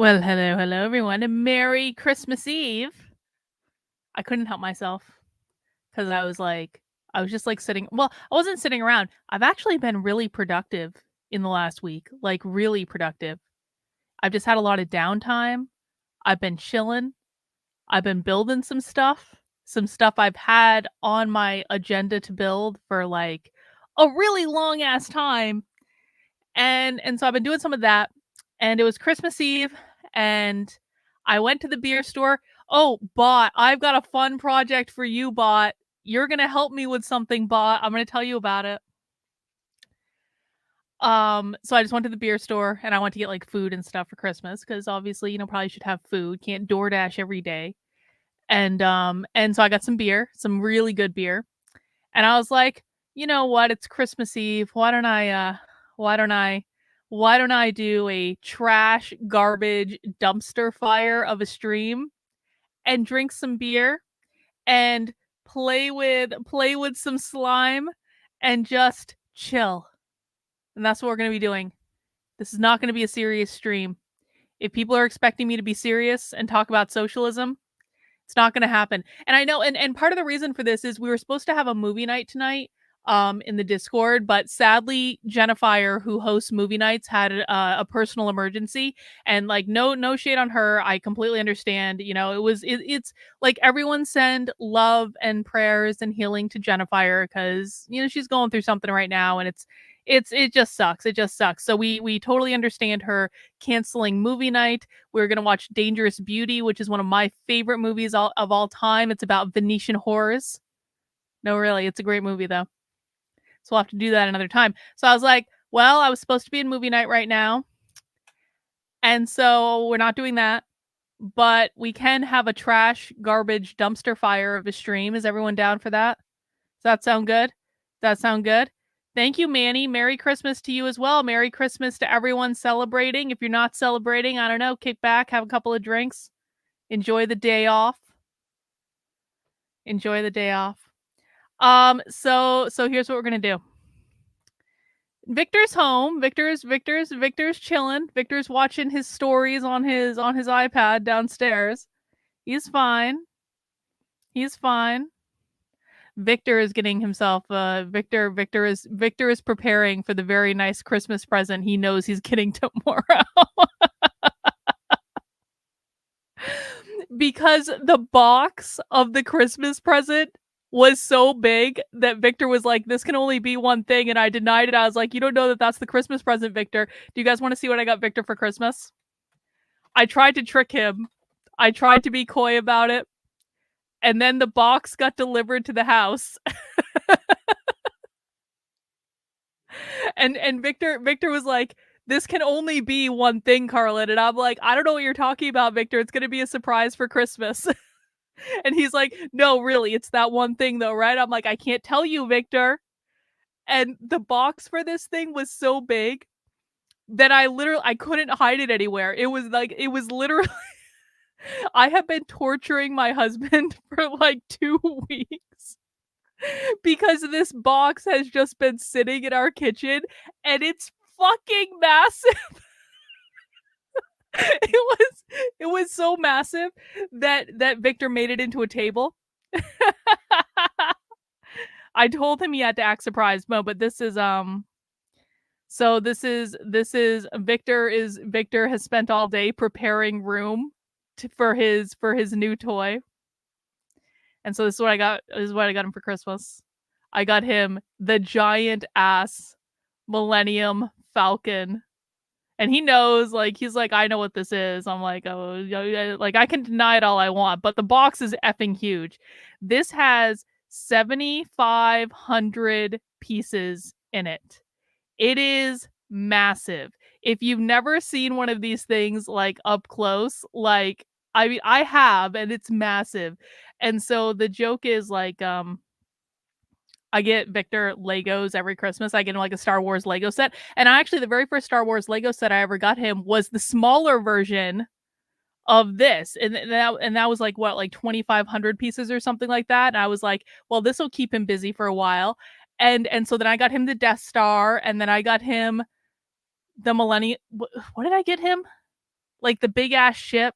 Well, hello, everyone, and Merry Christmas Eve. I couldn't help myself because I was just like sitting. Well, I wasn't sitting around. I've actually been really productive in the last week, like really productive. I've just had a lot of downtime. I've been chilling. I've been building some stuff I've had on my agenda to build for like a really long ass time. And so I've been doing some of that, and it was Christmas Eve, and I went to the beer store. Oh, Bot, I've got a fun project for you, Bot. You're gonna help me with something, Bot. I'm gonna tell you about it. So I just went to the beer store and I went to get like food and stuff for Christmas because obviously, probably should have food. Can't DoorDash every day. And so I got some beer, some really good beer. And I was like, you know what? It's Christmas Eve. Why don't I why don't I do a trash garbage dumpster fire of a stream and drink some beer and play with some slime and just chill. And that's what we're going to be doing. This is not going to be a serious stream. If people are expecting me to be serious and talk about socialism, it's not gonna happen. And I know, and part of the reason for this is we were supposed to have a movie night tonight, in the Discord, but sadly, Jennifer, who hosts movie nights, had a personal emergency, and like no shade on her. I completely understand. It's like everyone send love and prayers and healing to Jennifer because she's going through something right now, and it just sucks. It just sucks. So we totally understand her canceling movie night. We're going to watch Dangerous Beauty, which is one of my favorite movies of all time. It's about Venetian horrors. No, really, it's a great movie, though. So we'll have to do that another time. So I was like, well, I was supposed to be in movie night right now. And so we're not doing that. But we can have a trash, garbage, dumpster fire of a stream. Is everyone down for that? Does that sound good? Does that sound good? Thank you, Manny. Merry Christmas to you as well. Merry Christmas to everyone celebrating. If you're not celebrating, I don't know, kick back, have a couple of drinks, enjoy the day off. Enjoy the day off. So here's what we're gonna do. Victor's home. Victor's chilling. Victor's watching his stories on his iPad downstairs. He's fine. He's fine. Victor is getting himself Victor is preparing for the very nice Christmas present he knows he's getting tomorrow. Because the box of the Christmas present was so big that Victor was like, this can only be one thing, and I denied it. I was like, you don't know that that's the Christmas present, Victor. Do you guys want to see what I got Victor for Christmas? I tried to trick him. I tried to be coy about it. And then the box got delivered to the house. and Victor was like, this can only be one thing, Carlin. And I'm like, I don't know what you're talking about, Victor. It's gonna be a surprise for Christmas. And he's like, no, really, it's that one thing though, right? I'm like, I can't tell you, Victor. And the box for this thing was so big that I couldn't hide it anywhere. It was literally I have been torturing my husband for like 2 weeks because this box has just been sitting in our kitchen and it's fucking massive. it was so massive that Victor made it into a table. I told him he had to act surprised, but this is so this is Victor has spent all day preparing room for his new toy. And so this is what I got him for Christmas. I got him the giant ass Millennium Falcon. And he knows, like, he's like, I know what this is. I'm like, oh, like, I can deny it all I want, but the box is effing huge. This has 7,500 pieces in it. It is massive. If you've never seen one of these things, like, up close, like, I mean, I have, and it's massive. And so the joke is, like, I get Victor Legos every Christmas. I get him like a Star Wars Lego set. And actually, the very first Star Wars Lego set I ever got him was the smaller version of this. And that was like, what, like 2,500 pieces or something like that. And I was like, well, this will keep him busy for a while. And so then I got him the Death Star. And then I got him the Millennium. What did I get him? like the big ass ship.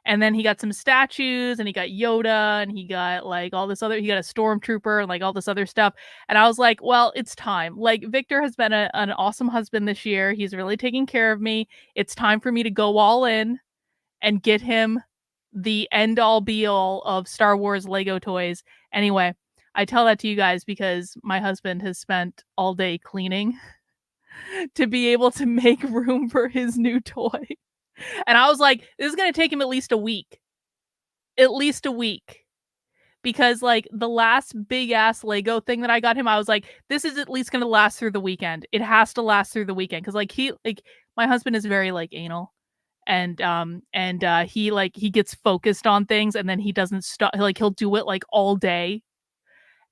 And then he got some statues and he got Yoda and he got like all this other, he got a stormtrooper and like all this other stuff. And I was like, well, it's time. Like Victor has been an awesome husband this year. He's really taking care of me. It's time for me to go all in and get him the end all be all of Star Wars Lego toys. Anyway, I tell that to you guys because my husband has spent all day cleaning to be able to make room for his new toy. And I was like, this is going to take him at least a week. At least a week. Because like the last big ass Lego thing that I got him, I was like, this is at least going to last through the weekend. It has to last through the weekend. Cause like my husband is very like anal. And he gets focused on things and then he doesn't stop. Like he'll do it like all day.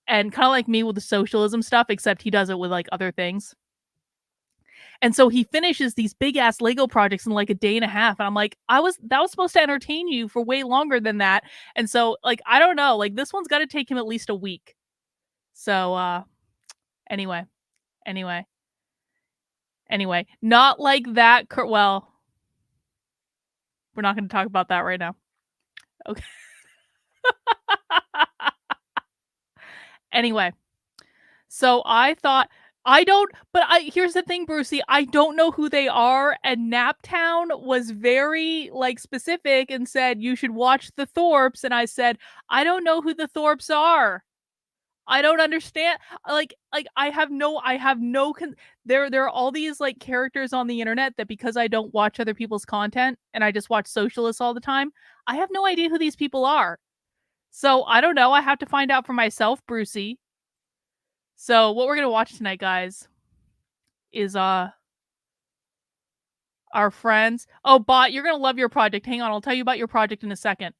And kind of like me with the socialism stuff, except he does it with like other things. And so he finishes these big ass Lego projects in like a day and a half. And I'm like, that was supposed to entertain you for way longer than that. And so like, I don't know, like this one's got to take him at least a week. So, anyway, not like that. Well, we're not going to talk about that right now. Okay. Anyway, so I thought, here's the thing, Brucey, I don't know who they are, and Naptown was very, like, specific and said, you should watch the Thorps, and I said, I don't know who the Thorps are. I don't understand, there are all these, like, characters on the internet that because I don't watch other people's content, and I just watch socialists all the time, I have no idea who these people are. So, I don't know, I have to find out for myself, Brucey. So what we're gonna watch tonight, guys, is our friends. Oh, Bot, you're gonna love your project. Hang on, I'll tell you about your project in a second.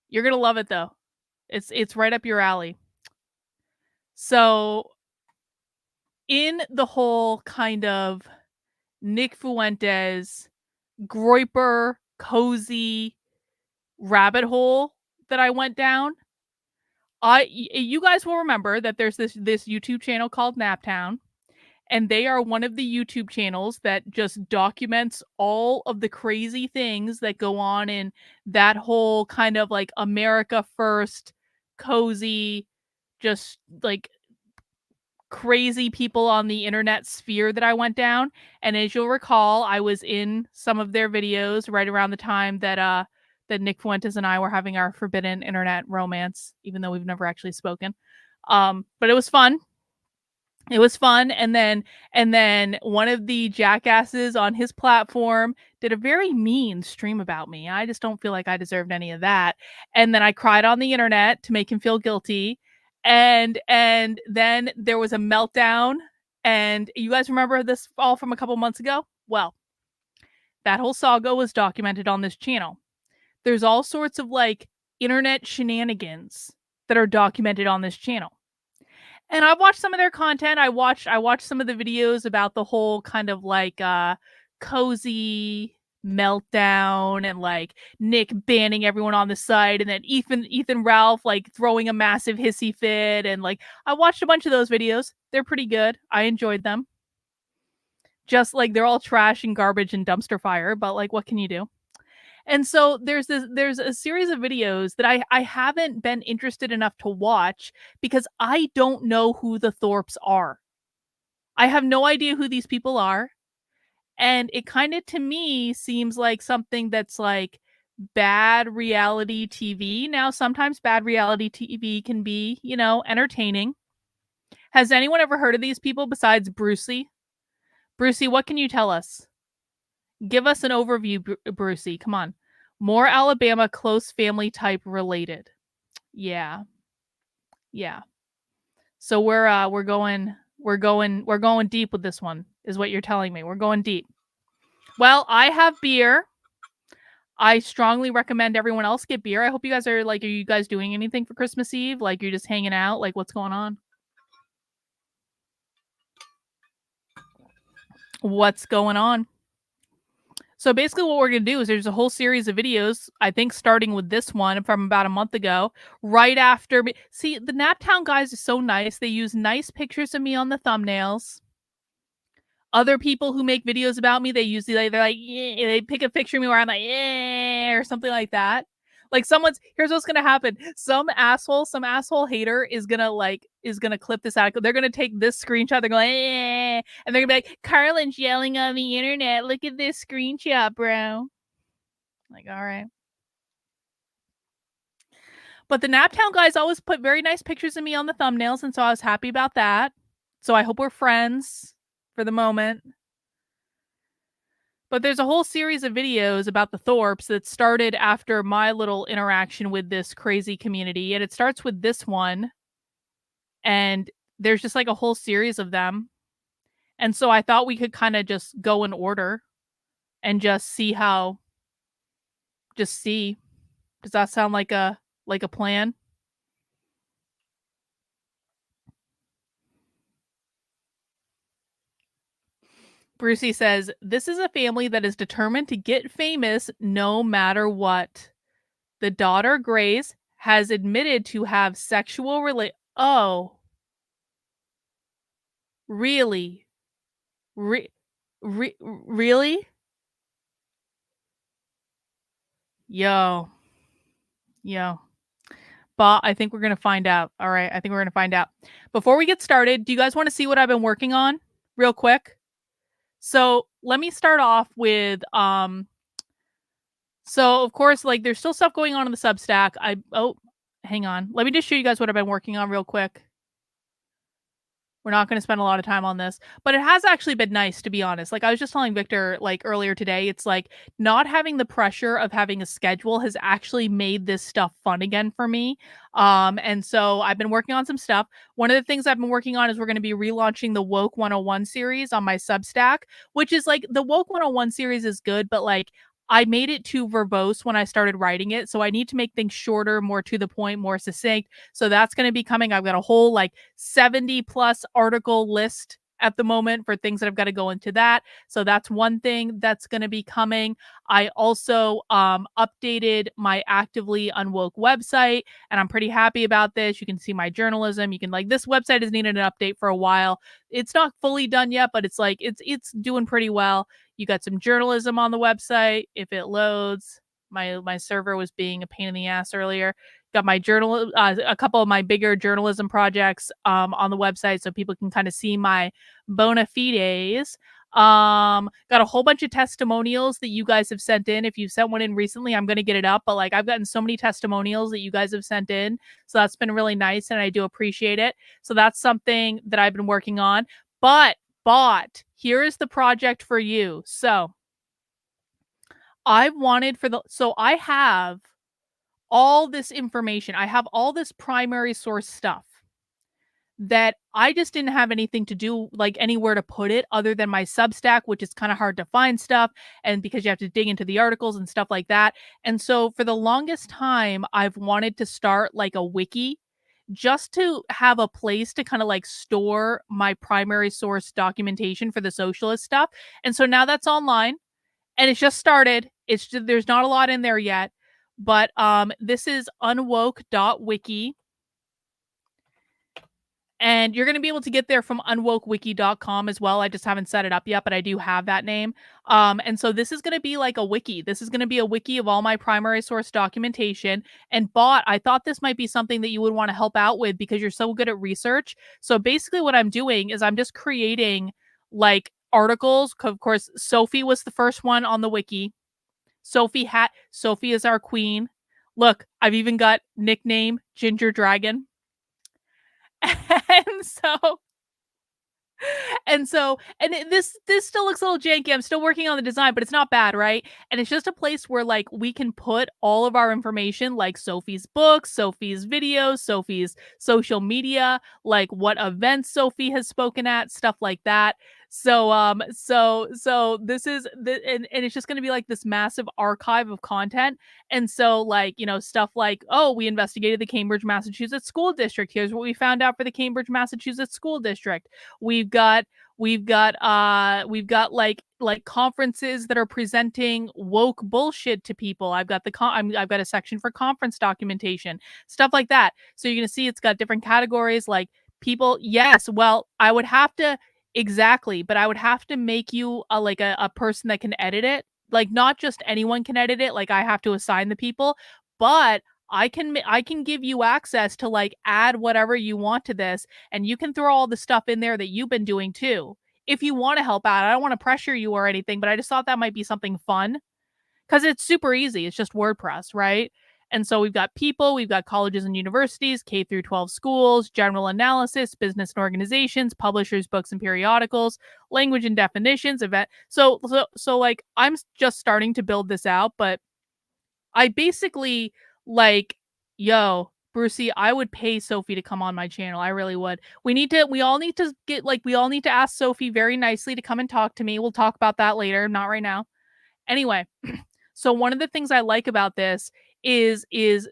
You're gonna love it though. It's right up your alley. So in the whole kind of Nick Fuentes, Groiper, cozy rabbit hole that I went down, you guys will remember that there's this YouTube channel called Naptown. And they are one of the YouTube channels that just documents all of the crazy things that go on in that whole kind of like America first, cozy, just like crazy people on the internet sphere that I went down. And as you'll recall, I was in some of their videos right around the time that Nick Fuentes and I were having our forbidden internet romance, even though we've never actually spoken. But it was fun. It was fun. And then one of the jackasses on his platform did a very mean stream about me. I just don't feel like I deserved any of that. And then I cried on the internet to make him feel guilty. And then there was a meltdown. And you guys remember this all from a couple months ago? Well, that whole saga was documented on this channel. There's all sorts of like internet shenanigans that are documented on this channel. And I've watched some of their content. I watched some of the videos about the whole kind of like cozy meltdown and like Nick banning everyone on the site and then Ethan Ralph like throwing a massive hissy fit, and like I watched a bunch of those videos. They're pretty good. I enjoyed them. Just like they're all trash and garbage and dumpster fire, but like what can you do? And so there's a series of videos that I haven't been interested enough to watch because I don't know who the Thorps are. I have no idea who these people are. And it kind of to me seems like something that's like bad reality TV. Now, sometimes bad reality TV can be, entertaining. Has anyone ever heard of these people besides Brucey? Brucey, what can you tell us? Give us an overview, Brucey. Come on. More Alabama close family type related. Yeah. So we're going deep with this one, is what you're telling me. We're going deep. Well, I have beer. I strongly recommend everyone else get beer. I hope you guys are you guys doing anything for Christmas Eve? Like you're just hanging out? Like what's going on? What's going on? So basically what we're going to do is there's a whole series of videos, I think starting with this one from about a month ago, right after me. See, the Naptown guys are so nice. They use nice pictures of me on the thumbnails. Other people who make videos about me, they usually they're like, "Yeah," they pick a picture of me where I'm like, "Yeah," or something like that. Like someone's here's what's gonna happen. Some asshole hater is gonna clip this out. They're gonna take this screenshot. They're going, "Eh," and they're gonna be like, "Carlin's yelling on the internet. Look at this screenshot, bro." Like, all right. But the Naptown guys always put very nice pictures of me on the thumbnails, and so I was happy about that. So I hope we're friends for the moment. But there's a whole series of videos about the Thorps that started after my little interaction with this crazy community, and it starts with this one, and there's just like a whole series of them. And so I thought we could kind of just go in order and just see how just see. Does that sound like a plan? Brucey says, "This is a family that is determined to get famous no matter what. The daughter, Grace, has admitted to have sexual Oh, really? Re- really? Yo, yo. But I think we're going to find out. All right. I think we're going to find out. Before we get started, do you guys want to see what I've been working on real quick? So let me start off with, so of course, like there's still stuff going on in the Substack. Hang on. Let me just show you guys what I've been working on real quick. We're not going to spend a lot of time on this, but it has actually been nice, to be honest. Like I was just telling Victor like earlier today, it's like not having the pressure of having a schedule has actually made this stuff fun again for me. And so I've been working on some stuff. One of the things I've been working on is we're going to be relaunching the Woke 101 series on my Substack, which is like the Woke 101 series is good, but like I made it too verbose when I started writing it. So I need to make things shorter, more to the point, more succinct. So that's going to be coming. I've got a whole like 70 plus article list at the moment for things that I've got to go into that. So that's one thing that's going to be coming. I also updated my actively Unwoke website, and I'm pretty happy about this. You can see my journalism. You can like this website has needed an update for a while. It's not fully done yet, but it's like it's doing pretty well. You got some journalism on the website if it loads. My server was being a pain in the ass earlier. Got my a couple of my bigger journalism projects on the website so people can kind of see my bona fides. Got a whole bunch of testimonials that you guys have sent in. If you've sent one in recently, I'm going to get it up, but like I've gotten so many testimonials that you guys have sent in, so that's been really nice and I do appreciate it. So that's something that I've been working on. But here is the project for you. So I have all this information. I have all this primary source stuff that I just didn't have anything to do, like anywhere to put it other than my Substack, which is kind of hard to find stuff. And because you have to dig into the articles and stuff like that. And so for the longest time, I've wanted to start like a wiki just to have a place to kind of like store my primary source documentation for the socialist stuff. And so now that's online and it's just started. It's just, there's not a lot in there yet, but this is unwoke.wiki. And you're going to be able to get there from unwokewiki.com as well. I just haven't set it up yet, but I do have that name. And so this is going to be like a wiki. This is going to be a wiki of all my primary source documentation. And I thought this might be something that you would want to help out with because you're so good at research. So basically what I'm doing is I'm just creating like articles. Of course, Sophie was the first one on the wiki. Sophie is our queen. Look, I've even got nickname Ginger Dragon. And so this still looks a little janky. I'm still working on the design, but it's not bad, right? And it's just a place where like we can put all of our information, like Sophie's books, Sophie's videos, Sophie's social media, like what events Sophie has spoken at, stuff like that. So this is and it's just going to be like this massive archive of content. And so like, you know, stuff like, oh, we investigated the Cambridge, Massachusetts school district. Here's what we found out for the Cambridge, Massachusetts school district. We've got like conferences that are presenting woke bullshit to people. I've got I've got a section for conference documentation, stuff like that. So you're going to see it's got different categories like people. Yes, well, I would have to Exactly, but I would have to make you a person that can edit it. Like, not just anyone can edit it, like, I have to assign the people, but I can give you access to, like, add whatever you want to this, and you can throw all the stuff in there that you've been doing too, if you wanna help out. I don't wanna pressure you or anything, but I just thought that might be something fun. 'Cause it's super easy, it's just WordPress, right? And so we've got people, we've got colleges and universities, K through 12 schools, general analysis, business and organizations, publishers, books and periodicals, language and definitions, event. Like just starting to build this out, but I basically like, yo, Brucey, I would pay Sophie to come on my channel. I really would. We all need to we all need to ask Sophie very nicely to come and talk to me. We'll talk about that later, not right now. Anyway, so one of the things I like about this is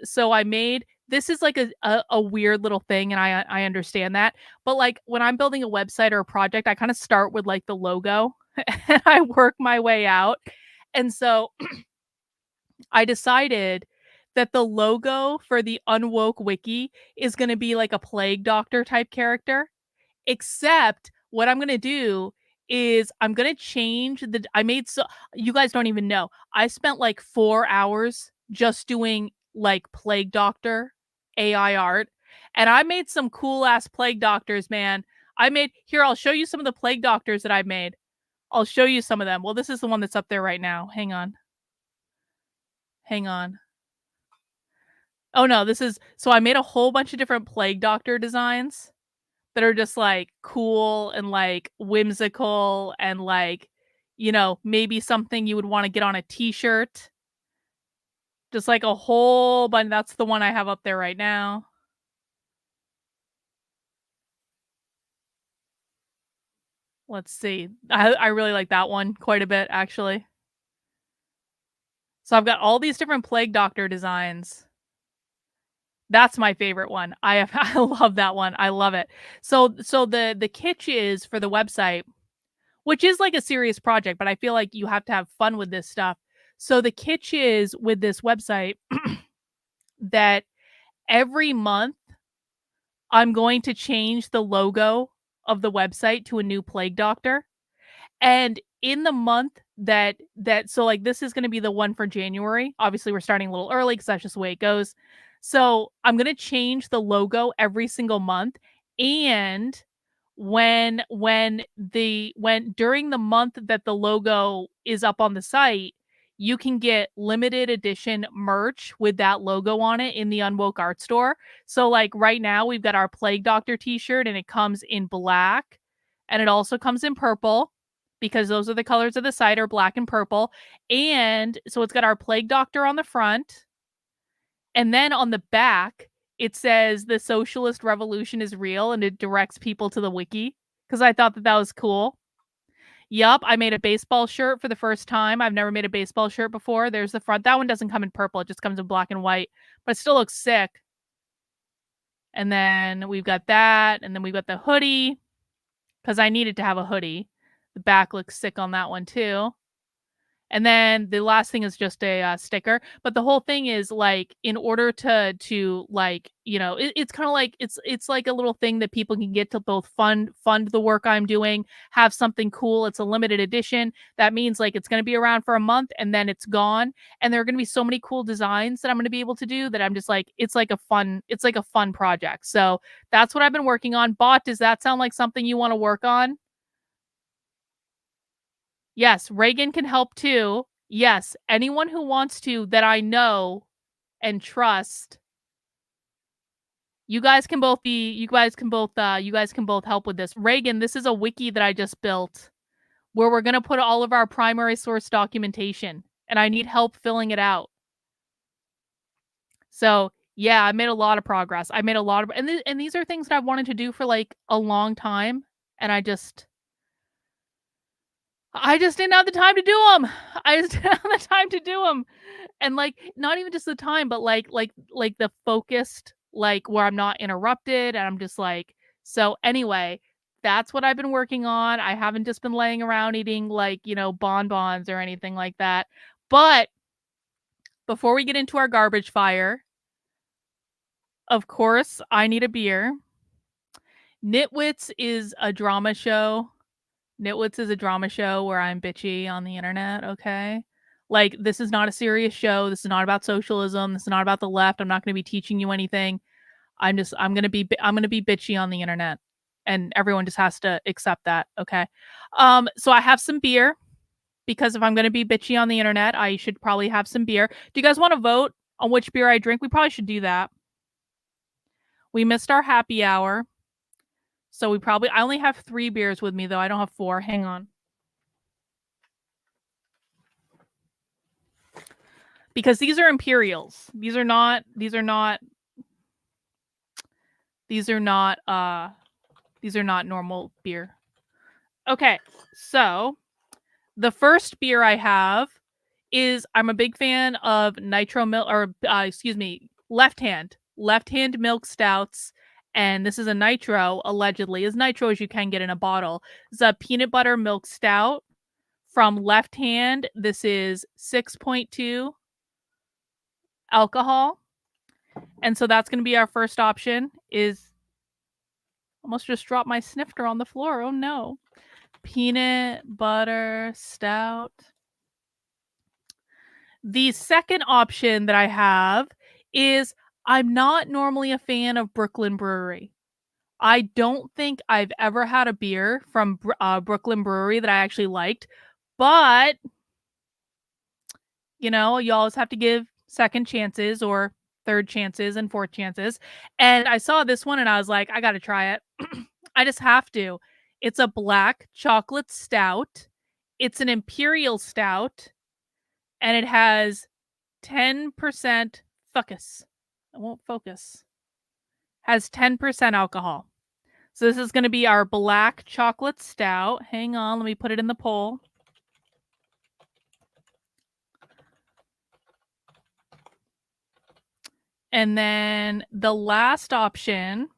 so I made this is like a weird little thing, and I understand that. But like when I'm building a website or a project, I kind of start with like the logo and I work my way out. And so I decided that the logo for the Unwoke wiki is going to be like a plague doctor type character. Except what I'm gonna do is I'm gonna change the I made so you guys don't even know. I spent like 4 hours just doing like plague doctor AI art, and I made some cool ass plague doctors, man. I'll show you some of the plague doctors that I've made. I'll show you some of them. Well, this is the one that's up there right now. Hang on. Hang on. Oh no, this is so I made a whole bunch of different plague doctor designs that are just like cool and like whimsical and like, maybe something you would want to get on a t-shirt. Just like a whole bunch. That's the one I have up there right now. Let's see. I really like that one quite a bit, actually. So I've got all these different plague doctor designs. That's my favorite one. I love that one. I love it. So the kitsch is for the website, which is like a serious project, but I feel like you have to have fun with this stuff. So the kitsch is with this website that every month I'm going to change the logo of the website to a new plague doctor. And in the month so like this is going to be the one for January. Obviously, we're starting a little early because that's just the way it goes. So I'm going to change the logo every single month. And when during the month that the logo is up on the site, you can get limited edition merch with that logo on it in the Unwoke art store. So like right now we've got our Plague Doctor t-shirt and it comes in black and it also comes in purple because those are the colors of the site are black and purple. And so it's got our Plague Doctor on the front. And then on the back, it says the socialist revolution is real and it directs people to the wiki because I thought that that was cool. Yup, I made a baseball shirt for the first time. I've never made a baseball shirt before. There's the front. That one doesn't come in purple. It just comes in black and white, but it still looks sick. And then we've got that. And then we've got the hoodie because I needed to have a hoodie. The back looks sick on that one too. And then the last thing is just a sticker. But the whole thing is like, in order to like, it's kind of like it's like a little thing that people can get to both fund the work I'm doing, have something cool. It's a limited edition. That means like it's going to be around for a month and then it's gone. And there are going to be so many cool designs that I'm going to be able to do that I'm just like, it's like a fun project. So that's what I've been working on. Bot, does that sound like something you want to work on? Yes, Reagan can help too. Yes, anyone who wants to that I know and trust, you guys can both help with this. Reagan, this is a wiki that I just built where we're going to put all of our primary source documentation and I need help filling it out. So, yeah, I made a lot of progress. I made a lot of and these are things that I've wanted to do for like a long time and I just didn't have the time to do them. I just didn't have the time to do them. And like not even just the time, but like the focused, like where I'm not interrupted and I'm just like so anyway, that's what I've been working on. I haven't just been laying around eating like, bonbons or anything like that. But before we get into our garbage fire, of course, I need a beer. Nitwits is a drama show Nitwits is a drama show where I'm bitchy on the internet, okay? Like, this is not a serious show. This is not about socialism. This is not about the left. I'm not gonna be teaching you anything. I'm gonna be bitchy on the internet, and everyone just has to accept that, okay? So I have some beer because if I'm gonna be bitchy on the internet, I should probably have some beer. Do you guys wanna vote on which beer I drink? We probably should do that. We missed our happy hour, so I only have 3 beers with me, though. I don't have 4. Hang on. Because these are Imperials. These are not normal beer. Okay, so the first beer I have is I'm a big fan of nitro milk left hand milk stouts, and this is a nitro, allegedly as nitro as you can get in a bottle. It's a peanut butter milk stout from Left Hand. This is 6.2 alcohol, and so that's going to be our first option. Is almost just dropped my snifter on the floor. Oh no. Peanut butter stout. The second option that I have is I'm not normally a fan of Brooklyn Brewery. I don't think I've ever had a beer from Brooklyn Brewery that I actually liked, but you always have to give second chances or third chances and fourth chances. And I saw this one and I was like, I got to try it. I just have to. It's a black chocolate stout. It's an imperial stout and it has 10% focus. I won't focus. Has 10% alcohol. So this is going to be our black chocolate stout. Hang on, let me put it in the poll. And then the last option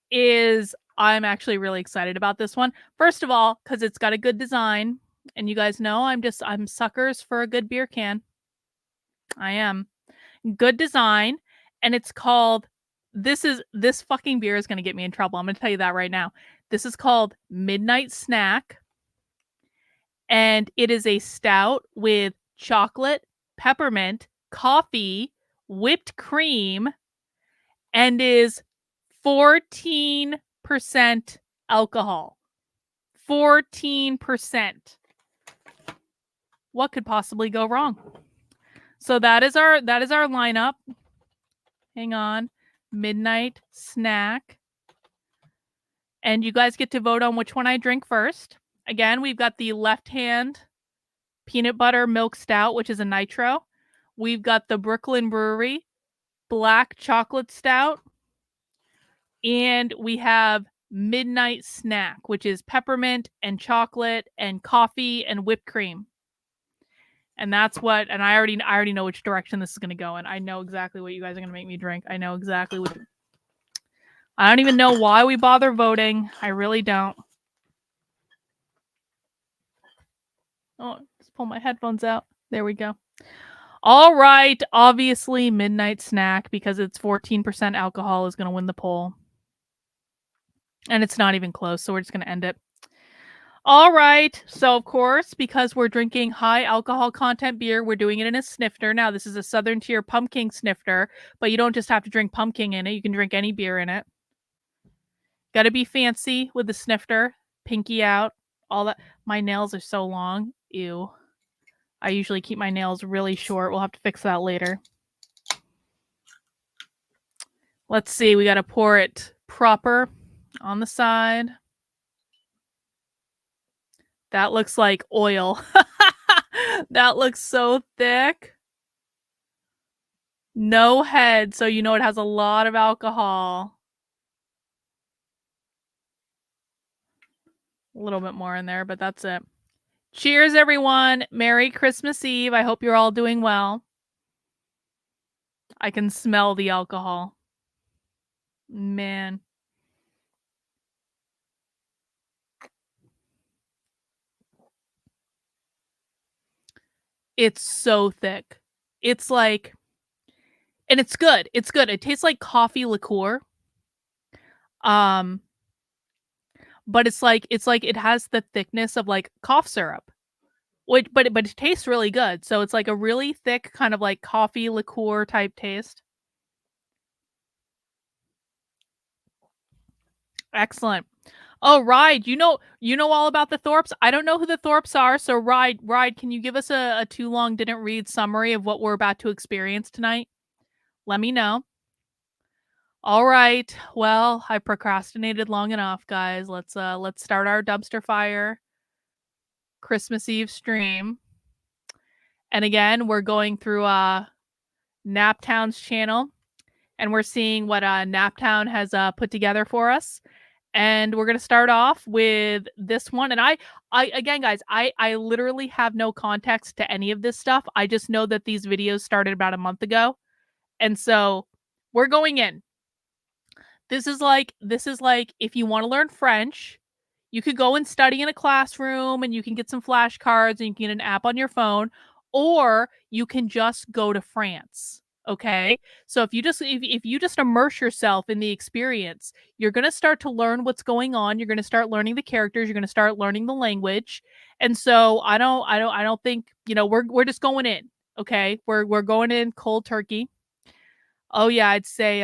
is I'm actually really excited about this one. First of all, because it's got a good design. And you guys know I'm suckers for a good beer can. I am. Good design. And it's called, this fucking beer is going to get me in trouble. I'm going to tell you that right now. This is called Midnight Snack. And it is a stout with chocolate, peppermint, coffee, whipped cream, and is 14% alcohol. 14%. What could possibly go wrong? So that is our lineup. Hang on. Midnight Snack. And you guys get to vote on which one I drink first. Again, we've got the Left Hand peanut butter milk stout, which is a nitro. We've got the Brooklyn Brewery black chocolate stout. And we have Midnight Snack, which is peppermint and chocolate and coffee and whipped cream. And that's what, and I already know which direction this is going to go in. I know exactly what you guys are going to make me drink. I know exactly what. I don't even know why we bother voting. I really don't. Oh, just pull my headphones out. There we go. All right. Obviously, Midnight Snack, because it's 14% alcohol, is going to win the poll. And it's not even close, so we're just going to end it. All right. So, of course, because we're drinking high alcohol content beer, we're doing it in a snifter. Now, this is a Southern Tier pumpkin snifter, but you don't just have to drink pumpkin in it. You can drink any beer in it. Got to be fancy with the snifter. Pinky out. All that. My nails are so long. Ew. I usually keep my nails really short. We'll have to fix that later. Let's see. We got to pour it proper on the side. That looks like oil. That looks so thick. No head, so you know it has a lot of alcohol. A little bit more in there, but that's it. Cheers, everyone. Merry Christmas Eve. I hope you're all doing well. I can smell the alcohol. Man. It's so thick. It's like, and it's good. It's good. It tastes like coffee liqueur. but it's like it has the thickness of like cough syrup. But it tastes really good. So it's like a really thick kind of like coffee liqueur type taste. Excellent. Oh, Ride, you know all about the Thorps. I don't know who the Thorps are, so Ride, can you give us a too long didn't read summary of what we're about to experience tonight? Let me know. All right. Well, I procrastinated long enough, guys. Let's start our dumpster fire Christmas Eve stream. And again, we're going through Naptown's channel, and we're seeing what Naptown has put together for us. And we're going to start off with this one. And I again, guys, I literally have no context to any of this stuff. I just know that these videos started about a month ago. And so we're going in. This is like if you want to learn French, you could go and study in a classroom and you can get some flashcards and you can get an app on your phone, or you can just go to France. Okay. So if you just immerse yourself in the experience, you're going to start to learn what's going on. You're going to start learning the characters. You're going to start learning the language. And so I don't think, we're just going in. Okay. We're going in cold turkey. Oh yeah, I'd say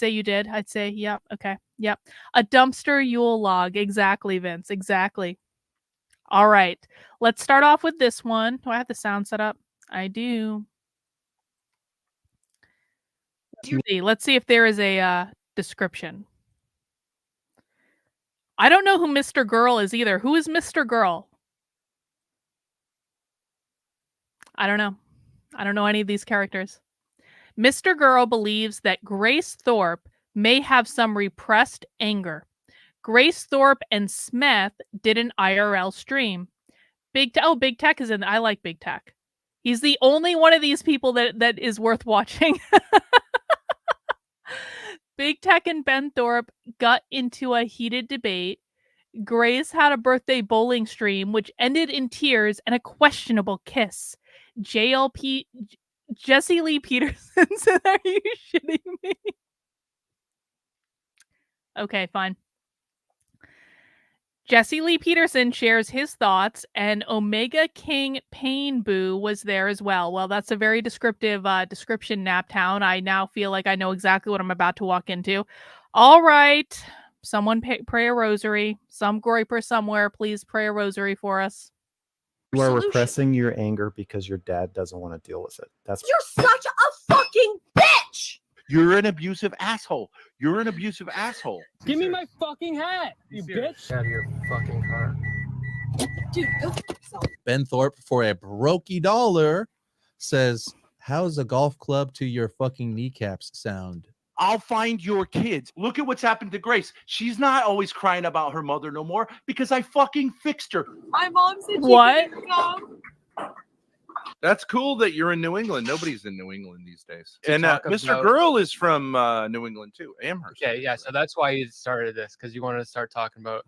you did. I'd say, yeah, okay. Yep. A dumpster Yule log. Exactly, Vince. Exactly. All right. Let's start off with this one. Do I have the sound set up? I do. Let's see if there is a description. I don't know who Mr. Girl is either. Who is Mr. Girl? I don't know. I don't know any of these characters. Mr. Girl believes that Grace Thorp may have some repressed anger. Grace Thorp and Smith did an IRL stream. Big Tech is in. I like Big Tech. He's the only one of these people that is worth watching. Big Tech and Ben Thorp got into a heated debate. Grace had a birthday bowling stream, which ended in tears and a questionable kiss. JLP Jesse Lee Peterson said, "Are you shitting me?" Okay, fine. Jesse Lee Peterson shares his thoughts, and Omega King Pain Boo was there as well. Well, that's a very descriptive description, Naptown. I now feel like I know exactly what I'm about to walk into. All right. Someone pray a rosary. Some groiper somewhere, please pray a rosary for us. You are repressing your anger because your dad doesn't want to deal with it. You're such a fucking bitch! You're an abusive asshole. You're an abusive asshole. Give me my fucking hat, you bitch! Out of your fucking car. Dude, go fuck yourself. Ben Thorp, for a brokey dollar, says, "How's a golf club to your fucking kneecaps sound?" I'll find your kids. Look at what's happened to Grace. She's not always crying about her mother no more because I fucking fixed her. My mom said What? come. That's cool that you're in New England. Nobody's in New England these days. To And talk Mr. about- Girl is from New England too, Amherst. Okay, yeah, so that's why you started this, because you wanted to start talking about.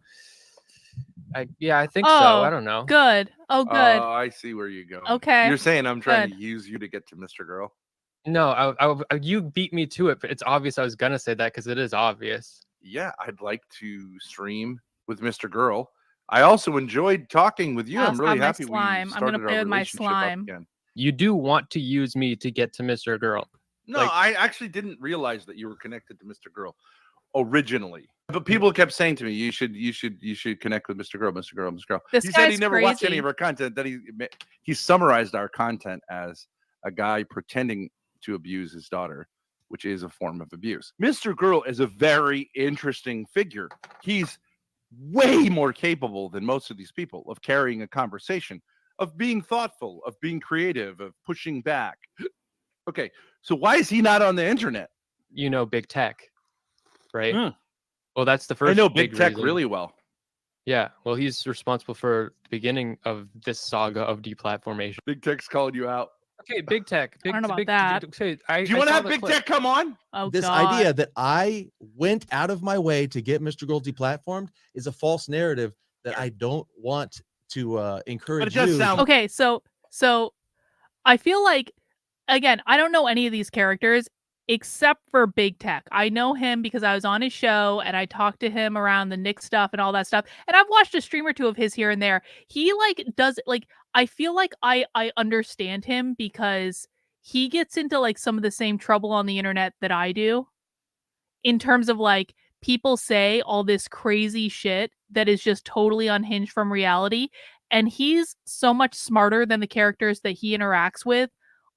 I think so. Oh, I don't know. Good. Oh, good. I see where you go. Okay, You're saying I'm trying good. to use you to get to Mr. Girl. No, you beat me to it, but it's obvious I was gonna say that because it is obvious. Yeah, I'd like to stream with Mr. Girl. I also enjoyed talking with you. I'll I'm really have my happy slime. we I'm gonna started play our with my relationship up slime. again. You do want to use me to get to Mr. Girl. No, Like- I actually didn't realize that you were connected to Mr. Girl originally. But people kept saying to me, you should connect with Mr. Girl, Mr. Girl, Mr. Girl. This He said he guy's never watched any crazy. of our content. That he summarized our content as a guy pretending to abuse his daughter, which is a form of abuse. Mr. Girl is a very interesting figure. He's way more capable than most of these people of carrying a conversation, of being thoughtful, of being creative, of pushing back. Okay, so why is he not on the internet? You know, Big Tech, right? Mm. Well, that's the first. I know Big Tech reason. really well. Yeah, well, he's responsible for the beginning of this saga of deplatformation. Big Tech's calling you out. Okay, Big Tech. I don't know about that. Okay, Do you want to have Big Tech come on? Oh, This God. idea that I went out of my way to get Mr. Girl deplatformed is a false narrative that I don't want to encourage. But it does you. sound Okay, so I feel like, again, I don't know any of these characters. except for big tech. I know him because I was on his show and I talked to him around the Nick stuff and all that stuff. And I've watched a stream or two of his here and there. He like does like I feel like I understand him because he gets into like some of the same trouble on the internet that I do, in terms of like people say all this crazy shit that is just totally unhinged from reality. And he's so much smarter than the characters that he interacts with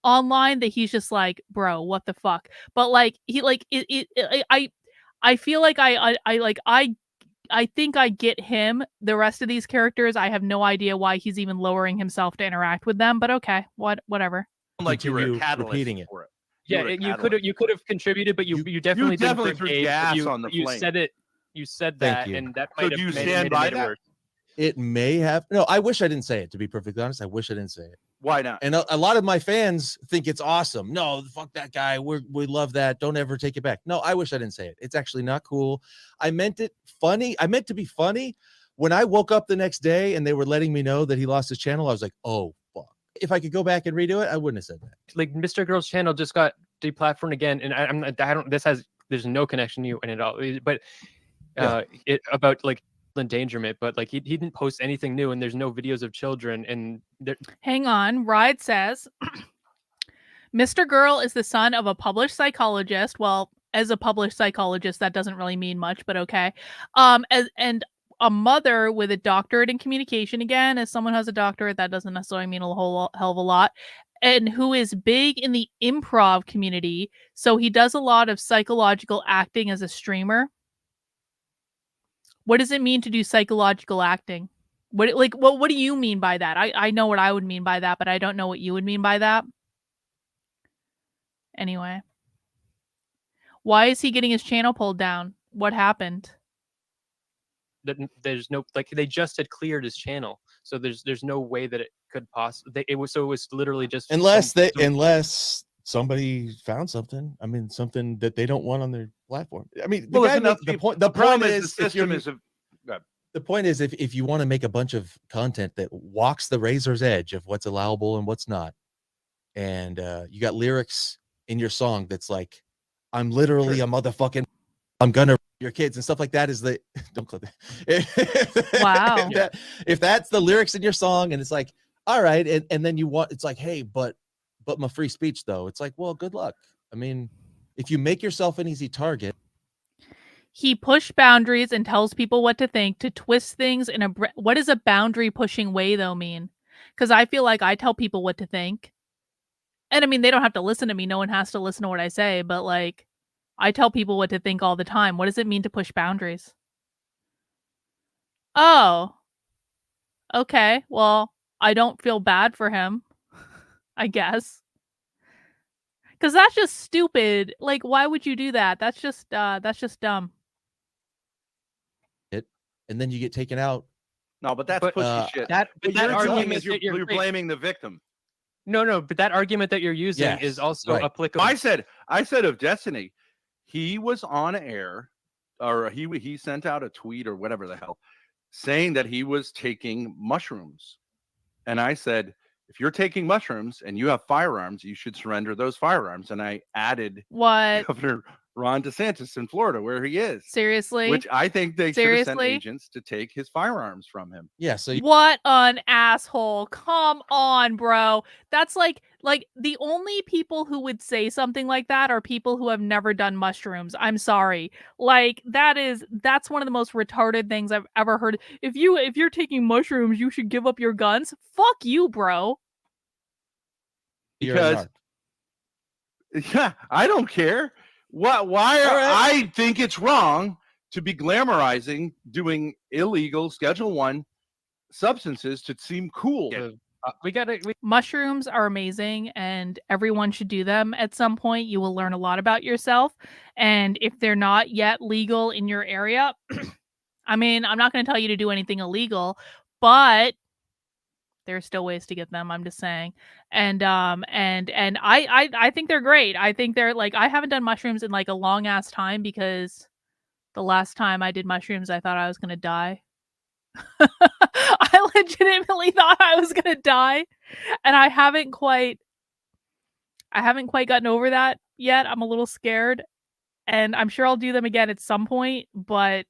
online that he's just like, bro, what the fuck? But like he like I feel like I think I get him. The rest of these characters, I have no idea why he's even lowering himself to interact with them, but okay, whatever. Like you were a Continue catalyst repeating it. for it. Yeah, were a you could have contributed, but you definitely didn't definitely bring threw hate, but gas on the you flame. said it. You said Thank that, you. and that So might do have you made stand it by made it that? worse. It may have. No, I wish I didn't say it. To be perfectly honest, I wish I didn't say it. Why not? And a lot of my fans think it's awesome. No, fuck that guy. We love that. Don't ever take it back. No, I wish I didn't say it. It's actually not cool. I meant it funny. I meant to be funny. When I woke up the next day and they were letting me know that he lost his channel, I was like, oh fuck. If I could go back and redo it, I wouldn't have said that. Like Mr. Girl's channel just got deplatformed again, and I don't. There's no connection to you in it all. But it about like endangerment, but like he didn't post anything new, and there's no videos of children. And Hang on. Ride says Mr. Girl is the son of a published psychologist. Well, as a published psychologist, that doesn't really mean much, but okay. And a mother with a doctorate in communication. Again, as someone who has a doctorate, that doesn't necessarily mean a whole hell of a lot. And who is big in the improv community. So he does a lot of psychological acting as a streamer. What does it mean to do psychological acting? What do you mean by that? I know what I would mean by that, but I don't know what you would mean by that. Anyway. Why is he getting his channel pulled down? What happened? there's no, like, they just had cleared his channel, so there's no way that it could possibly. It was literally just unless somebody found something. I mean, something that they don't want on their platform. I mean, the point is if you want to make a bunch of content that walks the razor's edge of what's allowable and what's not, and you got lyrics in your song that's like, I'm literally a motherfucking, I'm gonna your kids and stuff like that, is the don't click that. Wow. if that's the lyrics in your song and it's like, all right, and then you want, it's like, hey, but my free speech though, it's like, well, good luck. I mean, if you make yourself an easy target. He pushed boundaries and tells people what to think, to twist things in a what does a boundary pushing way though mean? Because I feel like I tell people what to think. And I mean, they don't have to listen to me. No one has to listen to what I say, but like, I tell people what to think all the time. What does it mean to push boundaries? Oh, okay. Well, I don't feel bad for him, I guess. Because that's just stupid. Like, why would you do that? That's just dumb. And then you get taken out. No, but that's pushy shit. That argument is you're blaming the victim. No, but that argument that you're using is also applicable. I said of Destiny, he was on air, or he sent out a tweet or whatever the hell, saying that he was taking mushrooms. And I said, if you're taking mushrooms and you have firearms, you should surrender those firearms. And I added Governor Ron DeSantis in Florida, where he is. Seriously? Which I think they should have sent agents to take his firearms from him. Yeah. So what an asshole. Come on, bro. That's like the only people who would say something like that are people who have never done mushrooms. I'm sorry. Like, that's one of the most retarded things I've ever heard. If you're taking mushrooms, you should give up your guns. Fuck you, bro. Because I don't care. I think it's wrong to be glamorizing doing illegal Schedule I substances to seem cool. Mushrooms are amazing, and everyone should do them at some point. You will learn a lot about yourself. And if they're not yet legal in your area, I mean, I'm not going to tell you to do anything illegal, but there's still ways to get them. I'm just saying. And I think they're great. I think they're like, I haven't done mushrooms in like a long ass time, because the last time I did mushrooms, I thought I was going to die. I legitimately thought I was going to die. And I haven't quite I haven't quite gotten over that yet. I'm a little scared, and I'm sure I'll do them again at some point, but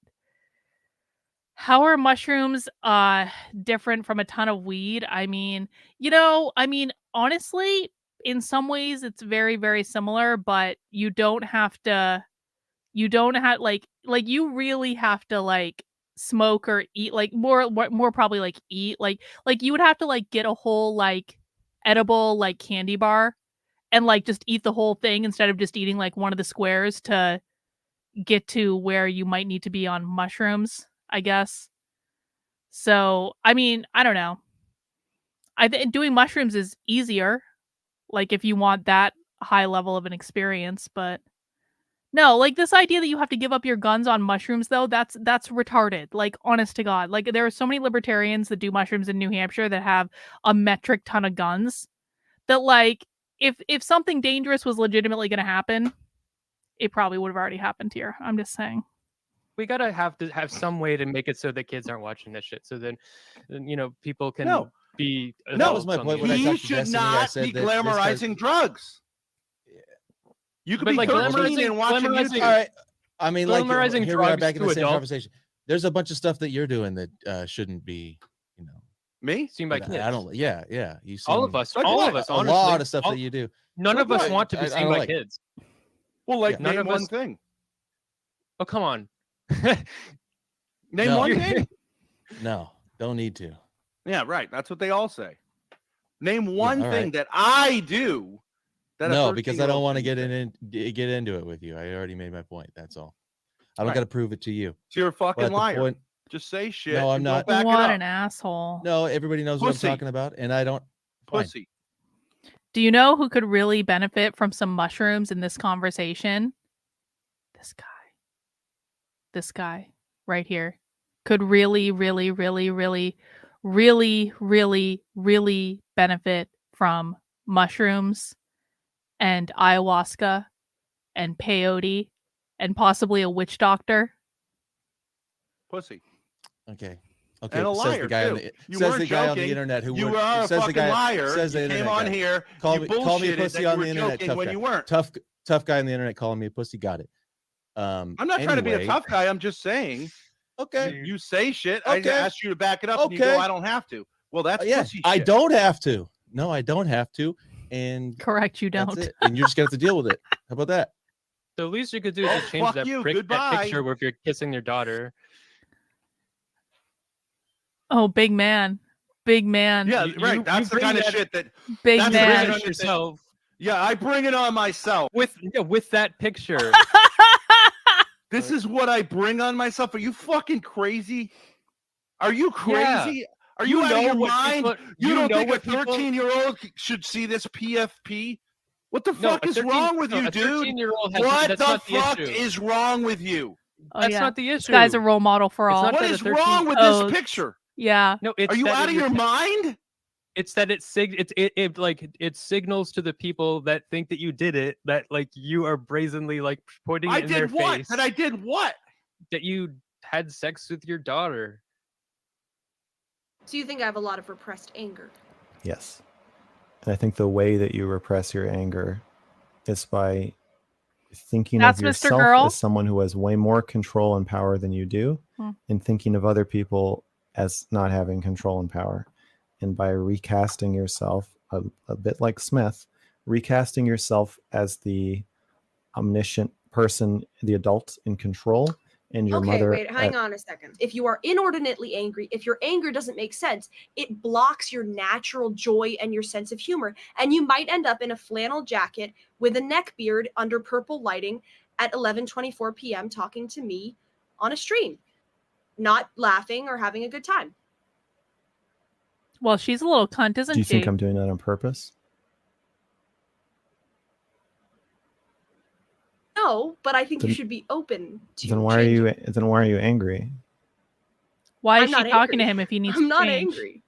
how are mushrooms different from a ton of weed? I mean, honestly, in some ways it's very, very similar, but you don't have you really have to like smoke or eat like more probably like eat like you would have to like get a whole like edible like candy bar and like just eat the whole thing instead of just eating like one of the squares to get to where you might need to be on mushrooms, I guess. So, I mean, I don't know. I think doing mushrooms is easier, like if you want that high level of an experience, but no, like this idea that you have to give up your guns on mushrooms though, that's retarded. Like honest to God. Like there are so many libertarians that do mushrooms in New Hampshire that have a metric ton of guns that like if something dangerous was legitimately going to happen, it probably would have already happened here. I'm just saying. We gotta have some way to make it so that kids aren't watching this shit. So then people can No. be. That was my point when I He talked to should Destiny, I not said be that this has- glamorizing drugs. You could But, be like, 13 and watching glamorizing- YouTube. All right. I mean, like Glamorizing here we are drugs back in to the same adults. conversation. There's a bunch of stuff that you're doing that shouldn't be, Me? Seen by kids. I don't. Yeah. You see All of us. Like All what? of us. a Honestly, lot of stuff that you do. None of us Right. want to be I seen don't by like- kids. Well, like None name of one us- thing. Oh come on. Name No. one thing. No, don't need to. Yeah, right. That's what they all say. Name one all thing right. that I do. That a No, because I don't 13-year-old want to shouldn't do. get into it with you. I already made my point. That's all. I don't Right. got to prove it to you. So you're a But fucking at the liar. point- Just say shit. No, I'm and not. Don't back What it up. an asshole. No, everybody knows Pussy. what I'm talking about, and I don't. Fine. Pussy. Do you know who could really benefit from some mushrooms in this conversation? This guy right here could really, really, really, really, really, really, really benefit from mushrooms and ayahuasca and peyote and possibly a witch doctor. Pussy. Okay. And a says liar, the guy on too. the You says weren't the guy on the joking. internet who You would- are a says the fucking guy liar. says the You came internet on guy. here. Call you me bullshitted pussy that on you the were internet, joking tough when guy. you weren't. Tough guy on the internet calling me a pussy. Got it. I'm not trying to be a Anyway. tough guy. I'm just saying. Okay. You say shit. Okay. I asked you to back it up, and you Okay. go, "I don't have to." Well, that's Yeah, pussy shit. I don't have to. No, I don't have to. And Correct, you that's don't. it. And you're just gonna have to deal with it. How about that? The least you could do is just change Fuck that, you, that goodbye. picture where if you're kissing your daughter. Oh, big man. Big man. Yeah, You- right. you That's the bring kind of that- shit that. Big that's You bring man. it on shit that- yourself Yeah, I bring it on myself. with that picture. This is what I bring on myself. Are you fucking crazy? Are you crazy? Are you out of your what mind? people- You don't know think a what people- 13-year-old should see this PFP? What the No, fuck a is 13 wrong with no, you, a dude? 13-year-old has What that's the not the fuck issue. is wrong with you? Oh, That's yeah. not the issue. This guy's a role model for It's all. not What that a is 13 wrong with Oh, this picture? Yeah. No, it's Are you that out of your mind? It's that it signals to the people that think that you did it that like you are brazenly like putting I it in their did what? face That I did what? that you had sex with your daughter. So you think I have a lot of repressed anger? Yes. And I think the way that you repress your anger is by thinking That's of Mr. yourself Girl. as someone who has way more control and power than you do, and thinking of other people as not having control and power. And by recasting yourself, a bit like Smith, recasting yourself as the omniscient person, the adult in control, and your Okay, mother. wait, hang on a second. If you are inordinately angry, if your anger doesn't make sense, it blocks your natural joy and your sense of humor. And you might end up in a flannel jacket with a neck beard under purple lighting at 11:24 p.m. talking to me on a stream, not laughing or having a good time. Well, she's a little cunt, isn't Do you she? think I'm doing that on purpose? No, but I think you Then- should be open to Then why are you? changing. Then why are you angry? Why is I'm she not talking to angry. him if he needs I'm to not change? angry.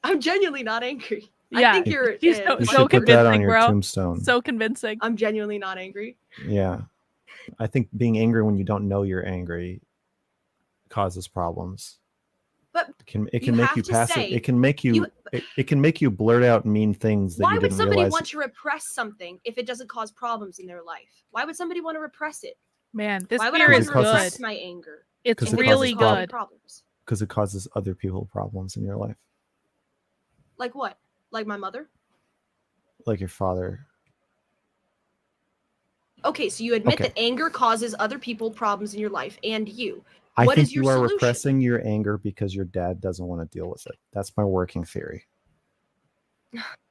I'm genuinely not angry. Yeah, I think you're. she's uh, You so should put that on convincing, your bro. tombstone. So convincing. I'm genuinely not angry. Yeah. I think being angry when you don't know you're angry causes problems. But It you can make have you to passive. say- It can make you. It can make you blurt out mean things that why you would didn't somebody realize. want to repress something if it doesn't cause problems in their life? Why would somebody want to repress it? Man, this Why would I beer want is to Because good. repress my anger? It's 'Cause it really causes Cause me good. problems. Because it causes other people problems in your life, Like what? Like my mother? like your father. Okay, so you admit Okay. that anger causes other people problems in your life and you. I What think is your you are solution? repressing your anger because your dad doesn't want to deal with it. That's my working theory.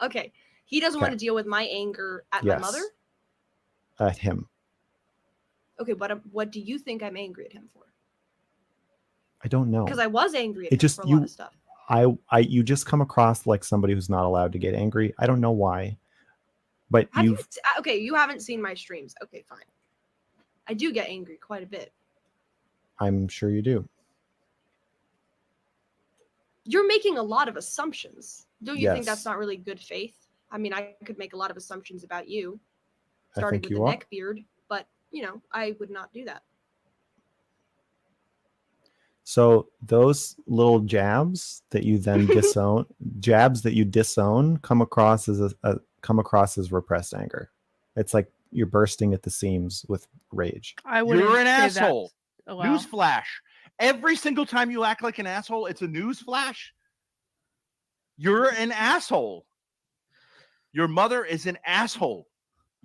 Okay, he doesn't want Okay. to deal with my anger at my mother? Yes. At him. Okay, what do you think I'm angry at him for? I don't know. Because I was angry at It him just- for a lot of stuff. You just come across like somebody who's not allowed to get angry. I don't know why, but Have you've okay, you haven't seen my streams. Okay, fine. I do get angry quite a bit. I'm sure you do. You're making a lot of assumptions. Don't you think that's Yes. not really good faith? I mean, I could make a lot of assumptions about you, I starting think with you the are. neck beard, but I would not do that. So those little jabs that you then disown, come across as repressed anger. It's like you're bursting at the seams with rage. I wouldn't You're an say that. asshole. Oh, wow. Newsflash. Every single time you act like an asshole, it's a newsflash. You're an asshole. Your mother is an asshole.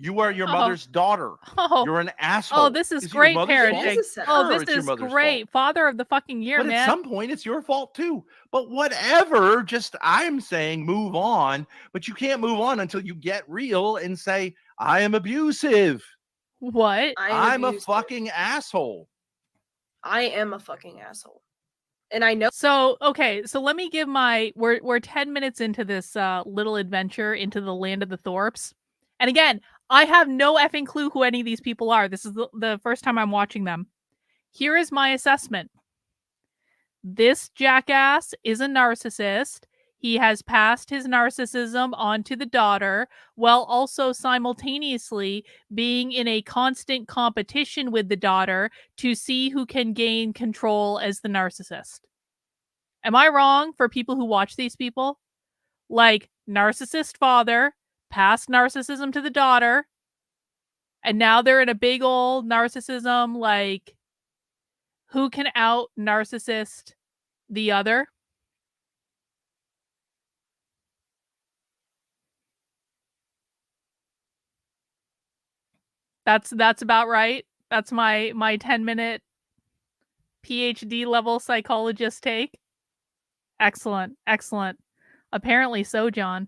You are your mother's daughter. Oh, You're an asshole. this is it your great mother's parenting. It is a Oh, fault? Sure, this it's your is mother's great. fault. Father of the fucking year, But man. at some point, it's your fault too. But whatever, just I'm saying move on. But you can't move on until you get real and say, I am abusive. What? I'm a abusive. fucking asshole. I am a fucking asshole. And I know So, okay, so let me give we're 10 minutes into this little adventure into the land of the Thorps. And again, I have no effing clue who any of these people are. This is the first time I'm watching them. Here is my assessment. This jackass is a narcissist. He has passed his narcissism on to the daughter, while also simultaneously being in a constant competition with the daughter to see who can gain control as the narcissist. Am I wrong for people who watch these people? Like, narcissist father, passed narcissism to the daughter, and now they're in a big old narcissism, like, who can out narcissist the other? That's about right. That's my 10-minute PhD level psychologist take. Excellent. Apparently so, John.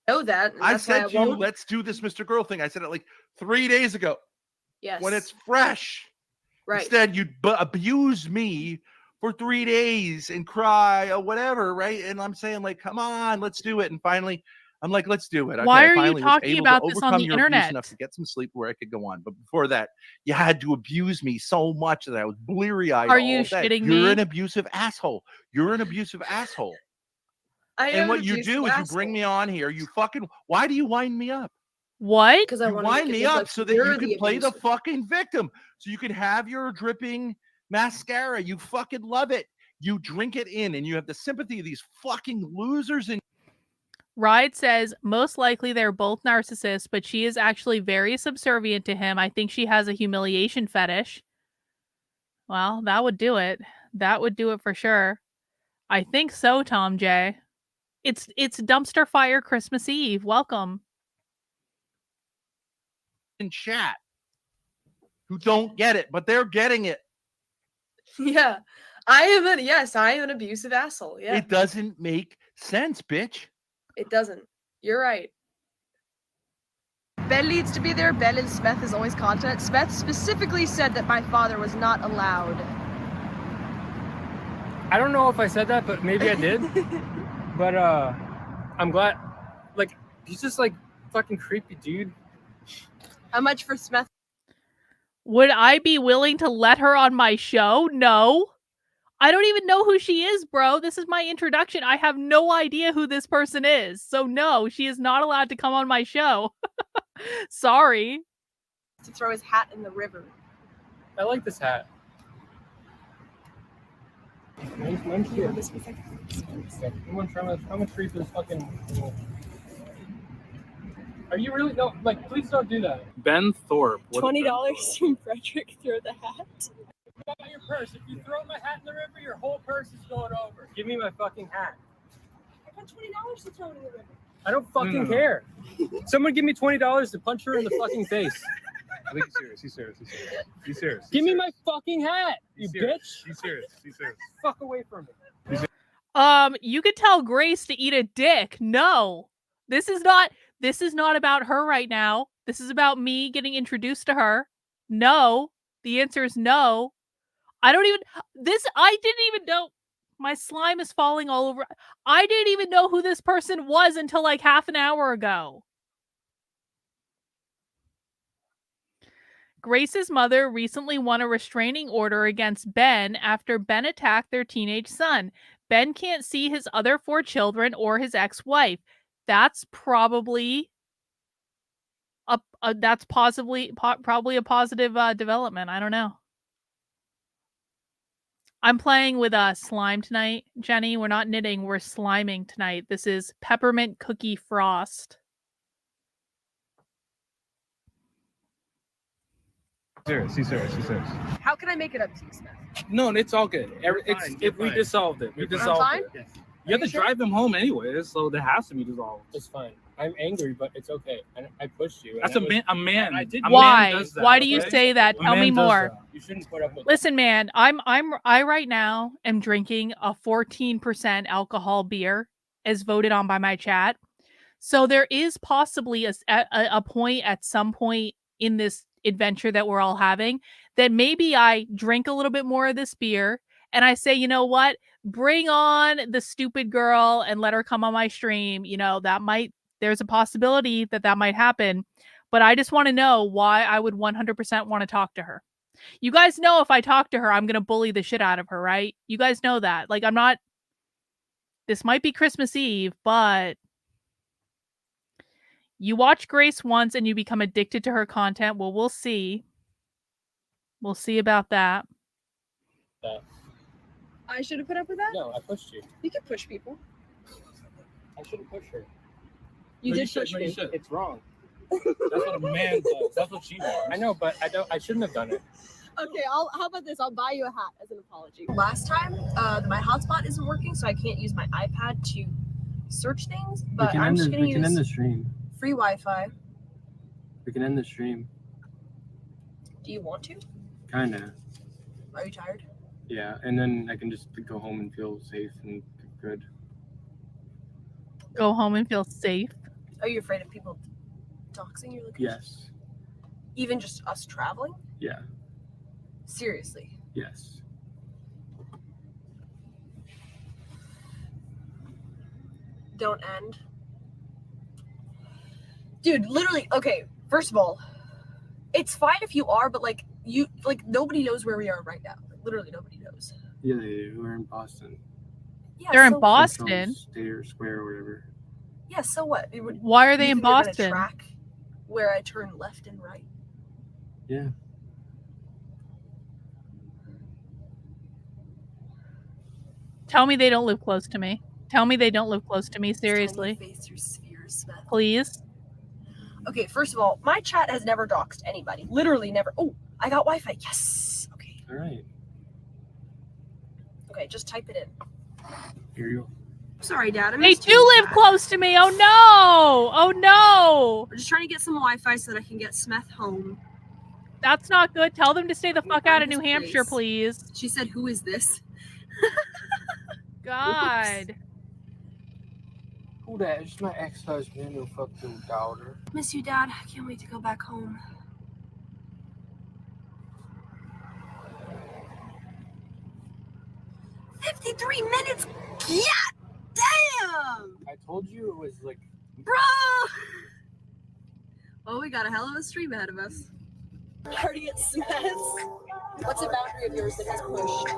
that. And I that's why said to you, won't. let's do this Mr. Girl thing. I said it like 3 days ago Yes. when it's fresh. right. Instead, you abuse me for 3 days and cry or whatever, right? And I'm saying, like, come on, let's do it. And finally, I'm like, let's do it. Okay, Why are I you finally was talking able about to this on overcome the your abuse internet? enough to get some sleep where I could go on. But before that, you had to abuse me so much that I was bleary-eyed. Are you all day. shitting You're me? an abusive asshole. You're an abusive asshole. I And am what an you abusive do is you asshole. bring me on here. You fucking. Why do you wind me up? What? Because I You want to wind me up so that you can play the abuser. fucking victim, so you can have your dripping mascara. You fucking love it. You drink it in, and you have the sympathy of these fucking losers. And Ride says, most likely they're both narcissists, but she is actually very subservient to him. I think she has a humiliation fetish. Well, that would do it. That would do it for sure. I think so, Tom J. It's dumpster fire Christmas Eve. Welcome. in chat, who don't get it, but they're getting it. Yeah. I am an abusive asshole. Yeah. It doesn't make sense, bitch. It doesn't. You're right. Ben needs to be there. Ben and Smith is always content. Smith specifically said that my father was not allowed. I don't know if I said that, but maybe I did. But I'm glad. Like, he's just like fucking creepy, dude. How much for Smith? Would I be willing to let her on my show? No. I don't even know who she is, bro. This is my introduction. I have no idea who this person is. So no, she is not allowed to come on my show. Sorry. To throw his hat in the river. I like this hat. How much free for this fucking... Are you really? No, like, please don't do that. Ben Thorp. $20 from Frederick. Throw the hat. Got your purse. If you throw my hat in the river, your whole purse is going over. Give me my fucking hat. I got $20 to throw in the river. I don't fucking care. Someone give me $20 to punch her in the fucking face. I think he's serious. He's serious. Give me my fucking hat, you bitch. He's serious. Fuck away from me. You could tell Grace to eat a dick. No. This is not about her right now. This is about me getting introduced to her. No. The answer is no. I didn't even know. My slime is falling all over. I didn't even know who this person was until like half an hour ago. Grace's mother recently won a restraining order against Ben after Ben attacked their teenage son. Ben can't see his other 4 children or his ex-wife. That's probably probably a positive development. I don't know. I'm playing with slime tonight, Jenny. We're not knitting, we're sliming tonight. This is peppermint cookie frost. He's serious. How can I make it up to you, Smith? No, it's all good. We dissolved it. We dissolved fine? it. Yes. You have to drive him home anyway, so there has to be dissolved. It's fine. I'm angry, but it's okay. I pushed you. That's a man. I did. Why? Man does that, Why do you say that? Tell me more. You shouldn't put up with. Listen, man, I right now am drinking a 14% alcohol beer as voted on by my chat. So there is possibly a point at some point in this adventure that we're all having that maybe I drink a little bit more of this beer and I say, you know what? Bring on the stupid girl and let her come on my stream. You know, there's a possibility that might happen, but I just want to know why I would 100% want to talk to her. You guys know if I talk to her, I'm going to bully the shit out of her, right? You guys know that. Like, this might be Christmas Eve, but you watch Grace once and you become addicted to her content. Well, we'll see. We'll see about that. I should have put up with that? No, I pushed you. You can push people. I shouldn't push her. You did push me. It's wrong. That's what a man does. That's what she wants. I know, but I shouldn't have done it. Okay, how about this? I'll buy you a hat as an apology. Last time, my hotspot isn't working, so I can't use my iPad to search things, but I'm just going to use... We can end the stream. Free Wi-Fi. We can end the stream. Do you want to? Kinda. Are you tired? Yeah, and then I can just go home and feel safe and good. Go home and feel safe? Are you afraid of people doxing your location? Yes. Even just us traveling? Yeah. Seriously? Yes. Don't end. Dude, literally, okay, first of all, it's fine if you are, but nobody knows where we are right now. Like, literally nobody knows. Yeah, they do. We're in Boston. Yeah, they're in Boston? State or square or whatever. Yeah, so what? Why are they in They're gonna Boston? track where I turn left and right. Yeah. Tell me they don't live close to me. Tell me they don't live close to me, seriously. Face your spheres, Smith. Please. Okay, first of all, my chat has never doxed anybody. Literally never. Oh, I got Wi-Fi. Yes. Okay. All right. Okay, just type it in. Here you go. Sorry, Dad. They do live close to me. Oh no! Oh no! We're just trying to get some Wi-Fi so that I can get Smith home. That's not good. Tell them to stay the fuck out of Find New his Hampshire, face. please. She said, "Who is this?" God. Who that? It's my ex-husband who fucked your daughter. Miss you, Dad. I can't wait to go back home. "53 minutes. Yeah, damn. I told you it was like. Bro! Oh, we got a hell of a stream ahead of us. Party at Smith's. What's a boundary of yours that has pushed?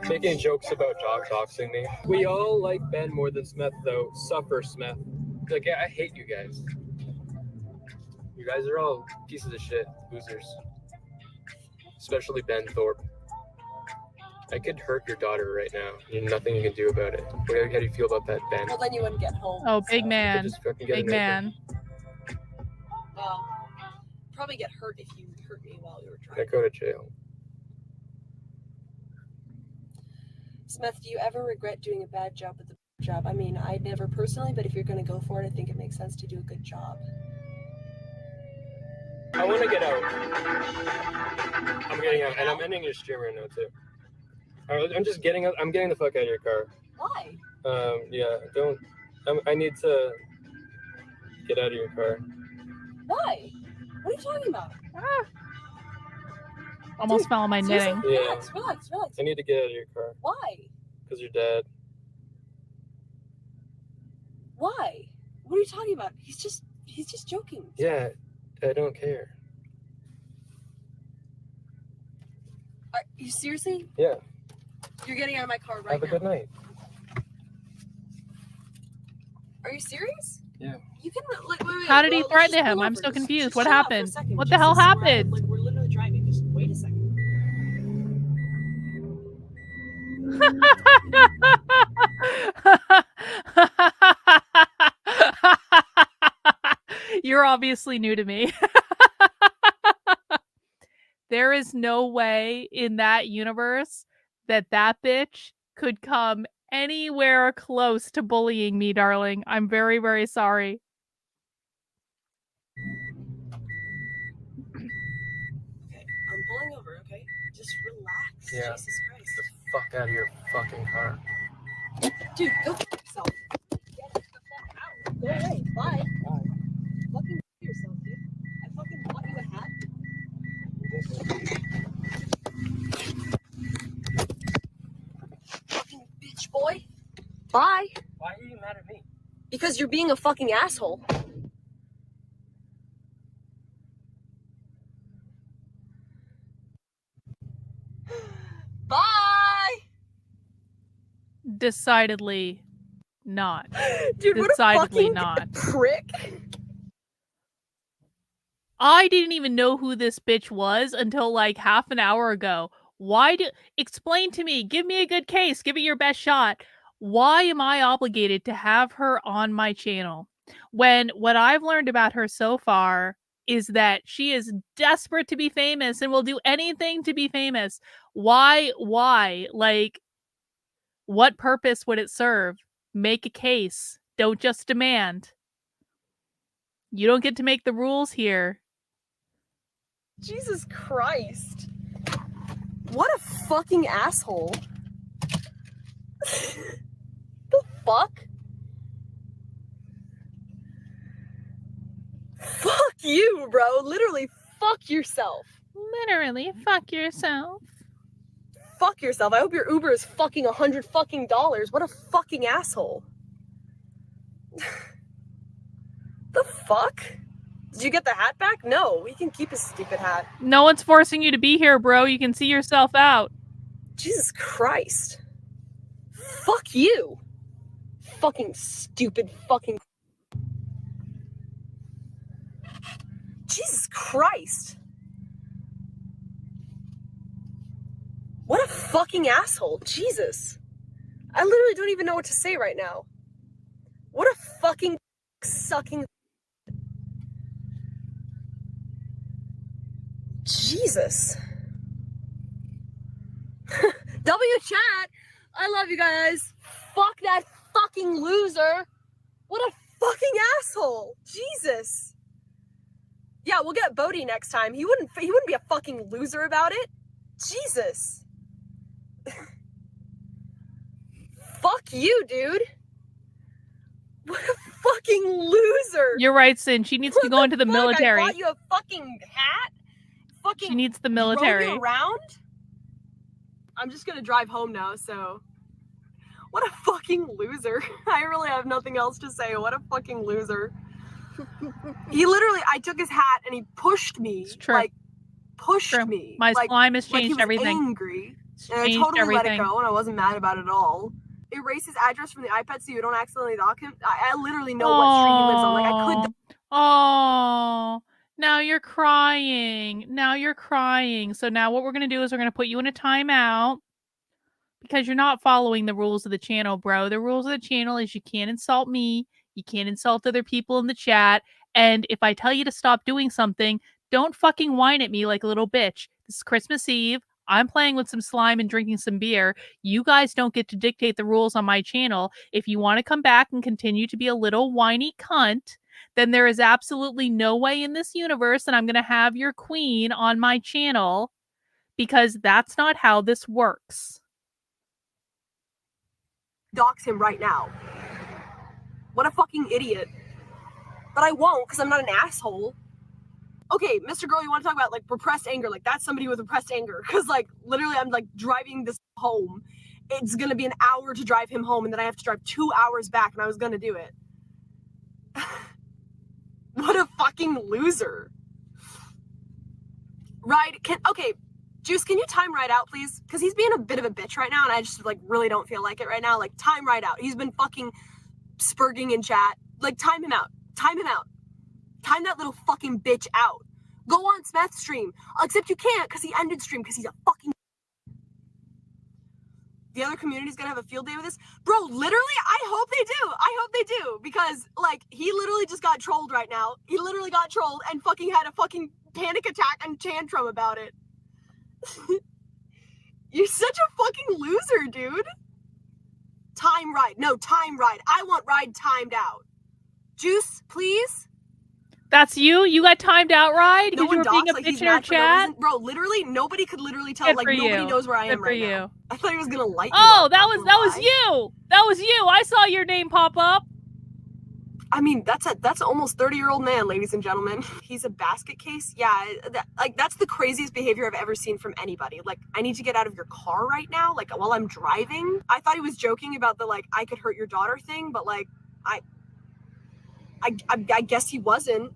Making jokes about doxing me. We all like Ben more than Smith, though. Suffer, Smith. Like, I hate you guys. You guys are all pieces of shit, losers. Especially Ben Thorp. I could hurt your daughter right now. There's nothing you can do about it. How do you feel about that, Ben? Well, then you wouldn't get home. Oh, big so- man. Just fucking get Big an Uber. man. Well, probably get hurt if you hurt me while you were I driving. go to jail. Smith, do you ever regret doing a bad job at the job? I mean, I never personally, but if you're going to go for it, I think it makes sense to do a good job. I want to get out. I'm getting out, and I'm ending your stream right now too. I'm just getting out. I'm getting the fuck out of your car. Why? Yeah, don't. I need to get out of your car. Why? What are you talking about? Almost Dude, fell on my seriously? knitting. Yeah. Relax. I need to get out of your car Why? because you're dead. Why? What are you talking about? He's just joking. Yeah, I don't care. Are you seriously? Yeah. You're getting out of my car right Have a now. good night. Are you serious? Yeah. You can wait. How did he let's threaten just him? pull I'm over. so Just confused. What chill out for a happened? second. What the hell Jesus, happened? We're literally driving. Just wait a second. You're obviously new to me. There is no way in that universe that bitch could come anywhere close to bullying me, darling. I'm very, very sorry. Okay, I'm pulling over. Okay, just relax. Yeah. Jesus Christ. Get the fuck out of your fucking car. Dude, go fuck yourself. Get the fuck out. Go away. Bye. Fucking f yourself, dude. I fucking bought you a hat. Fucking bitch boy. Bye. Why are you mad at me? Because you're being a fucking asshole. Bye. Decidedly not. Dude, what a Decidedly fucking not. prick. I didn't even know who this bitch was until like half an hour ago. Explain to me, give me a good case, give it your best shot. Why am I obligated to have her on my channel? When what I've learned about her so far is that she is desperate to be famous and will do anything to be famous. Why? Like, what purpose would it serve? Make a case. Don't just demand. You don't get to make the rules here. Jesus Christ. What a fucking asshole. The fuck? Fuck you, bro. Literally, fuck yourself. Literally, fuck yourself. Fuck yourself. I hope your Uber is fucking $100 fucking dollars. What a fucking asshole. The fuck? Did you get the hat back? No, we can keep his stupid hat. No one's forcing you to be here, bro. You can see yourself out. Jesus Christ. Fuck you. Fucking stupid fucking. Jesus Christ. What a fucking asshole. Jesus. I literally don't even know what to say right now. What a fucking sucking. Jesus. W chat. I love you guys. Fuck that fucking loser. What a fucking asshole. Jesus. Yeah, we'll get Bodhi next time. He wouldn't be a fucking loser about it. Jesus. Fuck you, dude. What a fucking loser. You're right, Sin. She needs to go into the fuck? military. I bought you a fucking hat. Fucking She needs the drove military. you around. I'm just gonna drive home now, so. What a fucking loser. I really have nothing else to say. What a fucking loser. He literally, I took his hat and he pushed me. It's true. Like, pushed True. me. My like, slime has like he changed was everything. angry. And I Changed totally let it everything. go and I wasn't mad about it at all. Erase his address from the iPad so you don't accidentally dock him. I literally know what street he lives on. Like, I could. Oh, now you're crying. Now you're crying. So now what we're going to do is we're going to put you in a timeout. Because you're not following the rules of the channel, bro. The rules of the channel is you can't insult me, you can't insult other people in the chat, and if I tell you to stop doing something, don't fucking whine at me like a little bitch. This is Christmas Eve. I'm playing with some slime and drinking some beer. You guys don't get to dictate the rules on my channel. If you want to come back and continue to be a little whiny cunt, then there is absolutely no way in this universe that I'm going to have your queen on my channel, because that's not how this works. Dox him right now. What a fucking idiot. But I won't, because I'm not an asshole. Okay, Mr. Girl, you want to talk about like repressed anger? Like that's somebody with repressed anger. Because like literally I'm like driving this home. It's going to be an hour to drive him home, and then I have to drive 2 hours back, and I was going to do it. What a fucking loser. Okay, Juice, can you time Ride out, please? Because he's being a bit of a bitch right now, and I just like really don't feel like it right now. Like, time Ride out. He's been fucking spurging in chat. Like, time him out. Time him out. Time that little fucking bitch out. Go on Smeth's stream. Except you can't, because he ended stream, because he's a fucking... The other community's gonna have a field day with this. Bro, literally, I hope they do. I hope they do. Because, like, he literally just got trolled right now. He literally got trolled and fucking had a fucking panic attack and tantrum about it. You're such a fucking loser, dude. Time Ride. No, time Ride. I want Ride timed out. Juice, please. That's you? You got timed out, Ride? No Because you one were being a like bitch in our chat? Bro, literally, nobody could literally tell. Good like, for nobody you. knows where I am Good for right you. now. I thought he was gonna light you Oh, up, that not was gonna you. lie. That was you. I saw your name pop up. I mean, that's an almost 30-year-old man, ladies and gentlemen. He's a basket case. Yeah, that's the craziest behavior I've ever seen from anybody. Like, I need to get out of your car right now, like, while I'm driving. I thought he was joking about the, like, I could hurt your daughter thing, but, like, I guess he wasn't.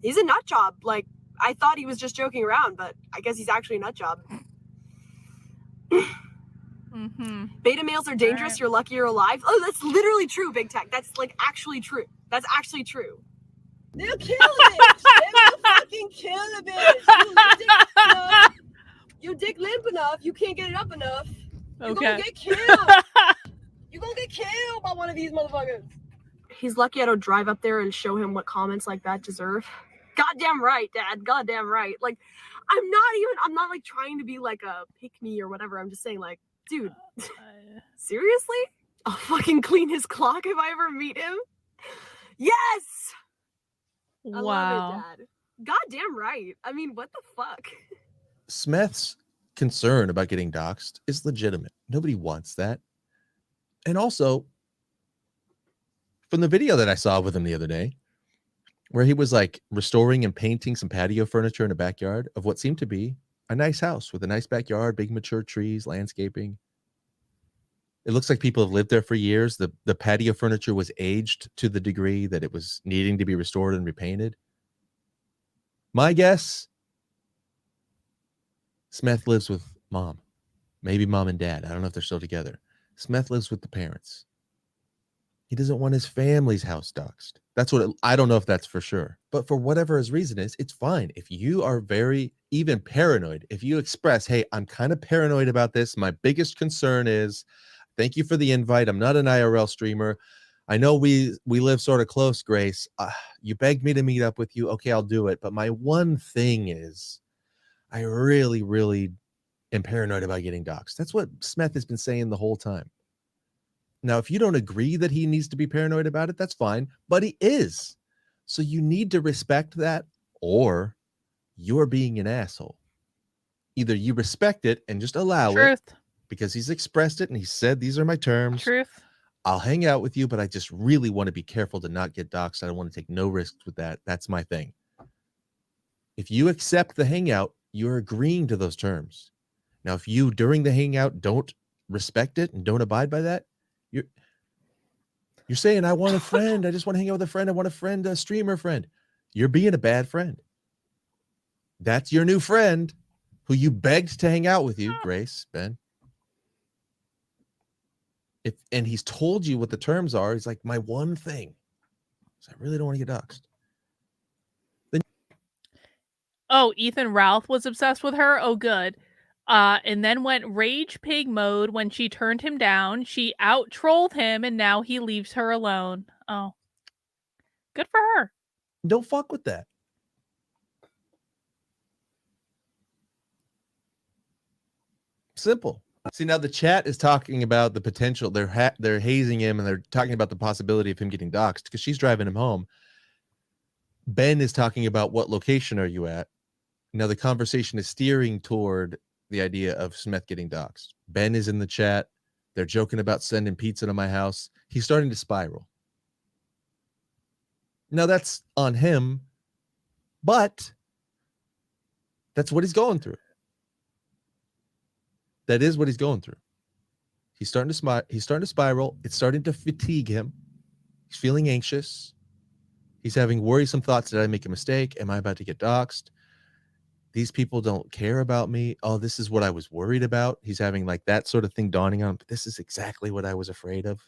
He's a nut job. Like, I thought he was just joking around, but I guess he's actually a nut job. Mm-hmm. Beta males are dangerous. Right. You're lucky you're alive. Oh, that's literally true, Big Tech. That's like actually true. That's actually true. They'll kill a bitch. They will fucking kill a bitch. Your dick limp enough. You can't get it up enough. You're gonna get killed. You're gonna get killed by one of these motherfuckers. He's lucky I don't drive up there and show him what comments like that deserve. Goddamn right, Dad. Goddamn right. Like, I'm not like trying to be like a pick me or whatever. I'm just saying, like, dude, seriously? I'll fucking clean his clock if I ever meet him. Yes! I Wow. love it, Dad. Goddamn right. I mean, what the fuck? Smeth's concern about getting doxxed is legitimate. Nobody wants that. And also, from the video that I saw with him the other day, where he was like restoring and painting some patio furniture in a backyard of what seemed to be a nice house with a nice backyard, big mature trees, landscaping. It looks like people have lived there for years. The patio furniture was aged to the degree that it was needing to be restored and repainted. My guess, Smith lives with mom, maybe mom and dad. I don't know if they're still together. Smith lives with the parents. He doesn't want his family's house doxxed. That's what I don't know if that's for sure, but for whatever his reason is, it's fine. If you are very even paranoid, if you express, hey, I'm kind of paranoid about this. My biggest concern is, thank you for the invite. I'm not an IRL streamer. I know we live sort of close, Grace. You begged me to meet up with you. Okay, I'll do it. But my one thing is, I really, really am paranoid about getting doxxed. That's what Smith has been saying the whole time. Now, if you don't agree that he needs to be paranoid about it, that's fine, but he is. So you need to respect that, or you're being an asshole. Either you respect it and just allow it because he's expressed it and he said, these are my terms. I'll hang out with you, but I just really want to be careful to not get doxxed. I don't want to take no risks with that. That's my thing. If you accept the hangout, you're agreeing to those terms. Now, if you, during the hangout, don't respect it and don't abide by that, you're saying, I want a friend. I just want to hang out with a friend. I want a friend, a streamer friend. You're being a bad friend. That's your new friend who you begged to hang out with you, Grace, Ben. And he's told you what the terms are. He's like, my one thing is I really don't want to get doxxed. Oh, Ethan Ralph was obsessed with her? Oh, good. And then went rage pig mode when she turned him down. She out trolled him, and now he leaves her alone. Oh, good for her. Don't fuck with that. Simple. See, now the chat is talking about the potential. They're hazing him, and they're talking about the possibility of him getting doxxed because she's driving him home. Ben is talking about what location are you at? Now the conversation is steering toward the idea of Smith getting doxxed. Ben is in the chat. They're joking about sending pizza to my house. He's starting to spiral. Now that's on him, but that's what he's going through. That is what he's going through. He's starting to spiral. It's starting to fatigue him. He's feeling anxious. He's having worrisome thoughts. Did I make a mistake? Am I about to get doxxed? These people don't care about me. Oh, this is what I was worried about. He's having like that sort of thing dawning on him. But this is exactly what I was afraid of.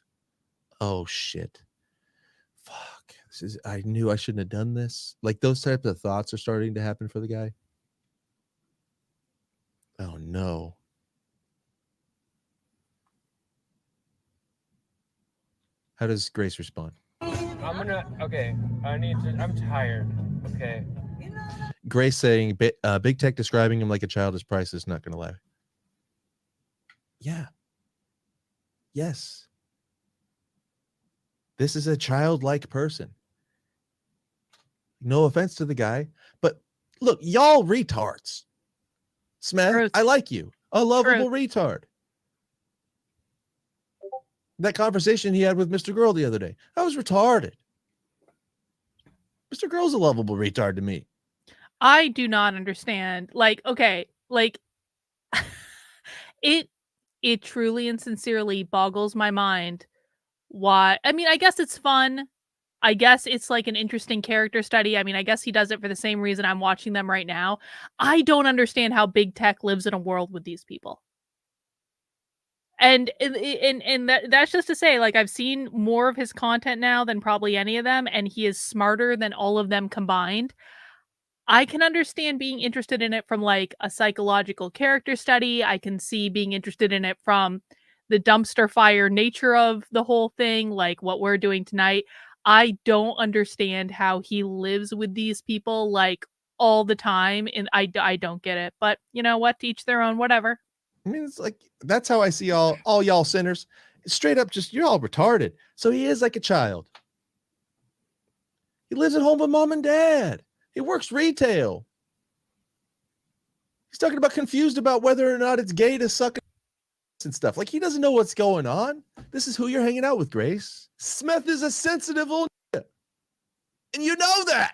Oh, shit. Fuck. I knew I shouldn't have done this. Like those types of thoughts are starting to happen for the guy. Oh, no. How does Grace respond? I'm tired. Okay. Grace saying, Big Tech describing him like a child is priceless, not going to lie. Yeah. Yes. This is a childlike person. No offense to the guy, but look, y'all retards. Smith, Truth. I like you. A lovable retard. That conversation he had with Mr. Girl the other day. I was retarded. Mr. Girl's a lovable retard to me. I do not understand. Like, okay, like it truly and sincerely boggles my mind why. I mean, I guess it's fun. I guess it's like an interesting character study. I mean, I guess he does it for the same reason I'm watching them right now. I don't understand how Big Tech lives in a world with these people. And that's just to say, like, I've seen more of his content now than probably any of them, and he is smarter than all of them combined. I can understand being interested in it from like a psychological character study. I can see being interested in it from the dumpster fire nature of the whole thing, like what we're doing tonight. I don't understand how he lives with these people like all the time, and I don't get it. But you know what? To each their own, whatever. I mean, it's like, that's how I see all y'all sinners. Straight up, just, you're all retarded. So he is like a child. He lives at home with mom and dad. He works retail. He's talking about confused about whether or not it's gay to suck and stuff. Like, he doesn't know what's going on. This is who you're hanging out with, Grace. Smith is a sensitive old and you know that.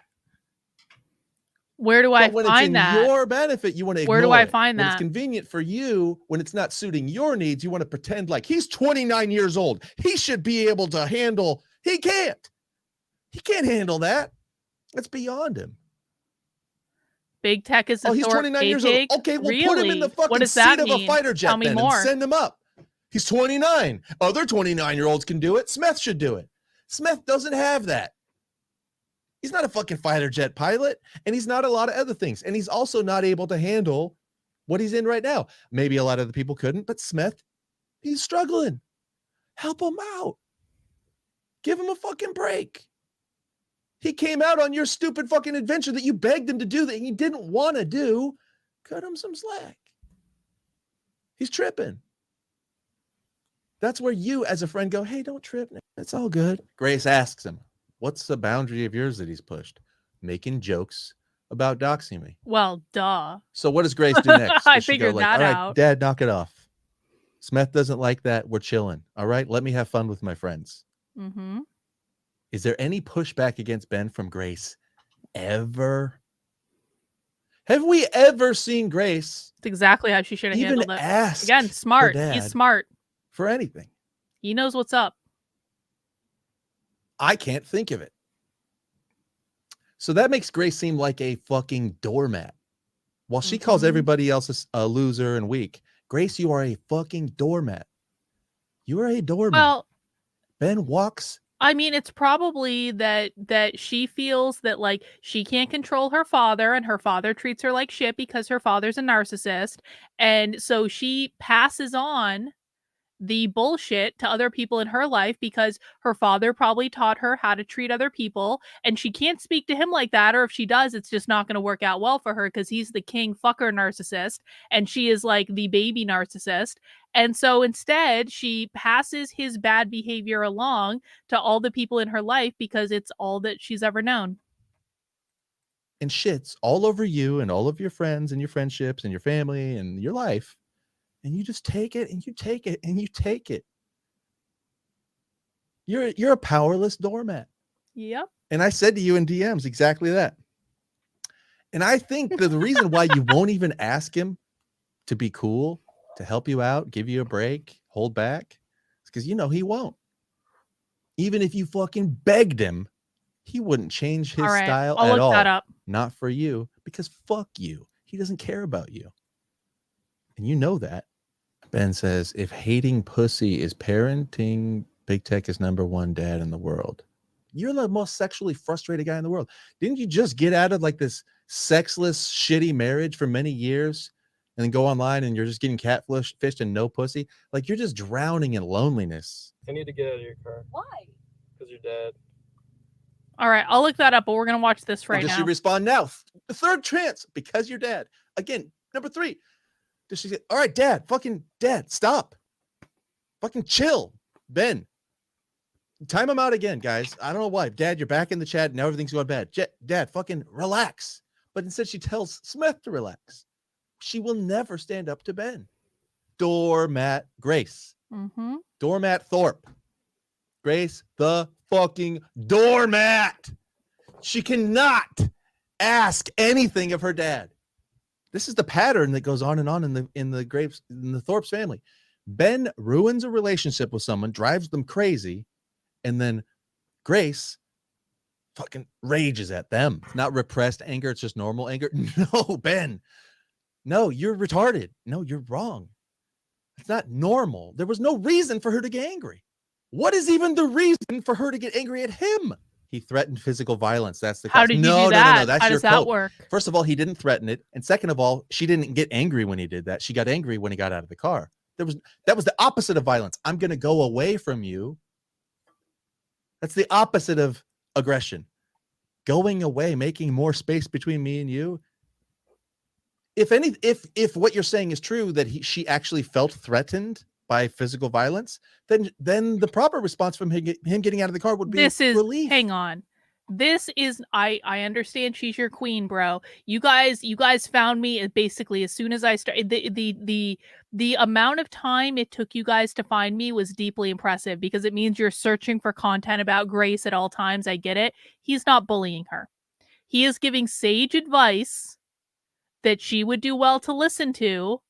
Where do I find that? When it's in your benefit, you want to ignore it. Where do I find that? When that? it's convenient for you, when it's not suiting your needs, you want to pretend like he's 29 years old. He should be able to handle. He can't. He can't handle that. That's beyond him. Big Tech is he's 29 years old. Okay, we'll put him in the fucking seat of a fighter jet then and send him up. He's 29. Other 29-year-olds can do it. Smith should do it. Smith doesn't have that. He's not a fucking fighter jet pilot, and he's not a lot of other things. And he's also not able to handle what he's in right now. Maybe a lot of the people couldn't, but Smith, he's struggling. Help him out. Give him a fucking break. He came out on your stupid fucking adventure that you begged him to do that he didn't want to do. Cut him some slack. He's tripping. That's where you, as a friend, go, hey, don't trip. It's all good. Grace asks him, what's the boundary of yours that he's pushed? Making jokes about doxing me. Well, duh. So what does Grace do next? I figured that out. All right, Dad, knock it off. Smith doesn't like that. We're chilling. All right, let me have fun with my friends. Mm-hmm. Is there any pushback against Ben from Grace ever? Have we ever seen Grace? It's exactly how she should have handled it. Ask again, smart. her dad He's smart. For anything. He knows what's up. I can't think of it. So that makes Grace seem like a fucking doormat. While she calls everybody else a loser and weak, Grace, you are a fucking doormat. You are a doormat. Well, Ben walks I mean, it's probably that she feels that like she can't control her father and her father treats her like shit because her father's a narcissist. And so she passes on the bullshit to other people in her life because her father probably taught her how to treat other people, and she can't speak to him like that, or if she does, it's just not going to work out well for her because he's the king fucker narcissist and she is like the baby narcissist. And so instead she passes his bad behavior along to all the people in her life because it's all that she's ever known. And shits all over you and all of your friends and your friendships and your family and your life. And you just take it and you take it and you take it. You're a powerless doormat. Yep. And I said to you in DMs exactly that. And I think that the reason why you won't even ask him to be cool, to help you out, give you a break, hold back, is because you know he won't. Even if you fucking begged him, he wouldn't change his style I'll at look all. that up. Not for you, because fuck you. He doesn't care about you. And you know that. Ben says, if hating pussy is parenting, Big Tech is #1 dad in the world. You're the most sexually frustrated guy in the world. Didn't you just get out of like this sexless, shitty marriage for many years and then go online and you're just getting catfished and no pussy? Like you're just drowning in loneliness. I need to get out of your car. Why? Because you're dead. All right, I'll look that up, but we're going to watch this right Does now. she respond now? The third chance, because you're dead. Again, #3. Does she say, all right, dad, fucking dad, stop. Fucking chill. Ben, time him out again, guys. I don't know why. Dad, you're back in the chat. Now everything's going bad. Dad, fucking relax. But instead she tells Smith to relax. She will never stand up to Ben. Doormat Grace. Mm-hmm. Doormat Thorp. Grace, the fucking doormat. She cannot ask anything of her dad. This is the pattern that goes on in the Thorpe's family. Ben ruins a relationship with someone, drives them crazy, and then Grace fucking rages at them. It's not repressed anger, it's just normal anger. No, Ben. No, you're retarded. No, you're wrong. It's not normal. There was no reason for her to get angry. What is even the reason for her to get angry at him? He threatened physical violence. That's the How cause. did you No. do that? That's How your does that quote. work? First of all, he didn't threaten it, and second of all, she didn't get angry when he did that. She got angry when he got out of the car. That was the opposite of violence. I'm going to go away from you. That's the opposite of aggression. Going away, making more space between me and you. If what you're saying is true, that she actually felt threatened by physical violence, then the proper response from him getting out of the car would be relief. Hang on. This is I understand she's your queen, bro. You guys found me basically as soon as I started. The amount of time it took you guys to find me was deeply impressive because it means you're searching for content about Grace at all times. I get it. He's not bullying her. He is giving sage advice that she would do well to listen to,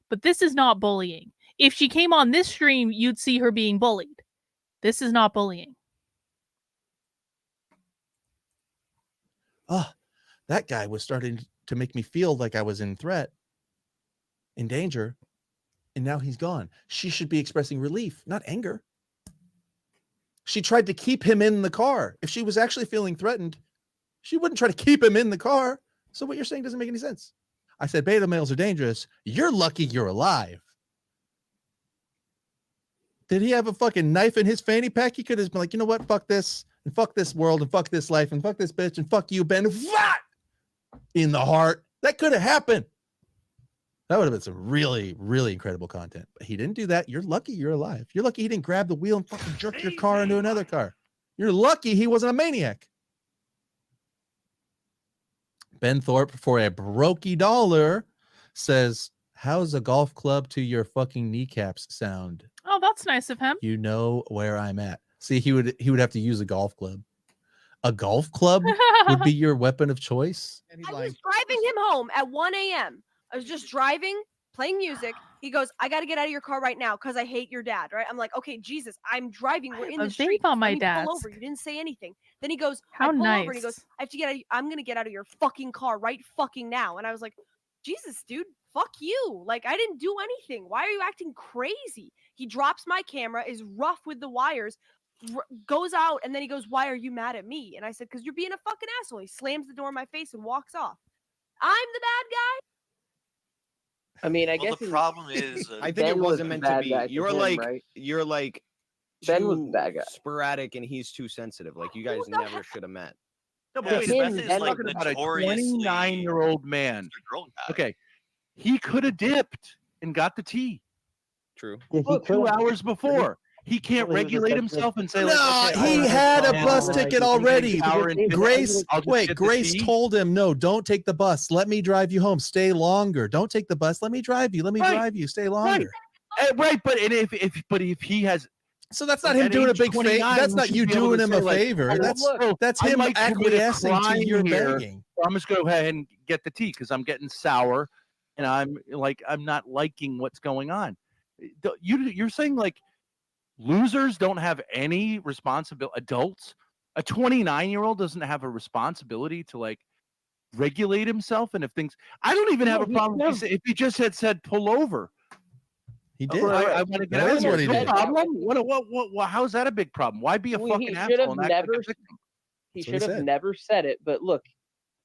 but this is not bullying. If she came on this stream, you'd see her being bullied. This is not bullying. Oh, that guy was starting to make me feel like I was in danger, and now he's gone. She should be expressing relief, not anger. She tried to keep him in the car. If she was actually feeling threatened, she wouldn't try to keep him in the car. So what you're saying doesn't make any sense. I said beta males are dangerous. You're lucky you're alive. Did he have a fucking knife in his fanny pack? He could have been like, you know what? Fuck this. And fuck this world and fuck this life and fuck this bitch and fuck you, Ben. In the heart. That could have happened. That would have been some really, really incredible content. But he didn't do that. You're lucky you're alive. You're lucky he didn't grab the wheel and fucking jerk your car into another car. You're lucky he wasn't a maniac. Ben Thorp, for a brokey dollar, says, how's a golf club to your fucking kneecaps sound? Oh, that's nice of him. You know where I'm at. See, he would have to use a golf club. A golf club would be your weapon of choice. I was driving him home at 1 a.m. I was just driving, playing music. He goes, I got to get out of your car right now because I hate your dad, right? I'm like, okay, Jesus, I'm driving. We're in the street. On my Let me desk. pull over. You didn't say anything. Then he goes, How I pull nice. over and he goes, I have to get out of, I'm going to get out of your fucking car right fucking now. And I was like, Jesus, dude, fuck you. Like, I didn't do anything. Why are you acting crazy? He drops my camera, is rough with the wires, goes out, and then he goes, "Why are you mad at me?" And I said, "Because you're being a fucking asshole." He slams the door in my face and walks off. I'm the bad guy. I mean, I Well, guess the problem is, I think Ben it was wasn't the meant to bad be. guy to You're him, like right? you're like Ben was the too bad guy. sporadic, and he's too sensitive. Like you guys Who the never heck- should have met. No, To but wait, him, Smith is Ben talking was about a notoriously 29-year-old man. Mr. Girl guy. Okay, he could have dipped and got the tea True. Yeah, he 2 could've- hours before. He can't Well, he was a regulate pessimist. himself and say, No, like, okay, he I'll had a just bus go ticket and already. shower and finish. Grace, I'll just wait, get the Grace tea. told him, no, don't take the bus. Let me drive you home. Stay longer. Don't take the bus. Let me drive you. Let me Right. drive you. Stay longer. Right, but if he has, So that's not At him doing a age big favor. 29, That's you not should you be able doing to him say, a like, favor. oh, That's I him might commit a acquiescing to crime your here. begging. So I'm just going to go ahead and get the tea because I'm getting sour, and I'm not liking what's going on. You're saying like losers don't have any responsibility. Adults, a 29-year-old doesn't have a responsibility to like regulate himself, and if things, I don't even have a problem if he just had said pull over. He did. I want to get That out is of here. what he No did. problem. What? How is that a big problem? Why be a Well, he fucking should asshole have and act like a never- victim? He That's what he should have said. never said it. But look,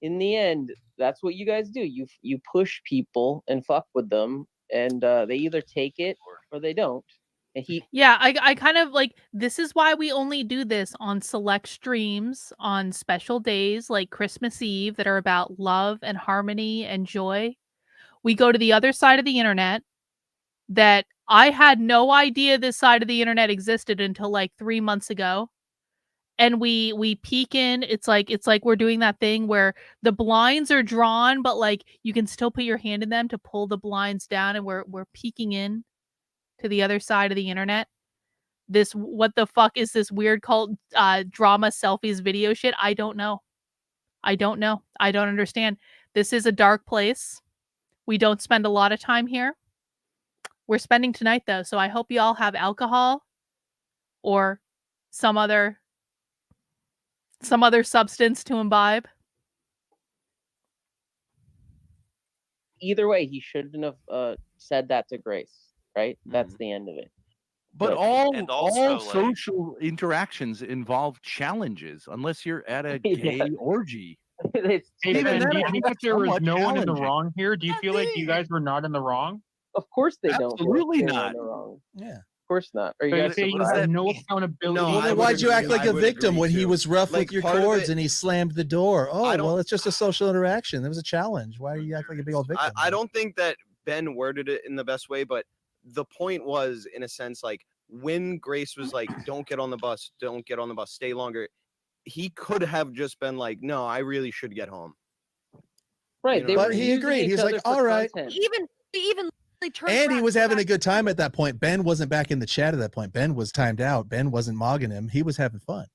in the end, that's what you guys do. You push people and fuck with them, and they either take it or they don't. And he Yeah, I kind of like, this is why we only do this on select streams on special days like Christmas Eve that are about love and harmony and joy. We go to the other side of the internet that I had no idea this side of the internet existed until like 3 months ago. And we peek in. It's like we're doing that thing where the blinds are drawn, but like you can still put your hand in them to pull the blinds down, and we're peeking in to the other side of the internet. This, what the fuck is this weird cult drama selfies video shit? I don't know. I don't understand. This is a dark place. We don't spend a lot of time here. We're spending tonight though, so I hope you all have alcohol or some other substance to imbibe. either way, he shouldn't have said that to Grace. Right? That's the end of it. But But- all And also, like- social interactions involve challenges, unless you're at a gay Yeah. orgy. It's Hey, Even Ben, then, do you I think think that there was somewhat no one in the challenging. wrong here? Do you Yeah, feel like you me. guys were not in the wrong? Of course they don't. feel like Absolutely they were not. in the wrong. Yeah. Of course not. Are you So guys you say you does surprised? had that no mean? accountability? No, Well, I then would why'd you agree. act like I a would victim agree when he too. was rough Like, with your part of cords it- and he slammed the door? Oh, I don't- well, it's just a social interaction. There was a challenge. Why are you acting like a big old victim? I don't think that Ben worded it in the best way, but the point was, in a sense, like when Grace was like, "Don't get on the bus, don't get on the bus, stay longer," he could have just been like, "No, I really should get home." Right. know, They But were he using agreed. each He was like, other for "All right." content. He even literally turned And he around was and having a said, good time at that point. Ben wasn't back in the chat at that point. Ben was timed out. Ben wasn't mogging him. He was having fun.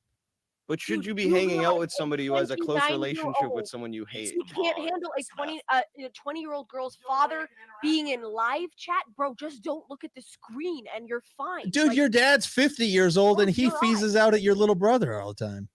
But should Dude, you be you hanging out realize with somebody who has a close 29-year-old relationship with someone you hate? You can't handle a 20-year-old girl's father being in live chat, bro. Just don't look at the screen, and you're fine. Dude, Like, your dad's 50 years old Close and he your feezes out at your little brother all the time.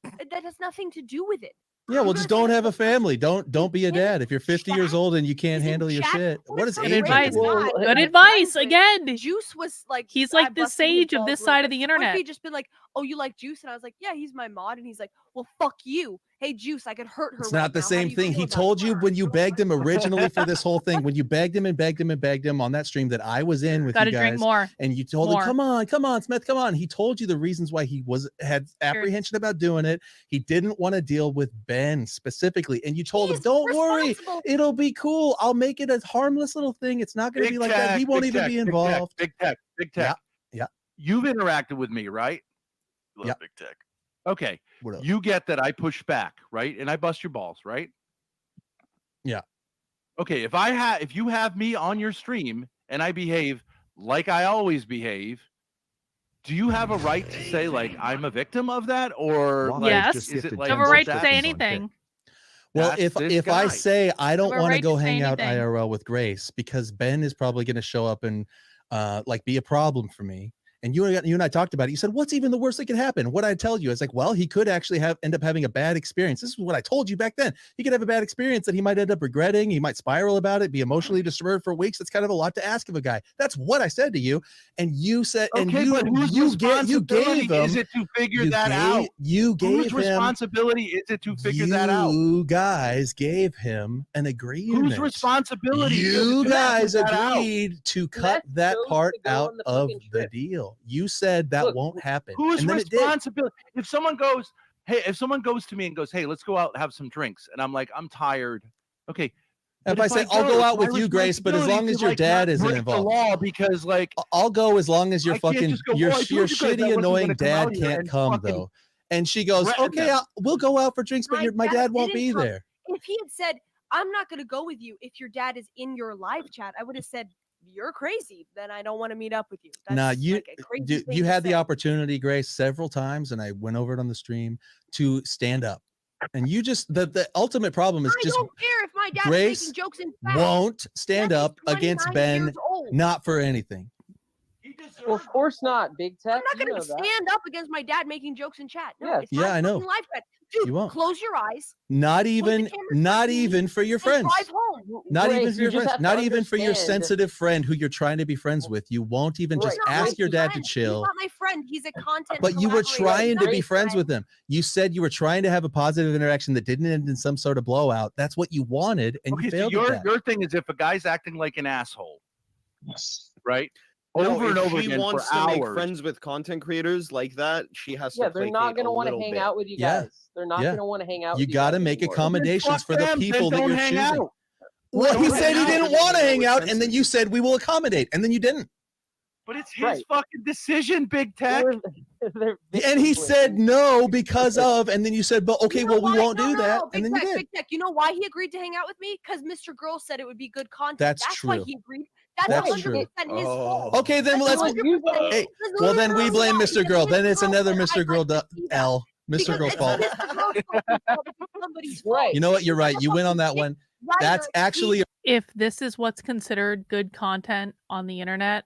that has nothing to do with it. Yeah, well, You just guys don't are have a so- family. Don't be a in dad. If you're 50 years chat. old and you can't He's in handle your chat. shit, What what if is some Good age? random advice. Well, guy Good I advice friends with, again. Juice was like, He's I like the busted his sage of balls this a little side of bit. the What if internet. he just been like, "Oh, you like Juice?" And I was like, "Yeah, he's my mod." And he's like, "Well, fuck you. Hey, Juice, I could hurt her." It's right not the now. How do same you thing. feel He about told it?" you when you begged him originally for this whole thing, when you begged him and begged him and begged him on that stream that I was in with Gotta you drink guys, more. and you told him, More. come on, Smith, come on. He told you the reasons why he had apprehension about doing it. He didn't want to deal with Ben specifically. And you told him, He's don't worry, responsible. it'll be cool. I'll make it a harmless little thing. It's not going to be like that. He won't even be involved. Big tech. Yeah. You've interacted with me, right? Love Yeah. big tech. Okay. What else? You get that I push back, right? And I bust your balls, right? Yeah. Okay, if you have me on your stream and I behave like I always behave, do you have a right to say like I'm a victim of that, or like, Yes. is it like You have a right to that's- say anything. Well, That's if this I guy. say I don't have a want to right go to say hang out anything. IRL with Grace because Ben is probably going to show up and like be a problem for me, And you and I talked about it. You said, what's even the worst that could happen? What I told you, I was like, well, he could actually end up having a bad experience. This is what I told you back then. He could have a bad experience that he might end up regretting. He might spiral about it, be emotionally disturbed for weeks. That's kind of a lot to ask of a guy. That's what I said to you. And you said, okay, and but whose you responsibility gave him, is it to figure that out? You gave whose him, responsibility is it to figure that out? You guys gave him an agreement. Whose responsibility? You guys agreed to cut Seth that chose part to go out on the of fucking the trip. deal. You said that Look, won't happen. Whose And then it did. responsibility? If someone goes, hey, if someone goes to me and goes, hey, let's go out and have some drinks, and I'm like, I'm tired. Okay. If but I say I'll go out it's with my you, Grace, but as long responsibility as to, your like, dad not isn't break the involved, law, because like I'll go as long as your I can't fucking just go, your "Oh, I told you guys I shitty, wasn't annoying gonna come dad out here can't and come fucking though. And she goes, threaten okay, them." we'll go out for drinks, but my dad won't didn't be come. there. If he had said, I'm not going to go with you if your dad is in your live chat, I would have said, you're crazy. Then I don't want to meet up with you. That's Now like a crazy thing you to had the say. opportunity, Grace, several times, and I went over it on the stream to stand up. And you just the ultimate problem is I just don't care if my dad Grace is making jokes in chat. won't stand Seth is up against 29 Ben, years old. not for anything. Well, of course not, Big Tech. I'm not you going know to that. stand up against my dad making jokes in chat. No, Yeah. it's Yeah, my I know. fucking live chat. Dude, You won't. close your eyes. Not the even camera not facing me even for your and friends. drive home. Not even Grace, for your you just friends. have to Not even for your understand- sensitive friend who you're trying to be friends with. You won't even just Right, ask Grace, your he's dad to Friend. chill. He's not my friend. He's a content But you were collaborator. trying He's to not be my friends with friend. him. You said you were trying to have a positive interaction that didn't end in some sort of blowout. That's what you wanted, and okay, you so failed at that. your thing is if a guy's acting like an asshole, right? No, Over and if over she again wants for to make hours. friends with content creators like that, she has to Yeah, they're not going to want to hang out with you Yeah. guys. They're not Yeah. going to want to hang out You with got to guys make anymore. accommodations Fuck for the them, people then that don't you're hang choosing. out. Well, Don't he hang said he out didn't with them want to that hang was out, and then sensitive. you said we will accommodate, and then you didn't. But it's his Right. fucking decision, Big Tech. They're And he basically- said no because of, and then you said, but okay, You know well, we why? won't No, do no, that, no, and then Big you Tech, did. Big Tech. You know why he agreed to hang out with me? Because Mr. Girl said it would be good content. That's why true. he agreed. That's That's 100% true. his fault. Okay, then That's let's. 100% Hey, That's well, then we literally blame why, Mr. because Girl. Then it's Girl another said, Mr. "I'd Girl like to see that." L. Mr. Because Girl's it's fault. Mr. Girl's fault. It's somebody's fault. Right. You know what? You're right. That's You a win on that fucking one. writer. That's actually If this is what's considered good content on the internet,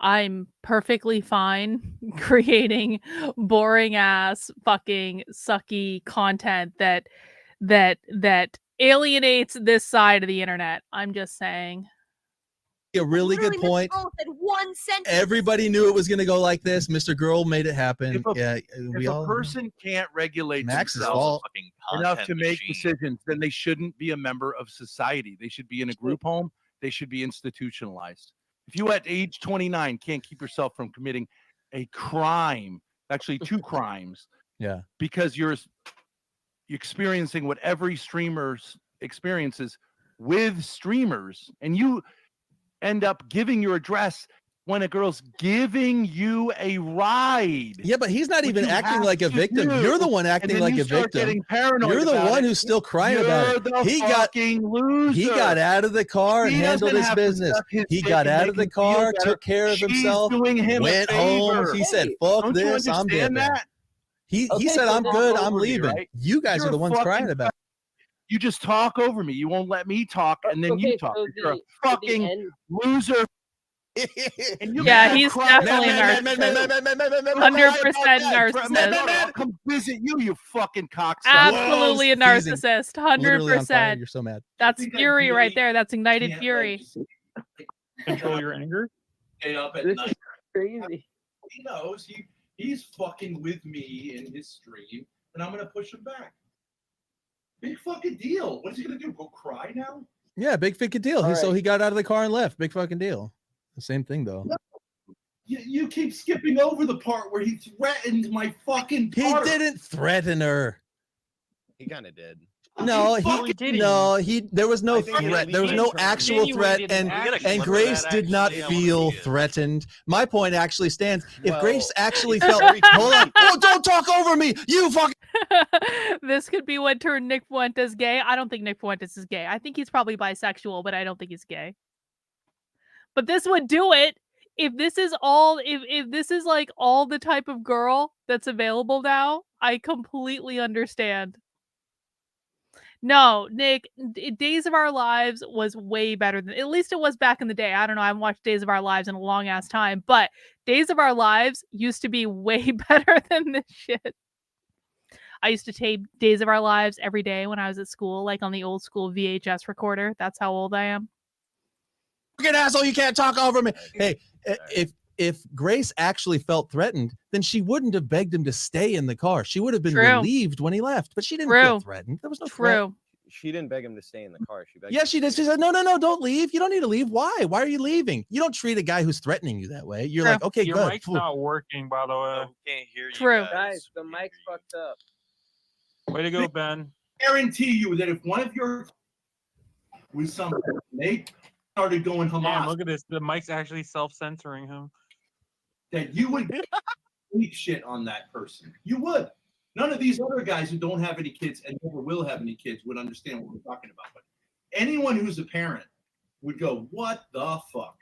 I'm perfectly fine creating boring ass fucking sucky content that alienates this side of the internet. I'm just saying. a really good Literally, Mr. point. Girl said one sentence. Everybody knew it was going to go like this. Mr. Girl made it happen. If a- Yeah, If we a all. person can't regulate Max's themselves fault. enough to make decisions, then they shouldn't be a member of society. They should be in a group home. They should be institutionalized. If you at age 29 can't keep yourself from committing a crime, actually 2 crimes, Yeah. because you're experiencing what every streamer's experiences with streamers, and you end up giving your address when a girl's giving you a ride. Yeah, but he's not Which even you acting have like a to victim. do, You're the one and acting then like you a start victim. getting paranoid You're the about one it. who's still crying You're about it. the He got fucking loser. he got out of the car and He handled doesn't his have to business. suck his He dick got and out make of the him feel car, better. took care of She's himself, doing him a went home. favor. He said, Hey, "Fuck Don't you this, I'm understand dipping." that? He Okay, said, so "I'm then good, talk I'm over me, leaving." right? You guys You're are the a ones crying fucking about it. You just talk over me. You won't let me talk, and then you Okay, talk. so You're a the- so the fucking end- loser. And you Yeah, can he's cry- definitely a narcissist. 100% narcissist. I'll come visit you, you fucking cocksucker. Absolutely a Whoa, teasing. narcissist. Literally on fire. 100%. You're so mad. That's think I fury right really there. That's ignited can't, fury. Control your anger. Stay up at This night. is crazy. He knows he's fucking with me in his stream, and I'm gonna push him back. Big fucking deal. What is he gonna do? Go cry now? Yeah, big fucking deal. All So right. he got out of the car and left. Big fucking deal. The same thing though. You keep skipping over the part where he threatened my fucking He daughter. didn't threaten her. He kind of did. No, he there was no I think he threat. There was legally no tried. actual threat, and Grace did not feel threatened. My point actually stands. If Well, Grace actually it's felt, very hold on, oh, don't talk over me, you fucking. This could be what turned Nick Fuentes gay. I don't think Nick Fuentes is gay. I think he's probably bisexual, but I don't think he's gay. But this would do it. If this is all, if this is like all the type of girl that's available now, I completely understand. No, Nick, Days of Our Lives was way better than, at least it was back in the day. I don't know. I haven't watched Days of Our Lives in a long ass time, but Days of Our Lives used to be way better than this shit. I used to tape Days of Our Lives every day when I was at school, like on the old school VHS recorder. That's how old I am. Fucking asshole, you can't talk over me. Hey, if Grace actually felt threatened, then she wouldn't have begged him to stay in the car. She would have been True. relieved when he left, but she didn't feel threatened. There was no threat. True. She didn't beg him to stay in the car. She begged Yeah, him she to did. She stay. said, no, don't leave. You don't need to leave. Why? Why are you leaving? You don't treat a guy who's threatening you that way. You're True. like, okay, Your good. mic's Phew. not working, by the way. Can't hear you True. Guys, the mic's fucked up. Way to go, Ben. Guarantee you that if one of your was something, they started going Damn, Hamas, look at this. The mic's actually self-censoring him. that you would eat shit on that person. You would. None of these other guys who don't have any kids and never will have any kids would understand what we're talking about. But anyone who's a parent would go, "What the fuck?"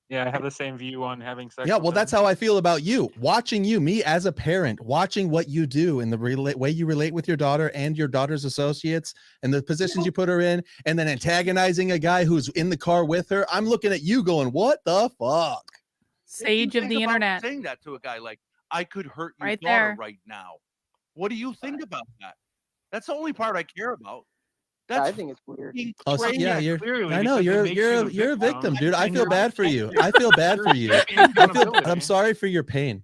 Yeah, I have the same view on having sex. Yeah, with well, him. that's how I feel about you. Watching you, me as a parent, watching what you do and the way you relate with your daughter and your daughter's associates and the positions you put her in, and then antagonizing a guy who's in the car with her. I'm looking at you going, what the fuck? Sage of the internet. Saying that to a guy like, I could hurt your Right daughter there. right now. What do you think about that? That's the only part I care about. That's I think it's weird. fucking Oh, so, crazy. yeah, clearly, I know because it you're makes you a victim, dude. I and feel you're- bad for you. I feel bad for you. Taking I'm accountability. sorry for your pain.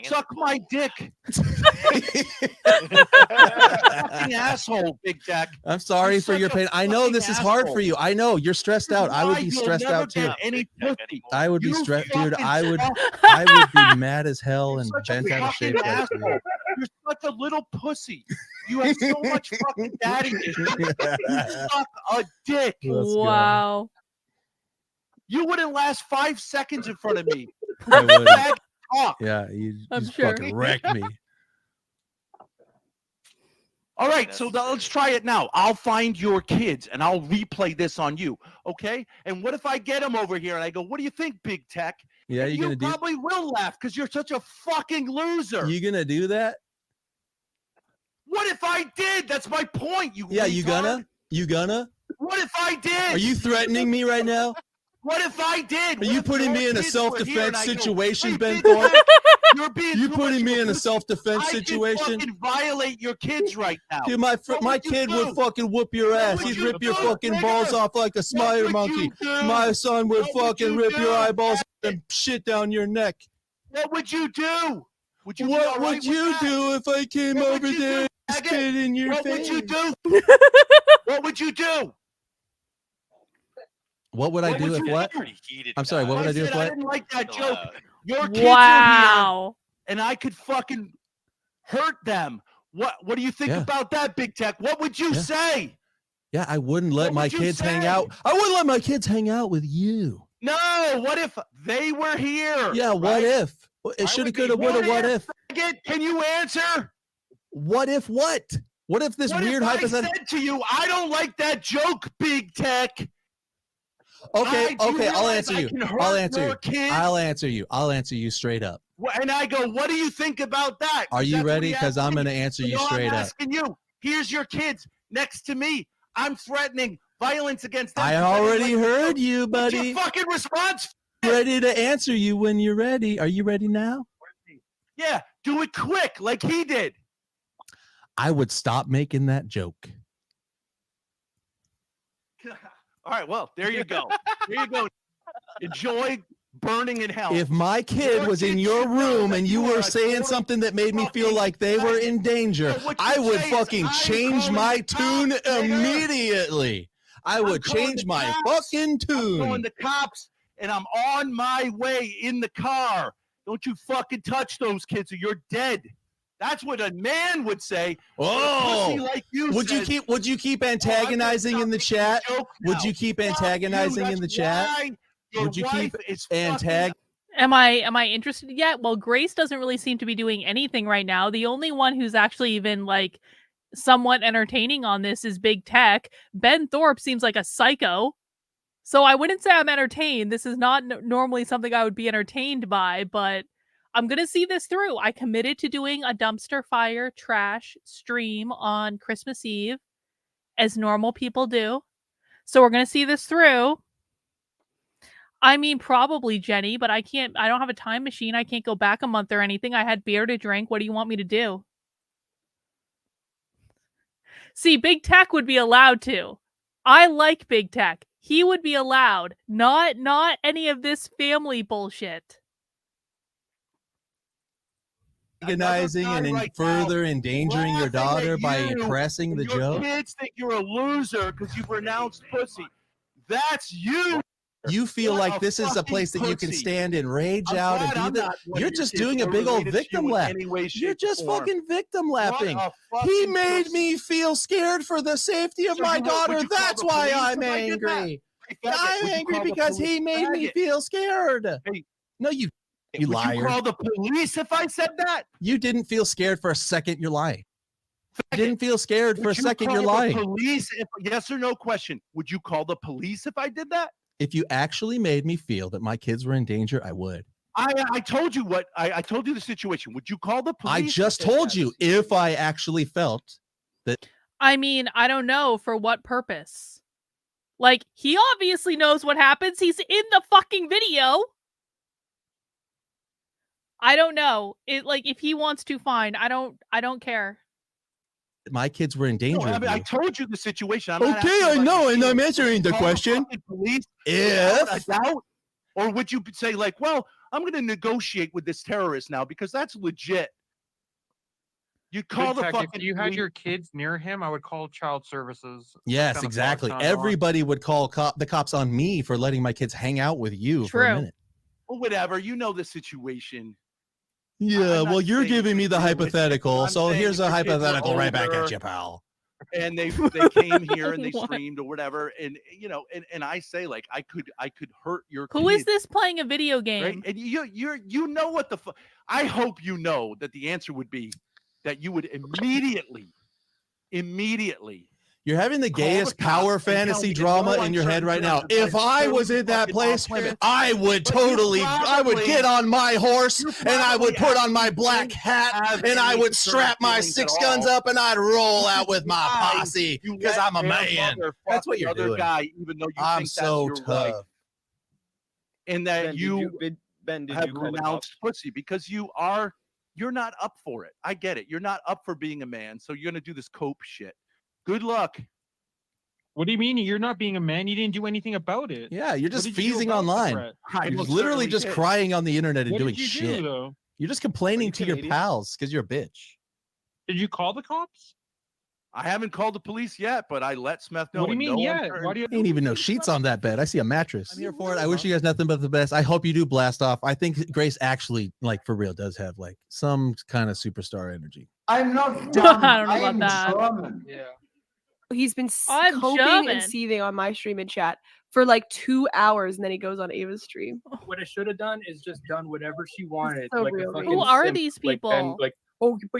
Suck my dick. Fucking asshole, Big Tech. I'm sorry for such your a pain. I know fucking this is hard asshole. for you. I know you're stressed out. I would Why be you'll stressed never out too. get any pussy. I would be You stressed, dude. fucking I would suck. be mad as hell and You're such a bent out of fucking shape. Right asshole. now. You're such a little pussy. You have so much fucking daddy issues. You suck a dick. Let's go. Wow. You wouldn't last 5 seconds in front of me. I would. Bad talk. Yeah, you I'm just sure. fucking wreck me. All right, so let's try it now. I'll find your kids and I'll replay this on you, okay? And what if I get them over here and I go, "What do you think, Big Tech?" Yeah, And you're you gonna do. probably will laugh because you're such a fucking loser. You gonna do that? What if I did? That's my point. You Yeah, you retard. gonna? You gonna? What if I did? Are you threatening me right now? What if I did? Are What you if putting your me in a kids were here and self-defense I go, situation, "Hey, Ben Big Thorp? Tech, You're being You too putting much me of a in a pussy. self-defense I situation? could fucking violate your kids right now. Dude, What my would you kid would do? fucking whoop your What ass. would He'd you rip your do, fucking nigga? balls off like a What spider would monkey. you do? My son would What would fucking you rip your do? eyeballs and shit down your neck. What would you do? Would you be What all right would with you that? do if I came What would over you there do, and faggot? spit in your What face? would you do? What would you do? What would I What do would if you what? do? I'm sorry, what would I do if said I what? didn't like that Chill joke. out. Your kids are here, Wow. and I could fucking hurt them. What do you think Yeah. about that, Big Tech? What would you Yeah. say? Yeah, I wouldn't let What my would you kids hang say? out. I wouldn't let my kids hang out with you. No. What if they were here? Yeah, what right? if? It Why shoulda, would coulda, they- woulda, what if? Faggot, can you answer? What if what? What if this What weird if I hypothetical? said to you, I don't like that joke, Big Tech. Okay, Do you okay, I'll realize answer I you. can I'll hurt answer your you. kids? I'll answer you straight up. And I go, what do you think about that? Are you That's what ready? he Because asked I'm me. gonna answer you No, straight I'm up. asking you. Here's your kids next to me. I'm threatening violence against them. I 'cause already didn't like the heard joke. you, What's your buddy. fucking response? Ready to answer you when you're ready. Are you ready now? Yeah, do it quick like he did. I would stop making that joke. All right, well, there you go. There you go. Enjoy burning in hell. If my kid Your was in kids your should know room that and you you are were a saying total something that made me feel fucking like they were in danger, No, what you I would say is, fucking "I'm change calling my the cops, tune nigga." immediately. I I'm would calling change the my cops. fucking I'm going tune. to cops, and I'm on my way in the car. Don't you fucking touch those kids or you're dead. That's what a man would say. But a pussy Oh, like you would you says, keep "Oh, I'm gonna antagonizing stop in the making chat? a joke Would now." you keep Fuck antagonizing you. in the That's chat? why your Would you wife keep is fucking antag? Am I interested yet? Well, Grace doesn't really seem to be doing anything right now. The only one who's actually even like somewhat entertaining on this is Big Tech. Ben Thorp seems like a psycho. So I wouldn't say I'm entertained. This is not normally something I would be entertained by, but I'm going to see this through. I committed to doing a dumpster fire trash stream on Christmas Eve, as normal people do. So we're going to see this through. I mean, probably, Jenny, but I don't have a time machine. I can't go back a month or anything. I had beer to drink. What do you want me to do? See, Big Tech would be allowed to. I like Big Tech. He would be allowed. Not any of this family bullshit. Organizing and further endangering your daughter by pressing the joke. Kids think you're a loser because you pronounced pussy. That's you. You feel like this is a place that you can stand and rage out and be the. You're just doing a big old victim lap. You're just fucking victim lapping. He made me feel scared for the safety of my daughter. That's why I'm angry. I'm angry because he made me feel scared. No, you liar. Would you call the police if I said that? You didn't feel scared for a second. You're lying. You didn't feel scared for a second. You're lying. Police? Yes or no question. Would you call the police if I did that? If you actually made me feel that my kids were in danger, I would. I told you what I told you the situation. Would you call the police? I just told you if I actually felt that. I mean, I don't know for what purpose. Like, he obviously knows what happens. He's in the fucking video. I don't know. If he wants to, fine. I don't care. My kids were in danger. No, I told you the situation. Okay, I know, and I'm answering the question. Police, if or would you say like, well, I'm going to negotiate with this terrorist now because that's legit. You call the fucking. If you had your kids near him, I would call child services. Yes, exactly. Everybody would call the cops on me for letting my kids hang out with you for a minute. Well, whatever. You know the situation. Yeah, well, you're giving me the hypothetical, so here's a hypothetical right back at you, pal. And they came here and they screamed or whatever, and and I say like I could hurt your. Who is this playing a video game? Right? And you know what the fuck? I hope you know that the answer would be that you would immediately. You're having the gayest power fantasy drama in your head right now. If I was in that place, I would I would get on my horse and I would put on my black hat and I would strap my 6 guns up and I'd roll out with my posse because I'm a man. That's what you're doing. Guy, even though you I'm so tough. Right. And that Ben, did have you call the renounced pussy because you're not up for it. I get it. You're not up for being a man, so you're gonna do this cope shit. Good luck. What do you mean? You're not being a man. You didn't do anything about it. Yeah, you're just feasing online. You're literally just crying on the internet and doing shit. You're just complaining to your pals because you're a bitch. Did you call the cops? I haven't called the police yet, but I let Smith know. What do you mean yet? Why do you ain't even no sheets on that bed? I see a mattress. I'm here for it. I wish you guys nothing but the best. I hope you do blast off. I think Grace actually, like, for real, does have like some kind of superstar energy. I'm not dumb. I don't know about that. German. Yeah. He's been I'm coping German. and seething on my stream and chat for like 2 hours, and then he goes on Ava's stream. What I should have done is just done whatever she wanted. So like real. Who are these people?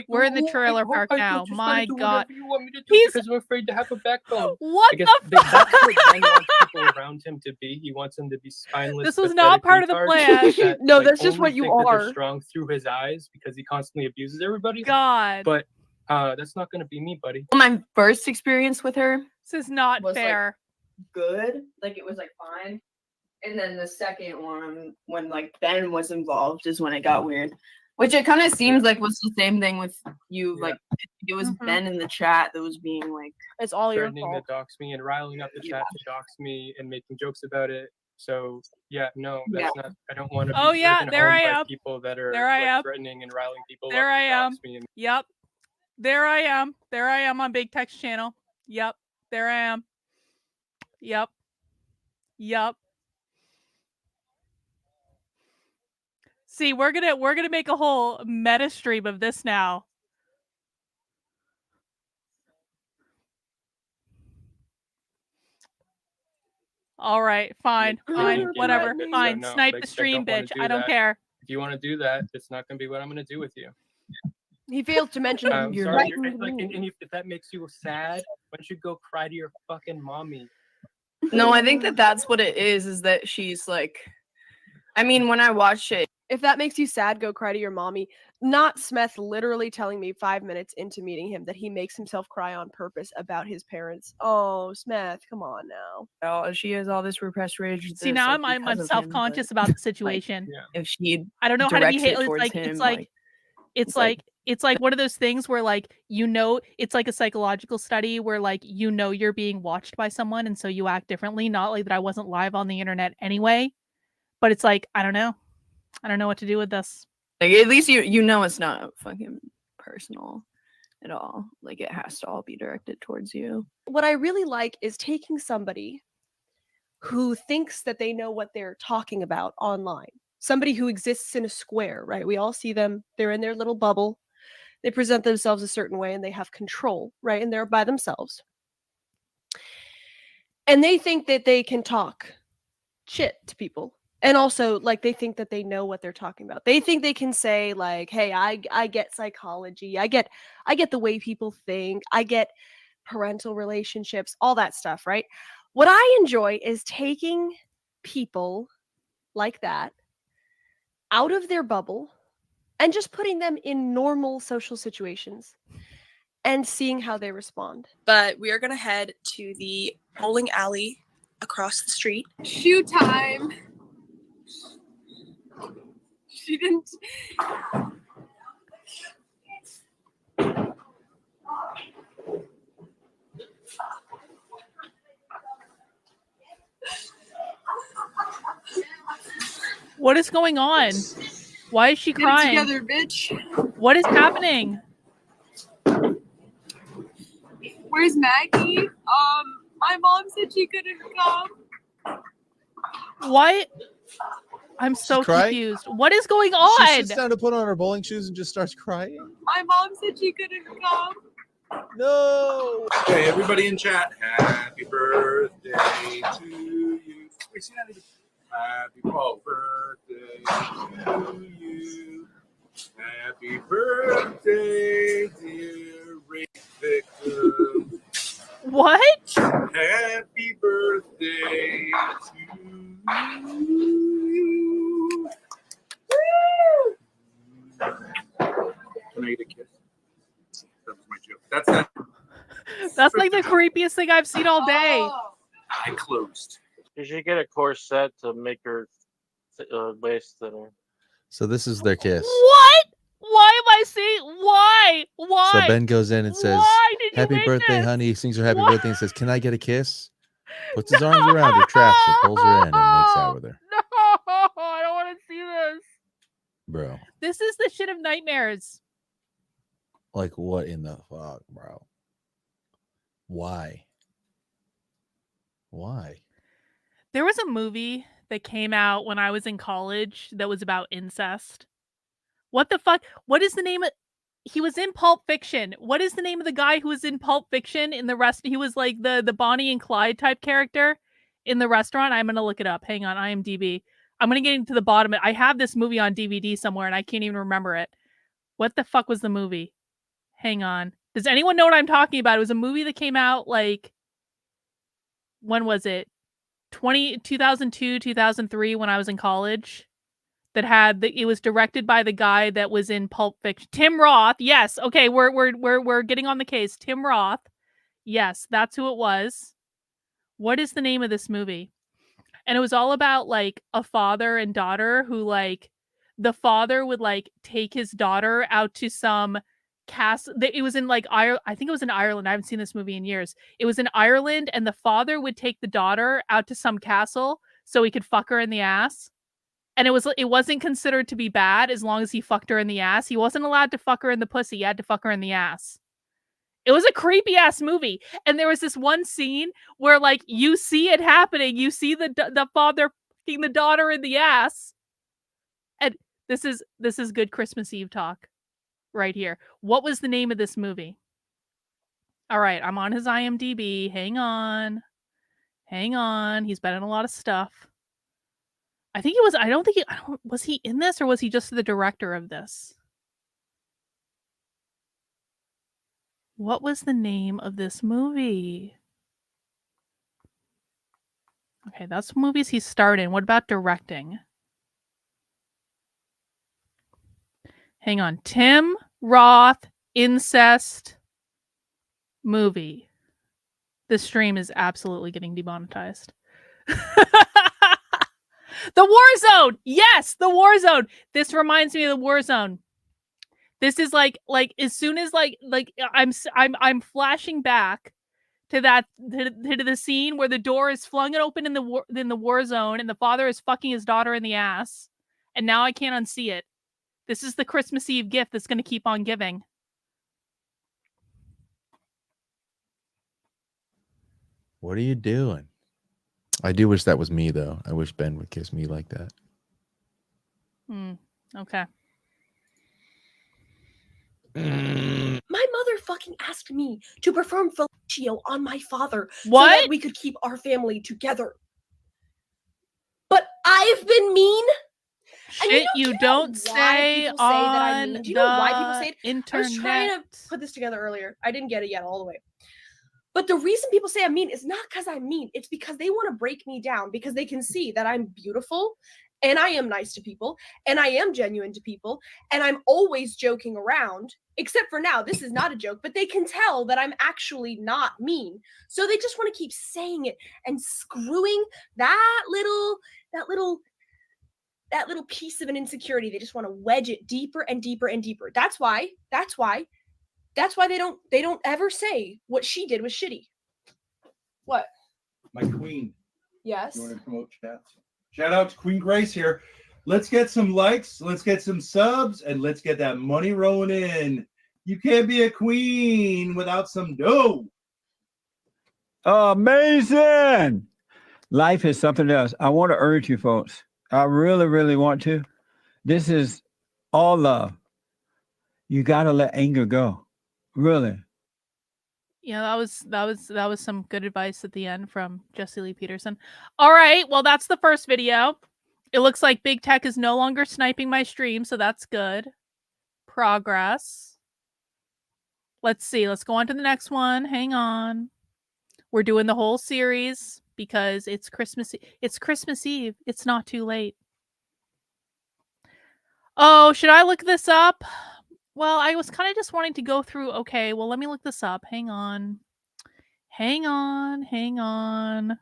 We're in the trailer park now. My God. He's because I'm afraid to have a backbone. What the fuck? That's what Ben wants people around him to be. He wants him to be spineless. This was not part of the plan. No, that's just what you are. Strong through his eyes because he constantly abuses everybody. God. But that's not going to be me, buddy. My first experience with her This is not fair. good. Like, it was like fine. And then the second one, when like Ben was involved, is when it got weird. Which it kind of seems like was the same thing with you. Like, it was Ben in the chat that was being like, it's all your threatening to dox me and riling up the chat to dox me and making jokes about it. So yeah, no, that's not. I don't want to. Oh yeah, there I am. People that are there I am. threatening and riling people. There up I to am. dox me and Yep. There I am. There I am on Big Tech's channel. Yep. There I am. Yep. Yep. See, we're gonna make a whole meta stream of this now. All right, fine, whatever, fine. So no, Snipe like, the stream, bitch. I don't that. care. If you want to do that, it's not going to be what I'm going to do with you. He failed to mention Sorry, right. and if that makes you sad, why don't you go cry to your fucking mommy? no, I think that's what it is that she's like, I mean, when I watch it, If that makes you sad, go cry to your mommy. Not Smith literally telling me 5 minutes into meeting him that he makes himself cry on purpose about his parents. Oh, Smith, come on now. Oh, she has all this repressed rage. See, now I'm self-conscious about the situation. If she I don't know how to directs behave. it towards him, It's like one of those things where like it's like a psychological study where like you're being watched by someone and so you act differently. Not like that I wasn't live on the internet anyway, but it's like I don't know what to do with this. like at least you know it's not fucking personal at all. Like it has to all be directed towards you. What I really like is taking somebody who thinks that they know what they're talking about online. Somebody who exists in a square, right? We all see them. They're in their little bubble. They present themselves a certain way and they have control, right? And they're by themselves. And they think that they can talk shit to people. And also, like, they think that they know what they're talking about. They think they can say, like, hey, I get psychology. I get the way people think. I get parental relationships, all that stuff, right? What I enjoy is taking people like that out of their bubble and just putting them in normal social situations and seeing how they respond. But we are going to head to the bowling alley across the street. Shoe time. She didn't. What is going on? Why is she Get it crying? together, bitch. What is happening? Where's Maggie? My mom said she couldn't come. Why? I'm so She's crying? confused. What is going She on? sits down to put on her bowling shoes and just starts crying. My mom said she couldn't come. No. Okay, everybody in chat, happy birthday to you. Wait, see that again? Happy birthday to you. Happy birthday, dear rape victim. What? Happy birthday to you. Can I get a kiss? That was my joke. That's it. That's like the creepiest thing I've seen all day. I closed. You should get a corset to make her waist thinner. So this is their kiss. What? Why am I seeing? Why? Why? So Ben goes in and says, Why did you happy make birthday, this? honey. He sings her happy Why? birthday and says, can I get a kiss? Puts his arms around her, traps her, pulls her in, and makes out with her. No, I don't want to see this. Bro, This is the shit of nightmares. like what in the fuck, bro? Why? Why? There was a movie that came out when I was in college that was about incest. What the fuck? What is the name of? He was in Pulp Fiction. What is the name of the guy who was in Pulp Fiction in the rest? He was like the Bonnie and Clyde type character in the restaurant. I'm gonna look it up. Hang on, IMDb. I'm gonna get into the bottom of it. I have this movie on DVD somewhere and I can't even remember it. What the fuck was the movie? Hang on. Does anyone know what I'm talking about? It was a movie that came out like, when was it? 2002, 2003, when I was in college. That had it was directed by the guy that was in Pulp Fiction. Tim Roth. Yes. Okay, we're getting on the case. Tim Roth. Yes, that's who it was. What is the name of this movie? And it was all about like a father and daughter who like the father would like take his daughter out to some castle. It was in like Ireland. I think it was in Ireland. I haven't seen this movie in years. It was in Ireland, and the father would take the daughter out to some castle so he could fuck her in the ass. And it wasn't considered to be bad as long as he fucked her in the ass. He wasn't allowed to fuck her in the pussy. He had to fuck her in the ass. It was a creepy ass movie. And there was this one scene where like you see it happening. You see the father fucking the daughter in the ass. And this is good Christmas Eve talk right here. What was the name of this movie? All right, I'm on his IMDb. Hang on. He's been in a lot of stuff. I think it was. Was he in this or was he just the director of this? What was the name of this movie? Okay, that's movies he starred in. What about directing? Hang on. Tim Roth incest movie. This stream is absolutely getting demonetized. The War Zone. Yes, the War Zone. This reminds me of the War Zone. This is like as soon as like I'm flashing back to that to the scene where the door is flung open in the war zone and the father is fucking his daughter in the ass, and now I can't unsee it. This is the Christmas Eve gift that's going to keep on giving. What are you doing? I do wish that was me, though. I wish Ben would kiss me like that. Okay. My mother fucking asked me to perform fellatio on my father so What? that we could keep our family together. But I've been mean. Shit, you don't say people say that I'm mean? on Do you know why people say it? internet. I was trying to put this together earlier. I didn't get it yet all the way. But the reason people say I'm mean is not because I'm mean. It's because they want to break me down because they can see that I'm beautiful and I am nice to people and I am genuine to people and I'm always joking around. Except for now, this is not a joke, but they can tell that I'm actually not mean. So they just want to keep saying it and screwing that little piece of an insecurity. They just want to wedge it deeper and deeper and deeper. That's why they don't ever say what she did was shitty. What? My queen. Yes. You want to promote chats? Shout out to Queen Grace here. Let's get some likes, let's get some subs, and let's get that money rolling in. You can't be a queen without some dough. Amazing. Life is something else. I want to urge you folks. I really, really want to. This is all love. You got to let anger go. Really. Yeah, that was some good advice at the end from Jesse Lee Peterson. All right, well, that's the first video. It looks like Big Tech is no longer sniping my stream, so that's good. Progress. Let's see. Let's go on to the next one. Hang on. We're doing the whole series because it's Christmas. It's Christmas Eve. It's not too late. Oh, should I look this up? Well, I was kind of just wanting to go through. Okay, well, let me look this up. Hang on. Hang on. Hang on.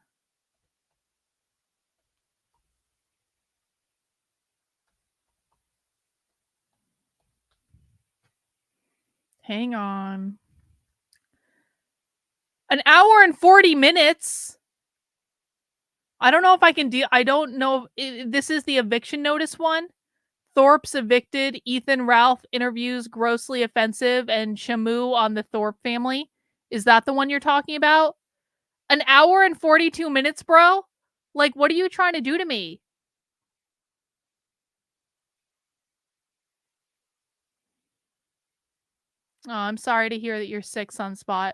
Hang on. An hour and 40 minutes. I don't know if I can do. I don't know if this is the eviction notice one. Thorp's evicted. Ethan Ralph interviews grossly offensive and Shamu on the Thorp family. Is that the one you're talking about? An hour and 42 minutes, bro? Like, what are you trying to do to me? Oh, I'm sorry to hear that you're sick, Sunspot.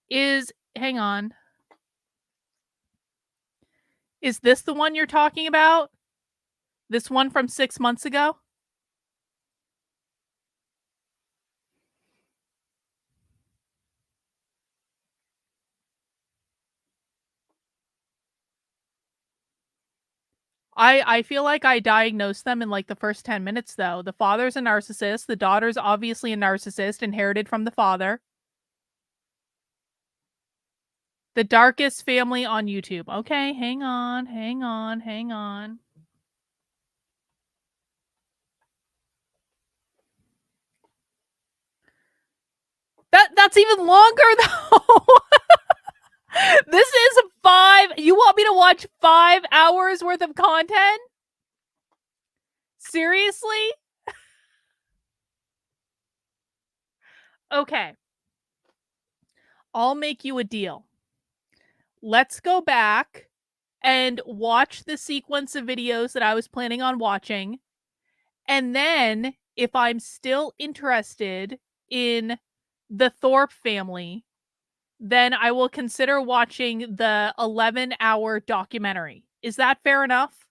Hang on. Is this the one you're talking about? This one from 6 months ago? I feel like I diagnosed them in like the first 10 minutes, though. The father's a narcissist. The daughter's obviously a narcissist, inherited from the father. The darkest family on YouTube. Okay, hang on, hang on, hang on. That's even longer, though. This is 5. You want me to watch 5 hours worth of content? Seriously? Okay. I'll make you a deal. Let's go back and watch the sequence of videos that I was planning on watching. And then, if I'm still interested in the Thorp family, then I will consider watching the 11-hour documentary. Is that fair enough?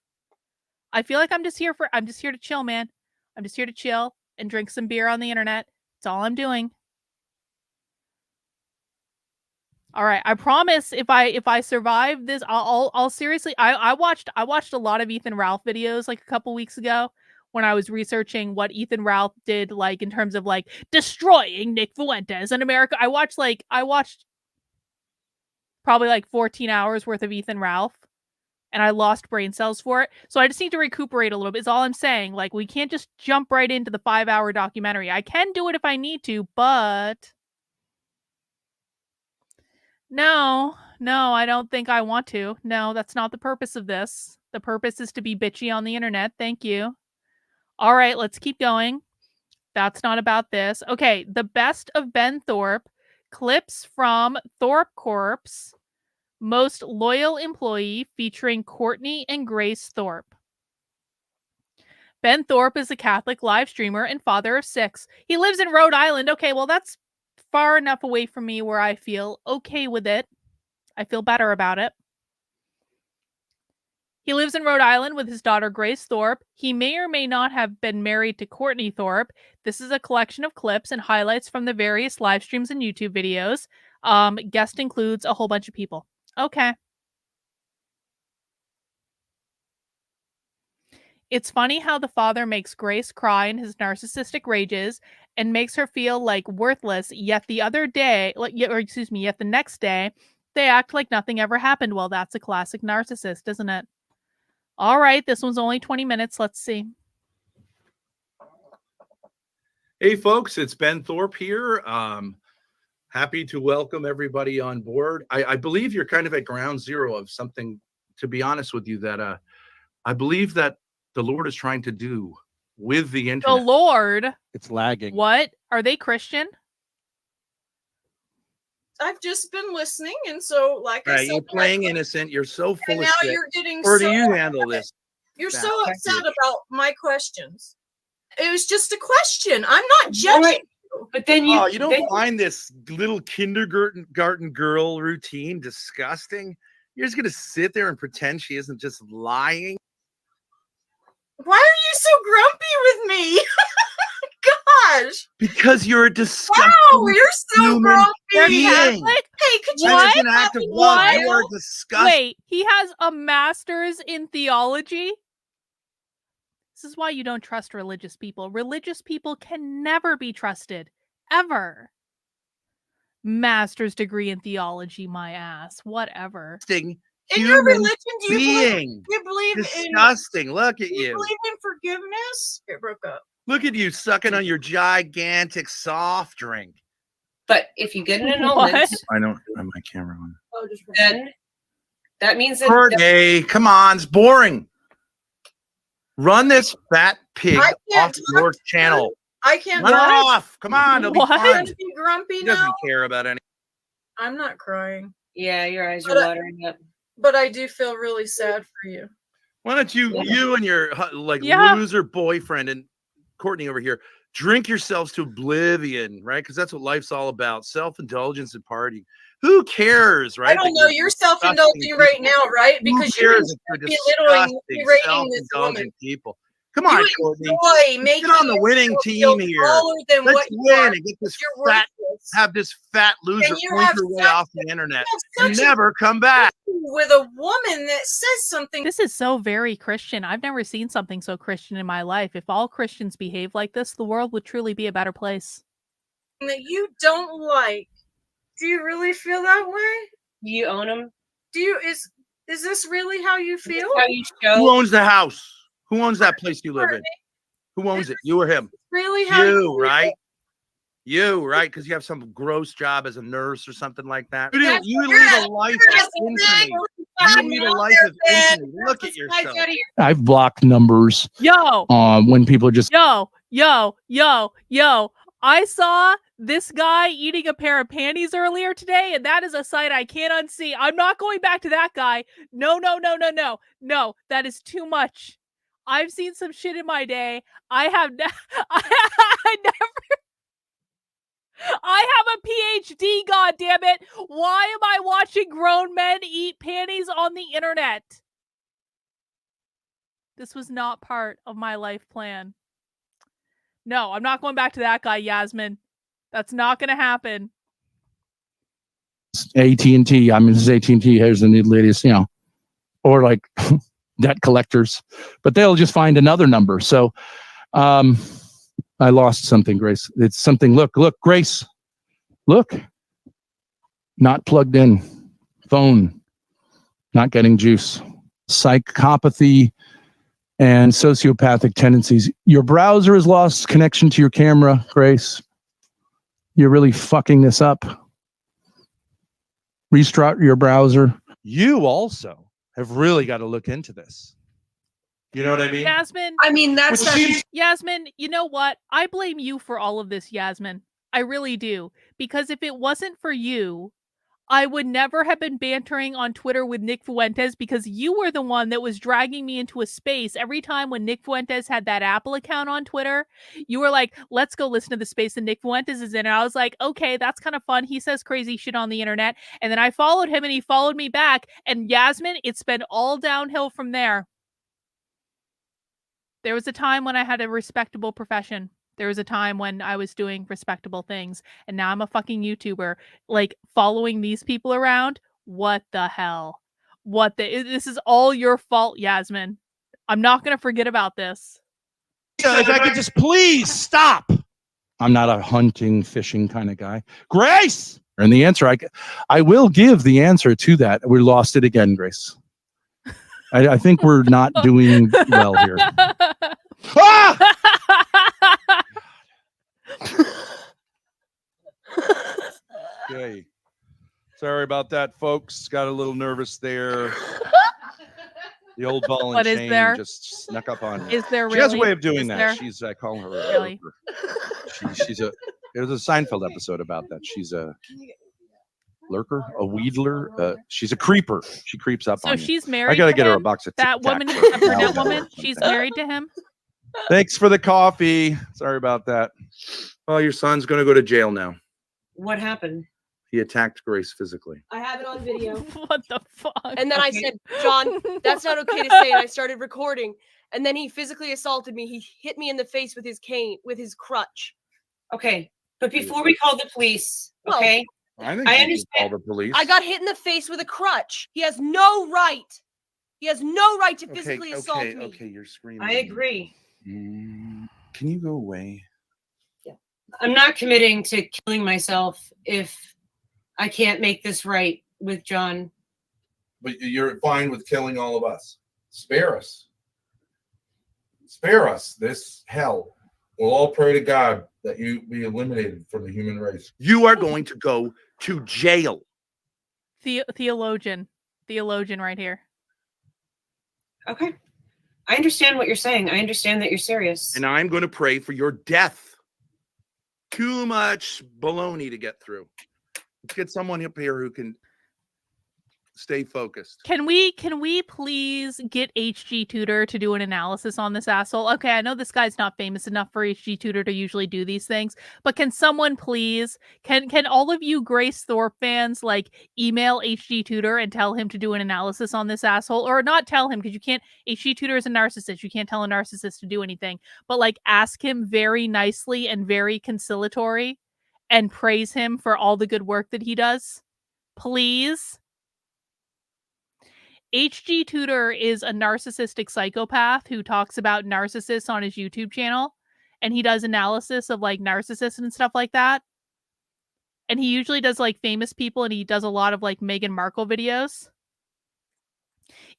I feel like I'm just here to chill, man. I'm just here to chill and drink some beer on the internet. That's all I'm doing. All right, I promise if I survive this, I'll seriously. I watched a lot of Ethan Ralph videos like a couple weeks ago when I was researching what Ethan Ralph did, like in terms of like destroying Nick Fuentes in America. I watched probably like 14 hours worth of Ethan Ralph, and I lost brain cells for it. So I just need to recuperate a little bit is all I'm saying. Like, we can't just jump right into the 5-hour documentary. I can do it if I need to, but no, I don't think I want to. No, that's not the purpose of this. The purpose is to be bitchy on the internet. Thank you. All right, let's keep going. That's not about this. Okay, the best of Ben Thorp. Clips from Thorp Corp's Most Loyal Employee featuring Courtney and Grace Thorp. Ben Thorp is a Catholic live streamer and father of 6. He lives in Rhode Island. Okay, well, that's far enough away from me where I feel okay with it. I feel better about it. He lives in Rhode Island with his daughter, Grace Thorp. He may or may not have been married to Courtney Thorp. This is a collection of clips and highlights from the various live streams and YouTube videos. Guest includes a whole bunch of people. Okay. It's funny how the father makes Grace cry in his narcissistic rages and makes her feel like worthless, yet the next day, they act like nothing ever happened. Well, that's a classic narcissist, isn't it? All right, this one's only 20 minutes. Let's see. Hey, folks, it's Ben Thorp here. Happy to welcome everybody on board. I believe you're kind of at ground zero of something, to be honest with you, that I believe that the Lord is trying to do with the internet. The Lord? It's lagging. What? Are they Christian? I've just been listening, and so like I said, you're playing innocent. You're so full and of now shit. you're getting Or so do you handle this? You're so upset about my questions. It was just a question. I'm not judging. But then you don't find this little kindergarten girl routine disgusting? You're just gonna sit there and pretend she isn't just lying? Why are you so grumpy with me? Gosh. Because you're a disgusting Wow, you're so human grumpy. being. Hey, could you That is an act of love. You are disgusting. Wait, he has a master's in theology? This is why you don't trust religious people. Religious people can never be trusted. Ever. Master's degree in theology, my ass. Whatever. In your religion, do being. you believe Disgusting. Look at do you you. believe in forgiveness? It broke up. Look at you sucking on your gigantic soft drink. But if you get an annulment, I don't have my camera on. then that means that Courtney, come on, it's boring. Run this fat pig I can't off your channel. I can't. Run her off. Come on, it'll be I'm fun. gonna be grumpy He now. doesn't care about any. I'm not crying. Yeah, your eyes But are I- watering up. But I do feel really sad for you. Why don't you and your Yeah. loser boyfriend and Courtney over here drink yourselves to oblivion, right? Because that's what life's all about: self-indulgence and partying. Who cares, right? I don't know. You're self-indulging right now, right? Who Because you're cares if you're belittling, berating this woman. self-indulgent people? Come on, You Courtney. enjoy Let's making get on the winning yourself team feel here. taller than Let's what you win are. and get this You're fat, worthless. have this fat loser And you point have your way such off the internet you have and such a- never come back. With a woman that says something. This is so very Christian. I've never seen something so Christian in my life. If all Christians behave like this, the world would truly be a better place. That you don't like. Do you really feel that way? Do you own them? Do you is this really how you feel? How you show? Who owns the house? Who owns that place you live in? Who owns it? You or him? Really how you feel? Right? You, right? Because you have some gross job as a nurse or something like that. You, That's you what lead you're a life you're of saying. infamy. You lead a life of infamy. Look at yourself. I've blocked numbers Yo, when people are just yo. I saw this guy eating a pair of panties earlier today, and that is a sight I can't unsee. I'm not going back to that guy. No. No, that is too much. I've seen some shit in my day. I have I have a PhD, goddammit. Why am I watching grown men eat panties on the internet? This was not part of my life plan. No, I'm not going back to that guy, Yasmin. That's not going to happen. AT&T. I mean, this is AT&T. Here's the new latest, or like debt collectors, but they'll just find another number. So I lost something, Grace. It's something. Look, Grace. Look. Not plugged in. Phone. Not getting juice. Psychopathy and sociopathic tendencies. Your browser has lost connection to your camera, Grace. You're really fucking this up. Restart your browser. You also have really got to look into this. You know what I mean? Yasmin. I mean, that's Yasmin, you know what? I blame you for all of this, Yasmin. I really do. Because if it wasn't for you, I would never have been bantering on Twitter with Nick Fuentes, because you were the one that was dragging me into a space every time when Nick Fuentes had that Apple account on Twitter. You were like, let's go listen to the space that Nick Fuentes is in. And I was like, okay, that's kind of fun. He says crazy shit on the internet. And then I followed him and he followed me back. And Yasmin, it's been all downhill from there. There was a time when I had a respectable profession. There was a time when I was doing respectable things, and now I'm a fucking YouTuber, like following these people around. What the hell? This is all your fault, Yasmin. I'm not going to forget about this. If I could just please stop. I'm not a hunting, fishing kind of guy. Grace! And the answer, I will give the answer to that. We lost it again, Grace. I think we're not doing well here. Ah! Okay. Sorry about that, folks. Got a little nervous there. The old ball and What is chain there? just snuck up on her. Is there She has a really? way of doing Is that. there? She's I call her a Really? lurker. There's a Seinfeld episode about that. She's a lurker, a wheedler. She's a creeper. She creeps up So on you. she's married. I gotta to get her a him? box of that Tic Tac woman, for the brunette Meltdown or woman. She's something. married to him. Thanks for the coffee. Sorry about that. Well, your son's gonna go to jail now. What happened? He attacked Grace physically. I have it on video. What the fuck? And then I said, John, that's not okay to say. And I started recording. And then he physically assaulted me. He hit me in the face with his cane, with his crutch. Okay, but before we call the police, Well, okay? I think I you can understand. call the police. I got hit in the face with a crutch. He has no right. He has no right to physically assault me. Okay, you're screaming. I agree. Can you go away? I'm not committing to killing myself if I can't make this right with John. But you're fine with killing all of us. Spare us. Spare us this hell. We'll all pray to God that you be eliminated from the human race. You are going to go to jail. Theologian right here. Okay. I understand what you're saying. I understand that you're serious. And I'm going to pray for your death. Too much baloney to get through. Let's get someone up here who can stay focused. Can we please get HG Tutor to do an analysis on this asshole? Okay, I know this guy's not famous enough for HG Tutor to usually do these things, but can someone please, can all of you Grace Thorp fans like email HG Tutor and tell him to do an analysis on this asshole? Or not tell him, because you can't, HG Tutor is a narcissist. You can't tell a narcissist to do anything, but like ask him very nicely and very conciliatory and praise him for all the good work that he does. Please. HG Tutor is a narcissistic psychopath who talks about narcissists on his YouTube channel, and he does analysis of like narcissists and stuff like that. And he usually does like famous people, and he does a lot of like Meghan Markle videos.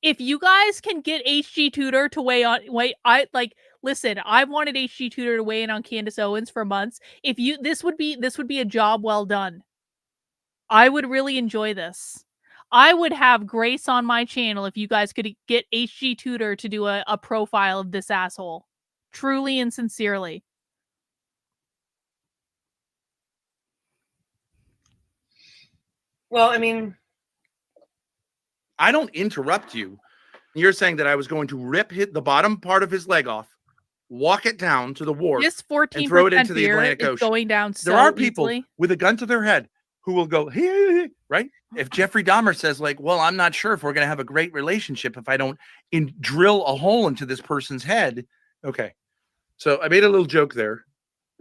If you guys can get HG Tutor to listen, I've wanted HG Tutor to weigh in on Candace Owens for months. This would be a job well done. I would really enjoy this. I would have Grace on my channel if you guys could get HG Tutor to do a profile of this asshole. Truly and sincerely. Well, I mean, I don't interrupt you. You're saying that I was going to hit the bottom part of his leg off, walk it down to the wharf, This and throw it 14% into the beer Atlantic is Ocean. going down so There are people easily. with a gun to their head who will go, hey, right? If Jeffrey Dahmer says, like, well, I'm not sure if we're going to have a great relationship if I don't drill a hole into this person's head. Okay. So I made a little joke there.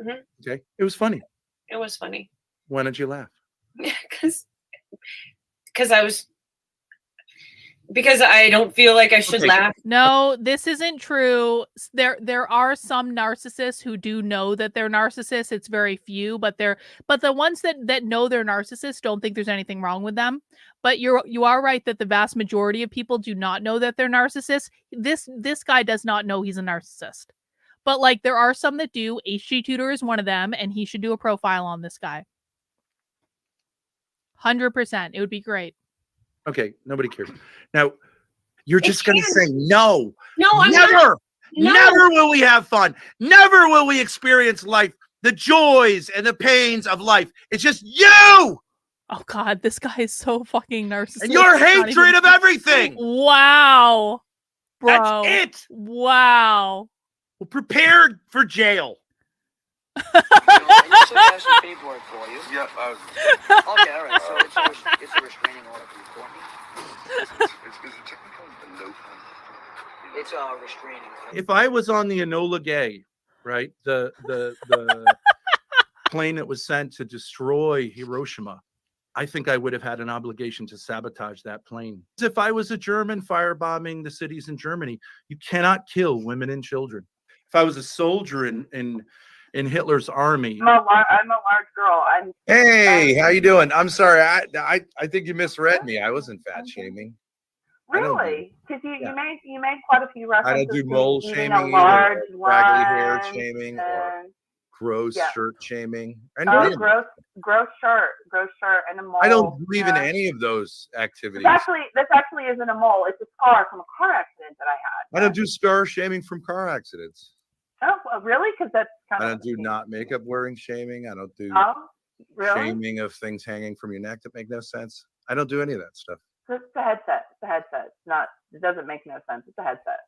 Mhm. Okay. It was funny. it was funny. Why don't you laugh? Because I was because I don't feel like I should laugh. No, this isn't true. There are some narcissists who do know that they're narcissists. It's very few, but the ones that know they're narcissists don't think there's anything wrong with them. But you are right that the vast majority of people do not know that they're narcissists. This guy does not know he's a narcissist. But like there are some that do. HG Tutor is one of them, and he should do a profile on this guy. 100%. It would be great. Okay, nobody cares. Now, you're just going to say no. No, I'm never. not. No. Never will we have fun. Never will we experience life, the joys and the pains of life. It's just you. Oh God, this guy is so fucking narcissistic. And your hatred of everything. Wow, bro. That's it. Wow. Well, prepared for jail. I have some paperwork for you. Yeah. Okay, all right. So it's a restraining order for you for me. Is it technically the no? It's a restraining order. If I was on the Enola Gay, right, the plane that was sent to destroy Hiroshima, I think I would have had an obligation to sabotage that plane. If I was a German firebombing the cities in Germany, you cannot kill women and children. If I was a soldier in Hitler's army. I'm a large girl. Hey, how you doing? I'm sorry. I think you misread me. I wasn't fat shaming. Really? Because you made quite a few references. I don't do mole to shaming, eating a large raggedy hair lunch shaming, or gross shirt shaming. Gross shirt, and a mole. I don't believe in any of those activities. This actually isn't a mole. It's a scar from a car accident that I had. I don't do scar shaming from car accidents. Oh, well, really? Because that's kind I of. don't do not makeup wearing shaming. I don't do really? shaming of things hanging from your neck that make no sense. I don't do any of that stuff. It's a headset. It's a headset. It doesn't make no sense. It's a headset.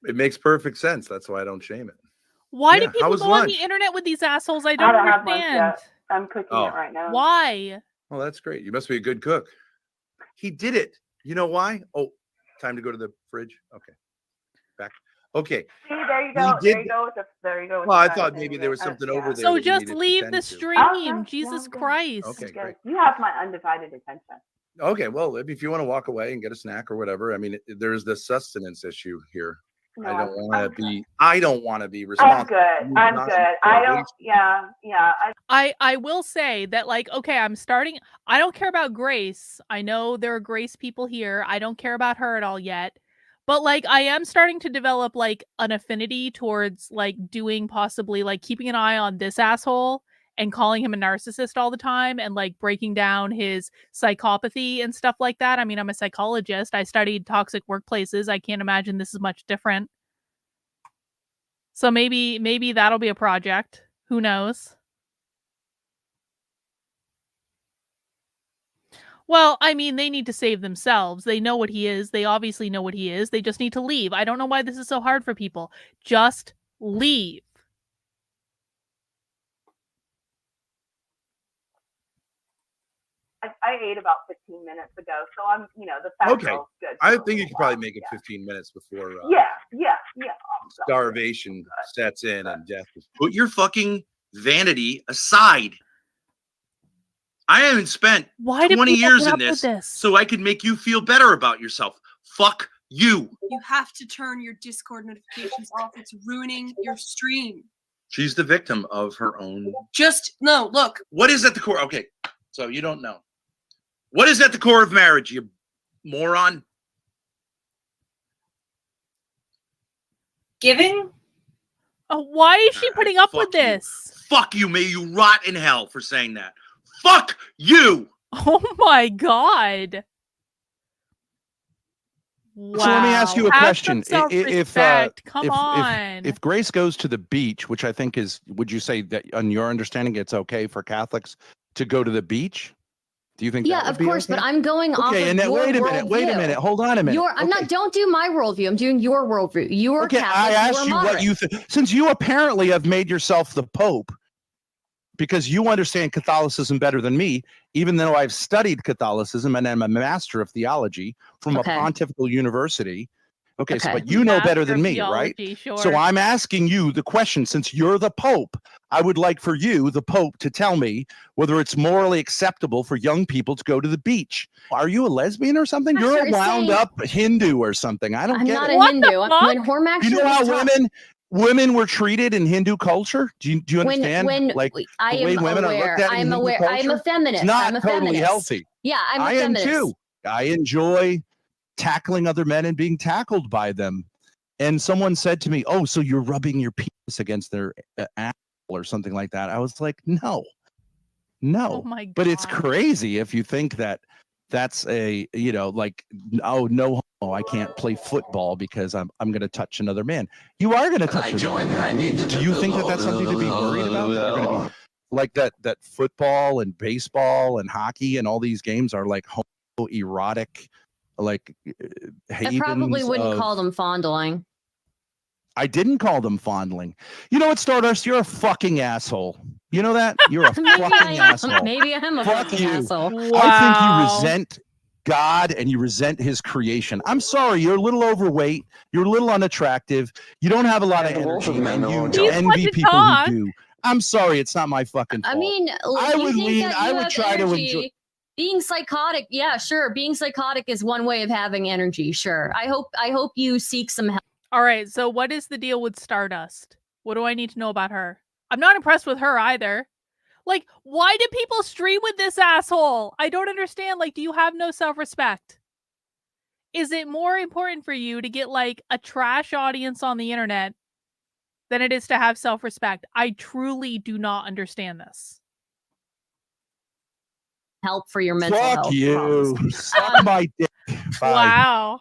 It makes perfect sense. That's why I don't shame it. Why Yeah, do how people was go on lunch? the internet with these assholes? I I don't don't have lunch understand. yet. I'm cooking it right now. Why? Oh, that's great. You must be a good cook. He did it. You know why? Oh, time to go to the fridge. Okay. Back. Okay. See, there you go. He There did- you go. There you go. with Well, I the thought thing maybe with there it. was something Yeah. over there. So that you just needed to leave tend the to. stream. Jesus good. Christ. Okay, Good. great. You have my undivided attention. Okay, well, if you want to walk away and get a snack or whatever, I mean, there's the sustenance issue here. No, I don't I'm want to be. I don't want to be responsible. I'm good. I'm good. I don't. Yeah. I will say that, like, okay, I don't care about Grace. I know there are Grace people here. I don't care about her at all yet. But like I am starting to develop like an affinity towards like doing possibly like keeping an eye on this asshole and calling him a narcissist all the time and like breaking down his psychopathy and stuff like that. I mean, I'm a psychologist. I studied toxic workplaces. I can't imagine this is much different. So maybe that'll be a project. Who knows? Well, I mean, they need to save themselves. They know what he is. They obviously know what he is. They just need to leave. I don't know why this is so hard for people. Just leave. I ate about 15 minutes ago, so I'm, the fat Okay. girl's good. I for a think you little could probably while. make it 15 minutes before Yeah. starvation sets in and death. Put your fucking vanity aside. I haven't spent Why do 20 people years put in up with this, this? so I could make you feel better about yourself. Fuck you. You have to turn your Discord notifications off. It's ruining your stream. She's the victim of her own. No, look. What is at the core? Okay, so you don't know. What is at the core of marriage, you moron? Giving? Why is she putting up with this? Fuck you. May you rot in hell for saying that. Fuck you. Oh my God. Wow. So let me ask you a Have question. some self-respect. Come on. If Grace goes to the beach, which I think is, would you say that on your understanding, it's okay for Catholics to go to the beach? Do you think? Yeah, that would of be course, okay? but I'm going off of and then your wait a worldview. minute. Hold on a minute. I'm not. Don't do my worldview. I'm doing your worldview. You are Okay, Catholic. I asked are you what moderate. you think. Since you apparently have made yourself the Pope, because you understand Catholicism better than me, even though I've studied Catholicism and I'm a master of theology from a pontifical university, Okay, so Okay. but you know better Master than of me, right? theology, So sure. I'm asking you the question, since you're the Pope, I would like for you, the Pope, to tell me whether it's morally acceptable for young people to go to the beach. Are you a lesbian or something? You're Pastor a is wound saying- up Hindu or something. I don't I'm get not it. a Hindu. When Hormax You know how women were treated in Hindu culture? Do you understand? Like I the way am women are aware, looked at I in am Hindu aware. I am a culture? feminist. It's not I'm a totally feminist. healthy. Yeah, I'm a I am feminist. too. I enjoy tackling other men and being tackled by them. And someone said to me, "Oh, so you're rubbing your penis against their apple or something like that?" I was like, "No, Oh my But it's God. crazy if you think that that's a, like, oh no, I can't play football because I'm going to touch another man. You are going to touch another man. Do you think that that's something to be worried about? That you're going to be like that football and baseball and hockey and all these games are like homoerotic, like I probably havens wouldn't of- call them fondling. I didn't call them fondling. You know what, Stardust? You're a fucking asshole. You know that? You're a Maybe I fucking am. asshole. Maybe I am a Fuck fucking you. asshole. I think you resent God and you resent his creation. I'm sorry, you're a little overweight. You're a little unattractive. You don't have a lot of energy, and you envy people who do. I'm sorry, it's not my fucking fault. I mean, I you would think lean. that I you would have try to energy. enjoy. Being psychotic, yeah, sure. Being psychotic is one way of having energy, sure. I hope you seek some help. All right, so what is the deal with Stardust? What do I need to know about her? I'm not impressed with her either. Like, why do people stream with this asshole? I don't understand. Like, do you have no self-respect? Is it more important for you to get like a trash audience on the internet than it is to have self-respect? I truly do not understand this. Help for your mental Fuck health you. problems. Suck my dick. Bye. Wow.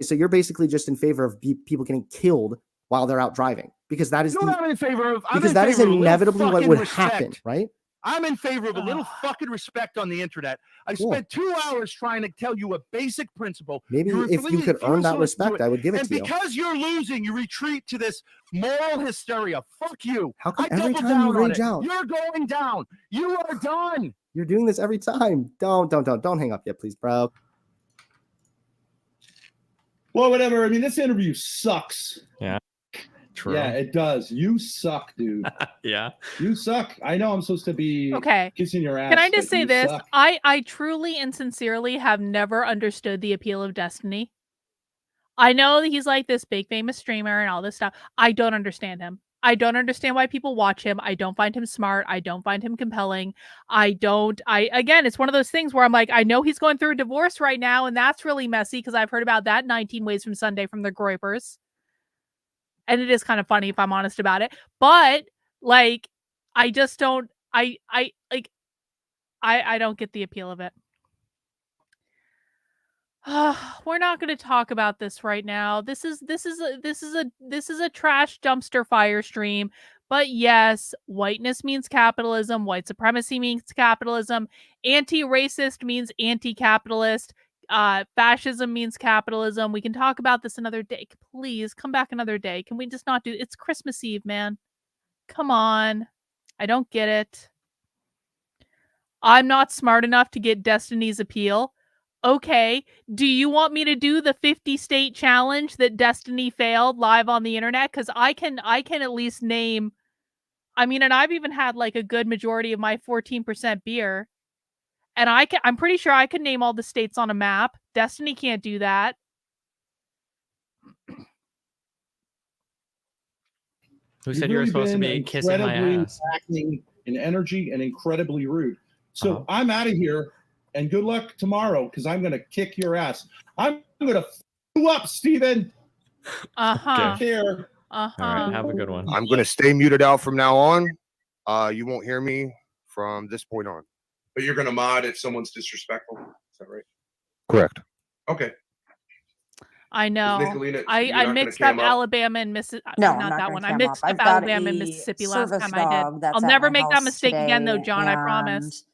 So you're basically just in favor of people getting killed while they're out driving because that is You know what I'm in favor of? I'm because in that is favor of a little inevitably what fucking would respect. happen, right? I'm in favor of a little fucking respect on the internet. I Cool. spent 2 hours trying to tell you a basic principle. Maybe You if you could earn that refuse to do respect, I would give it and to you. because you're losing, you retreat to this moral hysteria. Fuck you. How come I every double time you down on rage it. out? You're going down. You are done. You're doing this every time. Don't hang up yet, please, bro. Well, whatever. I mean, this interview sucks. Yeah. True. Yeah, it does. You suck, dude. Yeah. You suck. I know I'm supposed to be Okay. kissing your ass. Can I just but say you this? suck. I truly and sincerely have never understood the appeal of Destiny. I know that he's like this big famous streamer and all this stuff. I don't understand him. I don't understand why people watch him. I don't find him smart. I don't find him compelling. Again, it's one of those things where I'm like, I know he's going through a divorce right now, and that's really messy because I've heard about that 19 Ways from Sunday from the Groypers. And it is kind of funny if I'm honest about it. But like, I just don't I don't get the appeal of it. We're not going to talk about this right now. This is a trash dumpster fire stream. But yes, whiteness means capitalism. White supremacy means capitalism. Anti-racist means anti-capitalist. Fascism means capitalism. We can talk about this another day. Please come back another day. Can we just not do? It's Christmas Eve, man. Come on. I don't get it. I'm not smart enough to get Destiny's appeal. Okay, do you want me to do the 50 state challenge that Destiny failed live on the internet? Because I can at least name, I mean, and I've even had like a good majority of my 14% beer. And I'm pretty sure I could name all the states on a map. Destiny can't do that. Who said you were supposed to be kissing my ass? Lacking in energy and incredibly rude. So I'm out of here, and good luck tomorrow because I'm going to kick your ass. I'm going to f you up, Steven. Uh-huh. Take care. Uh-huh. All right, have a good one. I'm going to stay muted out from now on. You won't hear me from this point on. But you're going to mod if someone's disrespectful. Is that right? Correct. Okay. I know. Nicolina, you're I not gonna mixed up cam up? Alabama and Mississippi. No, I'm not not that gonna one. I cam mixed up. up I've got Alabama and a Mississippi last service time I did. dog that's I'll at never my make that house mistake again, though, today, John. I and promise.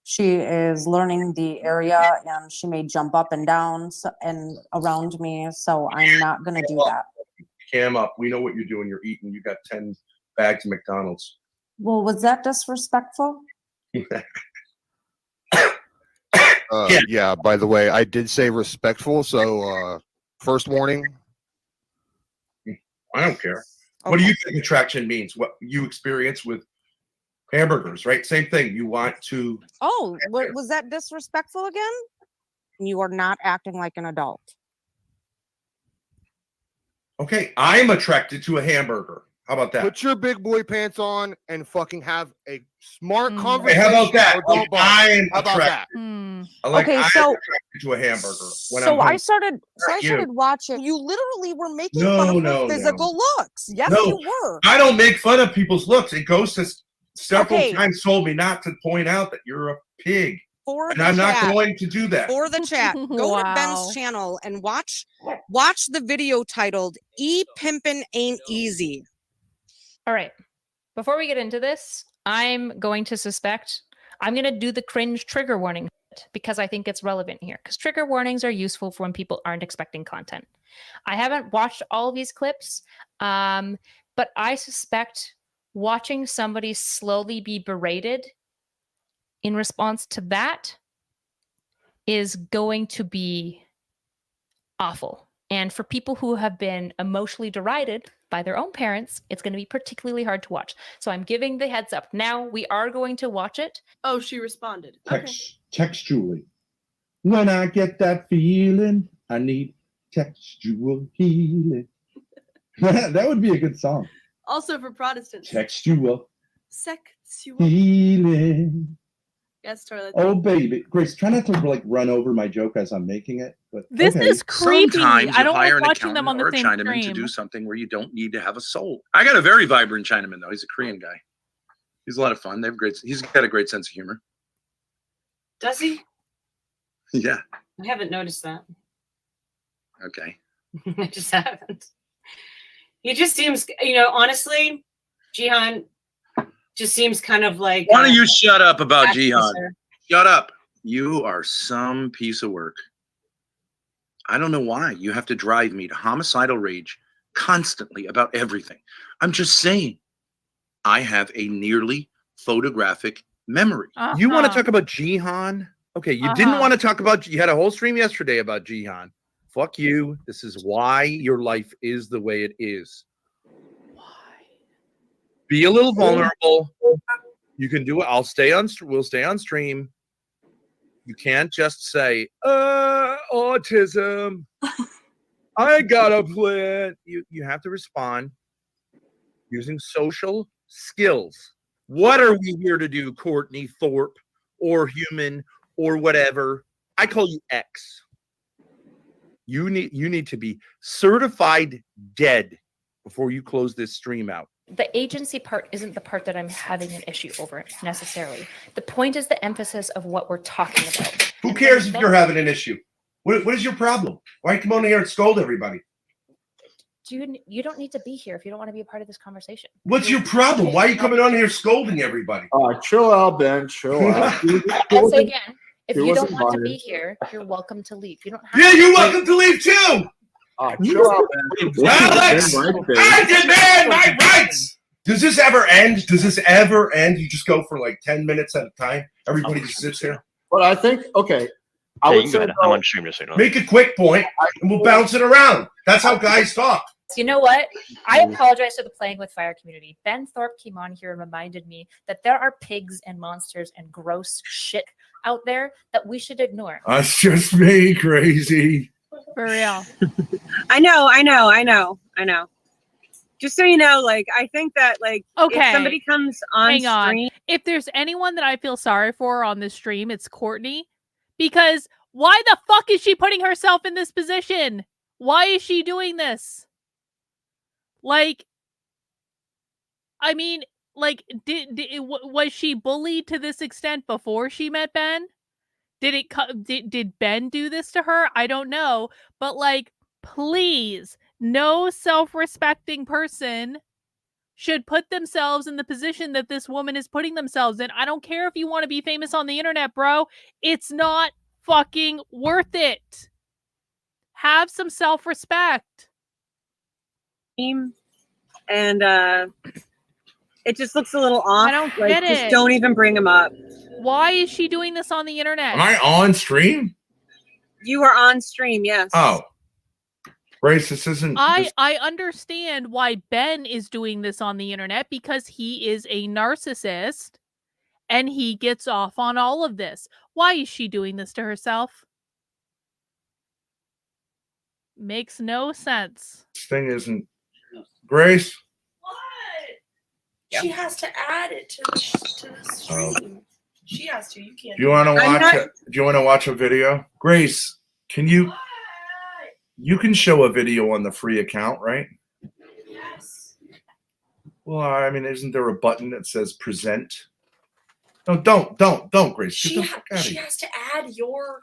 She is learning the area, and she may jump up and down and around me, so I'm not going to do that. Cam up. We know what you're doing. You're eating. You got 10 bags of McDonald's. Well, was that disrespectful? Yeah, by the way, I did say respectful, so First warning. I don't care. What do you think attraction means? What you experience with hamburgers, right? Same thing. You want to. Oh, was that disrespectful again? You are not acting like an adult. Okay, I'm attracted to a hamburger. How about that? Put your big boy pants on and fucking have a smart Hey, conversation. how about that? or don't bother. I'm How about that? attracted. Hmm. Okay, I'm so- attracted to a hamburger when So I'm I hungry. started Not you. watching. You literally were making No, fun of her no, physical looks. Yes, No, you were. I don't make fun of people's looks. It goes to several Okay. times told me not to point out that you're a pig. For And the I'm not chat. going to do that. For the chat, go to Wow. Ben's channel and watch the video titled "E Pimpin' Ain't Easy." All right. Before we get into this, I'm going to do the cringe trigger warning because I think it's relevant here. Because trigger warnings are useful for when people aren't expecting content. I haven't watched all of these clips, but I suspect watching somebody slowly be berated in response to that is going to be awful. And for people who have been emotionally derided by their own parents, it's going to be particularly hard to watch. So I'm giving the heads up. Now we are going to watch it. Oh, she responded. Textually. When I get that feeling, I need textual healing. That would be a good song. Also for Protestants. Textual Sexual. healing. Yes, toilet. Oh, baby. Grace, try not to like run over my joke as I'm making it. But This okay. is creepy. Sometimes I you don't hire like an watching them on accountant the or a same Chinaman to stream. do something where you don't need to have a soul. I got a very vibrant Chinaman though. He's a Korean guy. He's a lot of fun. They have he's got a great sense of humor. Does he? Yeah. I haven't noticed that. Okay. I just haven't. He just seems, honestly, Jihan just seems kind of like. Why don't you shut up about back Jihan? kisser. Shut up. You are some piece of work. I don't know why you have to drive me to homicidal rage constantly about everything. I'm just saying, I have a nearly photographic memory. You want to talk about Jihan? Okay, you didn't want to talk about, you had a whole stream yesterday about Jihan. Fuck you. This is why your life is the way it is. Why? Be a little vulnerable. You can do it. We'll stay on stream. You can't just say, autism. I got a plan. You have to respond using social skills. What are we here to do, Courtney Thorpe, or human, or whatever? I call you X. You need to be certified dead before you close this stream out. The agency part isn't the part that I'm having an issue over necessarily. The point is the emphasis of what we're talking about. Who cares if you're having an issue? What is your problem? Why come on here and scold everybody? You don't need to be here if you don't want to be a part of this conversation. What's your problem? Why are you coming on here scolding everybody? Chill out, Ben. Chill out. I'll say again, if He you don't wasn't want to invited. be here, you're welcome to leave. You don't have Yeah, to. you're welcome to leave too. Chill out, Ben. Alex, I demand my rights. Does this ever end? You just go for like 10 minutes at a time. Everybody just sits here. But I think, okay. I would say I'm on stream just so you know. Make a quick point, and we'll bounce it around. That's how guys talk. You know what? I apologize to the Playing with Fire community. Ben Thorp came on here and reminded me that there are pigs and monsters and gross shit out there that we should ignore. That's just me, crazy. For real. I know. Just so you know, like, I think that, like, Okay. if somebody comes on Hang on. stream, If there's anyone that I feel sorry for on this stream, it's Courtney. Because why the fuck is she putting herself in this position? Why is she doing this? Like, I mean, like, was she bullied to this extent before she met Ben? Did Ben do this to her? I don't know. But, like, please, no self-respecting person should put themselves in the position that this woman is putting themselves in. I don't care if you want to be famous on the internet, bro. It's not fucking worth it. Have some self-respect. and it just looks a little off. I don't like, get just it. don't even bring him up. Why is she doing this on the internet? Am I on stream? You are on stream, yes. Oh. Grace, this isn't. I understand why Ben is doing this on the internet because he is a narcissist and he gets off on all of this. Why is she doing this to herself? Makes no sense. This thing isn't. Grace. She has to add it to the stream. She has to. You can't. Do you want to watch it? Do you want to watch a video? Grace, can you? You can show a video on the free account, right? Yes. Well, I mean, isn't there a button that says present? No, don't, Grace. She has to add your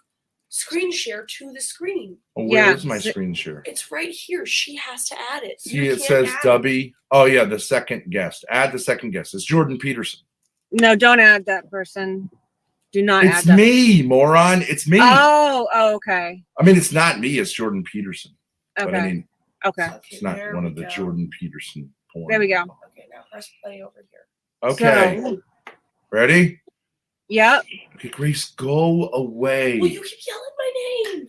screen share to the screen. Oh, where is my screen share? It's right here. She has to add it. See, it says Dubby. Oh yeah, the second guest. Add the second guest. It's Jordan Peterson. No, don't add that person. Do not add It's that. me, moron. It's me. Oh, okay. I mean, it's not me. It's Jordan Peterson. But I Okay. mean, Okay. it's not one of the Jordan Peterson porn. There we go. Okay, now press play over here. Okay. So- Ready? Yep. Okay, Grace, go away. Well, you keep yelling my name.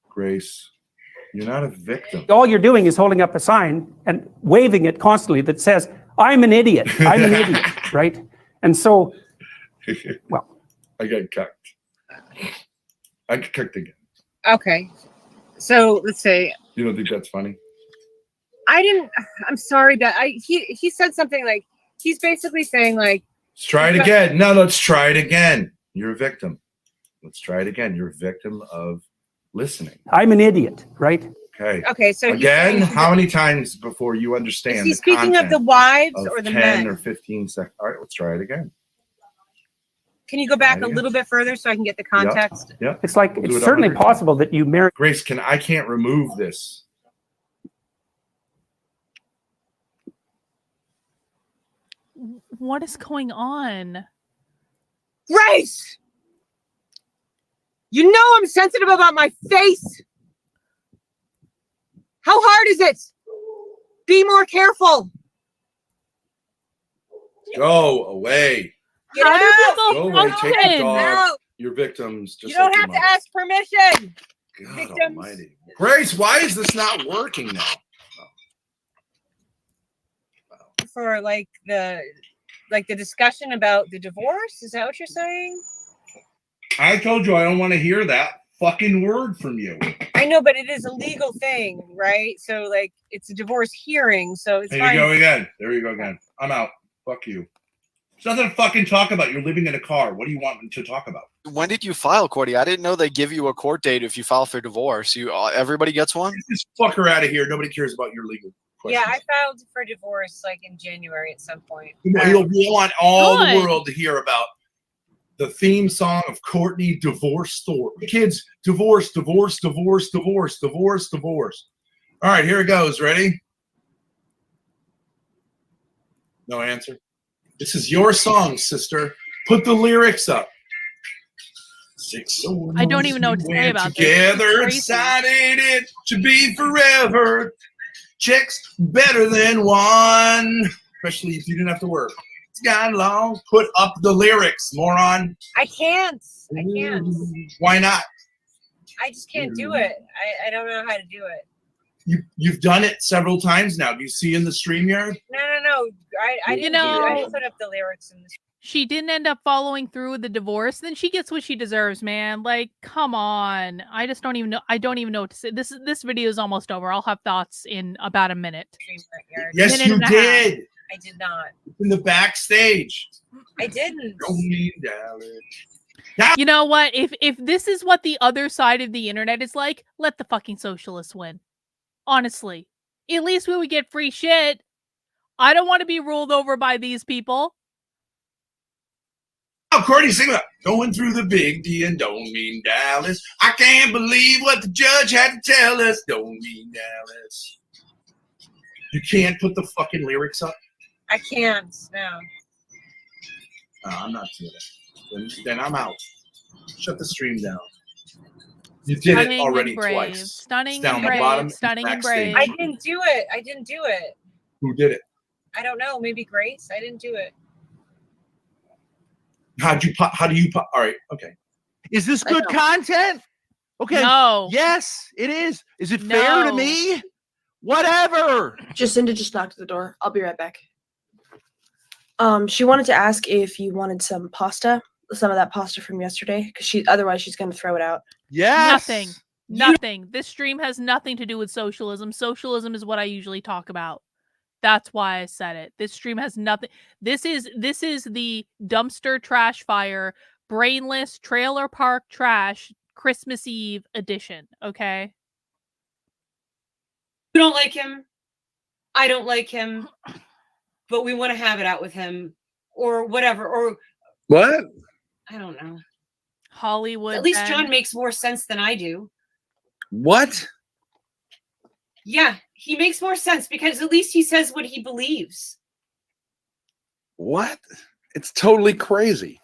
Grace, you're not a victim. All you're doing is holding up a sign and waving it constantly that says, I'm an idiot. I'm an idiot, right? And so, well. I got cucked. I got cucked again. Okay. So let's see. You don't think that's funny? I'm sorry, but he said something like, he's basically saying like, Let's try it again. No, let's try it again. You're a victim. Let's try it again. You're a victim of listening. I'm an idiot, right? Okay. Okay, so he's again, saying- how many times before you understand? Is he the speaking of the content wives of or the 10 men? or 15 seconds? All right, let's try it again. Can you go back a Right. little bit further so I can get the context? Yeah. It's like, We'll do it's it certainly 100 possible that you marry. Grace, I can't remove this. What is going on? Grace! You know I'm sensitive about my face. How hard is it? Be more careful. Go away. Get out. Go away. Take the dog. Out. You're victims. Just You don't like your have to mother. ask permission. God Victims. almighty. Grace, why is this not working now? For like the discussion about the divorce. Is that what you're saying? I told you I don't want to hear that fucking word from you. I know, but it is a legal thing, right? So like it's a divorce hearing, so it's There fine. you go again. There you go again. I'm out. Fuck you. There's nothing to fucking talk about. You're living in a car. What do you want to talk about? When did you file, Cordy? I didn't know they give you a court date if you file for divorce. Everybody gets one? Get this fucker out of here. Nobody cares about your legal questions. Yeah, I filed for divorce like in January at some point. You'll want all Good. the world to hear about the theme song of Courtney Divorce Thorp. Kids, divorce, divorce, divorce, divorce, divorce, divorce. All right, here it goes. Ready? No answer. This is your song, sister. Put the lyrics up. I don't even know what to say about this. Together, This is crazy. decided it to be forever. Checks better than one, especially if you didn't have to work. It's got long. Put up the lyrics, moron. I can't. I can't. Why not? I just can't do it. I don't know how to do it. You've done it several times now. Do you see in the StreamYard? No. I didn't I didn't put up the lyrics in this. She didn't end up following through with the divorce, then she gets what she deserves, man. Like, come on. I just don't even know. I don't even know what to say. This video is almost over. I'll have thoughts in about a minute. Yes, Minute you and a half. did. I did not. In the backstage. I didn't. You know what? If this is what the other side of the internet is like, let the fucking socialists win. Honestly. At least we would get free shit. I don't want to be ruled over by these people. Oh, Courtney, sing that. Going through the big D and don't mean Dallas. I can't believe what the judge had to tell us. Don't mean Dallas. You can't put the fucking lyrics up? I can't. No. No, I'm not doing it. Then I'm out. Shut the stream down. You did Stunning it already and brave. twice. Stunning It's down and the brave. bottom, Stunning and backstage. brave. I didn't do it. I didn't do it. Who did it? I don't know. Maybe Grace. I didn't do it. How do you pop? All right, okay. Is this good content? Okay. No. Yes, it is. Is it fair to No. me? Whatever. Jacinda just knocked at the door. I'll be right back. She wanted to ask if you wanted some pasta, some of that pasta from yesterday, because otherwise she's going to throw it out. Yes. Nothing. This stream has nothing to do with socialism. Socialism is what I usually talk about. That's why I said it. This stream has nothing. This is the dumpster trash fire, brainless trailer park trash Christmas Eve edition. Okay. You don't like him. I don't like him. But we want to have it out with him, or whatever, or What? I don't know. Hollywood. At least then. John makes more sense than I do. What? Yeah, he makes more sense because at least he says what he believes. What? It's totally crazy.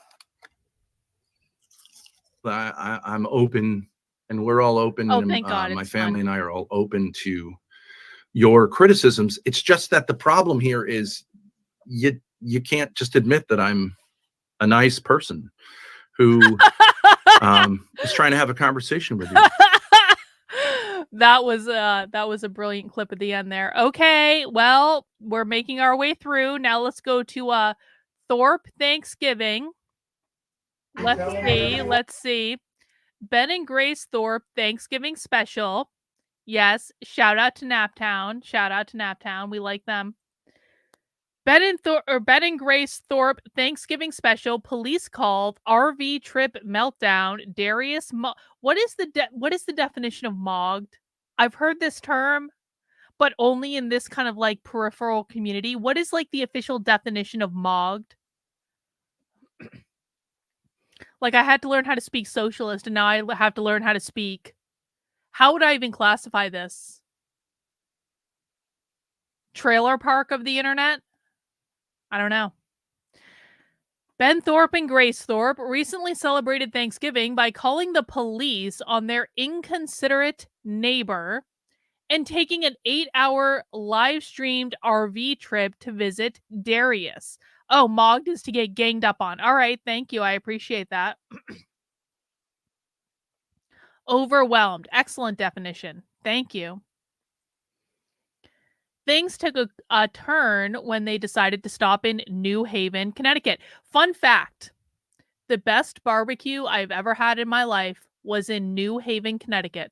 I'm open, and we're all open. Oh, and, thank God, my it's family fun. and I are all open to your criticisms. It's just that the problem here is you can't just admit that I'm a nice person who is trying to have a conversation with you. That was a brilliant clip at the end there. Okay, well, we're making our way through. Now let's go to Thorp Thanksgiving. Let's see. Ben and Grace Thorp Thanksgiving special. Yes, shout out to Naptown. We like them. Ben and Grace Thorp Thanksgiving special. Police called RV trip meltdown. Darius. What is the definition of mogged? I've heard this term, but only in this kind of like peripheral community. What is like the official definition of mogged? Like I had to learn how to speak socialist, and now I have to learn how to speak. How would I even classify this? Trailer park of the internet? I don't know. Ben Thorp and Grace Thorp recently celebrated Thanksgiving by calling the police on their inconsiderate neighbor and taking an 8-hour live-streamed RV trip to visit Darius. Oh, mogged is to get ganged up on. All right, thank you. I appreciate that. Overwhelmed. Excellent definition. Thank you. Things took a turn when they decided to stop in New Haven, Connecticut. Fun fact, the best barbecue I've ever had in my life was in New Haven, Connecticut.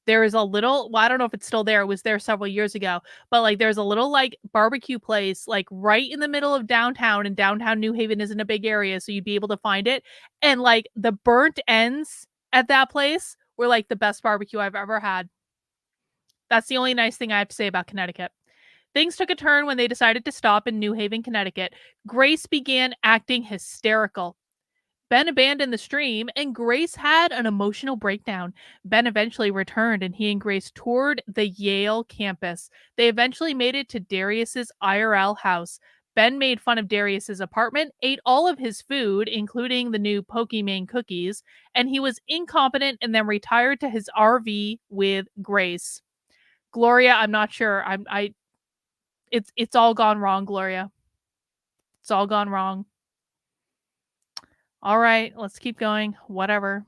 There is a little, well, I don't know if it's still there. It was there several years ago. But like there's a little like barbecue place like right in the middle of downtown, and downtown New Haven isn't a big area, so you'd be able to find it. And like the burnt ends at that place were like the best barbecue I've ever had. That's the only nice thing I have to say about Connecticut. Things took a turn when they decided to stop in New Haven, Connecticut. Grace began acting hysterical. Ben abandoned the stream, and Grace had an emotional breakdown. Ben eventually returned, and he and Grace toured the Yale campus. They eventually made it to Darius's IRL house. Ben made fun of Darius's apartment, ate all of his food, including the new Pokemon cookies, and he was incompetent and then retired to his RV with Grace. Gloria, I'm not sure. It's all gone wrong, Gloria. It's all gone wrong. All right, let's keep going. Whatever.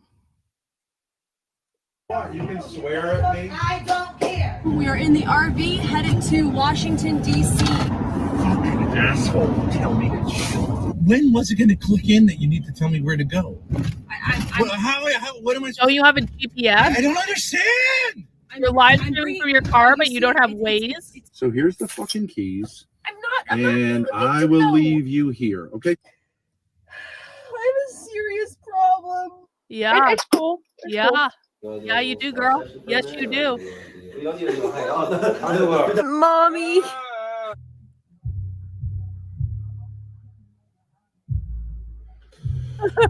You can swear at me. I don't care. We are in the RV headed to Washington, D.C. Fucking asshole. Tell me to chill. When was it going to click in that you need to tell me where to go? What am I? Oh, you have a GPS? I don't understand. You're live streaming from your car, but you don't have Waze? So here's the fucking keys. I'm not And I will leave you here, okay? I have a serious problem. Yeah. It's cool. It's Yeah. cool. Yeah, you do, girl. Yes, you do. Mommy.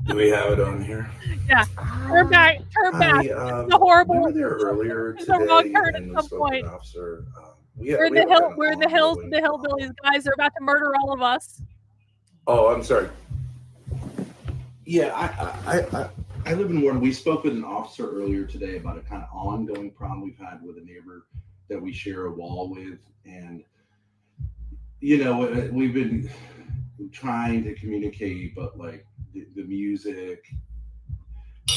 Do we have it on here? Yeah. Turn back. Turn back. It's a horrible. We were there earlier It's a wrong today, turn and at we some spoke point. with an officer. We're in the hill. We're in the hills. The hillbillies, guys. They're about to murder all of us. Oh, I'm sorry. Yeah, I live in Warren. We spoke with an officer earlier today about a kind of ongoing problem we've had with a neighbor that we share a wall with, and you know, we've been trying to communicate, but like the music,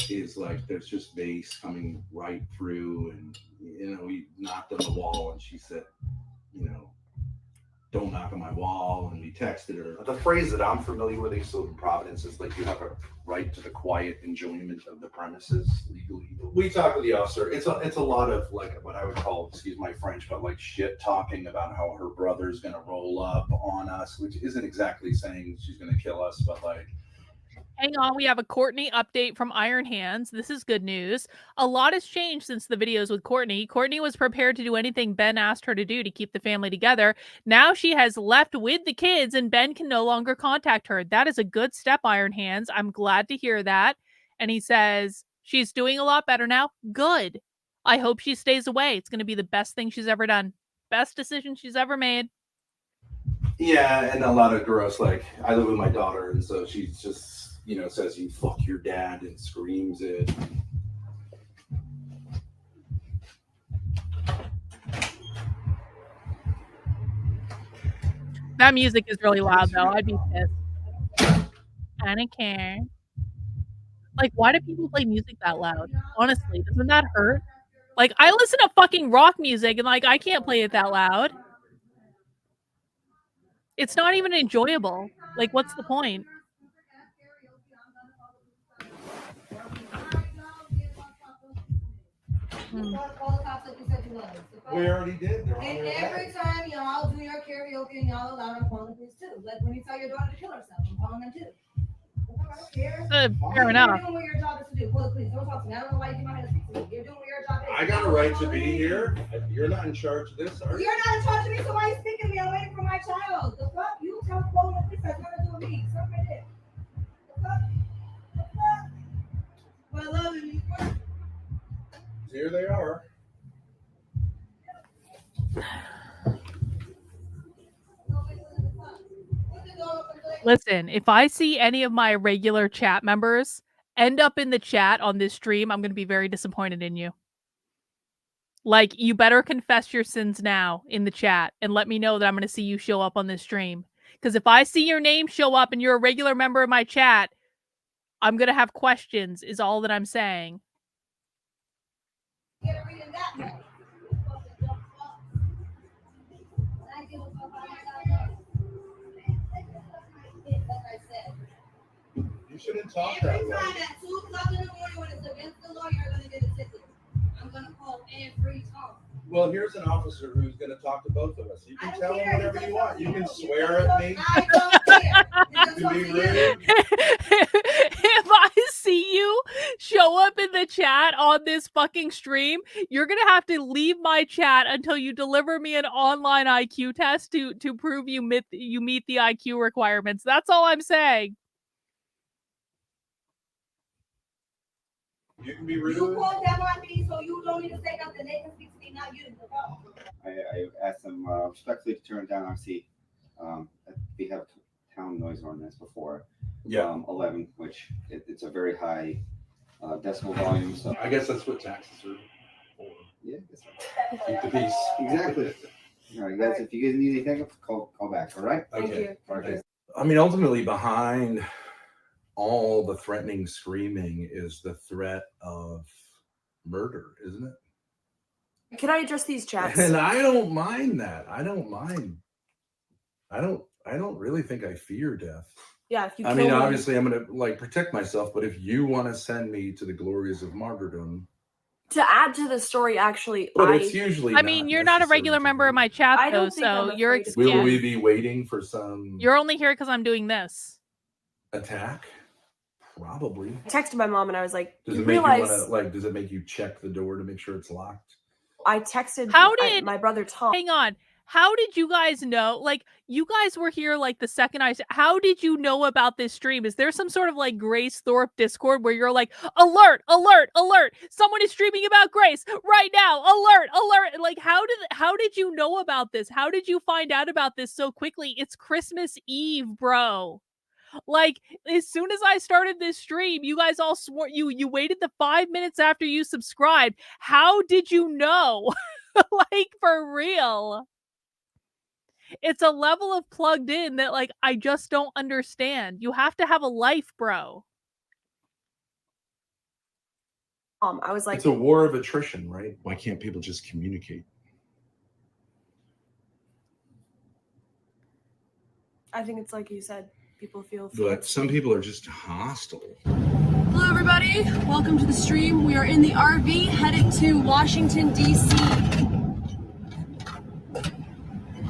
is like there's just vase coming right through, and we knocked on the wall, and she said, don't knock on my wall, and we texted her. The phrase that I'm familiar with in Providence is like you have a right to the quiet enjoyment of the premises legally. We talked to the officer. It's a lot of like what I would call, excuse my French, but like shit talking about how her brother's gonna roll up on us, which isn't exactly saying she's gonna kill us, but like. Hang on, we have a Courtney update from Iron Hands. This is good news. A lot has changed since the videos with Courtney. Courtney was prepared to do anything Ben asked her to do to keep the family together. Now she has left with the kids and Ben can no longer contact her. That is a good step, Iron Hands. I'm glad to hear that. And he says, she's doing a lot better now. Good. I hope she stays away. It's going to be the best thing she's ever done. Best decision she's ever made. Yeah, and a lot of girls, like, I live with my daughter, and so she's just, says you fuck your dad and screams it. That music is really loud, though. I'd be pissed. I don't care. Like, why do people play music that loud? Honestly, doesn't that hurt? Like, I listen to fucking rock music, and, like, I can't play it that loud. It's not even enjoyable. Like, what's the point? We already did. And every time y'all do your karaoke and y'all allow them calling the police too. Like when you tell your daughter to kill herself, I'm calling them too. I don't care. Fair enough. You're doing what your job is to do. Call the police. Don't talk to me. I don't know why you keep my head speak to me. You're doing what your job is. I got a right to be here. You're not in charge of this, are you? You're not in charge of me, so why are you speaking to me? I'm waiting for my child. The fuck? You tell me calling the police. That's nothing to do with me. Suck my dick. The fuck? The fuck? Well, I love you. Here they are. Listen, if I see any of my regular chat members end up in the chat on this stream, I'm going to be very disappointed in you. Like, you better confess your sins now in the chat and let me know that I'm going to see you show up on this stream. Because if I see your name show up and you're a regular member of my chat, I'm going to have questions, is all that I'm saying. You shouldn't talk that Every way. time at 2 o'clock in the morning when it's against the law, you're going to get a ticket. I'm going to call every time. Well, here's an officer who's going to talk to both of us. You can tell him care. whatever you want. You can swear at me. I don't care. You can be rude. If I see you show up in the chat on this fucking stream, you're going to have to leave my chat until you deliver me an online IQ test to prove you meet the IQ requirements. That's all I'm saying. You can be rude. You called them on me, so you don't need to say nothing. They can speak to me, not you. I asked them respectfully to turn it down. Obviously, we have town noise ordinance before. Yeah. 11, which it's a very high decibel volume. So I guess that's what taxes are for. Yeah. Keep the peace. Exactly. All right, guys. If you guys need anything, call back. All right. Okay. All right. I mean, ultimately, behind all the threatening screaming is the threat of murder, isn't it? Can I address these chats? And I don't mind that. I don't really think I fear death. Yeah, if you I kill mean, me- obviously I'm gonna like protect myself, but if you want to send me to the glories of martyrdom, To add to the story, actually, but it's usually I mean, you're not a regular member of my chat, I though, don't think so I'm you're afraid of will excused. we be waiting for some You're only here because I'm doing this. attack? Probably. I texted my mom and I was like, Does you it make realize you want to like? Does it make you check the door to make sure it's locked? I texted my brother Tom. Hang on. How did you guys know? Like, you guys were here like the second how did you know about this stream? Is there some sort of like Grace Thorp Discord where you're like, alert, alert, alert, someone is streaming about Grace right now, alert, alert? Like, how did you know about this? How did you find out about this so quickly? It's Christmas Eve, bro. Like, as soon as I started this stream, you guys all swore you waited the 5 minutes after you subscribed. How did you know? Like, for real. It's a level of plugged in that, like, I just don't understand. You have to have a life, bro. I was like, It's a war of attrition, right? Why can't people just communicate? I think it's like you said, people feel. But some people are just hostile. Hello, everybody. Welcome to the stream. We are in the RV headed to Washington, D.C.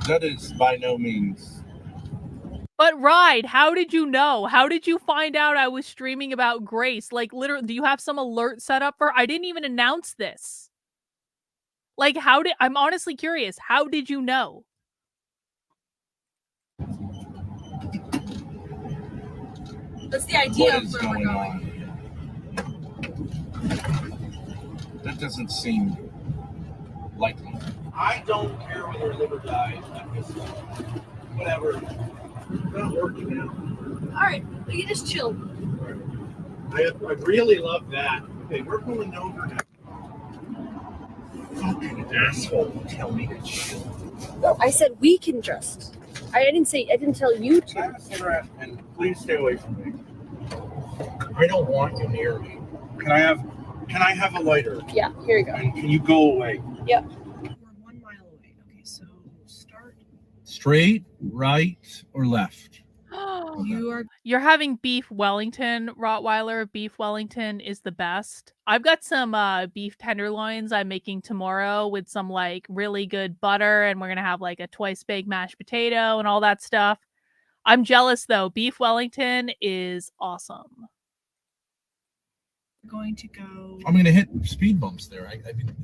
That is by no means. But Ride, how did you know? How did you find out I was streaming about Grace? Like, literally, do you have some alert set up for? I didn't even announce this. Like, I'm honestly curious. How did you know? That's the idea What of is where we're going going. on? That doesn't seem likely. I don't care whether I live or die. Whatever. It's not working now. All right, we can just chill. I really love that. Okay, we're pulling over now. Fucking asshole! Tell me to chill. No, I said we can just. I didn't tell you to. Have a cigarette and please stay away from me. I don't want you near me. Can I have a lighter? Yeah, here you go. And can you go away? Yep. We're 1 mile away. Okay, so start. Straight, right, or left? You're having beef Wellington, Rottweiler. Beef Wellington is the best. I've got some beef tenderloins I'm making tomorrow with some like really good butter, and we're gonna have like a twice baked mashed potato and all that stuff. I'm jealous though. Beef Wellington is awesome. We're going to go. I'm going to hit speed bumps there. I mean,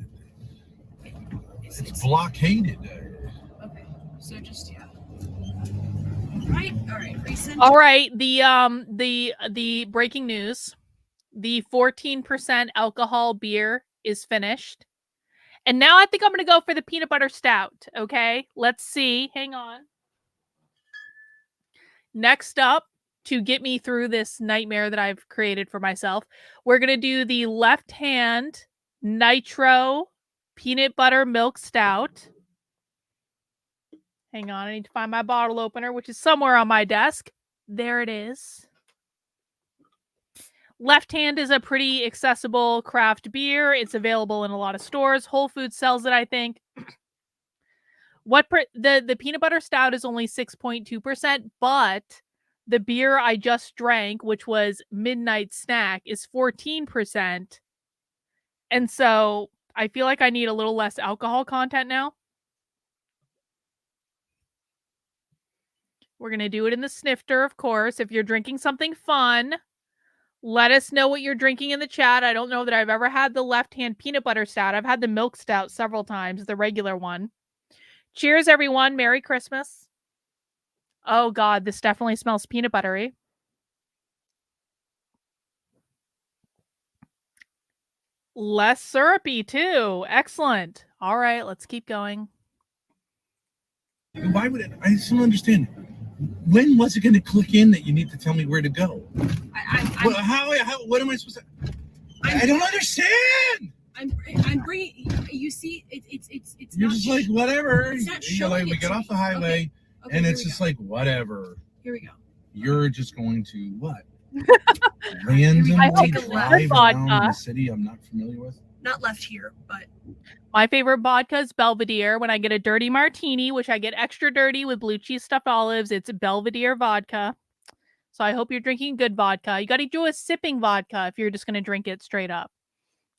it's blockaded. Okay, so just yeah. Right. All right. Recent. All right. The breaking news: the 14% alcohol beer is finished, and now I think I'm gonna go for the peanut butter stout. Okay, let's see. Hang on. Next up, to get me through this nightmare that I've created for myself, we're gonna do the Left Hand Nitro Peanut Butter Milk Stout. Hang on, I need to find my bottle opener, which is somewhere on my desk. There it is. Left Hand is a pretty accessible craft beer. It's available in a lot of stores. Whole Foods sells it, I think. The peanut butter stout is only 6.2%, but the beer I just drank, which was Midnight Snack, is 14%. And so I feel like I need a little less alcohol content now. We're going to do it in the snifter, of course. If you're drinking something fun, let us know what you're drinking in the chat. I don't know that I've ever had the Left Hand peanut butter stout. I've had the milk stout several times, the regular one. Cheers, everyone. Merry Christmas. Oh, God, this definitely smells peanut buttery. Less syrupy, too. Excellent. All right, let's keep going. Why would it? I still don't understand. When was it going to click in that you need to tell me where to go? What am I supposed to? I don't understand. I'm bringing. You see, it's. You're not, just like whatever. It's not You're like, showing we it get to off me. the highway, Okay, and here it's we just go. like whatever. Here we go. You're just going to what? Randomly I take a drive left. around the city I'm not familiar with. Not left here, but My favorite vodka is Belvedere. When I get a dirty martini, which I get extra dirty with blue cheese stuffed olives, it's Belvedere vodka. So I hope you're drinking good vodka. You got to do a sipping vodka if you're just going to drink it straight up.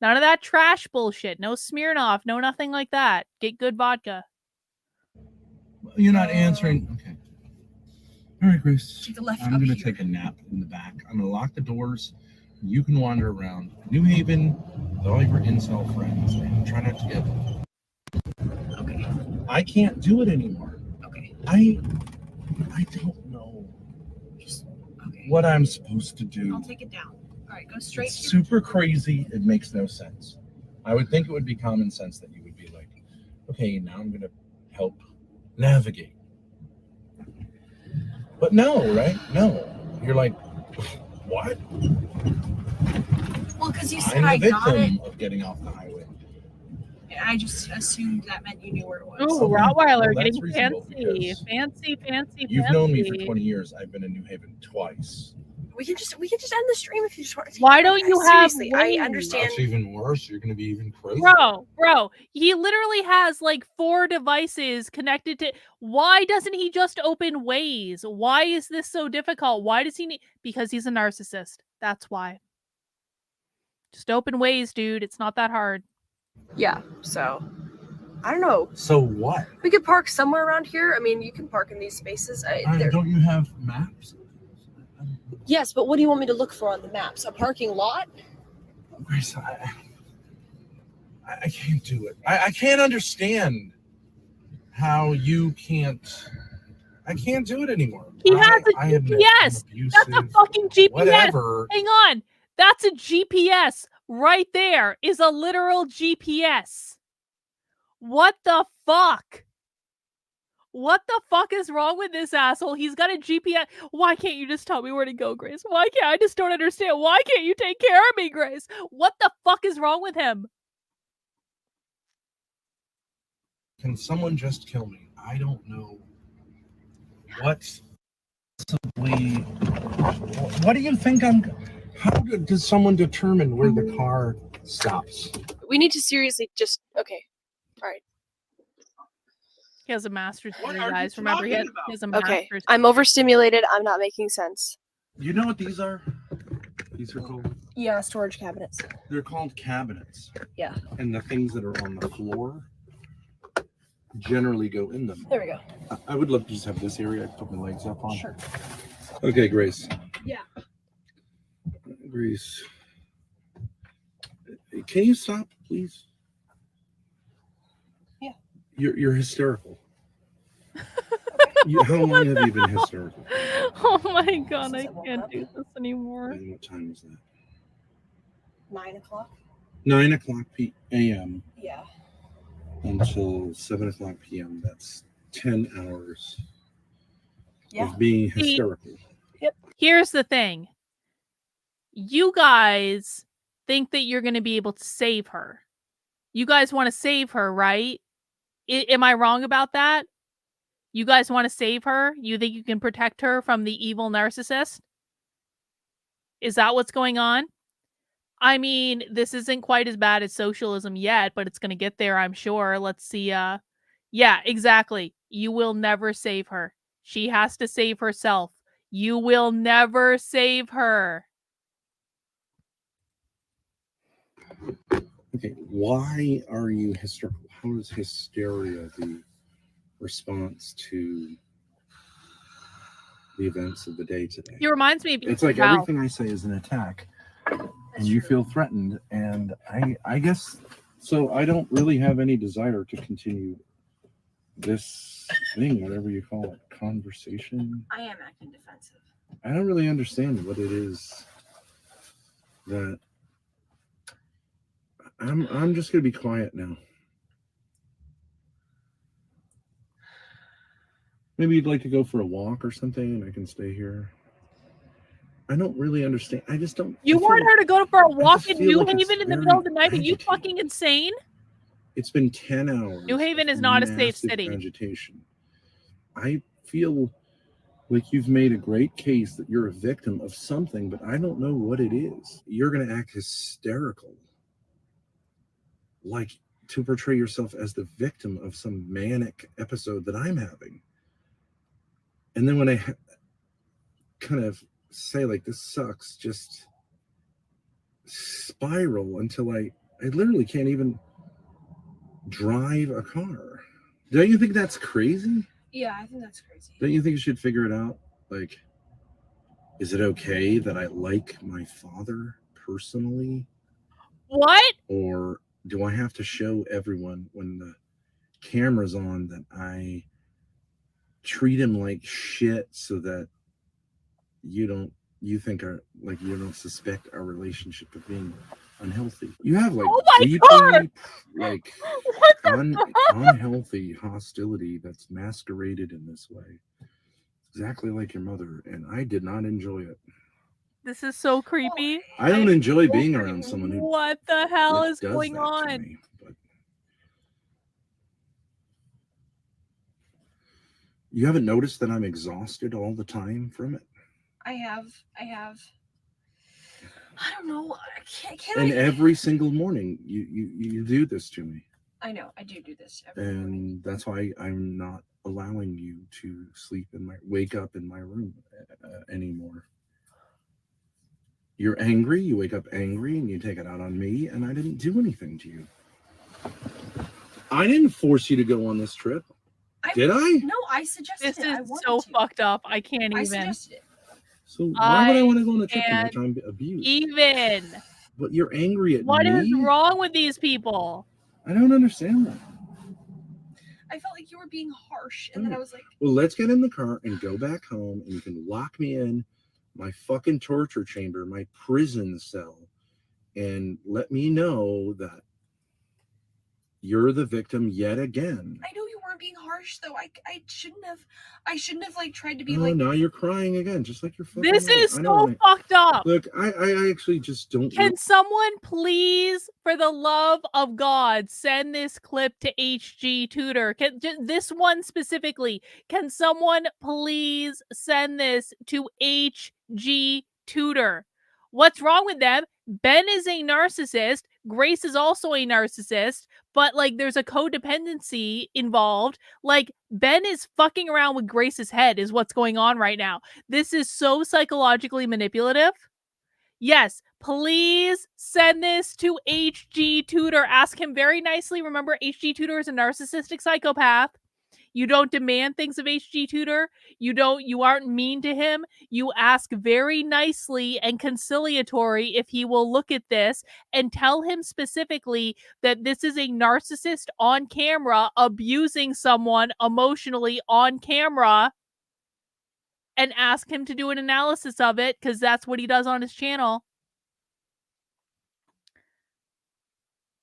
None of that trash bullshit. No Smirnoff. No nothing like that. Get good vodka. You're not answering. Okay. All right, Grace. Take the left I'm up going to here. take a nap in the back. I'm going to lock the doors. You can wander around New Haven with all your incel friends and try not to get. Okay. I can't do it anymore. Okay. I don't know Okay. what I'm supposed to do. I'll take it down. All right, go straight. It's super crazy. It makes no sense. I would think it would be common sense that you would be like, okay, now I'm going to help navigate. But no, right? No. You're like, what? Well, because you said I'm I the got it, victim of getting off the highway. and I just assumed that meant you knew where it was. Ooh, Okay. Rottweiler Well, that's getting reasonable fancy. because Fancy. You've known me for 20 years. I've been in New Haven twice. We can just end the stream if you just want to. Why don't you have Seriously, Wayne? I understand. That's even worse. You're going to be even crazier. Bro, he literally has like 4 devices connected to. Why doesn't he just open Waze? Why is this so difficult? Why does he need? Because he's a narcissist. That's why. Just open Waze, dude. It's not that hard. Yeah. So, I don't know. So what? We could park somewhere around here. I mean, you can park in these spaces. Don't you have maps? Yes, but what do you want me to look for on the maps? A parking lot? Grace, I can't do it. I can't understand how you can't. I can't do it anymore. He has a GPS. That's a fucking GPS. Whatever. Hang on. That's a GPS. Right there is a literal GPS. What the fuck? What the fuck is wrong with this asshole? He's got a GPS. Why can't you just tell me where to go, Grace? Why can't I just don't understand? Why can't you take care of me, Grace? What the fuck is wrong with him? Can someone just kill me? I don't know. What do you think how does someone determine where the car stops? We need to seriously just okay. All right. He has a master's degree, guys. Remember, he has a master's. Okay. I'm overstimulated. I'm not making sense. You know what these are? These are called? Yeah, storage cabinets. They're called cabinets. Yeah. And the things that are on the floor generally go in them. There we go. I would love to just have this area I put my legs up on. Sure. Okay, Grace. Yeah. Grace. Can you stop, please? Yeah. You're hysterical. How long have you been hysterical? Oh my god, I can't do this anymore. And what time is that? 9 o'clock. 9 o'clock a.m. Yeah. until 7 o'clock p.m. That's 10 hours Yeah. of being hysterical. Yep. Here's the thing. You guys think that you're going to be able to save her. You guys want to save her, right? Am I wrong about that? You guys want to save her? You think you can protect her from the evil narcissist? Is that what's going on? I mean, this isn't quite as bad as socialism yet, but it's going to get there, I'm sure. Let's see. Yeah, exactly. You will never save her. She has to save herself. You will never save her. Okay, why are you hysterical? How is hysteria the response to the events of the day today? He reminds me of It's like everything I say is an attack, and you feel threatened, and I guess so. I don't really have any desire to continue this thing, whatever you call it, conversation. I am acting defensive. I don't really understand what it is that I'm just gonna be quiet now. Maybe you'd like to go for a walk or something, and I can stay here. I don't really understand. I just don't. You want her to go for a walk in feel New like it's Haven in the very middle of the night? Are you fucking insane? It's been 10 hours. New Haven is not a safe massive city. Agitation. I feel like you've made a great case that you're a victim of something, but I don't know what it is. You're going to act hysterical, like to portray yourself as the victim of some manic episode that I'm having. And then when I kind of say like this sucks, just spiral until I literally can't even drive a car. Don't you think that's crazy? Yeah, I think that's crazy. Don't you think you should figure it out? Like, is it okay that I like my father personally? What? Or do I have to show everyone when the camera's on that I treat him like shit so that you don't suspect our relationship of being unhealthy? You have like deeply like unhealthy hostility that's masqueraded in this way, exactly like your mother, and I did not enjoy it. This is so creepy. I don't enjoy being around someone who What the hell like, is does going that to on? me, but you haven't noticed that I'm exhausted all the time from it? I have. I don't know. And every single morning, you do this to me. I know. I do this every morning. And that's why I'm not allowing you to wake up in my room anymore. You're angry, you wake up angry, and you take it out on me, and I didn't do anything to you. I didn't force you to go on this trip. Did I? No, I suggested This it. I is wanted so to. fucked up. I can't even. I suggested it. So why would I want to go on a trip can't which I'm abused? Even. But you're angry at What me? is wrong with these people? I don't understand that. I felt like you were being harsh, and then I was like, Well, let's get in the car and go back home, and you can lock me in my fucking torture chamber, my prison cell, and let me know that you're the victim yet again. I know you weren't being harsh, though. I shouldn't have. I shouldn't have tried to be Oh, like. now you're crying again, just like your fucking This mother. is I know, so fucked up. Look, I actually just don't. Can someone please, for the love of God, send this clip to HG Tutor? This one specifically. Can someone please send this to HG Tutor? What's wrong with them? Ben is a narcissist. Grace is also a narcissist, but like there's a codependency involved. Like Ben is fucking around with Grace's head is what's going on right now. This is so psychologically manipulative. Yes, please send this to HG Tutor. Ask him very nicely. Remember, HG Tutor is a narcissistic psychopath. You don't demand things of HG Tutor. You aren't mean to him. You ask very nicely and conciliatory if he will look at this and tell him specifically that this is a narcissist on camera abusing someone emotionally on camera, and ask him to do an analysis of it because that's what he does on his channel.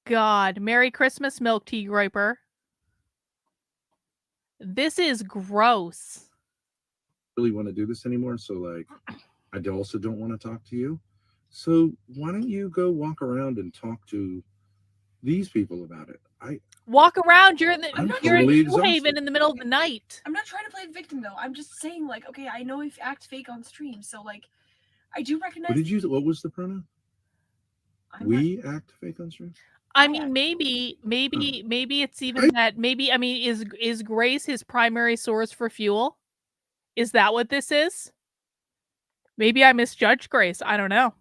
God, Merry Christmas, Milk Tea Groiper. This is gross. Really want to do this anymore, so like I also don't want to talk to you. So why don't you go walk around and talk to these people about it? Walk around. You're in totally New Haven in the middle of the night. I'm not trying to play the victim, though. I'm just saying, like, okay, I know if act fake on stream, so like, I do recognize. What was the pronoun? We act fake on stream. I mean, maybe it's even that. Maybe, I mean, is Grace his primary source for fuel? Is that what this is? Maybe I misjudged Grace. I don't know.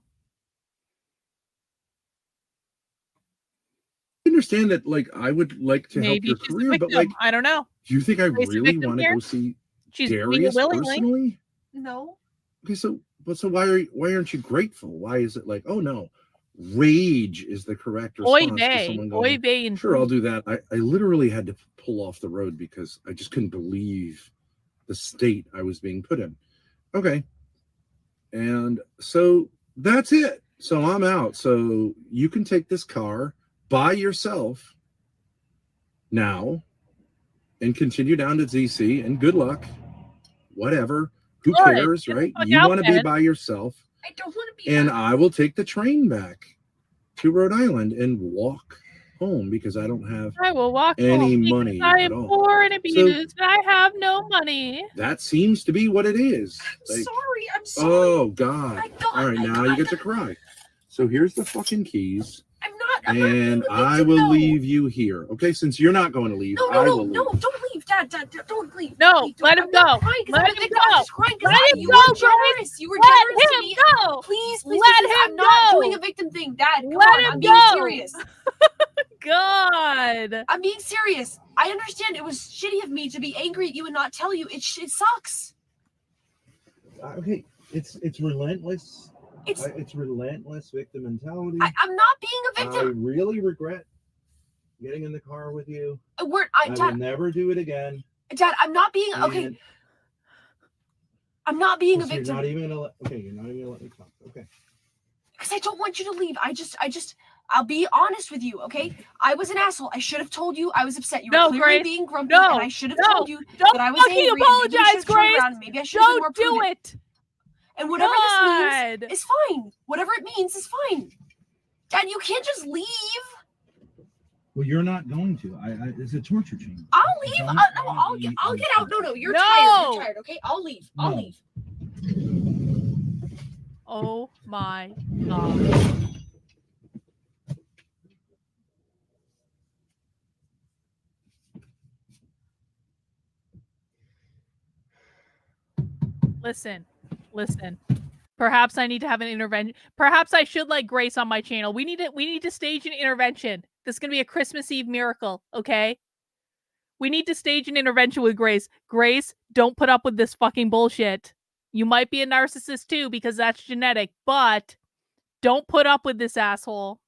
I understand that, like, I would like to help your she's the career, but victim. like, I don't know. do you think I Grace the really victim want to here? go see She's doing it Darius willingly. personally? No. Okay, so why aren't you grateful? Why is it like, oh no, rage is the correct response to someone going, sure, I'll do that. I literally had to pull off the road because I just couldn't believe the state I was being put in. Okay. And so that's it. So I'm out. So you can take this car by yourself now and continue down to DC, and good luck. Whatever. Who Good. cares, Get the right? fuck You out, want to be Ben. by yourself. I don't want to be. And I will take the train back to Rhode Island and walk home because I don't have I will walk any home because money I at am all. poor and abused, and I have no money. That seems to be what it is. Sorry, I'm sorry. Oh God! All right, I now you get to cry. So here's the fucking keys. I'm not And being a I victim, will no. leave you here. Okay, since you're not going to leave, I will leave. No, don't leave, Dad, don't leave. No, Please, let don't. him I'm not go. crying 'cause Let I'm a him victim. I'm go. just crying 'cause Let him you go, were Grace. generous. You were Let generous to him me. go. Please, Let I'm him not go. doing a victim thing, Dad. Come Let on, him I'm being go. serious. God. I'm being serious. I understand it was shitty of me to be angry at you and not tell you. It sucks. Okay, it's relentless. It's relentless victim mentality. I'm not being a I victim. really regret getting in the car with you. I will Dad, never do it again. Dad, I'm not being okay. And- I'm not being a You're victim. not even gonna let, okay, you're not even gonna let me talk. Okay. Because I don't want you to leave. I'll be honest with you, okay? I was an asshole. I should have told you I was upset. You were clearly Grace. being grumpy, No. and I should have No. told you Don't that I was fucking angry. And maybe apologize, I should have turned Grace. around, and maybe I should have been more Don't do prudent. it. And whatever this God. means is fine. Whatever it means is fine. Dad, you can't just leave. Well, you're not going to. It's a torture chamber. I'll leave. Don't No, I'll get out. No, you're No. tired. You're tired, okay? I'll leave. I'll No. leave. Oh my god. Listen. Perhaps I need to have an intervention. Perhaps I should let Grace on my channel. We need to stage an intervention. This is gonna be a Christmas Eve miracle, okay? We need to stage an intervention with Grace. Grace, don't put up with this fucking bullshit. You might be a narcissist too, because that's genetic, but don't put up with this asshole.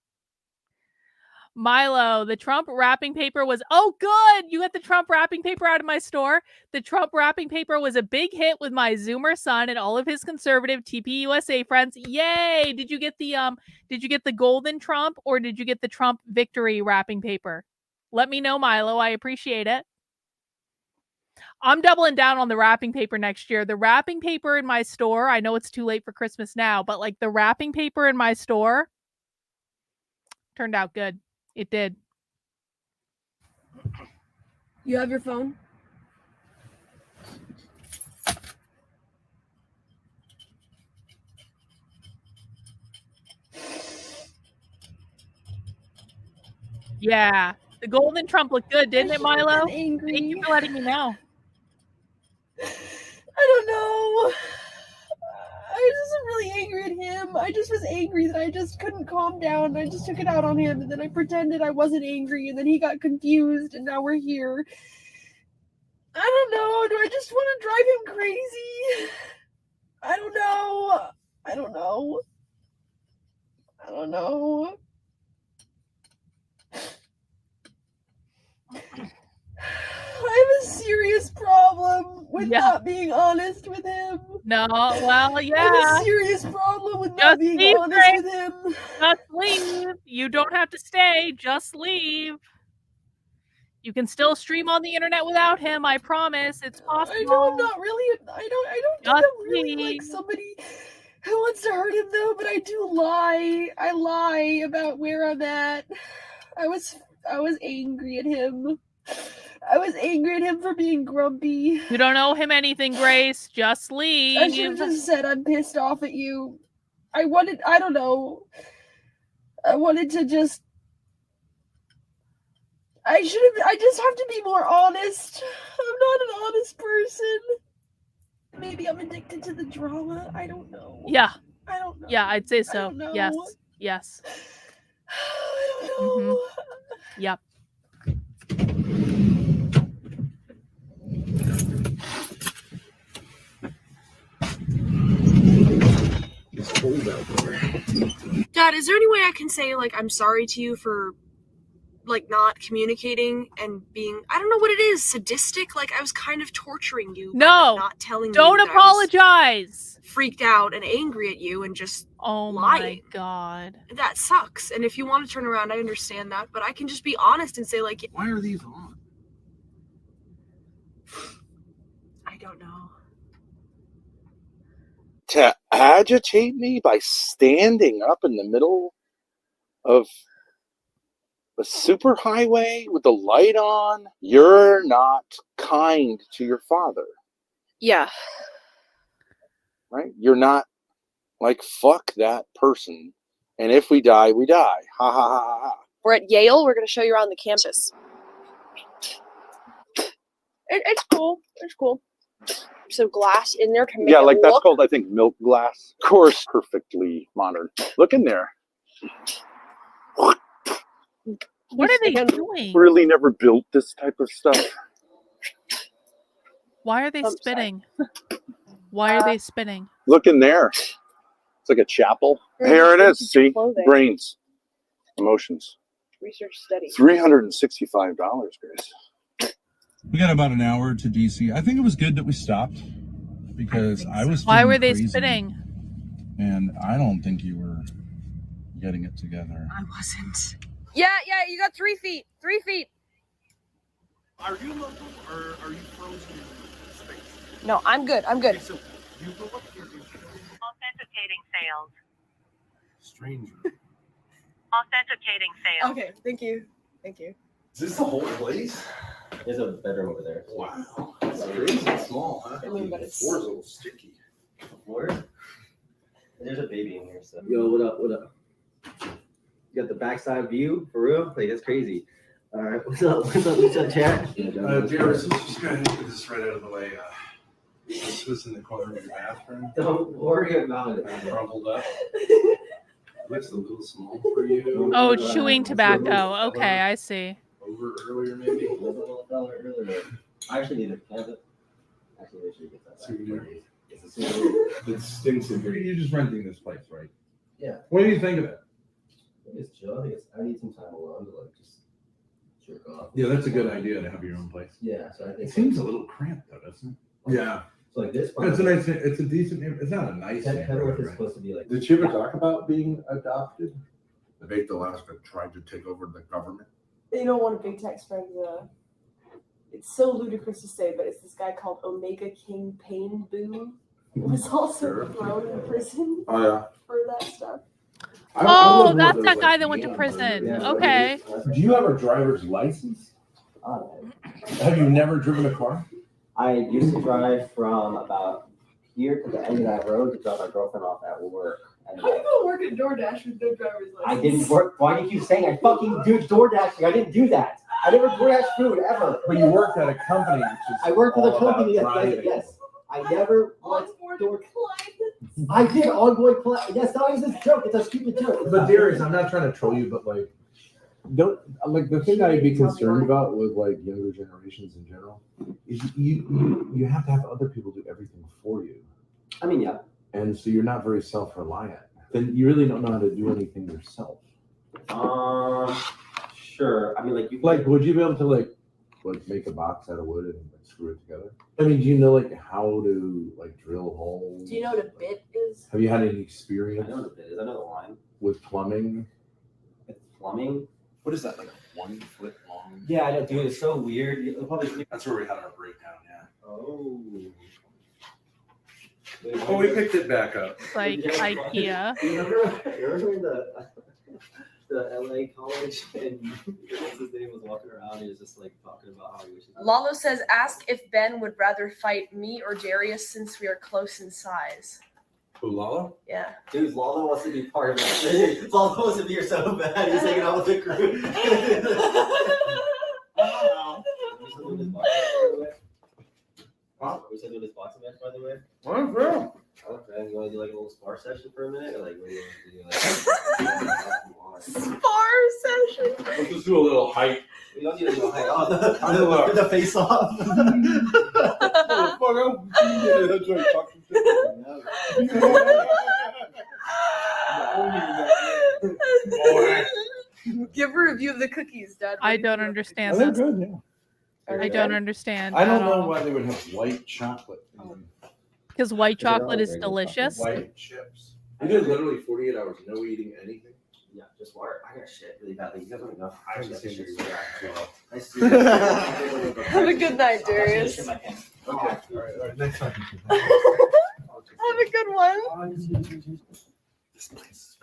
Milo, the Trump wrapping paper was, oh good, you got the Trump wrapping paper out of my store. The Trump wrapping paper was a big hit with my Zoomer son and all of his conservative TPUSA friends. Yay! Did you get the golden Trump or did you get the Trump victory wrapping paper? Let me know, Milo. I appreciate it. I'm doubling down on the wrapping paper next year. The wrapping paper in my store, I know it's too late for Christmas now, but like the wrapping paper in my store turned out good. It did. You have your phone? Yeah. The golden Trump looked good, didn't it, Milo? Angry. Thank you for letting me know. I don't know. I wasn't really angry at him. I just was angry that I just couldn't calm down. I just took it out on him, and then I pretended I wasn't angry, and then he got confused, and now we're here. I don't know. Do I just want to drive him crazy? I don't know. I don't know. I don't know. I have a serious problem with not being honest with him. No, well, yeah. I have a serious problem with not being honest with him. Just leave. You don't have to stay. Just leave. You can still stream on the internet without him. I promise. It's possible. I know I'm not really. I don't think I'm really like somebody who wants to hurt him though. But I do lie. I lie about where I'm at. I was angry at him. I was angry at him for being grumpy. You don't owe him anything, Grace. Just leave. I should have just said I'm pissed off at you. I don't know. I wanted to just. I just have to be more honest. I'm not an honest person. Maybe I'm addicted to the drama. I don't know. Yeah. I don't know. Yeah, I'd say so. I don't know. Yes. Yes. I don't know. Yep. It's cold out there. Dad, is there any way I can say like I'm sorry to you for like not communicating and being, I don't know what it is, sadistic? Like I was kind of torturing you. No. By, like, not telling Don't you that I was apologize. freaked out and angry at you and just lying. My god. That sucks. And if you want to turn around, I understand that, but I can just be honest and say like, why are these on? I don't know. To agitate me by standing up in the middle of a superhighway with the light on, you're not kind to your father. Yeah. Right? You're not like, fuck that person. And if we die, we die. Ha ha ha ha ha. We're at Yale. We're going to show you around the campus. It's cool. It's cool. Some glass in there to make it Like that's look. called, I think, milk glass. Of course, perfectly modern. Look in there. What are they doing? Really never built this type of stuff. Why are they spitting? Why are they spitting? Look in there. It's like a chapel. Here it is. See? Brains. Emotions. Research study. $365, Grace. We got about an hour to DC. I think it was good that we stopped because I was. Why were they crazy, spitting? And I don't think you were getting it together. I wasn't. Yeah, you got 3 feet. 3 feet. Are you local or are you frozen in space? No, I'm good. I'm good. Okay, so you go up here. Authenticating failed. Stranger. Authenticating failed. Okay, thank you. Thank you. Is this the whole place? There's a bedroom over there. Wow. That's crazy small, huh? I mean, but it's The floor's a little sticky. The floor? There's a baby in here. So. Yo, what up? What up? You got the backside view for real? Like that's crazy. All right, what's up? What's up, chat? Darius, let's just go ahead and get this right out of the way. This was in the corner of your bathroom. Don't worry about it. Crumpled up. Looks a little small for you. Oh, chewing tobacco. Okay, I see. Over earlier, maybe. I actually need to plant it. Actually, they should get that. Souvenir. It's a souvenir. It stinks in here. You're just renting this place, right? Yeah. What do you think of it? It's chill. I think I need some time alone to like just jerk off. Yeah, that's a good idea to have your own place. Yeah, so I think It seems a little cramped though, doesn't it? Yeah. So like this. It's a nice. It's a decent. It's not a nice. Penrith is supposed to be like. Did you ever talk about being adopted? The Baked Alaska tried to take over the government. You know, one of Big Tech's friends, it's so ludicrous to say, but it's this guy called Omega King Pain Boo, who was also thrown in prison Oh yeah. for that stuff. Oh, that's that guy that went to prison. Okay. Do you have a driver's license? Have you never driven a car? I used to drive from about here to the end of that road to drop my girlfriend off at work. And How do you go work at DoorDash with no driver's license? I didn't work. Why do you keep saying I fucking do DoorDashing? I didn't do that. I never DoorDash food ever. But you worked at a company which is I worked with a all company about that driving. yes. I never went Onboarded clients. I did onboard class. Yes, that was this joke. It's a stupid joke. But Darius, I'm not trying to troll you, but like, don't like the thing I'd be concerned about with like younger generations in general is you have to have other people do everything for you. I mean, yeah. And so you're not very self-reliant. Then you really don't know how to do anything yourself. Sure. I mean, like you. Like, would you be able to like make a box out of wood and like, screw it together? I mean, do you know like how to like drill holes? Do you know what a bit is? Have you had any experience? I know what a bit is. I know the line. With plumbing? With plumbing? What is that, like a 1 foot long? Yeah, I know, dude. It's so weird. That's where we had our breakdown, yeah. Oh. Oh, we picked it back up. Like IKEA. Remember the LA college and what's his name was walking around and he was just like talking about how he wishes. Lalo says, ask if Ben would rather fight me or Darius since we are close in size. Who, Lalo? Yeah. Dude, Lalo wants to be part of that. Lalo wants to be here so bad. He's hanging out with the crew. We said doing this boxing match, by the way. Oh, bro. Okay, you want to do like a little spar session for a minute? Or like, what do you want to do? Like, Spar session. Let's just do a little height. We don't need to do a height. Oh, the face off. Give a review of the cookies, Dad. I don't understand They're this. good, yeah. I don't understand. I don't at know all. why they would have white chocolate. Because white chocolate is delicious. White chips. We did literally 48 hours, no eating anything. Yeah, just water. I got shit really badly. You guys don't know. I haven't seen you Have a good night, Darius. Okay, all right, next time. Have a good one. This place is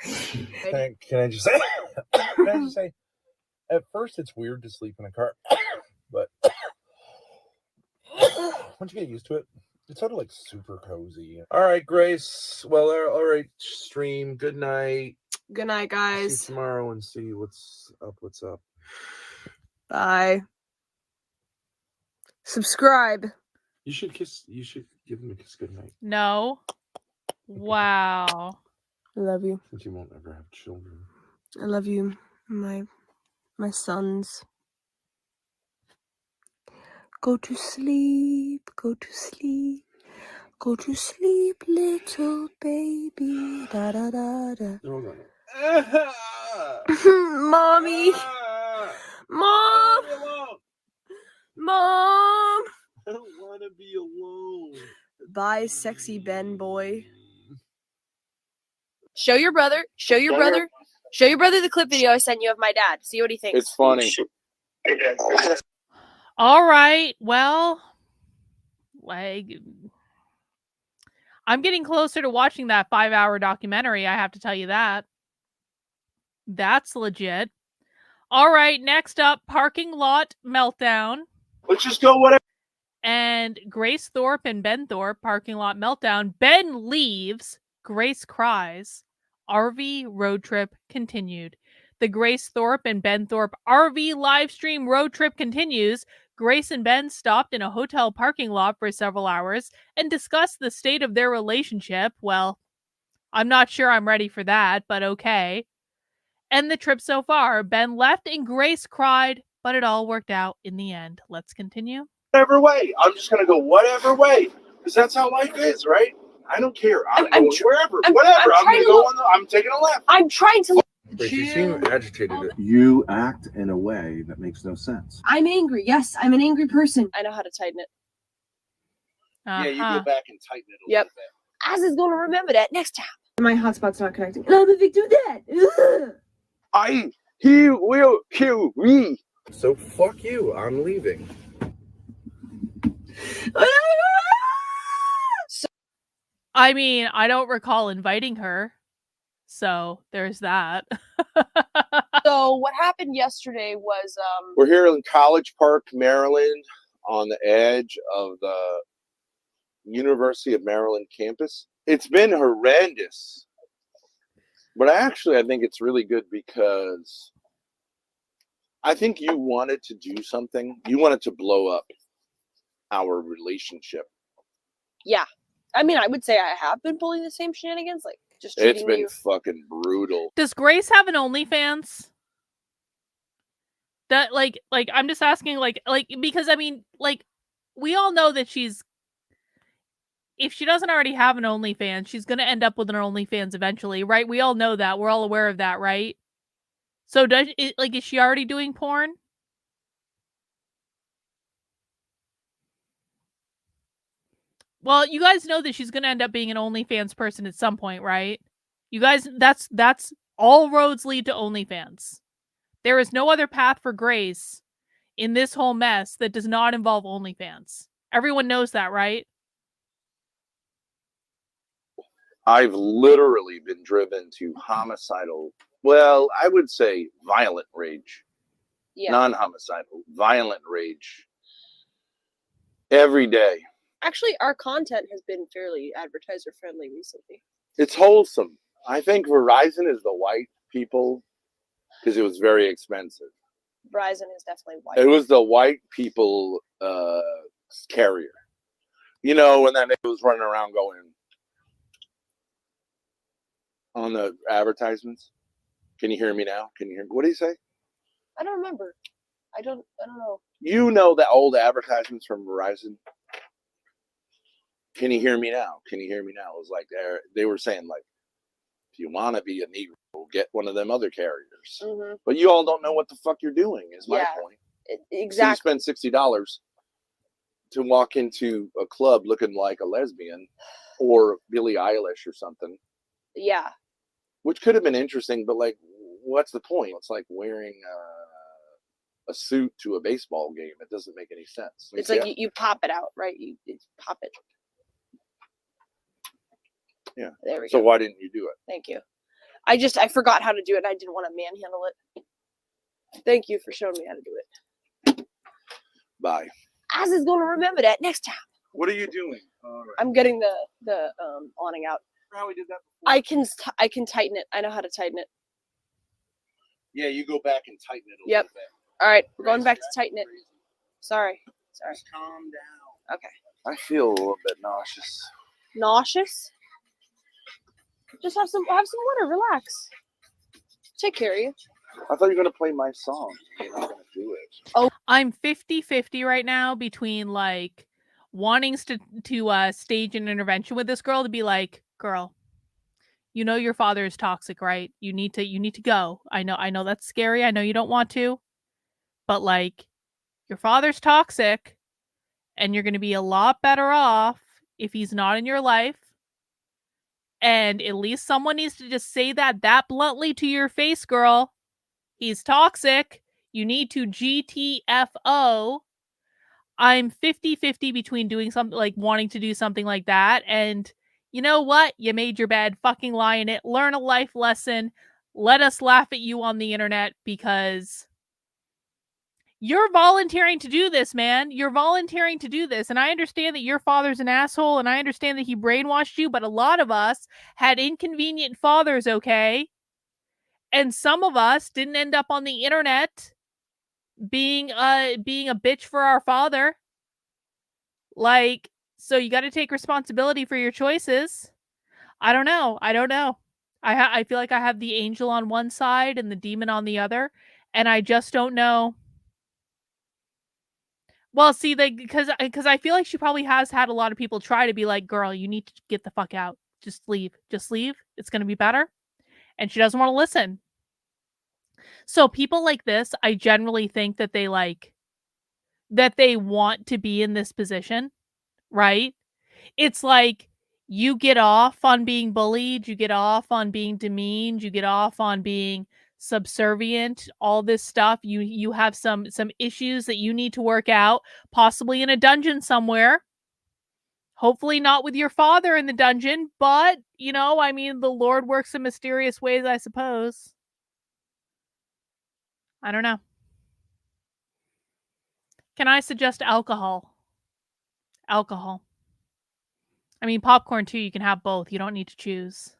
crazy. Can I just say? Can I just say? At first, it's weird to sleep in a car, but once you get used to it, it's sort of like super cozy. All right, Grace. Well, all right, stream. Good night. Good night, See guys. you tomorrow and see what's up. What's up? Bye. Subscribe. You should kiss. You should give him a kiss. Good night. No. Wow. I love you. Since you won't ever have children. I love you, my sons. Go to sleep, go to sleep, go to sleep, little baby. Da da da da. Mommy, Mom, Mom. I don't want to be alone. Bye, sexy Ben boy. Show your brother. Show your brother. Show your brother the clip video I sent you of my dad. See what he thinks. It's funny. All right. Well, like, I'm getting closer to watching that 5-hour documentary. I have to tell you that. That's legit. All right. Next up, parking lot meltdown. Let's just go whatever. And Grace Thorp and Ben Thorp parking lot meltdown. Ben leaves. Grace cries. RV road trip continued. The Grace Thorp and Ben Thorp RV live stream road trip continues. Grace and Ben stopped in a hotel parking lot for several hours and discussed the state of their relationship. Well, I'm not sure I'm ready for that, but okay. And the trip so far. Ben left and Grace cried, but it all worked out in the end. Let's continue. Whatever way. I'm just going to go whatever way. Because that's how life is, right? I don't care. I'm going wherever. Whatever. I'm going to go on I'm taking a left. I'm trying to. Grace, you seem agitated. You act in a way that makes no sense. I'm angry. Yes, I'm an angry person. I know how to tighten it. Uh-huh. Yeah, you go back and tighten it a Yep. little bit. Az is going to remember that next time. My hotspot's not connecting. And I'm a victim of that. He will kill me. So fuck you. I'm leaving. I mean, I don't recall inviting her. So there's that. So what happened yesterday was We're here in College Park, Maryland, on the edge of the University of Maryland campus. It's been horrendous. But I think it's really good because I think you wanted to do something. You wanted to blow up our relationship. yeah. I mean, I would say I have been pulling the same shenanigans, like just It's treating been you. fucking brutal. Does Grace have an OnlyFans? That like I'm just asking like because I mean like we all know that if she doesn't already have an OnlyFans, she's gonna end up with an OnlyFans eventually, right? We all know that. We're all aware of that, right? So is she already doing porn? Well, you guys know that she's gonna end up being an OnlyFans person at some point, right? You guys, that's all roads lead to OnlyFans. There is no other path for Grace in this whole mess that does not involve OnlyFans. Everyone knows that, right? I've literally been driven to homicidal, well, I would say violent rage. Yeah. Non-homicidal, violent rage. Every day. Actually, our content has been fairly advertiser friendly recently. It's wholesome. I think Verizon is the white people because it was very expensive. Verizon is definitely white. It was the white people carrier. You know, and then it was running around going on the advertisements. Can you hear me now? Can you hear me? What do you say? I don't remember. I don't know. You know the old advertisements from Verizon? Can you hear me now? Can you hear me now? It was like they were saying like, if you want to be a Negro, get one of them other carriers. Mm-hmm. But you all don't know what the fuck you're doing is my point. Exactly. So you spend $60 to walk into a club looking like a lesbian or Billie Eilish or something. Yeah. Which could have been interesting, but like, what's the point? It's like wearing a suit to a baseball game. It doesn't make any sense. It's like you pop it out, right? You pop it. Yeah. There we So go. why didn't you do it? Thank you. I forgot how to do it. I didn't want to manhandle it. Thank you for showing me how to do it. Bye. Az is going to remember that next time. What are you doing? All right. I'm getting the awning out. Probably did that before. I can tighten it. I know how to tighten it. Yeah, you go back and tighten it a Yep. little bit. All right, we're going back to tighten it. Sorry. Just calm down. Okay. I feel a little bit nauseous. Nauseous? Just have some water. Relax. Take care of you. I thought you were gonna play my song. You're not gonna do it. Oh, I'm 50-50 right now between like wanting to stage an intervention with this girl to be like, girl, you know your father is toxic, right? You need to go. I know that's scary. I know you don't want to. But like your father's toxic and you're going to be a lot better off if he's not in your life. And at least someone needs to just say that bluntly to your face, girl. He's toxic. You need to GTFO. I'm 50-50 between doing something like wanting to do something like that. And you know what? You made your bed. Fucking lie in it. Learn a life lesson. Let us laugh at you on the internet because You're volunteering to do this, man. You're volunteering to do this. And I understand that your father's an asshole, and I understand that he brainwashed you, but a lot of us had inconvenient fathers, okay? And some of us didn't end up on the internet being a bitch for our father. Like, so you got to take responsibility for your choices. I don't know. I feel like I have the angel on one side and the demon on the other, and I just don't know. Well, see, because I feel like she probably has had a lot of people try to be like, girl, you need to get the fuck out. Just leave. Just leave. It's going to be better. And she doesn't want to listen. So people like this, I generally think that they want to be in this position, right? It's like you get off on being bullied, you get off on being demeaned, you get off on being subservient, all this stuff. You have some issues that you need to work out, possibly in a dungeon somewhere. Hopefully not with your father in the dungeon, but I mean, the Lord works in mysterious ways, I suppose. I don't know. Can I suggest alcohol? Alcohol. I mean, popcorn too, you can have both. You don't need to choose.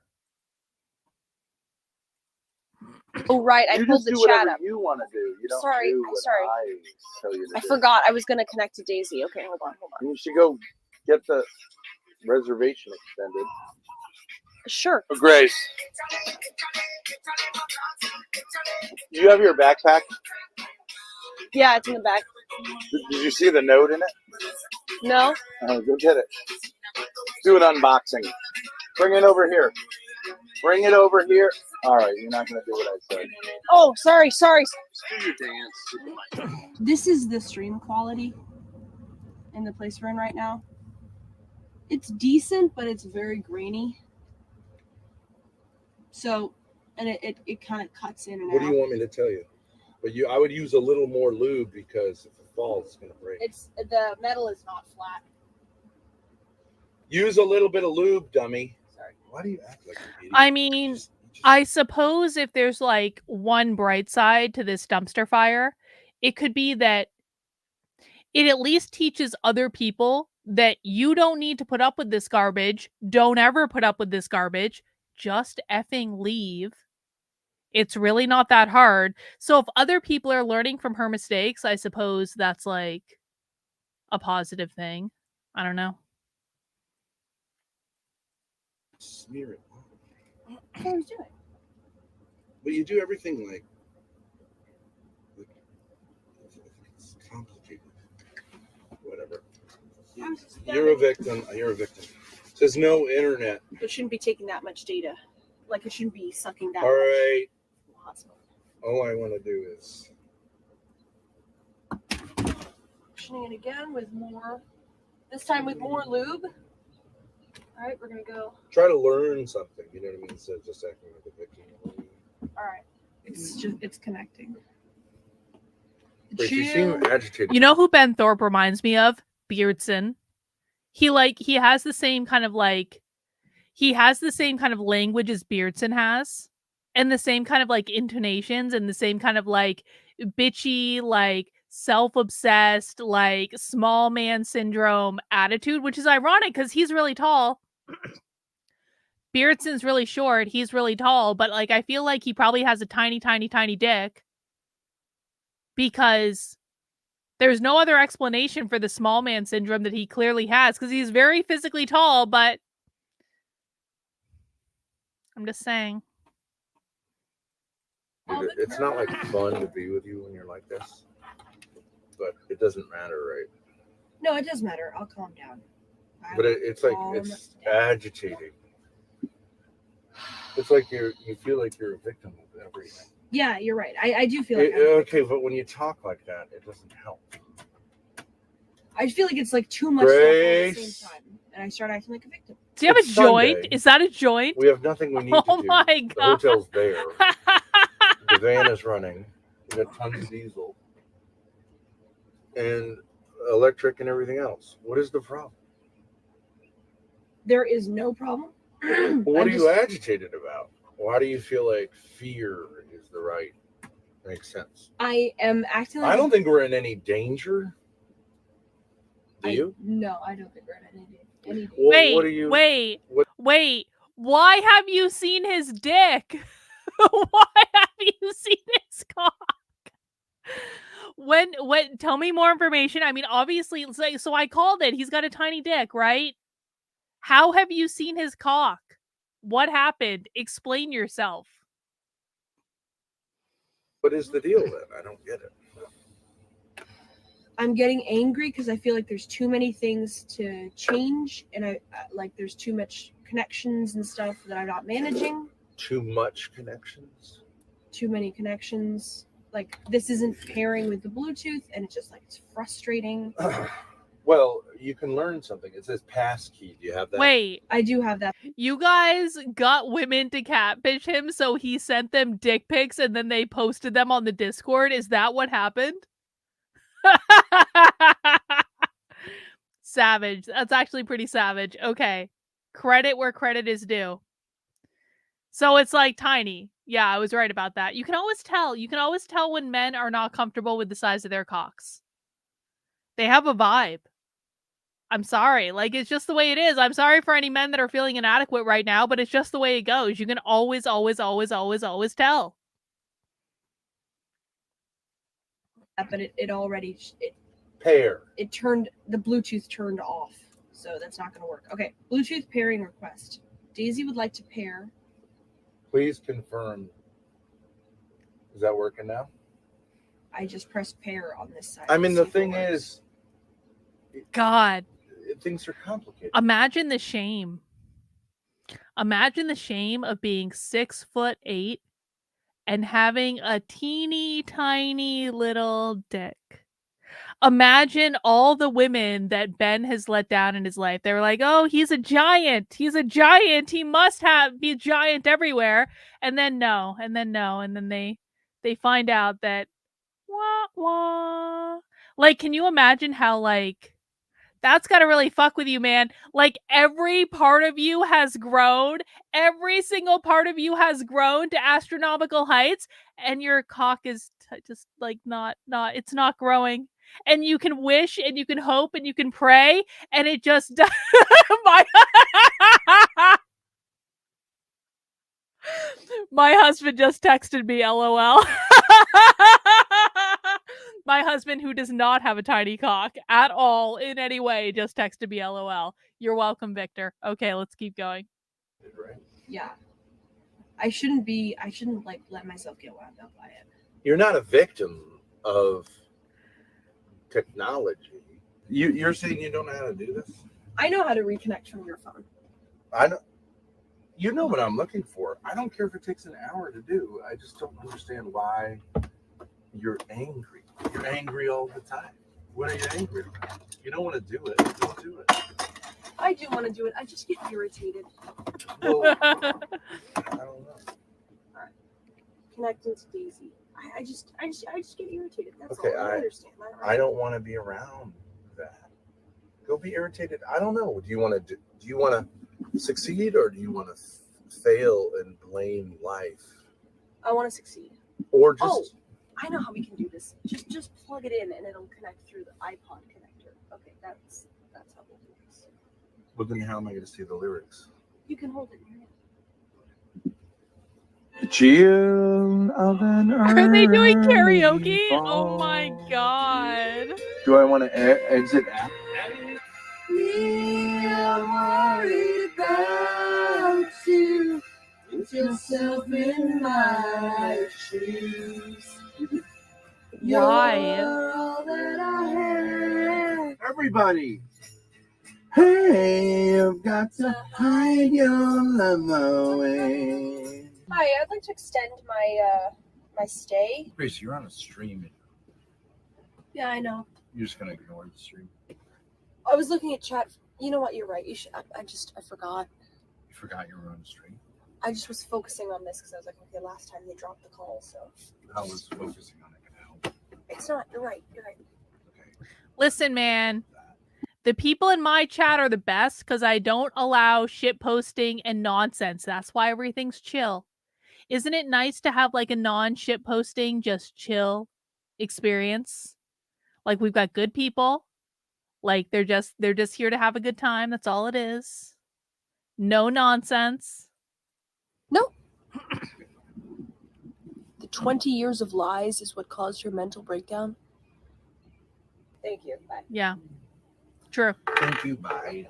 Oh, right. I You pulled just the do chat whatever up. you want to do. You don't Sorry, do I'm what sorry. I tell you to I do. forgot. I was going to connect to Daisy. Okay, hold on. You should go get the reservation extended. Sure. Oh, Grace, do you have your backpack? Yeah, it's in the back. Did you see the note in it? No? Go get it. Do an unboxing. Bring it over here. Bring it over here. All right, you're not going to do what I said. Oh, sorry. Do your dance. This is the stream quality in the place we're in right now. It's decent, but it's very grainy. So, and it kind of cuts in and What out. do you want me to tell you? But I would use a little more lube because if it falls, it's gonna break. The metal is not flat. Use a little bit of lube, dummy. Sorry. Why do you act like an idiot? I mean, I suppose if there's like one bright side to this dumpster fire, it could be that it at least teaches other people that you don't need to put up with this garbage. Don't ever put up with this garbage. Just effing leave. It's really not that hard. So if other people are learning from her mistakes, I suppose that's like a positive thing. I don't know. Smear it. That's what I was doing. But you do everything like it's complicated. Whatever. You're a victim. You're a victim. It says no internet. It shouldn't be taking that much data. Like, it shouldn't be sucking that All much. right. All I want to do is Pushing it again with more. This time with more lube. All right, we're gonna go. try to learn something. You know what I mean? Instead of just acting like a victim. All right, it's connecting. Wait, you seem agitated. You know who Ben Thorp reminds me of? Beardson. He has the same kind of language as Beardson has, and the same kind of like intonations and the same kind of like bitchy, like self-obsessed, like small man syndrome attitude, which is ironic because he's really tall. Beardson's really short, he's really tall, but like I feel like he probably has a tiny dick because there's no other explanation for the small man syndrome that he clearly has because he's very physically tall, but I'm just saying. Dude, it's not like fun to be with you when you're like this, but it doesn't matter, right? No, it does matter. I'll calm down. But it's like it's agitating. It's like you feel like you're a victim of everything. Yeah, you're right. I do feel like Okay, but when you talk like that, it doesn't help. I feel like it's like too much stuff all at the Grace. same time, and I start acting like a victim. Do you have It's a joint? Sunday. Is that a joint? We have nothing we need to Oh do. my The god. hotel's there. The van is running. We got tons of diesel and electric and everything else. What is the problem? There is no problem. What are you agitated about? Why do you feel like fear is the right Makes sense. I am acting like I don't think we're in any danger. Do you? No, I don't think we're in any danger. Wait, what are you? wait. Why have you seen his dick? Why have you seen his cock? When tell me more information. I mean, obviously, so I called it. He's got a tiny dick, right? How have you seen his cock? What happened? Explain yourself. What is the deal then? I don't get it. I'm getting angry because I feel like there's too many things to change, and I like there's too much connections and stuff that I'm not managing. Too much connections. Too many connections. Like this isn't pairing with the Bluetooth, and it's just like it's frustrating. Well, you can learn something. It says passkey. Do you have that? Wait, I do have that. you guys got women to catfish him, so he sent them dick pics and then they posted them on the Discord. Is that what happened? Savage. That's actually pretty savage. Okay. Credit where credit is due. So it's like tiny. Yeah, I was right about that. You can always tell. You can always tell when men are not comfortable with the size of their cocks. They have a vibe. I'm sorry. Like, it's just the way it is. I'm sorry for any men that are feeling inadequate right now, but it's just the way it goes. You can always tell. But it already Pair. it turned the Bluetooth turned off, so that's not going to work. Okay, Bluetooth pairing request. Daisy would like to pair. Please confirm. Is that working now? I just pressed pair on this side. I mean, the thing is, God. Things are complicated. Imagine the shame. Imagine the shame of being 6'8" and having a teeny tiny little dick. Imagine all the women that Ben has let down in his life. They were like, oh, he's a giant. He's a giant. He must be a giant everywhere. And then no. And then they find out that wah, wah. Like, can you imagine how, like, that's gotta really fuck with you, man. Like, every part of you has grown. Every single part of you has grown to astronomical heights, and your cock is just like not. It's not growing. And you can wish, and you can hope, and you can pray, and it just my husband just texted me, LOL. My husband, who does not have a tiny cock at all in any way, just texted me, LOL. You're welcome, Victor. Okay, let's keep going. Yeah. I shouldn't like let myself get wound up by it. You're not a victim of technology. You're saying you don't know how to do this? I know how to reconnect from your phone. I know. You know what I'm looking for. I don't care if it takes an hour to do. I just don't understand why you're angry. You're angry all the time. What are you angry about? You don't want to do it. Don't do it. I do want to do it. I just get irritated. Well, I don't know. All right. Connecting to Daisy. I just get irritated. That's Okay, all. I understand. I don't want to be around that. Go be irritated. I don't know. Do you want to succeed, or do you want to fail and blame life? I want to succeed. Or just I know how we can do this. Just plug it in and it'll connect through the iPod connector. Okay, that's how we'll do this. Well, then how am I going to see the lyrics? You can hold it in your hand. Chill of an Are they doing early karaoke? fall. Oh my god. Do I want to exit app? I'm worried about you. Put yourself in my shoes. Why? You're all that I have. Everybody. Hey, you've got to hide your love away. Hi, I'd like to extend my stay. Grace, you're on a stream. Yeah, I know. You're just gonna ignore the stream. I was looking at chat. You know what? You're right. You should. I forgot. You forgot you were on a stream. I just was focusing on this because I was like, okay, last time they dropped the call, so. How was focusing on it gonna help? It's not. You're right. You're right. Listen, man. The people in my chat are the best because I don't allow shit posting and nonsense. That's why everything's chill. Isn't it nice to have like a non-shit posting, just chill experience? Like we've got good people. Like they're just here to have a good time. That's all it is. No nonsense. No. The 20 years of lies is what caused your mental breakdown. Thank you. Bye. Yeah. True. Thank you. Bye.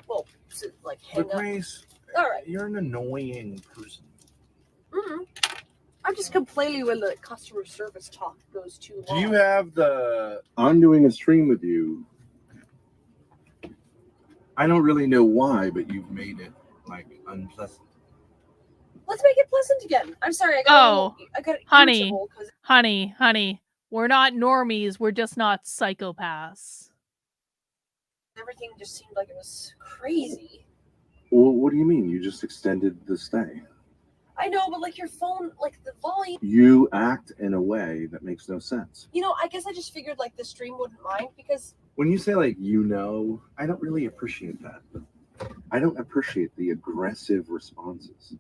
Well, so, like, hang But up. Grace, All right. you're an annoying person. I'm just complaining when the customer service talk goes too Do long. you have the? I'm doing a stream with you. I don't really know why, but you've made it like unpleasant. Let's make it pleasant again. I'm sorry. I got honey, irritable 'cause- honey, we're not normies. We're just not psychopaths. everything just seemed like it was crazy. Well, what do you mean? You just extended the stay. I know, but like your phone, like the volume. You act in a way that makes no sense. You know, I guess I just figured like the stream wouldn't mind because When you say like I don't really appreciate that. I don't appreciate the aggressive responses.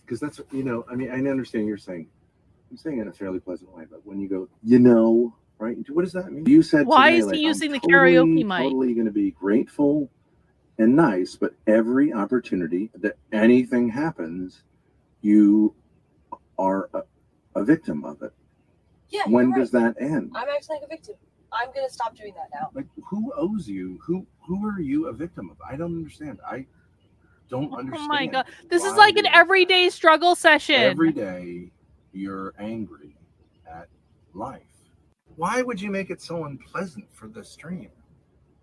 Because that's, I mean, I understand you're saying it in a fairly pleasant way, but when you go, right? What does that mean? You said Why today, is he like, using the I'm karaoke mic? totally going to be grateful and nice, but every opportunity that anything happens, you are a victim of it. yeah. When you're does right. that end? I'm acting like a victim. I'm gonna stop doing that now. Like, who owes you? Who are you a victim of? I don't understand. I don't understand. Oh my god, this is why like an everyday struggle session. every day you're angry at life. Why would you make it so unpleasant for the stream?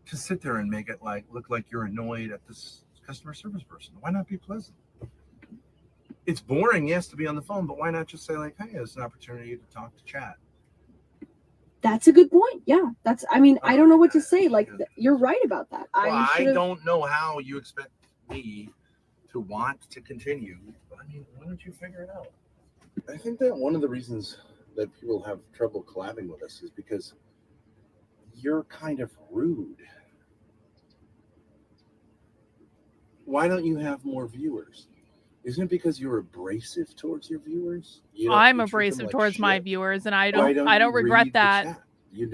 To sit there and make it look like you're annoyed at this customer service person. Why not be pleasant? It's boring, yes, to be on the phone, but why not just say like, hey, it's an opportunity to talk to chat. That's a good point. Yeah, I mean, I don't know what to say. Like, you're right about that. Well, I should've- don't know how you expect me to want to continue. I mean, why don't you figure it out? I think that one of the reasons that people have trouble collabing with us is because you're kind of rude. Why don't you have more viewers? Isn't it because you're abrasive towards your viewers? I'm abrasive towards my viewers, and I Why don't you regret read the that. chat? You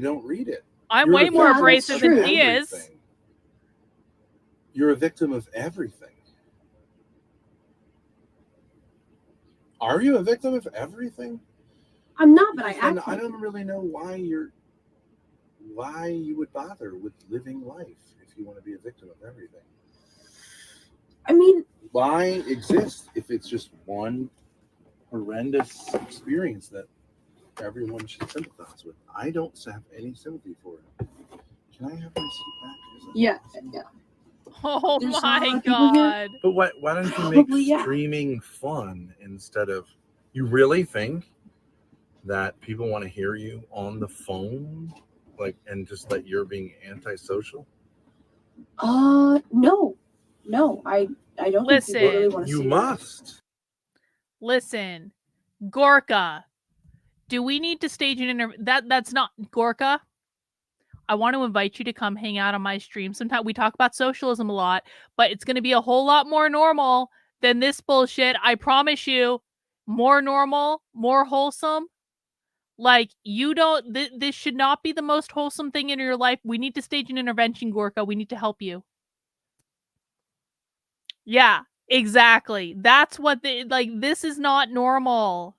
don't read it. I'm You're way a more victim of abrasive than he is. everything. You're a victim of everything. Are you a victim of everything? I'm not, but I Then act. I don't really know why you would bother with living life if you want to be a victim of everything. I mean, Why exist if it's just one horrendous experience that everyone should sympathize with? I don't have any sympathy for it. Can I have my seat back? yeah. Oh There's not a my lot of people here. god. But why don't you Probably, make yeah. streaming fun instead of, you really think that people want to hear you on the phone? And just that you're being antisocial? No, I don't think people really want to You see must. Listen, Gorka, do we need to stage an interview? That's not Gorka. I want to invite you to come hang out on my stream sometime. We talk about socialism a lot, but it's going to be a whole lot more normal than this bullshit. I promise you, more normal, more wholesome. Like, you don't, this should not be the most wholesome thing in your life. We need to stage an intervention, Gorka. We need to help you. Yeah, exactly. That's what this is not normal.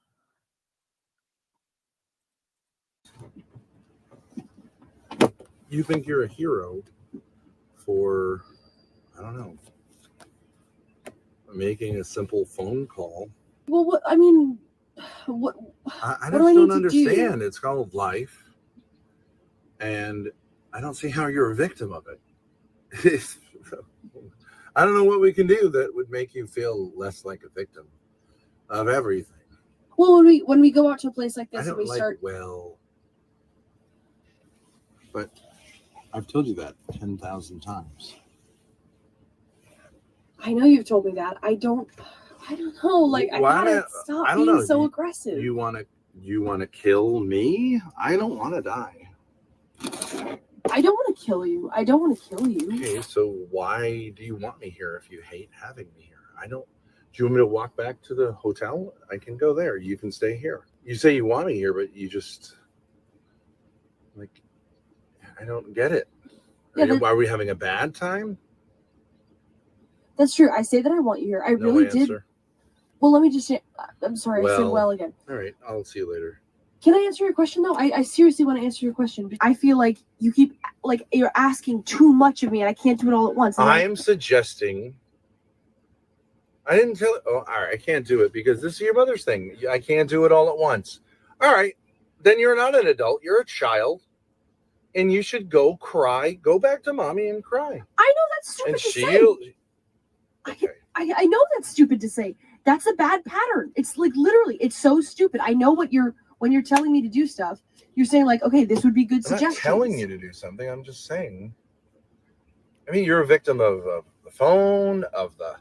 You think you're a hero for, I don't know, making a simple phone call. Well, what I mean, what? I what do just I don't need to understand. do? It's called life. And I don't see how you're a victim of it. I don't know what we can do that would make you feel less like a victim of everything. Well, when we go out to a place like I this and don't we start, but I've told you that 10,000 times. I know you've told me that. I don't know. Like, I gotta stop I don't being know. so aggressive. You want to kill me? I don't want to die. I don't want to kill you. I don't want to kill you. Okay, so why do you want me here if you hate having me here? I don't. Do you want me to walk back to the hotel? I can go there. You can stay here. You say you want me here, but you just like, I don't get it. Yeah, Are we having a bad time? That's true. I say that I want you here. I No really answer. did. Well, let me just say, I'm sorry. I said well again. All right, I'll see you later. Can I answer your question though? I seriously want to answer your question. I feel like you keep like you're asking too much of me, and I can't do it all at once. And I'm suggesting. I didn't tell it. Oh, all right. I can't do it because this is your mother's thing. I can't do it all at once. All right. Then you're not an adult. You're a child. And you should go cry. Go back to mommy and cry. I know that's stupid And to she'll. say. I know that's stupid to say. That's a bad pattern. It's like literally, it's so stupid. I know what when you're telling me to do stuff, you're saying like, okay, this would be good I'm suggestions. not telling you to do something. I'm just saying. I mean, you're a victim of the phone, of the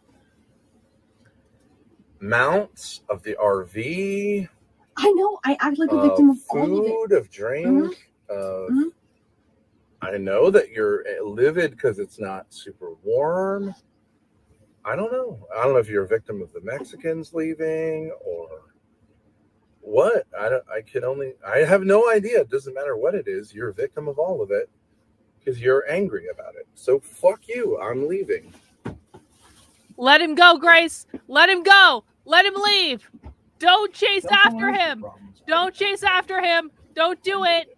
mounts, of the RV. I know. I act like a victim of all of it. Food, of drink, of. I know that you're livid because it's not super warm. I don't know. I don't know if you're a victim of the Mexicans leaving or what. I have no idea. It doesn't matter what it is. You're a victim of all of it because you're angry about it. So fuck you. I'm leaving. Let him go, Grace. Let him go. Let him leave. Don't chase after him. Don't chase after him. Don't do it.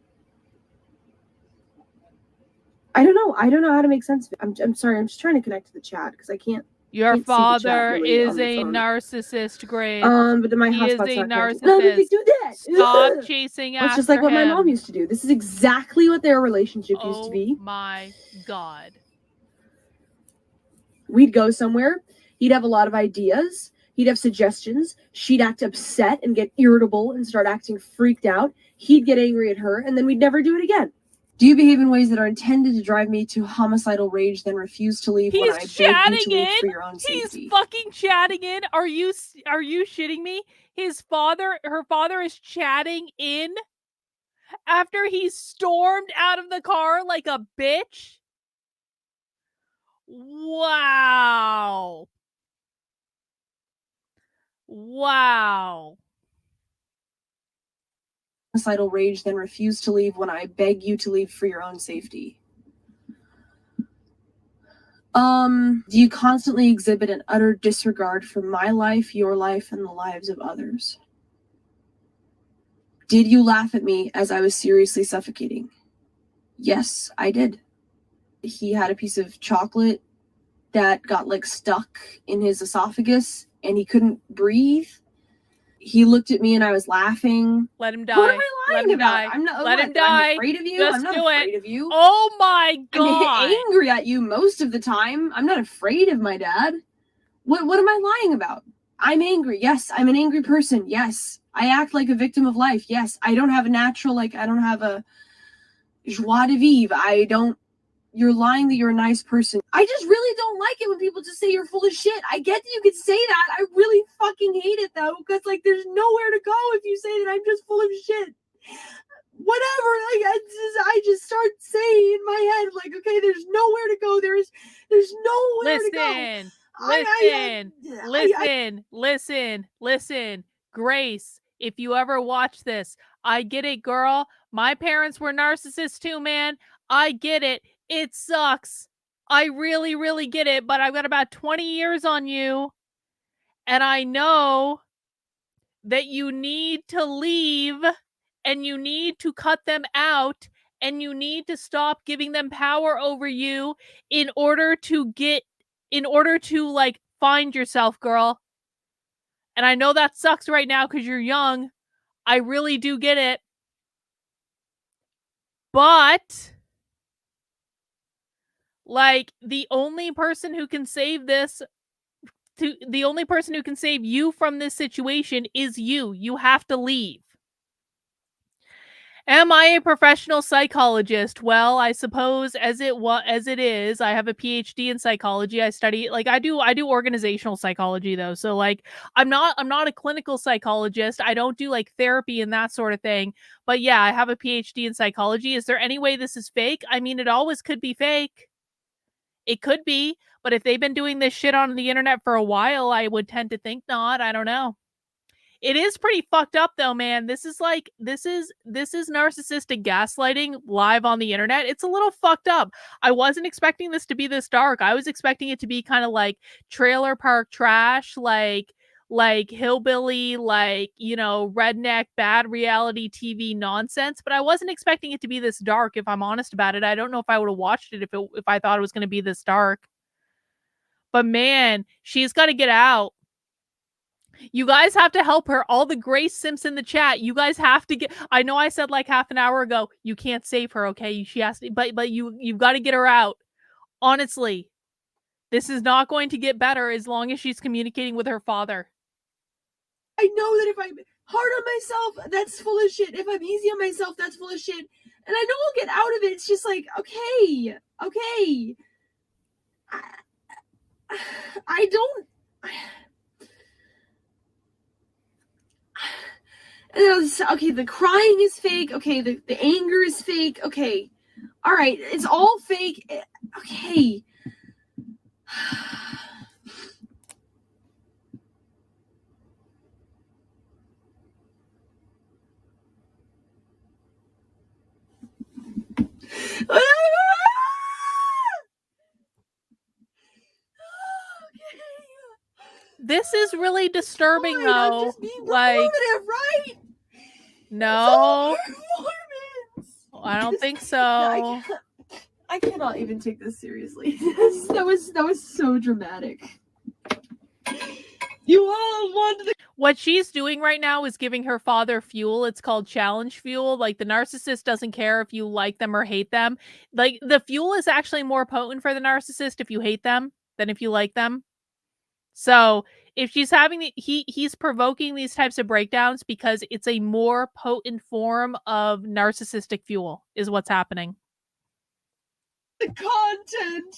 I don't know. I don't know how to make sense of it. I'm sorry. I'm just trying to connect to the chat because I can't. Your can't see the chat father really is on the a phone. narcissist, Grace. But then my he is hotspot's a not connected. No, but they narcissist. do that. Stop chasing It's after just like what my him. mom used to do. This is exactly what their relationship used to be. My God. We'd go somewhere. He'd have a lot of ideas. He'd have suggestions. She'd act upset and get irritable and start acting freaked out. He'd get angry at her, and then we'd never do it again. Do you behave in ways that are intended to drive me to homicidal rage, then refuse to leave when I He's beg you chatting to leave in. for your own He's safety? fucking chatting in. Are you shitting me? Her father is chatting in after he stormed out of the car like a bitch. Wow. Wow. Homicidal rage, then refuse to leave when I beg you to leave for your own safety. Do you constantly exhibit an utter disregard for my life, your life, and the lives of others? Did you laugh at me as I was seriously suffocating? Yes, I did. He had a piece of chocolate that got like stuck in his esophagus and he couldn't breathe. He looked at me and I was laughing. Let him die. What am I lying Let him about? die. I'm not. Let what, him that I'm die. afraid of you. Just I'm not do afraid it. of you. Oh my God. I'm angry at you most of the time. I'm not afraid of my dad. What am I lying about? I'm angry. Yes, I'm an angry person. Yes, I act like a victim of life. Yes, I don't have a natural I don't have a joie de vivre. You're lying that you're a nice person. I just really don't like it when people just say you're full of shit. I get that you can say that. I really fucking hate it though, because like there's nowhere to go if you say that I'm just full of shit. Whatever, like I just start saying in my head, like, okay, there's nowhere to go. There's nowhere to go. Listen. Grace, if you ever watch this, I get it, girl. My parents were narcissists too, man. I get it. It sucks. I really, really get it, but I've got about 20 years on you. And I know that you need to leave and you need to cut them out and you need to stop giving them power over you in order to like find yourself, girl. And I know that sucks right now because you're young. I really do get it. But like the only person who can save you from this situation is you. You have to leave. Am I a professional psychologist? Well, I suppose as it is, I have a PhD in psychology. I study I do organizational psychology though. So like I'm not a clinical psychologist. I don't do like therapy and that sort of thing. But yeah, I have a PhD in psychology. Is there any way this is fake? I mean, it always could be fake. It could be, but if they've been doing this shit on the internet for a while, I would tend to think not. I don't know. It is pretty fucked up though, man. This is narcissistic gaslighting live on the internet. It's a little fucked up. I wasn't expecting this to be this dark. I was expecting it to be kind of like trailer park trash, like hillbilly, redneck bad reality TV nonsense, but I wasn't expecting it to be this dark, if I'm honest about it. I don't know if I would have watched it if I thought it was going to be this dark. But man, she's got to get out. You guys have to help her. All the Grace Simps in the chat. You guys have to get. I know I said like half an hour ago, you can't save her, okay? She has to, but you've got to get her out. Honestly, this is not going to get better as long as she's communicating with her father. I know that if I'm hard on myself, that's full of shit. If I'm easy on myself, that's full of shit. And I know I'll get out of it. It's just like, okay. I don't. Okay, the crying is fake. Okay, the anger is fake. Okay. All right, it's all fake. Okay. This is really disturbing Fine, though. I'm just being Like, performative, right? no, Performance. I don't think so. I cannot even take this seriously. That was so dramatic. You all wanted the. What she's doing right now is giving her father fuel. It's called challenge fuel. Like, the narcissist doesn't care if you like them or hate them. Like, the fuel is actually more potent for the narcissist if you hate them than if you like them. So if she's having he's provoking these types of breakdowns because it's a more potent form of narcissistic fuel is what's happening. The content.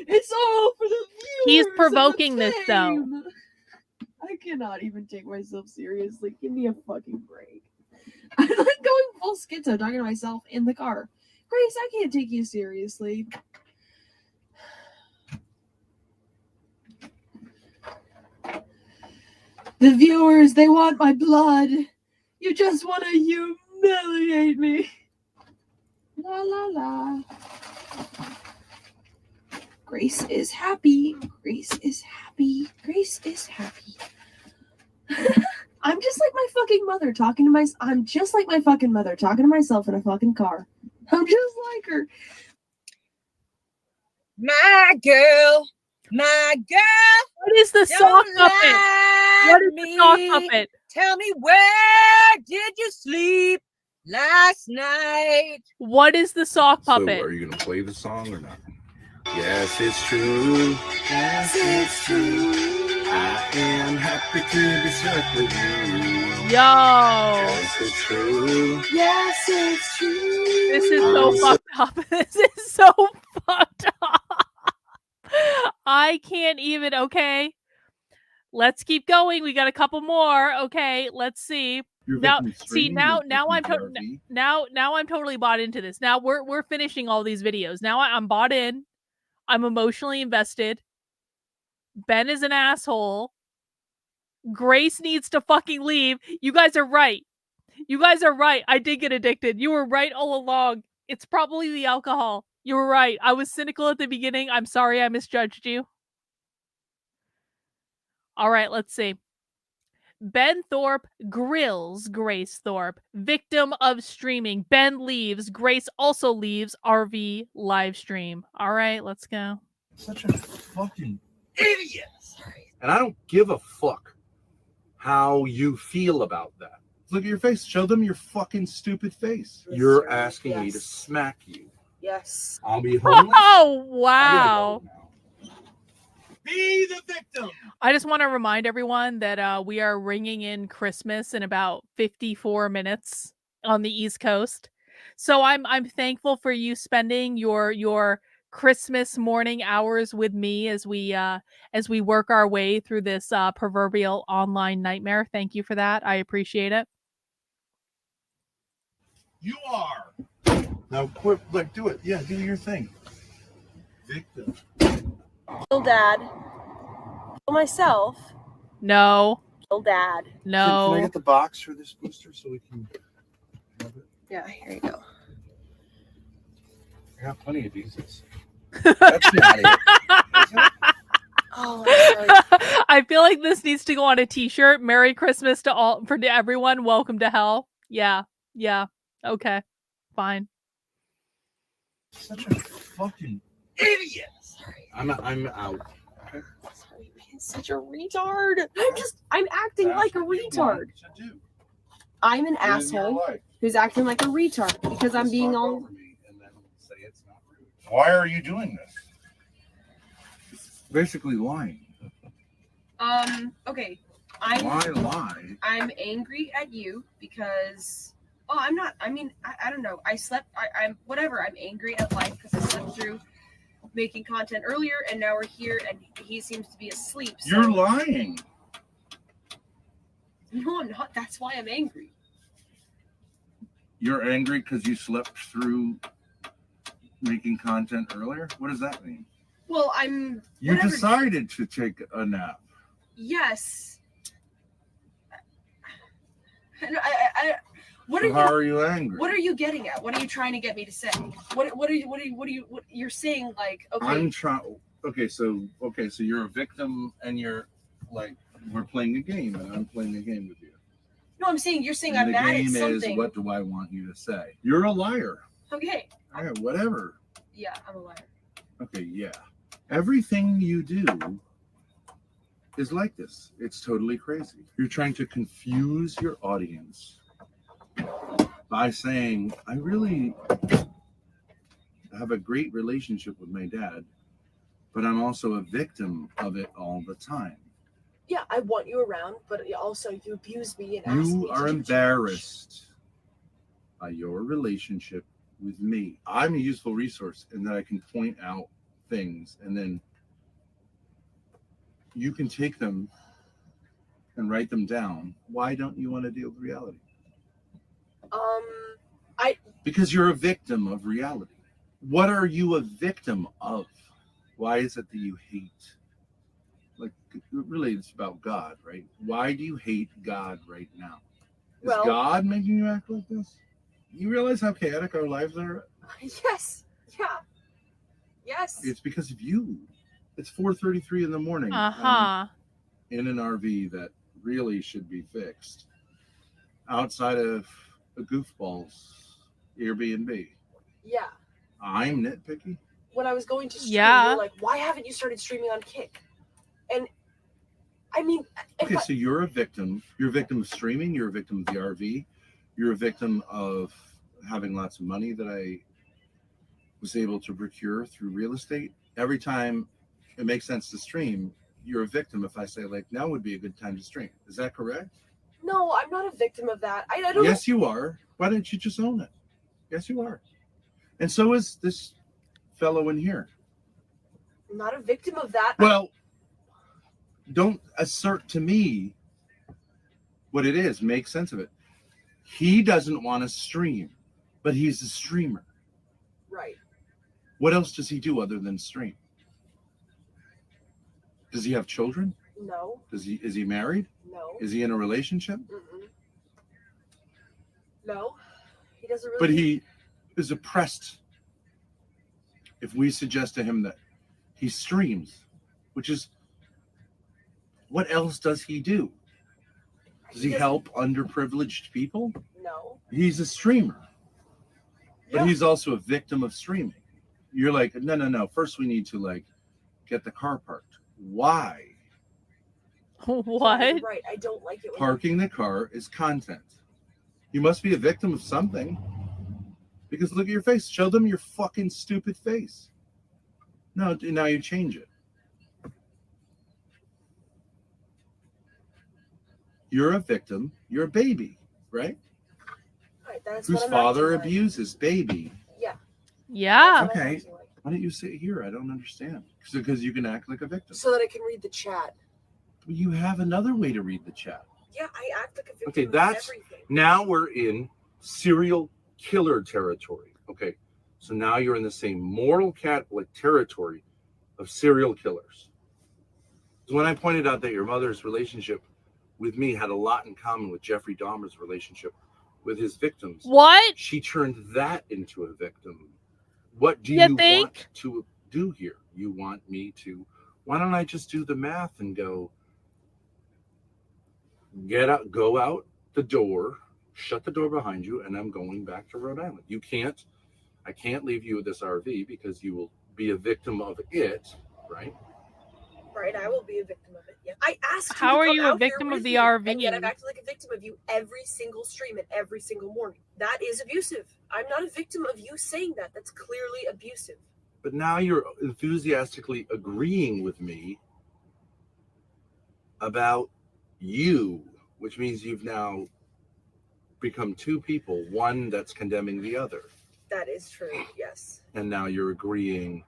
It's all for the viewers. He's provoking this though. I cannot even take myself seriously. Give me a fucking break. I'm like going full schizo, talking to myself in the car. Grace, I can't take you seriously. The viewers, they want my blood. You just want to humiliate me. La la la. Grace is happy. Grace is happy. Grace is happy. I'm just like my fucking mother talking to myself. I'm just like my fucking mother talking to myself in a fucking car. I'm just like her. My girl. My girl. What is the sock puppet? What is the sock puppet? Tell me, where did you sleep last night? What is the sock puppet? So are you going to play the song or not? Yes, it's true. Yes, it's true. I am happy to be stuck with you. Yo. Yes, it's true. Yes, it's true. This is so fucked up. This is so fucked up. I can't even. Okay. Let's keep going. We got a couple more. Okay, let's see. Now I'm totally bought into this. Now we're finishing all these videos. Now I'm bought in. I'm emotionally invested. Ben is an asshole. Grace needs to fucking leave. You guys are right. You guys are right. I did get addicted. You were right all along. It's probably the alcohol. You were right. I was cynical at the beginning. I'm sorry I misjudged you. All right, let's see. Ben Thorp grills Grace Thorp. Victim of streaming. Ben leaves. Grace also leaves RV live stream. All right, let's go. Such a fucking idiot. Sorry. And I don't give a fuck how you feel about that. Look at your face. Show them your fucking stupid face. Yes, You're sir. asking me Yes. to smack you. Yes. I'll be homeless. Oh, wow. Be the victim. I just want to remind everyone that we are ringing in Christmas in about 54 minutes. on the East Coast. So I'm thankful for you spending your Christmas morning hours with me as we work our way through this proverbial online nightmare. Thank you for that. I appreciate it. You are. Now quit, like, do it. Yeah, do your thing. Victim. Kill dad. Kill myself. No. Kill dad. No. Can I get the box for this booster so we can have it? Yeah, here you go. I got plenty of visas. That's not it. Oh, I'm sorry. I feel like this needs to go on a t-shirt. Merry Christmas to everyone. Welcome to hell. Yeah. Yeah. Okay. Fine. Such a fucking idiot. Sorry. I'm out. Okay. Sorry, being such a retard. I'm acting like a retard. I'm an asshole who's acting like a retard because I'm being all. Why are you doing this? Basically lying. Okay. Why lie? I'm angry at you because. Oh, I'm not. I mean, I don't know. I slept. I'm whatever. I'm angry at life because I slept through making content earlier, and now we're here, and he seems to be asleep. So. You're lying. No, I'm not. That's why I'm angry. You're angry because you slept through making content earlier? What does that mean? Well, I'm. You Whatever. decided to take a nap. Yes. And what So are how you? are you angry? What are you getting at? What are you trying to get me to say? What you're saying? Like, okay. I'm trying. Okay, so you're a victim, and you're like, we're playing a game, and I'm playing a game with you. No, I'm saying you're saying And I'm the mad at game something. is, what do I want you to say? You're a liar. Okay. Yeah, whatever. Yeah, I'm a liar. Okay, yeah. Everything you do is like this. It's totally crazy. You're trying to confuse your audience by saying, I really have a great relationship with my dad, but I'm also a victim of it all the time. Yeah, I want you around, but also you abuse me and ask me You to are do embarrassed by your relationship with me. I'm a useful resource in that I can point out things, and then you can take them and write them down. Why don't you want to deal with reality? Because you're a victim of reality. What are you a victim of? Why is it that you hate? Like, really, it's about God, right? Why do you hate God right now? Is God making you act like this? You realize how chaotic our lives are? Yes. Yeah. Yes. It's because of you. It's 4:33 in the morning. Uh-huh. In an RV that really should be fixed. Outside of a goofball's Airbnb. Yeah. I'm nitpicky. When I was going to stream, Yeah. you were like, why haven't you started streaming on Kick? And I mean, Okay, so you're a victim. You're a victim of streaming. You're a victim of the RV. You're a victim of having lots of money that I was able to procure through real estate. Every time it makes sense to stream, you're a victim if I say, like, now would be a good time to stream. Is that correct? no, I'm not a victim of that. I don't. Yes, you are. Why don't you just own it? Yes, you are. And so is this fellow in here. I'm not a victim of that. Well, don't assert to me what it is. Make sense of it. He doesn't want to stream, but he's a streamer. Right. What else does he do other than stream? Does he have children? No. Is he married? No. Is he in a relationship? Mm-mm. No. He doesn't really. But he is oppressed. If we suggest to him that he streams, which is, what else does he do? Does he help underprivileged people? No. He's a streamer. But he's also a victim of streaming. You're like, no. First we need to, like, get the car parked. Why? What? You're right. I don't like it. When Parking the car is content. You must be a victim of something. Because look at your face. Show them your fucking stupid face. No, now you change it. You're a victim. You're a baby, right? All right, That's whose what I'm father acting like. abuses baby. Yeah. Yeah. Okay. Why don't you sit here? I don't understand. Because you can act like a victim. So that I can read the chat. You have another way to read the chat. Yeah, I act like a victim Okay, of that's everything. now we're in serial killer territory. Okay, so now you're in the same moral Catholic territory of serial killers. When I pointed out that your mother's relationship with me had a lot in common with Jeffrey Dahmer's relationship with his victims. What? She turned that into a victim. What do You you think? want to do here? You want me to? Why don't I just do the math and go? Get out, go out the door, shut the door behind you, and I'm going back to Rhode Island. I can't leave you with this RV because you will be a victim of it, right? Right, I will be a victim of it. Yeah. I asked you How to are come you a out here victim with of the me, RV? and yet I've acted like a victim of you every single stream and every single morning. That is abusive. I'm not a victim of you saying that. That's clearly abusive. But now you're enthusiastically agreeing with me about you, which means you've now become two people, one that's condemning the other. That is true, yes. And now you're agreeing.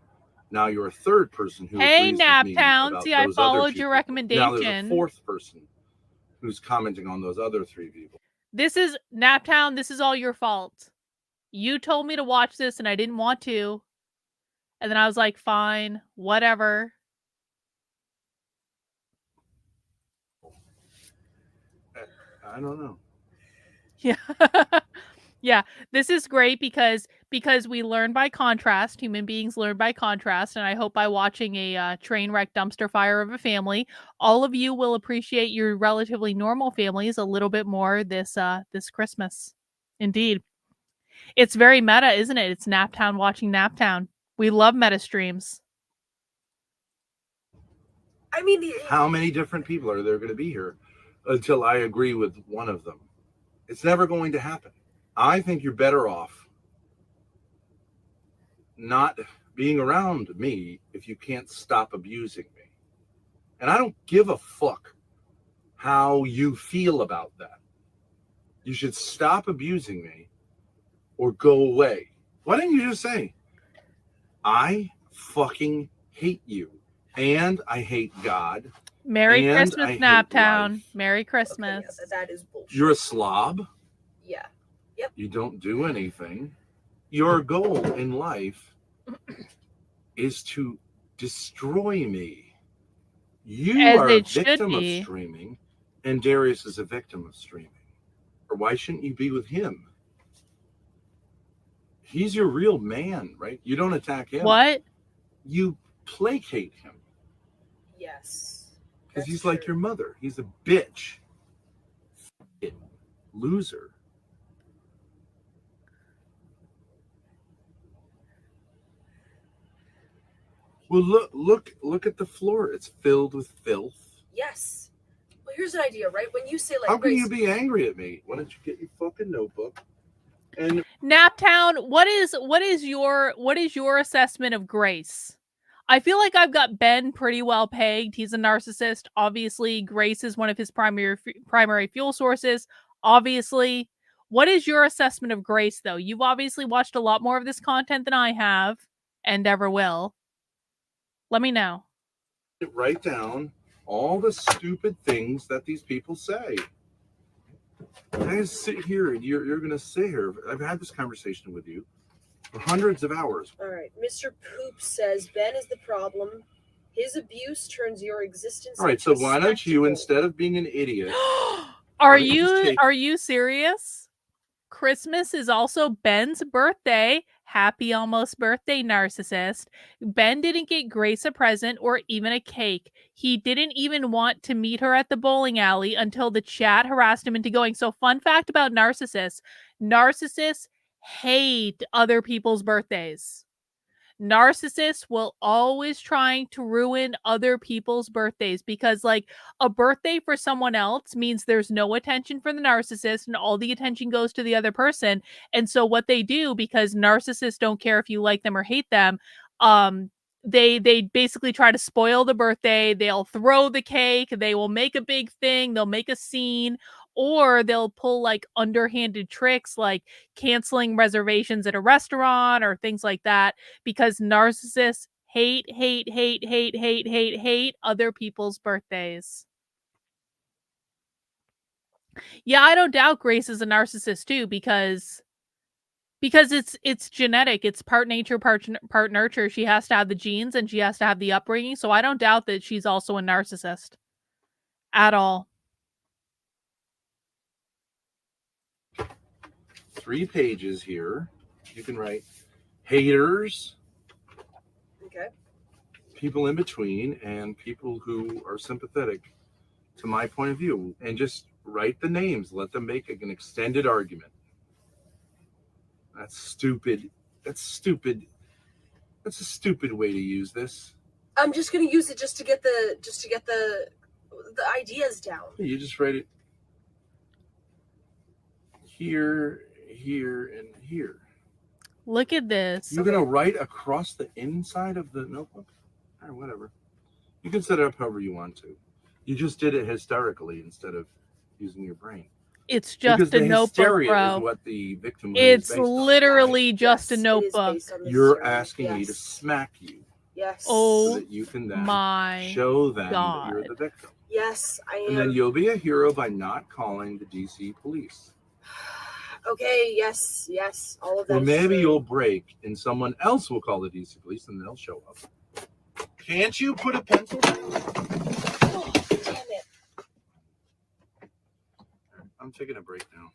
Now you're a third person who Hey, agrees with me Naptown. about See, I those other followed two your people. Now there's a recommendation. fourth person who's commenting on those other three people. This is Naptown. This is all your fault. You told me to watch this and I didn't want to. And then I was like, fine, whatever. I don't know. Yeah. Yeah, this is great because we learn by contrast. Human beings learn by contrast, and I hope by watching a train wreck dumpster fire of a family, all of you will appreciate your relatively normal families a little bit more this Christmas. Indeed, it's very meta, isn't it? It's Naptown watching Naptown. We love meta streams. I mean, How many different people are there going to be here until I agree with one of them? It's never going to happen. I think you're better off not being around me if you can't stop abusing me. And I don't give a fuck how you feel about that. You should stop abusing me or go away. Why didn't you just say, I fucking hate you and I hate God. Merry and Christmas, I hate Naptown. life. Merry Christmas. Okay, yeah, that is bullshit. You're a slob. Yeah. Yep. You don't do anything. Your goal in life is to destroy me. You As are a it should victim of be. streaming, and Darius is a victim of streaming. Or why shouldn't you be with him? He's your real man, right? You don't attack him. What? You placate him. Yes. Because he's like your mother. He's a bitch. Loser. Well, look at the floor. It's filled with filth. Yes. Well, here's an idea, right? When you say like, How can Grace, you be angry at me? Why don't you get your fucking notebook and Naptown, what is your assessment of Grace? I feel like I've got Ben pretty well pegged. He's a narcissist. Obviously, Grace is one of his primary fuel sources. Obviously, what is your assessment of Grace, though? You've obviously watched a lot more of this content than I have, and ever will. Let me know. write down all the stupid things that these people say. I just sit here and you're going to sit here. I've had this conversation with you for hundreds of hours. all right, Mr. Poop says Ben is the problem. His abuse turns your existence. All right, so into a why don't you, spectacle. instead of being an idiot, Are why don't you just take- are you serious? Christmas is also Ben's birthday. Happy almost birthday, narcissist. Ben didn't get Grace a present or even a cake. He didn't even want to meet her at the bowling alley until the chat harassed him into going. So, fun fact about narcissists: narcissists hate other people's birthdays. Narcissists will always trying to ruin other people's birthdays because, like, a birthday for someone else means there's no attention for the narcissist and all the attention goes to the other person. And so what they do, because narcissists don't care if you like them or hate them, they basically try to spoil the birthday. They'll throw the cake, they will make a big thing, they'll make a scene, or they'll pull like underhanded tricks like canceling reservations at a restaurant or things like that, because narcissists hate other people's birthdays. Yeah, I don't doubt Grace is a narcissist too, because it's genetic. It's part nature, part nurture. She has to have the genes and she has to have the upbringing. So I don't doubt that she's also a narcissist at all. 3 pages here. You can write haters, Okay. people in between, and people who are sympathetic to my point of view, and just write the names. Let them make an extended argument. That's stupid. That's stupid. That's a stupid way to use this. I'm just gonna use it just to get the ideas down. You just write it here, here, and here. Look at this. You're gonna write across the inside of the notebook, or whatever. You can set it up however you want to. You just did it hysterically instead of using your brain. It's just because a the notebook, hysteria bro. is what the victim It's is based on. literally just a notebook. You're asking me to smack you. Yes. Oh, so that you can then my show them God. that you're the victim. Yes, I am. And then you'll be a hero by not calling the DC police. Okay, yes, all of that. Or is maybe true. you'll break and someone else will call the DC police and they'll show up. Can't you put a pencil down? Oh, damn it. I'm taking a break now.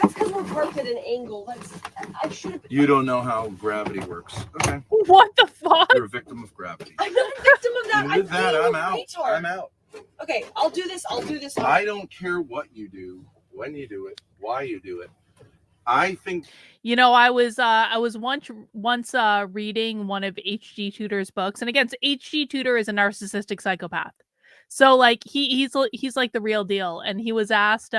That's because we're parked at an angle. I should have. You don't know how gravity works. Okay. What the fuck? You're a victim of gravity. I'm not a victim of that. With that, I'm out. I'm out. Okay, I'll do this. I don't care what you do, when you do it, why you do it. I think You know, I was once reading one of H.G. Tudor's books, and again, H.G. Tudor is a narcissistic psychopath. So like he's like the real deal, and he was asked,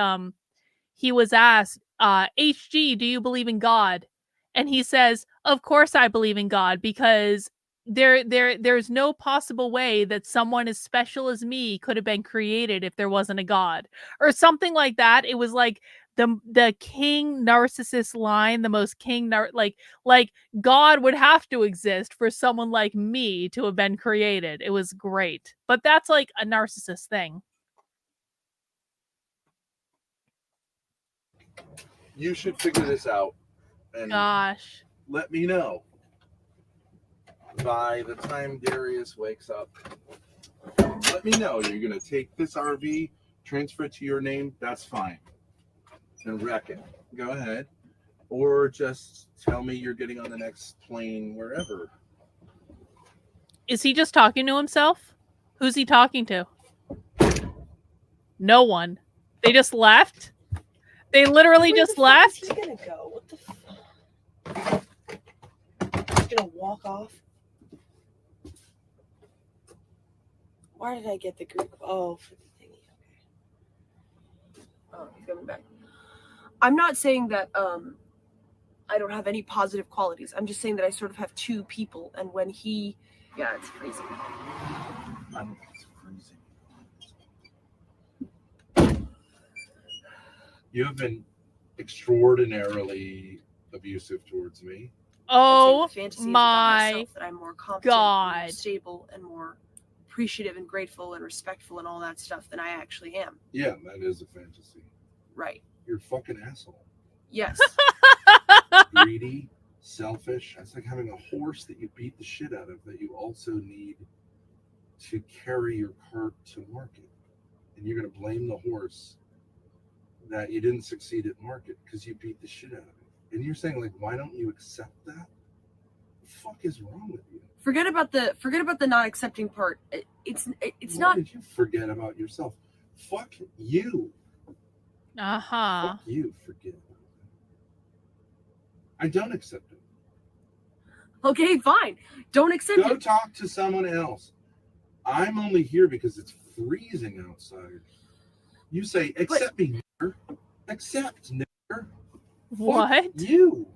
H.G., do you believe in God? And he says, of course I believe in God, because there's no possible way that someone as special as me could have been created if there wasn't a God, or something like that. It was like the king narcissist line, the most king like God would have to exist for someone like me to have been created. It was great. But that's like a narcissist thing. you should figure this out and Gosh. let me know by the time Darius wakes up. Let me know. You're going to take this RV, transfer it to your name. That's fine. And wreck it. Go ahead. Or just tell me you're getting on the next plane wherever. Is he just talking to himself? Who's he talking to? No one. They just left? They literally just left? He's gonna go. What the fuck? He's gonna walk off. Why did I get the group? Oh, for the thingy. Okay. Oh, he's coming back. I'm not saying that I don't have any positive qualities. I'm just saying that I sort of have two people, and when he, yeah, it's crazy. I don't think it's freezing. You have been extraordinarily abusive towards me. Oh Fantasies about my myself, that I'm more competent, God. more stable, and more appreciative and grateful and respectful and all that stuff than I actually am. Yeah, that is a fantasy. Right. You're a fucking asshole. Yes. Greedy, selfish. It's like having a horse that you beat the shit out of that you also need to carry your cart to market. And you're going to blame the horse that you didn't succeed at market because you beat the shit out of it. And you're saying, like, why don't you accept that? What the fuck is wrong with you? Forget about the not accepting part. It's Why not. did you forget about yourself? Fuck you. Uh-huh. Fuck you. Forget about it. I don't accept it. Okay, fine. Don't accept Go it. talk to someone else. I'm only here because it's freezing outside. You say, accept me, nigger. Accept, nigger. What? Fuck you.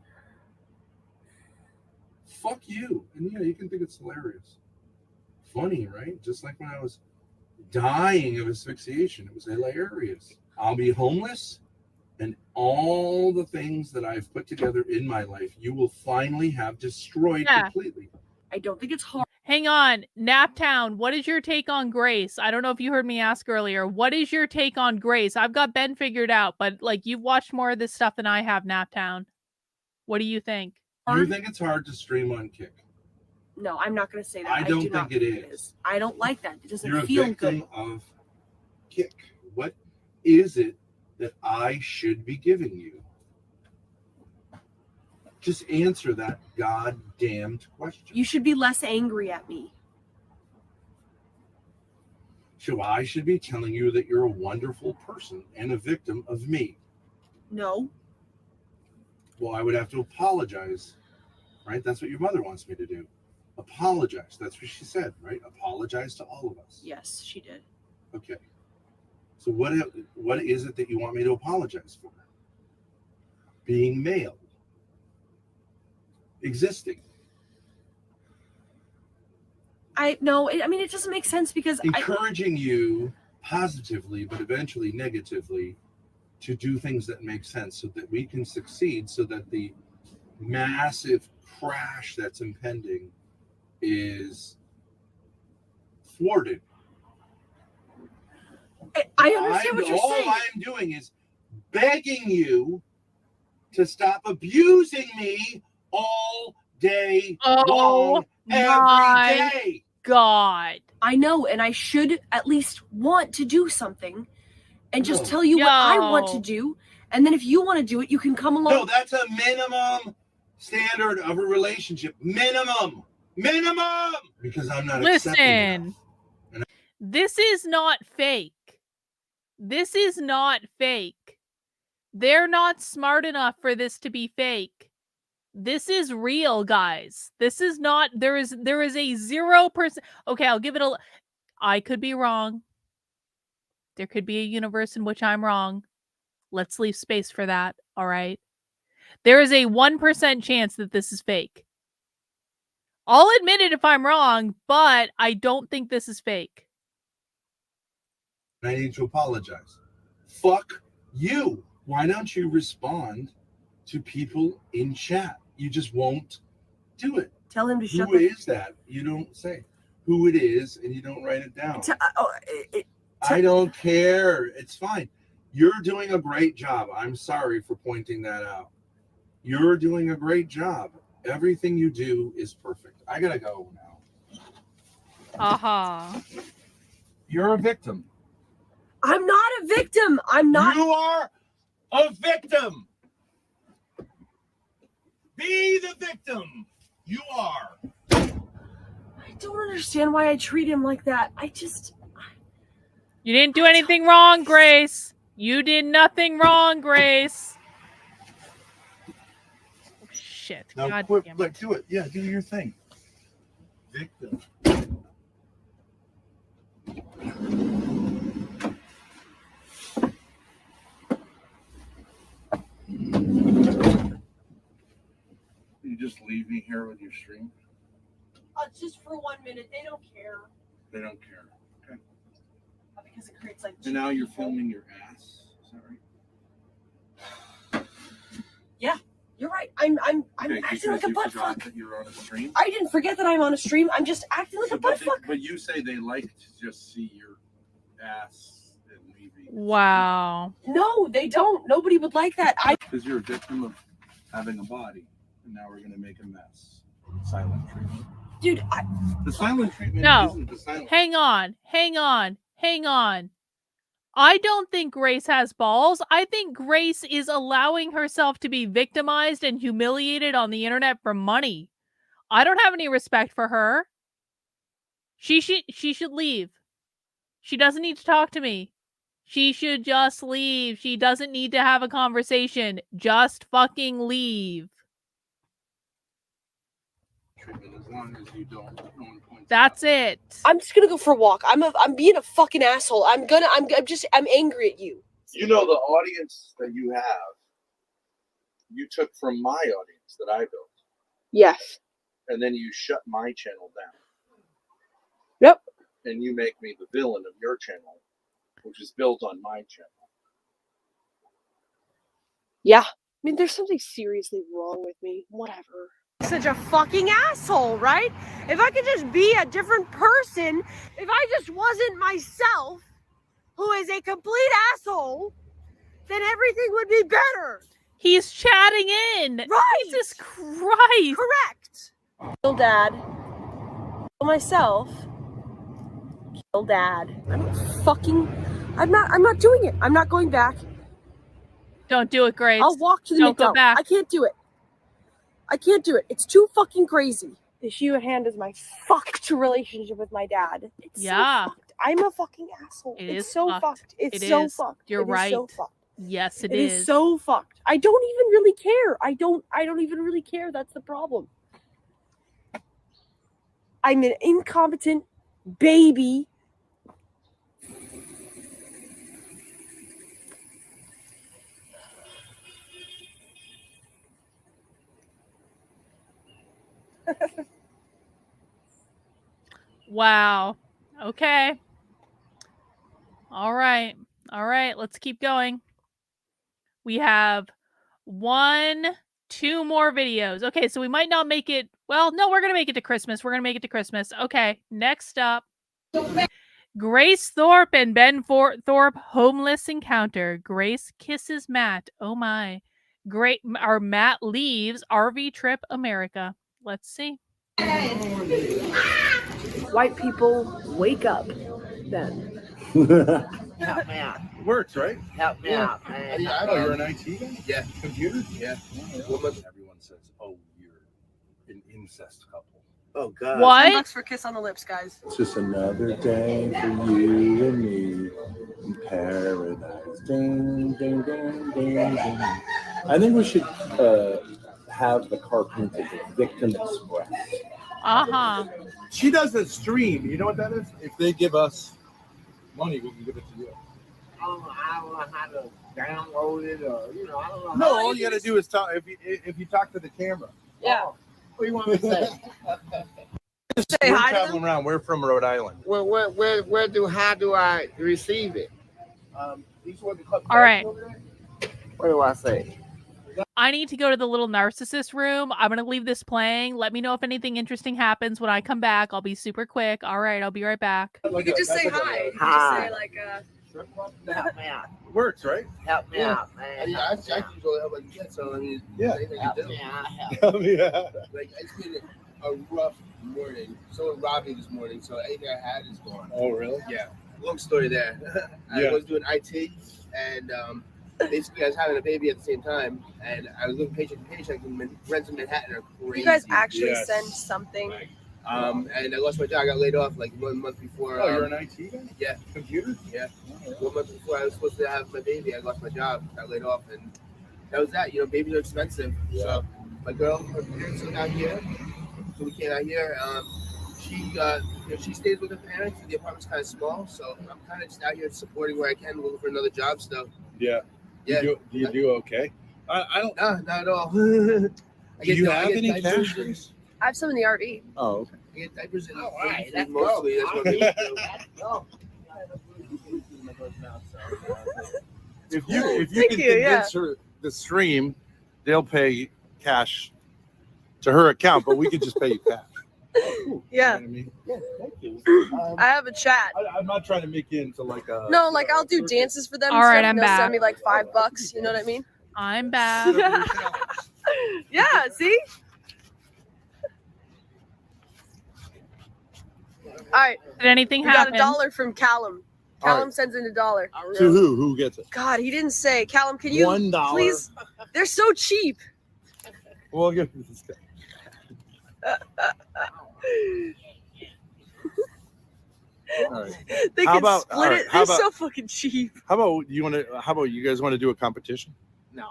Fuck you. And yeah, you can think it's hilarious. Funny, right? Just like when I was dying of asphyxiation. It was hilarious. I'll be homeless, and all the things that I've put together in my life, you will finally have destroyed completely. I don't think it's hard. Hang on, Naptown, what is your take on Grace? I don't know if you heard me ask earlier. What is your take on Grace? I've got Ben figured out, but like you've watched more of this stuff than I have, Naptown. What do you think? You think it's hard to stream on Kick? No, I'm not going to say that. I don't do not think it is. I don't like that. It doesn't You're a feel victim good. of Kick. What is it that I should be giving you? Just answer that goddamned question. You should be less angry at me. So I should be telling you that you're a wonderful person and a victim of me. No. Well, I would have to apologize, right? That's what your mother wants me to do. Apologize. That's what she said, right? Apologize to all of us. Yes, she did. Okay. So what is it that you want me to apologize for? Being male. Existing. I mean, it doesn't make sense because encouraging you positively, but eventually negatively, to do things that make sense so that we can succeed, so that the massive crash that's impending is thwarted. I understand what you're saying. All I'm doing is begging you to stop abusing me all day long, every day. God. I know, and I should at least want to do something and just tell you what I want to do. And then if you want to do it, you can come along. No, that's a minimum standard of a relationship. Minimum. Because I'm not accepting enough. Listen, this is not fake. This is not fake. They're not smart enough for this to be fake. This is real, guys. This is not, there is a 0%. Okay, I'll give it a, I could be wrong. There could be a universe in which I'm wrong. Let's leave space for that, all right? There is a 1% chance that this is fake. I'll admit it if I'm wrong, but I don't think this is fake. I need to apologize. Fuck you. Why don't you respond to people in chat? You just won't do it. Tell him to shut Who is that? You don't say who it is, and you don't write it down. I don't care. It's fine. You're doing a great job. I'm sorry for pointing that out. You're doing a great job. Everything you do is perfect. I gotta go now. Aha. You're a victim. I'm not a victim. I'm not. You are a victim. Be the victim. You are. I don't understand why I treat him like that. You didn't do anything wrong, Grace. You did nothing wrong, Grace. Oh, shit. Now God quit, damn it. like, do it. Yeah, do your thing. Victim. You just leave me here with your stream? Just for 1 minute. They don't care. They don't care. Okay. Because it creates like. And now you're filming your ass. Is that right? Yeah, you're right. I'm Okay, acting like a you butt forgot fuck. that you're on a stream? I didn't forget that I'm on a stream. I'm just acting like a butt fuck. But you say they like to just see your ass and leaving. Wow. No, they don't. Nobody would like that. Because you're a victim of having a body, and now we're gonna make a mess. Silent treatment. Dude, the silent treatment No. isn't the silent. Hang on. I don't think Grace has balls. I think Grace is allowing herself to be victimized and humiliated on the internet for money. I don't have any respect for her. She should leave. She doesn't need to talk to me. She should just leave. She doesn't need to have a conversation. Just fucking leave. As long as you don't. No one points That's it. I'm just gonna go for a walk. I'm being a fucking asshole. I'm angry at you. You know the audience that you have, you took from my audience that I built. Yes. And then you shut my channel down. Yep. And you make me the villain of your channel, which is built on my channel. Yeah. I mean, there's something seriously wrong with me. Whatever. Such a fucking asshole, right? If I could just be a different person, if I just wasn't myself, who is a complete asshole, then everything would be better. He's chatting in. Right. Jesus Christ. Correct. Kill dad. Kill myself. Kill dad. I'm not doing it. I'm not going back. Don't do it, Grace. I'll walk to the Don't go McDonald's. back. I can't do it. I can't do it. It's too fucking crazy. The issue at hand is my fucked relationship with my dad. It's so fucked. I'm a fucking asshole. It's so fucked. It's so fucked. You're It is right. so fucked. Yes, It is so fucked. I don't even really care. I don't even really care. That's the problem. I'm an incompetent baby. Wow. Okay. All right. All right. Let's keep going. We have 2 more videos. Okay, so we might not make it. Well, no, we're going to make it to Christmas. We're going to make it to Christmas. Okay, next up. Grace Thorp and Ben Thorp homeless encounter. Grace kisses Matt. Oh my. Great. Our Matt leaves RV trip America. Let's see. White people wake up then. Help me out. Works, right? Help me out, man. Oh, you're an IT guy? Yeah. Computer? Yeah. Everyone says, oh, you're an incest couple. Oh, God. What? $10 for kiss on the lips, guys. It's just another day for you and me in paradise. Ding, ding, ding, ding, ding. I think we should have the car painted Victim Express. Uh-huh. She does a stream. You know what that is? If they give us money, we can give it to you. I don't know how to download it or, I don't know. No, all you got to do is talk. If you talk to the camera. Yeah. What do you want me to say? We're traveling around. We're from Rhode Island. How do I receive it? All right. What do I say? I need to go to the little narcissist room. I'm going to leave this playing. Let me know if anything interesting happens when I come back. I'll be super quick. All right, I'll be right back. You could just say hi. You could Hi. just say like Help me out. Works, right? Help me out, man. I usually help like that, so I mean, Yeah. anything Help you do. me out. Help me out. Like it's been a rough morning. Someone robbed me this morning, so anything I had is gone. Oh, really? Yeah. Long story there. I was doing IT, and basically I was having a baby at the same time, and I was living paycheck to paycheck, and rents in Manhattan are crazy. you guys actually send something. And I lost my job. I got laid off like 1 month before. Oh, you're an IT guy? Yeah. Computer? Yeah. 1 month before I was supposed to have my baby, I lost my job. Got laid off, and that was that. Babies are expensive. Yeah. So my girl, her parents are out here, so we came out here. She stays with her parents, and the apartment's kind of small. So I'm kind of just out here supporting where I can, looking for another job stuff. Yeah. Yeah. Do you do okay? I don't. No, not at all. Do you have any cash? I have some in the RV. Oh, okay. I get diapers and right, food let's mostly. go. That's what we do. If you Thank can you, convince her to stream, they'll pay cash to her account, but we could just pay you cash. Yeah. You know what I mean? Yeah, thank you. I have a chat. I'm not trying to make you into like a. No, like I'll do dances for them. All and right, stuff, I'm and they'll back. send me like $5. You know what I mean? I'm back. Yeah. See. All right. Did anything We got happen? $1 from Callum. All right. Callum sends in $1. To who? Who gets it? God, he didn't say. Callum, can you $1. please? They're so cheap. We'll give this guy. All right. They How can about- split all right, it. how They're about- so fucking cheap. How about you guys want to do a competition? No.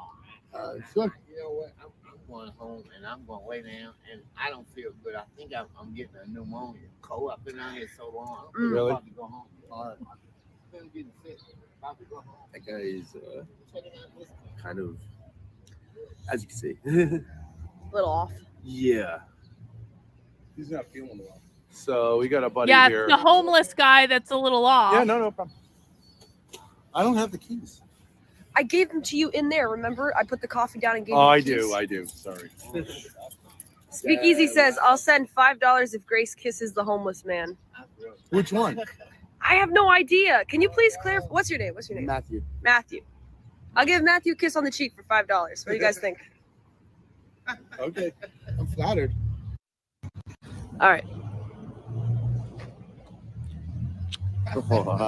Sure. You know what? I'm going home and I'm going to lay down and I don't feel good. I think I'm getting a pneumonia. Cold. I've been out here so long. I'm Really? about to go home. All right. I'm getting sick. About to go home. That guy is kind of, as you can see. Little off. Yeah. He's not feeling well. So we got a buddy Yeah, here. it's the homeless guy that's a little off. Yeah, no problem. I don't have the keys. I gave them to you in there. Remember, I put the coffee down and gave. Oh, you I do. Sorry. Speakeasy says, "I'll send $5 if Grace kisses the homeless man." Which one? I have no idea. Can you please clarify? What's your name? Matthew. Matthew. I'll give Matthew a kiss on the cheek for $5. What do you guys think? Okay. I'm flattered. All right.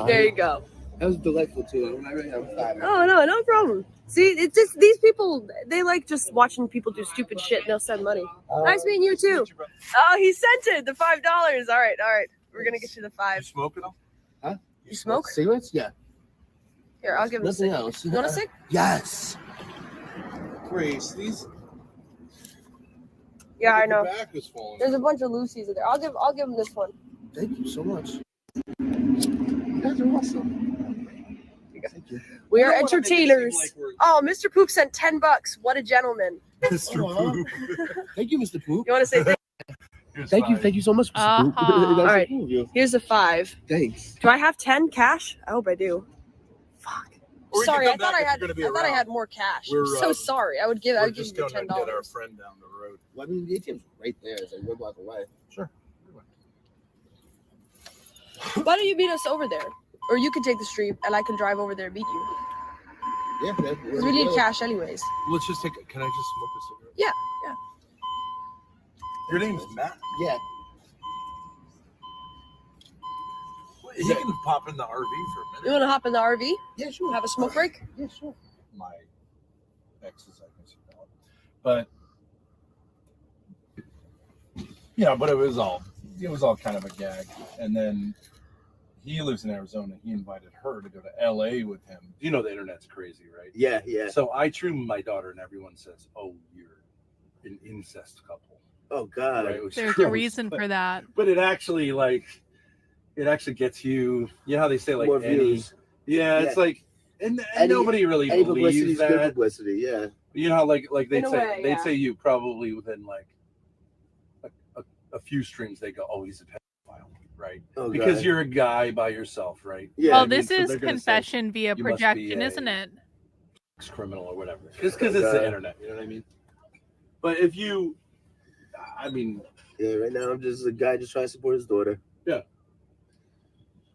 There you go. That was delightful too. I'm flattered. Oh no, no problem. See, it's just these people. They like just watching people do stupid shit. And they'll send money. Nice meeting you too. Oh, he sent it. The $5. All right. We're gonna get you the 5. You smoking them? Huh? You smoke? Cigarettes? Yeah. Here, I'll give him a Nothing cig. else. You want a cig? Yes. Grace, these. Yeah, I the know. back is falling. There's a bunch of Lucy's in there. I'll give him this one. Thank you so much. You guys are awesome. Thank you. We are I don't wanna make it seem entertainers. like we're- Oh, Mr. Poop sent $10. What a gentleman. Mr. Poop. Thank you, Mr. Poop. You want to say thank you? Thank you so much, Mr. Poop. All That's right. cool of you. Here's a 5. Thanks. Do I have 10 cash? I hope I do. Or we can Sorry, I come thought back I if had. you're gonna be I thought I around. had more cash. We're, I'm so sorry. I would give. We're I'd give just you gonna $10. get our friend down the road. Well, I mean, the ATM's right there. It's like 1 block away. Sure. Why don't you meet us over there, or you can take the street and I can drive over there and meet you. Yeah, man. Because we need cash anyways. Let's just take. Can I just smoke a cigarette? Yeah. Your name is Matt. Yeah. He can pop in the RV for a minute. You want to hop in the RV? Yeah, sure. Have a smoke break? Yeah, sure. My exes, I guess you call it. But yeah, but it was all kind of a gag. And then he lives in Arizona. He invited her to go to LA with him. You know the internet's crazy, right? Yeah, yeah. So I treat my daughter, and everyone says, "Oh, you're an incest couple." Oh God. Right? Which is There's a gross, reason but- for that. But it actually gets you. You know how they say like More any. views. Yeah, it's Yeah. like, and nobody really Any publicity believes is good that. publicity. Yeah. You know how like they'd In a say way, they'd yeah. say you probably within like a few strings they go, oh, he's a pedophile, right? Oh, Because God. you're a guy by yourself, right? Yeah. Well, I mean, this so is they're gonna say confession via you must be projection, a isn't it? criminal or whatever. Just because it's the God. internet, you know what I mean? But if you, I mean, Yeah. Right now, I'm just a guy just trying to support his daughter. yeah.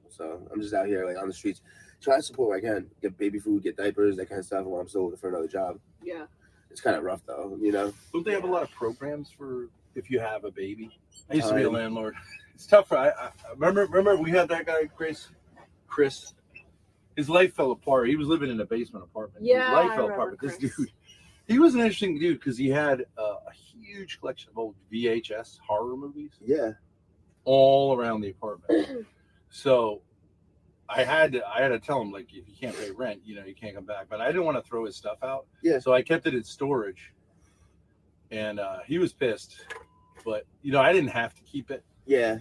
So I'm just out here like on the streets, trying to support where I can, get baby food, get diapers, that kind of stuff. While I'm still looking for another job. Yeah. It's kind of rough though, you know. Don't they have a lot of programs for if you have a baby? I used to be a Time. landlord. It's tough. I remember we had that guy, Chris. His life fell apart. He was living in a basement apartment. Yeah, His life I fell remember apart. But this Chris. dude, he was an interesting dude because he had a huge collection of old VHS horror movies Yeah. all around the apartment. So I had to tell him, like, if you can't pay rent, you can't come back. But I didn't want to throw his stuff out. Yeah. So I kept it in storage. And he was pissed. But, I didn't have to keep it. Yeah.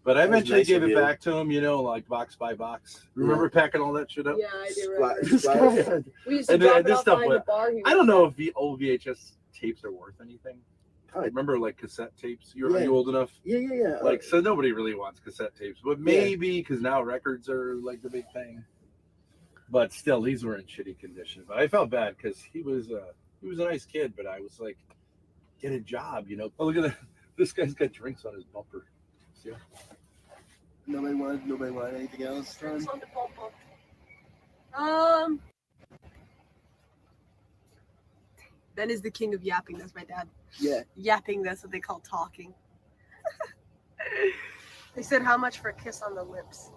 But I That was eventually nice gave of it you. back to him, like box by box. Remember packing all that shit up? Yeah, I do Splat- remember. splat- We used to And drop it this off stuff behind the went- bar. I don't know if the old VHS tapes are worth anything. Probably. Remember, like, cassette tapes? Are Yeah. you old enough? Yeah. Like, so nobody really wants cassette tapes. But maybe, because now records are, like, the big thing. But still, these were in shitty condition. But I felt bad because he was a nice kid. But I was like, get a job, Oh, look at that. This guy's got drinks on his bumper. See? Nobody wanted anything else from. Ben is the king of yapping. That's my dad. Yeah. Yapping, that's what they call talking. They said, how much for a kiss on the lips?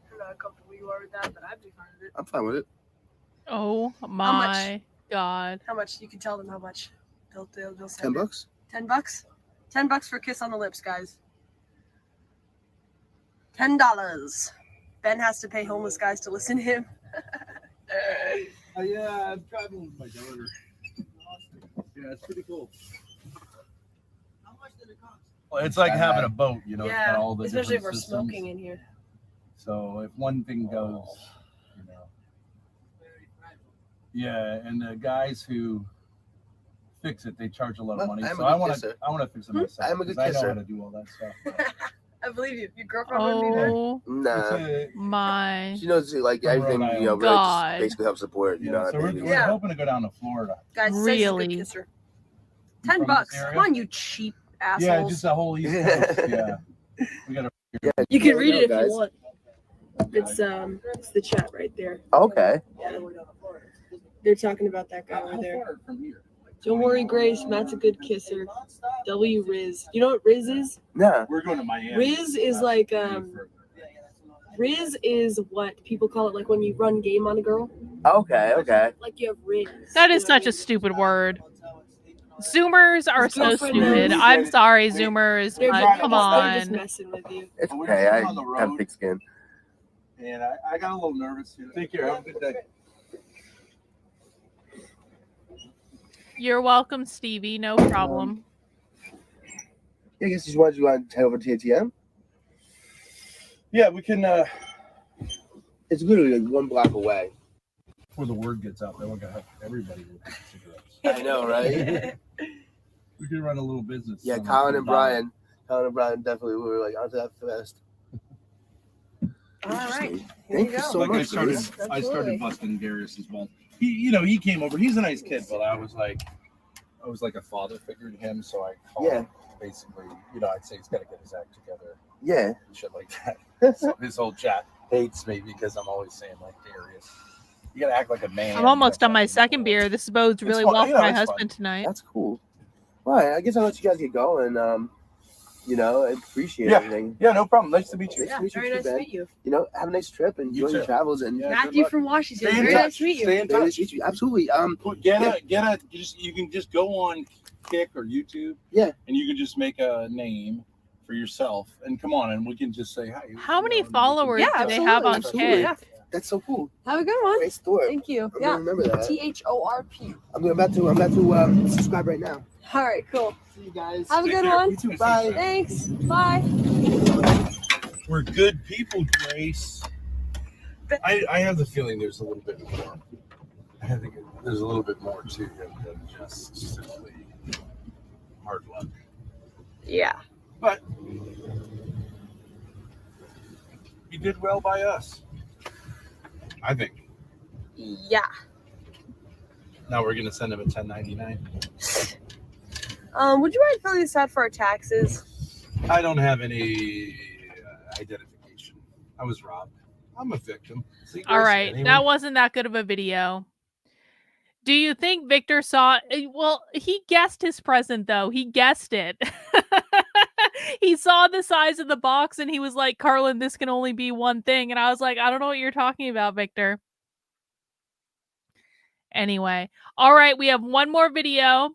I don't know how comfortable you are with that, but I'd be fine with it. I'm fine with it. Oh my God. How much? You can tell them how much. They'll say $10 bucks. $10? $10 for a kiss on the lips, guys. $10. Ben has to pay homeless guys to listen to him. Yeah, I'm traveling with my daughter. Yeah, it's pretty cool. How much did it cost? Well, it's like having a boat, it's yeah, got all the especially if different we're systems. smoking in here. So if one thing goes, yeah, and the guys who fix it, they charge a lot of Well, money. I'm So a good I want kisser. to fix it myself. I'm a good 'cause I know kisser. how to do all that stuff. I believe you. Your girlfriend wouldn't be there. Oh Nah. my She knows like From everything, Rhode you know, really God. just basically helps support, you know, So our we're, babies. we're hoping to go down to Florida. Guys, says he's a good kisser. from this $10. area? Come on, you cheap assholes. Yeah, just the whole East Coast. Yeah. We gotta. You can read it if guys. you want. It's the chat right there. Okay. Yeah. They're talking about that guy over there. Don't worry, Grace. Matt's a good kisser. W Riz. You know what Riz is? Nah. We're going to Miami. Riz is like Riz is what people call it, like when you run game on a girl. Okay. Okay. Like you have Riz. That is such a stupid word. Zoomers are His so girlfriend stupid. knows. I'm sorry, Zoomers, They're but just- come They're just on. messing with you. It's okay. I have thick skin. And I got a little nervous. Take care. Have a good day. You're welcome, Stevie. No problem. Yeah, I guess you want to head over to ATM? Yeah, we can. It's literally like 1 block away. Before the word gets out, then we're gonna have everybody with cigarettes. I know, right? We could run a little business. Yeah, on Colin the and Brian. Colin and Brian definitely were like onto that fast. All right. Here Thank you you go. so Like much. I Grace. started busting Darius as well. He came over. He's a nice kid, but I was like a father figure to him. So I called him basically, I'd say he's got to get his act together. Yeah. And shit like that. So his whole chat hates me because I'm always saying like Darius, you got to act like a man. I'm almost on my second beer. This bodes really fun. well for Yeah, my it's husband fun. tonight. That's cool. All right, I guess I'll let you guys get going. I appreciate everything. Yeah, no problem. Nice to meet you. Yeah, very nice to meet you. Have a nice trip and enjoy your too. travels. And Matthew from Washington. Stay in Very touch. nice to meet you. Stay in Very touch. nice to meet you. Absolutely. You can just go on Kick or YouTube. Yeah. And you can just make a name for yourself and come on and we can just say hi. How many followers Yeah, do they have on absolutely. Kick? Yeah. That's so cool. Have a good one. Great story. Thank you. I'm Yeah. gonna remember that. THORP. I'm about to subscribe right now. All right, cool. See you guys. Have a Take good care. one. You too. Bye. Thanks. Bye. We're good people, Grace. I have the feeling there's a little bit more. I think there's a little bit more to him than just simply hard luck. Yeah. But he did well by us, I think. Yeah. Now we're gonna send him a 1099. Would you mind filling this out for our taxes? I don't have any identification. I was robbed. I'm a victim. See, All Grace, right, anyone? that wasn't that good of a video. Do you think Victor saw? Well, he guessed his present though. He guessed it. He saw the size of the box and he was like, "Carlin, this can only be one thing." And I was like, "I don't know what you're talking about, Victor." Anyway, all right, we have one more video.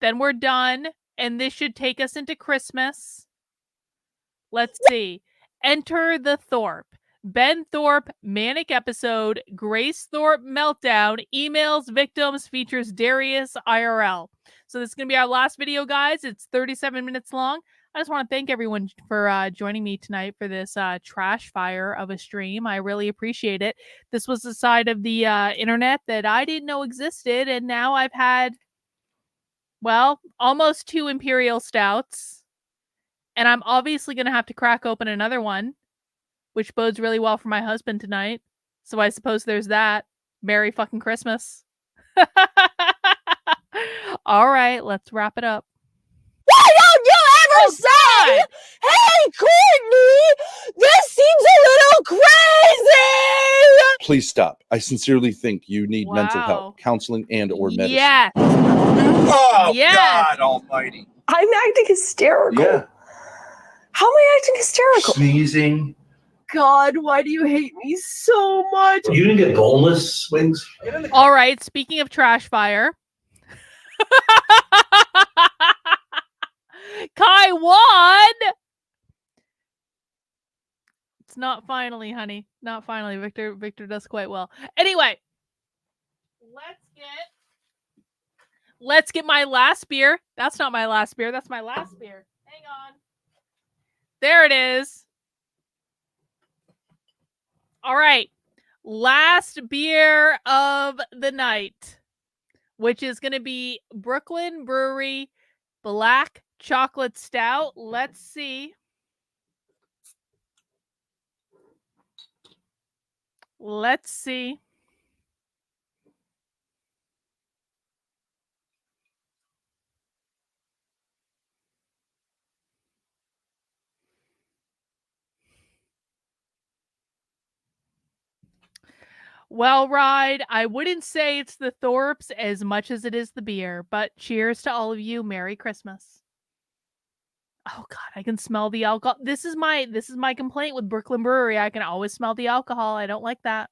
Then we're done, and this should take us into Christmas. Let's see. Enter the Thorp. Ben Thorp, manic episode. Grace Thorp, meltdown. Emails, victims, features Darius IRL. So this is going to be our last video, guys. It's 37 minutes long. I just want to thank everyone for joining me tonight for this trash fire of a stream. I really appreciate it. This was the side of the internet that I didn't know existed, and now I've had, well, almost 2 Imperial Stouts, and I'm obviously going to have to crack open another one, which bodes really well for my husband tonight. So I suppose there's that. Merry fucking Christmas. All right, let's wrap it up. Why don't you ever say, "Hey, Courtney, this seems a little crazy"? Please stop. I sincerely think you need mental Wow. help, counseling, and or medicine. Yes. Oh, Yes. God almighty. I'm acting hysterical. Yeah. How am I acting hysterical? Sneezing. God, why do you hate me so much? You didn't get boneless wings? All right, speaking of trash fire. Kai won! It's not finally, honey. Not finally. Victor does quite well. Anyway, let's get my last beer. That's not my last beer. That's my last beer. Hang on. There it is. All right. Last beer of the night, which is going to be Brooklyn Brewery Black Chocolate Stout. Let's see. Let's see. Well, Ride, I wouldn't say it's the Thorps as much as it is the beer, but cheers to all of you. Merry Christmas. Oh God, I can smell the alcohol. This is my complaint with Brooklyn Brewery. I can always smell the alcohol. I don't like that.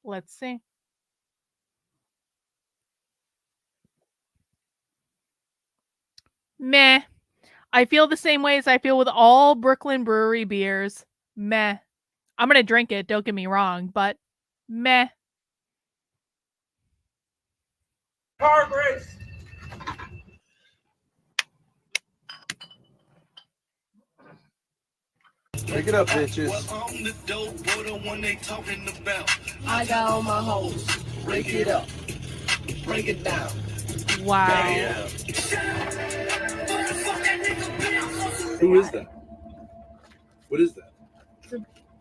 Let's see. Meh. I feel the same way as I feel with all Brooklyn Brewery beers. Meh. I'm gonna drink it, don't get me wrong, but meh. Car race. Break it up, bitches. I got all my hoes. Break it up. Break it down. Wow. Who is that? What is that?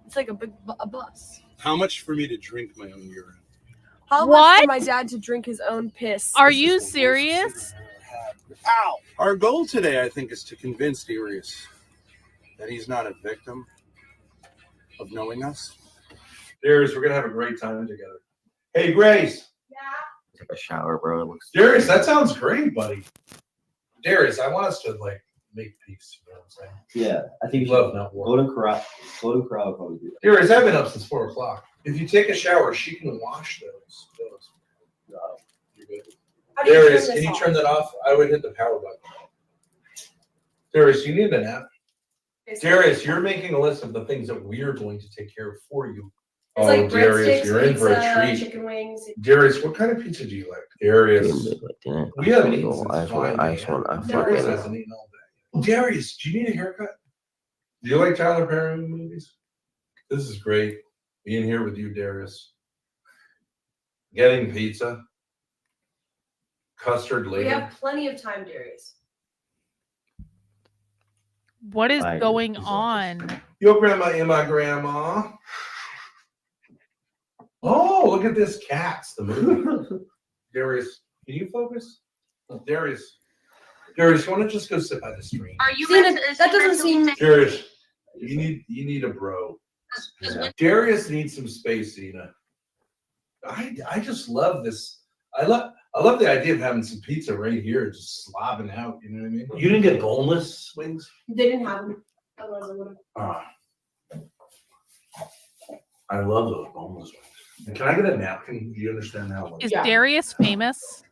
It's like a big a bus. How much for me to drink my own urine? How much What? for my dad to drink his own piss? Are you serious? Ow! Our goal today, I think, is to convince Darius that he's not a victim of knowing us. Darius, we're gonna have a great time together. Hey, Grace. Take a shower, bro. It looks. Darius, that sounds great, buddy. Darius, I want us to like make peace. You know what I'm saying? Yeah, I think you Love, should. not war. Golden Corral would probably do that. Darius, I've been up since 4 o'clock. If you take a shower, she can wash those. You're good. How do you turn Darius, this can you off? turn that off? I would hit the power button. Darius, you need a nap. Darius, you're making a list of the things that we're going to take care of for you. It's like Darius, breadsticks, you're in for a pizza, treat. chicken wings. Darius, what kind of pizza do you like? Darius, we haven't eaten since I 5 just want. a.m. Darius hasn't eaten all day. Darius, do you need a haircut? Do you like Tyler Perry movies? This is great. Being here with you, Darius. Getting pizza. Custard We later. have plenty of time, Darius. What is going on? Your grandma and my grandma. Oh, look at this Cats, the movie. Darius, can you focus? Darius, you want to just go sit by the stream? Are you? That doesn't seem. Darius, you need a bro. Darius needs some space, Zena. I just love this. I love the idea of having some pizza right here, just slobbing out. You know what I mean? You didn't get boneless wings? They didn't have them. Otherwise, I would have. I love those boneless wings. And can I get a napkin? Do you understand now? Is Darius famous?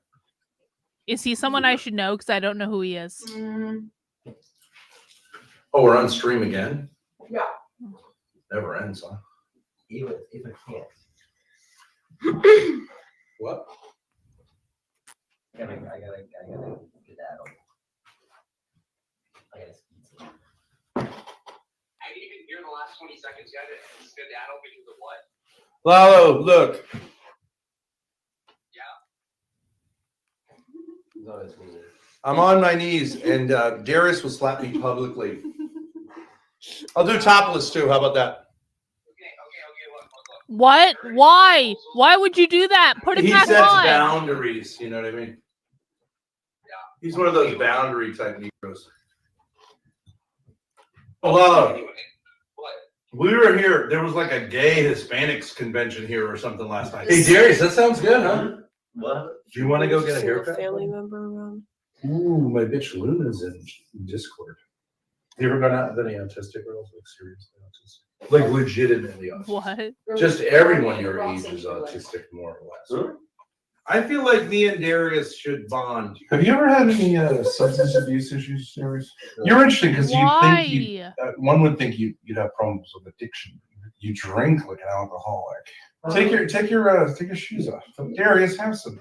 Is he someone I should know? Because I don't know who he is. Oh, we're on stream again? Yeah. Never ends, huh? Even if I can't. What? I gotta get that on. I gotta speed. I didn't even hear the last 20 seconds yet. It's good that because of what? Lalo, look. I'm on my knees, and Darius will slap me publicly. I'll do topless too. How about that? What? Why? Why would you do that? Put it He back sets on. boundaries. You know what I mean? He's one of those boundary type Negroes. Oh, Lalo. We were here. There was like a gay Hispanics convention here or something last night. Hey, Darius, that sounds good, huh? What? Do you want to go get a haircut? Family member around. Ooh, my bitch Luna's in Discord. You ever gone out with any autistic girls? Like seriously autistic? Like legitimately autistic. What? Just everyone your age is autistic, more or less. Right? I feel like me and Darius should bond. Have you ever had any substance abuse issues, Darius? You're interesting because one would think you'd have problems with addiction. You drink like an alcoholic. Take your shoes off. Darius, have some.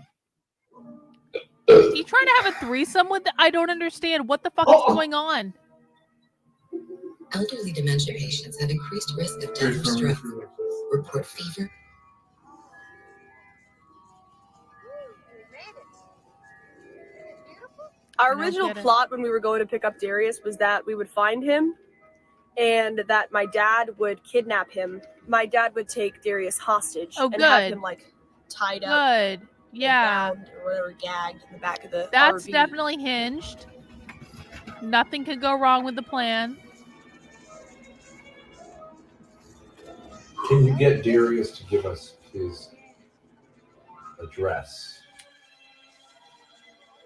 Is he trying to have a threesome with? I don't understand. What the fuck is going on? Elderly dementia patients have increased risk of death or stroke. Report fever. Our original plot when we were going to pick up Darius was that we would find him and that my dad would kidnap him. My dad would take Darius hostage Oh, and have good. him like tied up, Good. Yeah. bound or whatever, gagged in the back of the That's RV. definitely hinged. Nothing could go wrong with the plan. Can you get Darius to give us his address?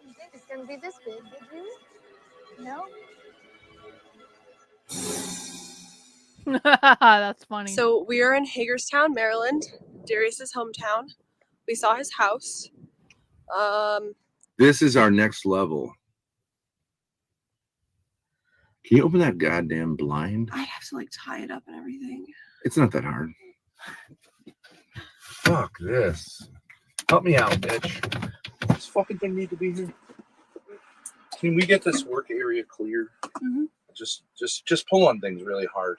You think it's gonna be this big, did you? No? That's funny. So we are in Hagerstown, Maryland, Darius's hometown. We saw his house. This is our next level. Can you open that goddamn blind? I'd have to like tie it up and everything. It's not that hard. Fuck this. Help me out, bitch. This fucking thing need to be here. Can we get this work area clear? Mm-hmm. Just pull on things really hard.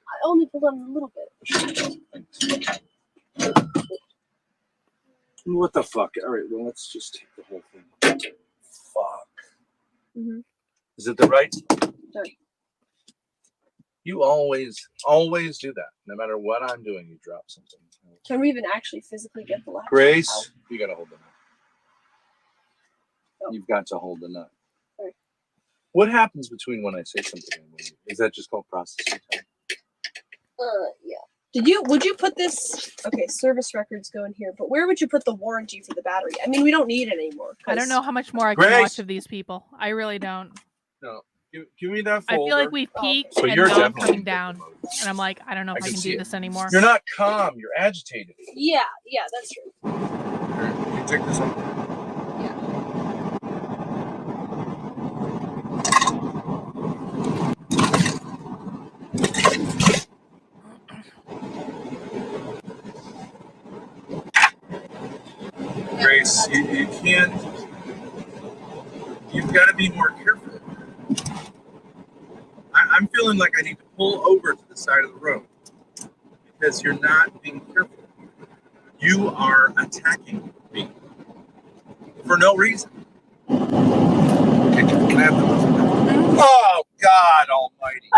I only pulled on a little bit. What the fuck? All right, well, let's just take the whole thing. Fuck. Mm-hmm. Is it the right? Sorry. You always do that. No matter what I'm doing, you drop something. Can we even actually physically get the laptop Grace, out? you gotta hold the nut. Oh. You've got to hold the nut. Sorry. What happens between when I say something and when is that just called processing time? Yeah. Would you put this, okay, service records go in here, but where would you put the warranty for the battery? I mean, we don't need it anymore. I don't know how much more I can Grace! watch of these people. I really don't. No. Give me that I folder. feel like we've peaked So and you're now I'm definitely coming down. And I'm like, I don't know if I can see do it. this anymore. You're not calm. You're agitated. Yeah, that's true. Can you take this off? Grace, you can't. You've got to be more careful. I'm feeling like I need to pull over to the side of the road because you're not being careful. You are attacking me for no reason. Can I have the Oh, God almighty.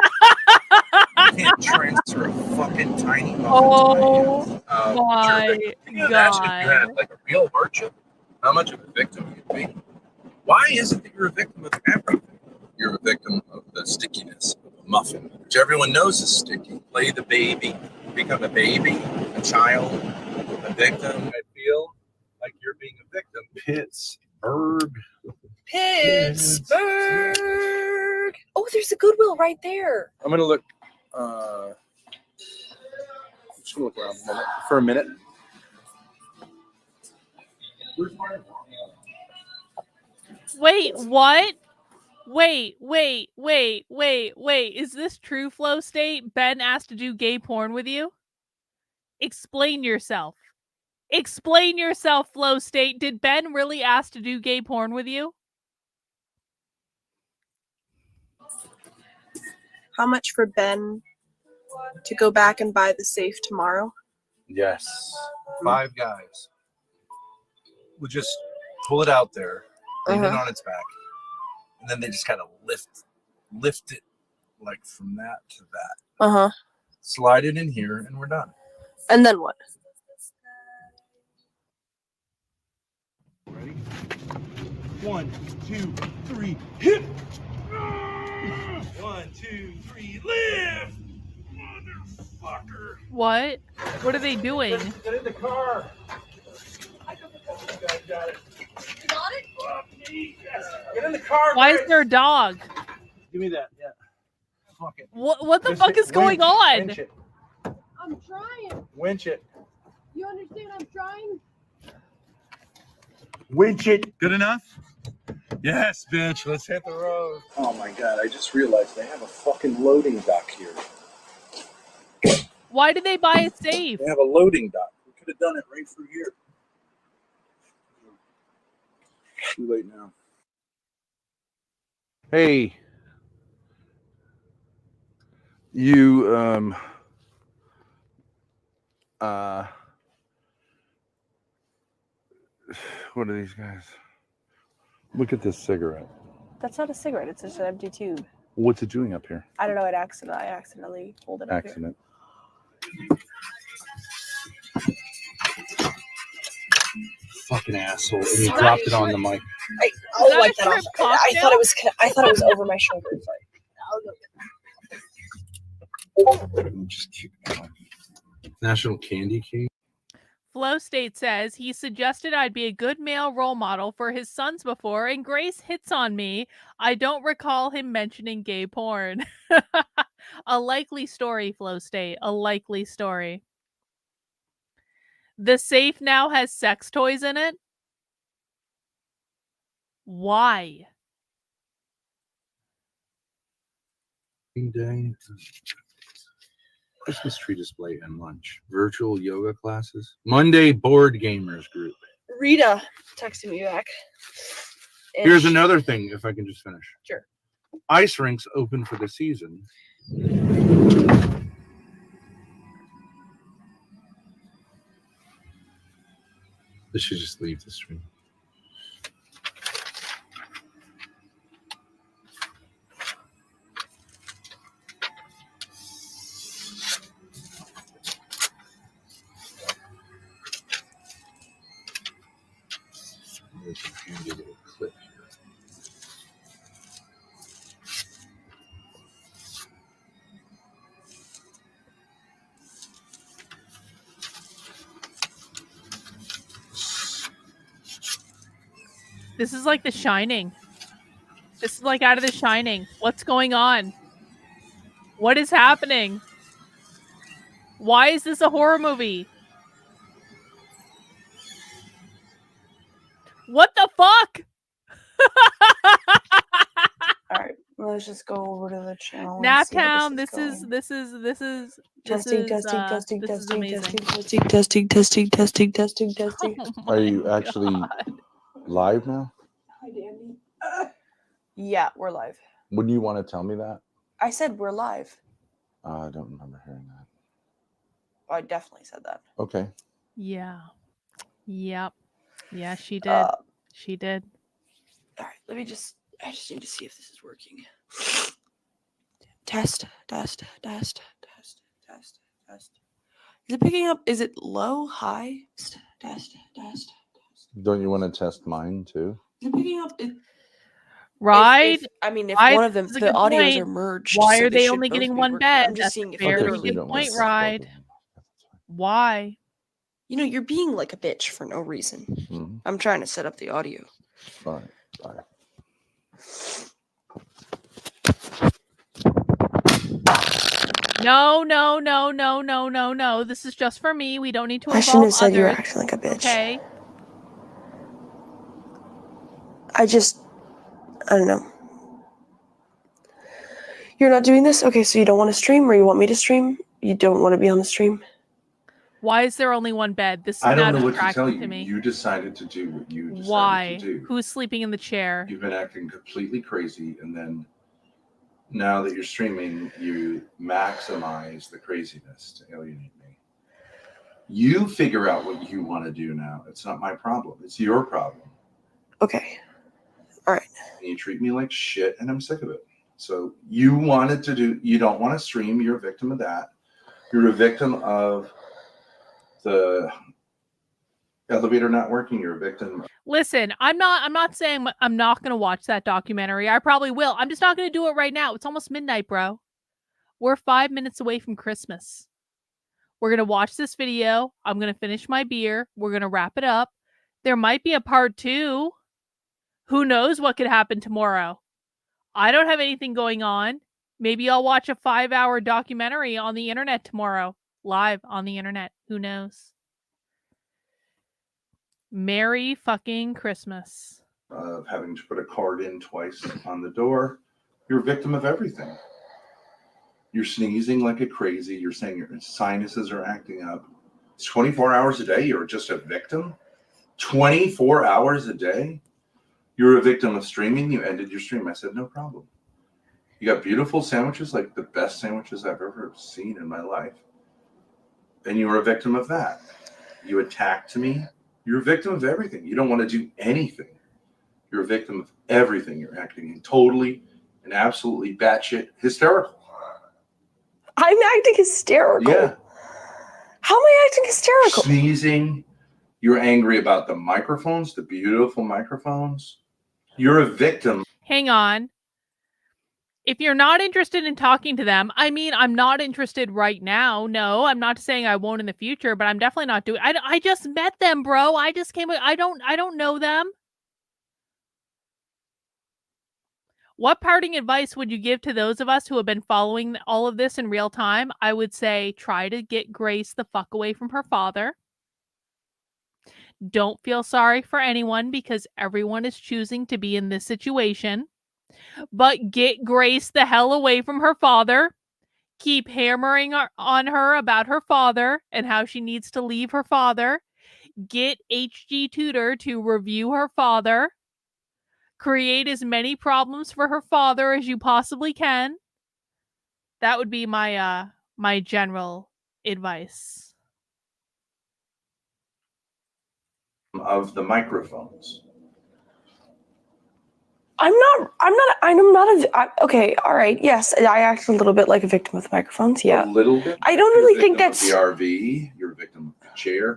You can't transfer a fucking tiny Oh my Can you imagine if you God. had like a real hardship? How much of a victim you'd be? Why is it that you're a victim of everything? You're a victim of the stickiness of a muffin, which everyone knows is sticky. Play the baby, become a baby, a child, a victim. I feel like you're being a victim. Pittsburgh. Pittsburgh. Oh, there's a Goodwill right there. I'm gonna look. Just gonna look around for a minute. Wait, what? Wait. Is this true, Flow State? Ben asked to do gay porn with you? Explain yourself. Explain yourself, Flow State. Did Ben really ask to do gay porn with you? How much for Ben to go back and buy the safe tomorrow? Yes. 5 guys. We'll just pull it out there, lean it on its back, and then they just kind of lift it like from that to that. Slide it in here, and we're done. And then what? Ready? 1, 2, 3, hit! 1, 2, 3, live! Motherfucker! What? What are they doing? Get in the car! I got it. You got it? Get in the car! Why is there a dog? Give me that, yeah. Fuck it. What the fuck is going on? Winch it. I'm trying. Winch it. You understand I'm trying? Winch it. Good enough? Yes, bitch. Let's hit the road. Oh my God! I just realized they have a fucking loading dock here. Why did they buy a safe? They have a loading dock. We could have done it right through here. Too late now. Hey, you what are these guys? Look at this cigarette. That's not a cigarette. It's just an empty tube. What's it doing up here? I don't know. I accidentally pulled it up here. Accident. Fucking asshole! And you dropped it on the mic. I'll wipe that off. I thought it was over my shoulder. Just keep going. National Candy King. Flow State says he suggested I'd be a good male role model for his sons before, and Grace hits on me. I don't recall him mentioning gay porn. A likely story, Flow State. A likely story. The safe now has sex toys in it. Why? Day. Christmas tree display and lunch. Virtual yoga classes. Monday board gamers group. Rita texted me back. And Here's another thing, if I can just finish. Sure. Ice rinks open for the season. This should just leave the stream. There's a handy little clip here. This is like The Shining. This is like out of The Shining. What's going on? What is happening? Why is this a horror movie? What the fuck? All right, let's just go over to the channel. Naptown, this is testing. Are you actually live now? Hi, Dandy. Yeah, we're live. Wouldn't you want to tell me that? I said we're live. I don't remember hearing that. I definitely said that. Okay. Yeah. Yep. Yeah, she did. She did. All right, I just need to see if this is working. Test. Is it picking up? Is it low, high? Test. Don't you want to test mine too? Is it picking up? Right? If one of them, the audios are merged. Why so are they should only both getting be one working. bed? I'm just That's seeing a if very literally good point, this- Ride. Why? You know, you're being like a bitch for no reason. Mm-hmm. I'm trying to set up the audio. Fine. No. This is just for me. We don't need to I involve shouldn't have said you were others, acting like a bitch. Okay. I don't know. You're not doing this? Okay, so you don't want to stream, or you want me to stream? You don't want to be on the stream? Why is there only one bed? This is I don't not know what to tell attractive you. to me. You decided to do what you decided Why? to do. Who's sleeping in the chair? You've been acting completely crazy, and then now that you're streaming, you maximize the craziness to alienate me. You figure out what you want to do now. It's not my problem. It's your problem. Okay. All right. And you treat me like shit, and I'm sick of it. So you wanted to do, you don't want to stream. You're a victim of that. You're a victim of the elevator not working. You're a victim. Listen, I'm not saying I'm not going to watch that documentary. I probably will. I'm just not going to do it right now. It's almost midnight, bro. We're 5 minutes away from Christmas. We're going to watch this video. I'm going to finish my beer. We're going to wrap it up. There might be a part 2. Who knows what could happen tomorrow? I don't have anything going on. Maybe I'll watch a 5-hour documentary on the internet tomorrow. Live on the internet. Who knows? Merry fucking Christmas. Of having to put a card in twice on the door. You're a victim of everything. You're sneezing like a crazy. You're saying your sinuses are acting up. It's 24 hours a day. You're just a victim. 24 hours a day. You're a victim of streaming. You ended your stream. I said, no problem. You got beautiful sandwiches, like the best sandwiches I've ever seen in my life. And you were a victim of that. You attacked me. You're a victim of everything. You don't want to do anything. You're a victim of everything. You're acting totally and absolutely batshit hysterical. I'm acting hysterical. Yeah. How am I acting hysterical? Sneezing. You're angry about the microphones, the beautiful microphones. You're a victim. Hang on. If you're not interested in talking to them, I mean, I'm not interested right now. No, I'm not saying I won't in the future, but I'm definitely not doing. I just met them, bro. I just came. I don't know them. What parting advice would you give to those of us who have been following all of this in real time? I would say try to get Grace the fuck away from her father. Don't feel sorry for anyone because everyone is choosing to be in this situation. But get Grace the hell away from her father. Keep hammering on her about her father and how she needs to leave her father. Get HG Tutor to review her father. Create as many problems for her father as you possibly can. That would be my my general advice. Of the microphones. Okay, all right. Yes, I act a little bit like a victim with microphones. Yeah. A little bit. I don't You're really a think victim that's. of the RV. You're a victim of the chair.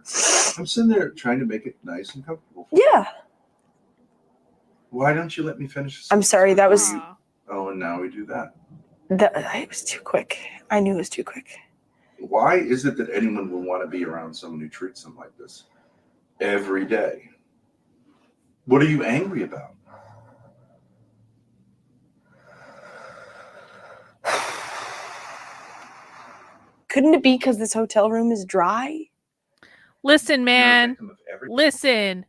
I'm sitting there trying to make it nice and comfortable. Yeah. Why don't you let me finish this? I'm sorry. That was. Oh, and now we do that. It was too quick. I knew it was too quick. Why is it that anyone would want to be around someone who treats them like this every day? What are you angry about? Couldn't it be because this hotel room is dry? Listen, man. Listen.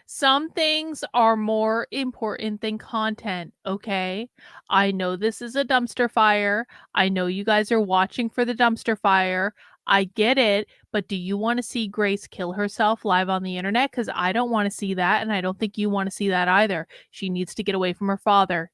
Some things are more important than content, okay? I know this is a dumpster fire. I know you guys are watching for the dumpster fire. I get it, but do you want to see Grace kill herself live on the internet? Because I don't want to see that, and I don't think you want to see that either. She needs to get away from her father.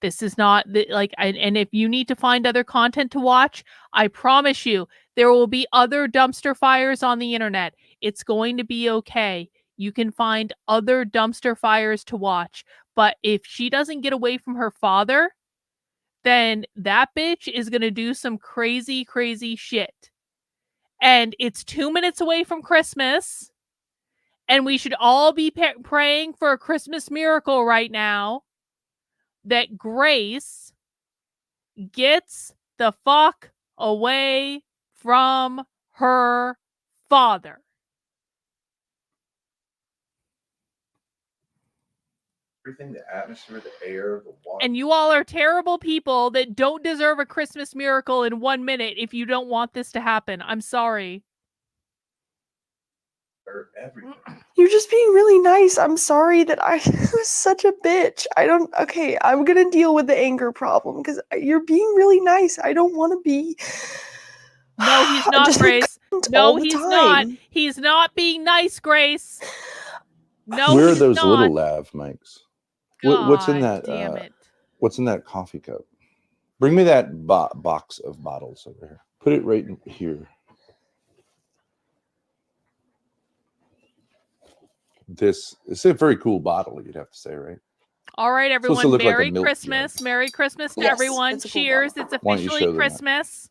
This is not and if you need to find other content to watch, I promise you there will be other dumpster fires on the internet. It's going to be okay. You can find other dumpster fires to watch. But if she doesn't get away from her father, then that bitch is going to do some crazy, crazy shit. And it's 2 minutes away from Christmas. And we should all be praying for a Christmas miracle right now. That Grace gets the fuck away from her father. Everything, the atmosphere, the air, the water. And you all are terrible people that don't deserve a Christmas miracle in 1 minute if you don't want this to happen. I'm sorry. Everything. You're just being really nice. I'm sorry that I was such a bitch. Okay, I'm gonna deal with the anger problem because you're being really nice. I don't want to be. No, he's not, Grace. No, he's not. He's not being nice, Grace. No, Where are he's those not. little lav mics? What's in God that? damn it. What's in that coffee cup? Bring me that box of bottles over here. Put it right in here. It's a very cool bottle, you'd have to say, right? All right, Supposed to everyone. look like a Merry milk Christmas. Merry Christmas to Yes, everyone. it's a cool Cheers. bottle. It's Why don't you officially show them that? Christmas.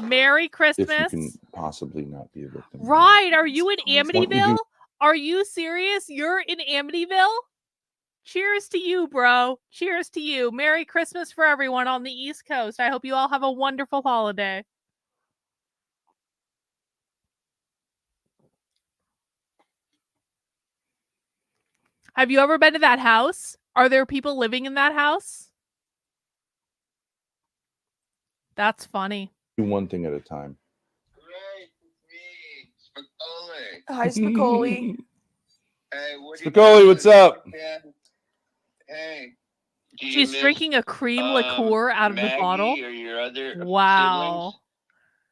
Merry Christmas. If you can possibly not be a victim. Right. Are you in Why don't you do- Amityville? Are you serious? You're in Amityville? Cheers to you, bro. Cheers to you. Merry Christmas for everyone on the East Coast. I hope you all have a wonderful holiday. Have you ever been to that house? Are there people living in that house? That's funny. Do one thing at a time. Hi, Spicoli. Spicoli, what's up? Hey. She's drinking a cream liqueur out of the bottle. Or your other Wow.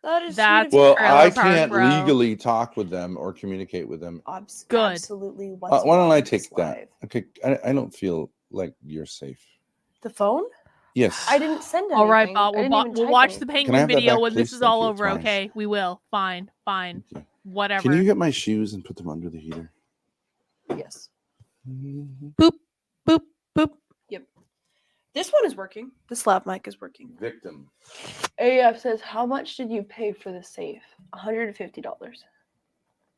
That is That's Well, trailer I park, can't bro. legally talk with them or communicate with them. Good. Absolutely. Why don't I take that? Okay, I don't feel like you're safe. The phone? Yes. I didn't send anything. All right, Bob. I didn't even We'll type watch the anything. Can I penguin have that video back, when this please? is Thank all you. over. It's nice. Okay, we will. Fine. Whatever. Can you get my shoes and put them under the heater? Yes. Boop, boop, boop. Yep. This one is working. The slap mic is working. Victim. AF says, how much did you pay for the safe? $150.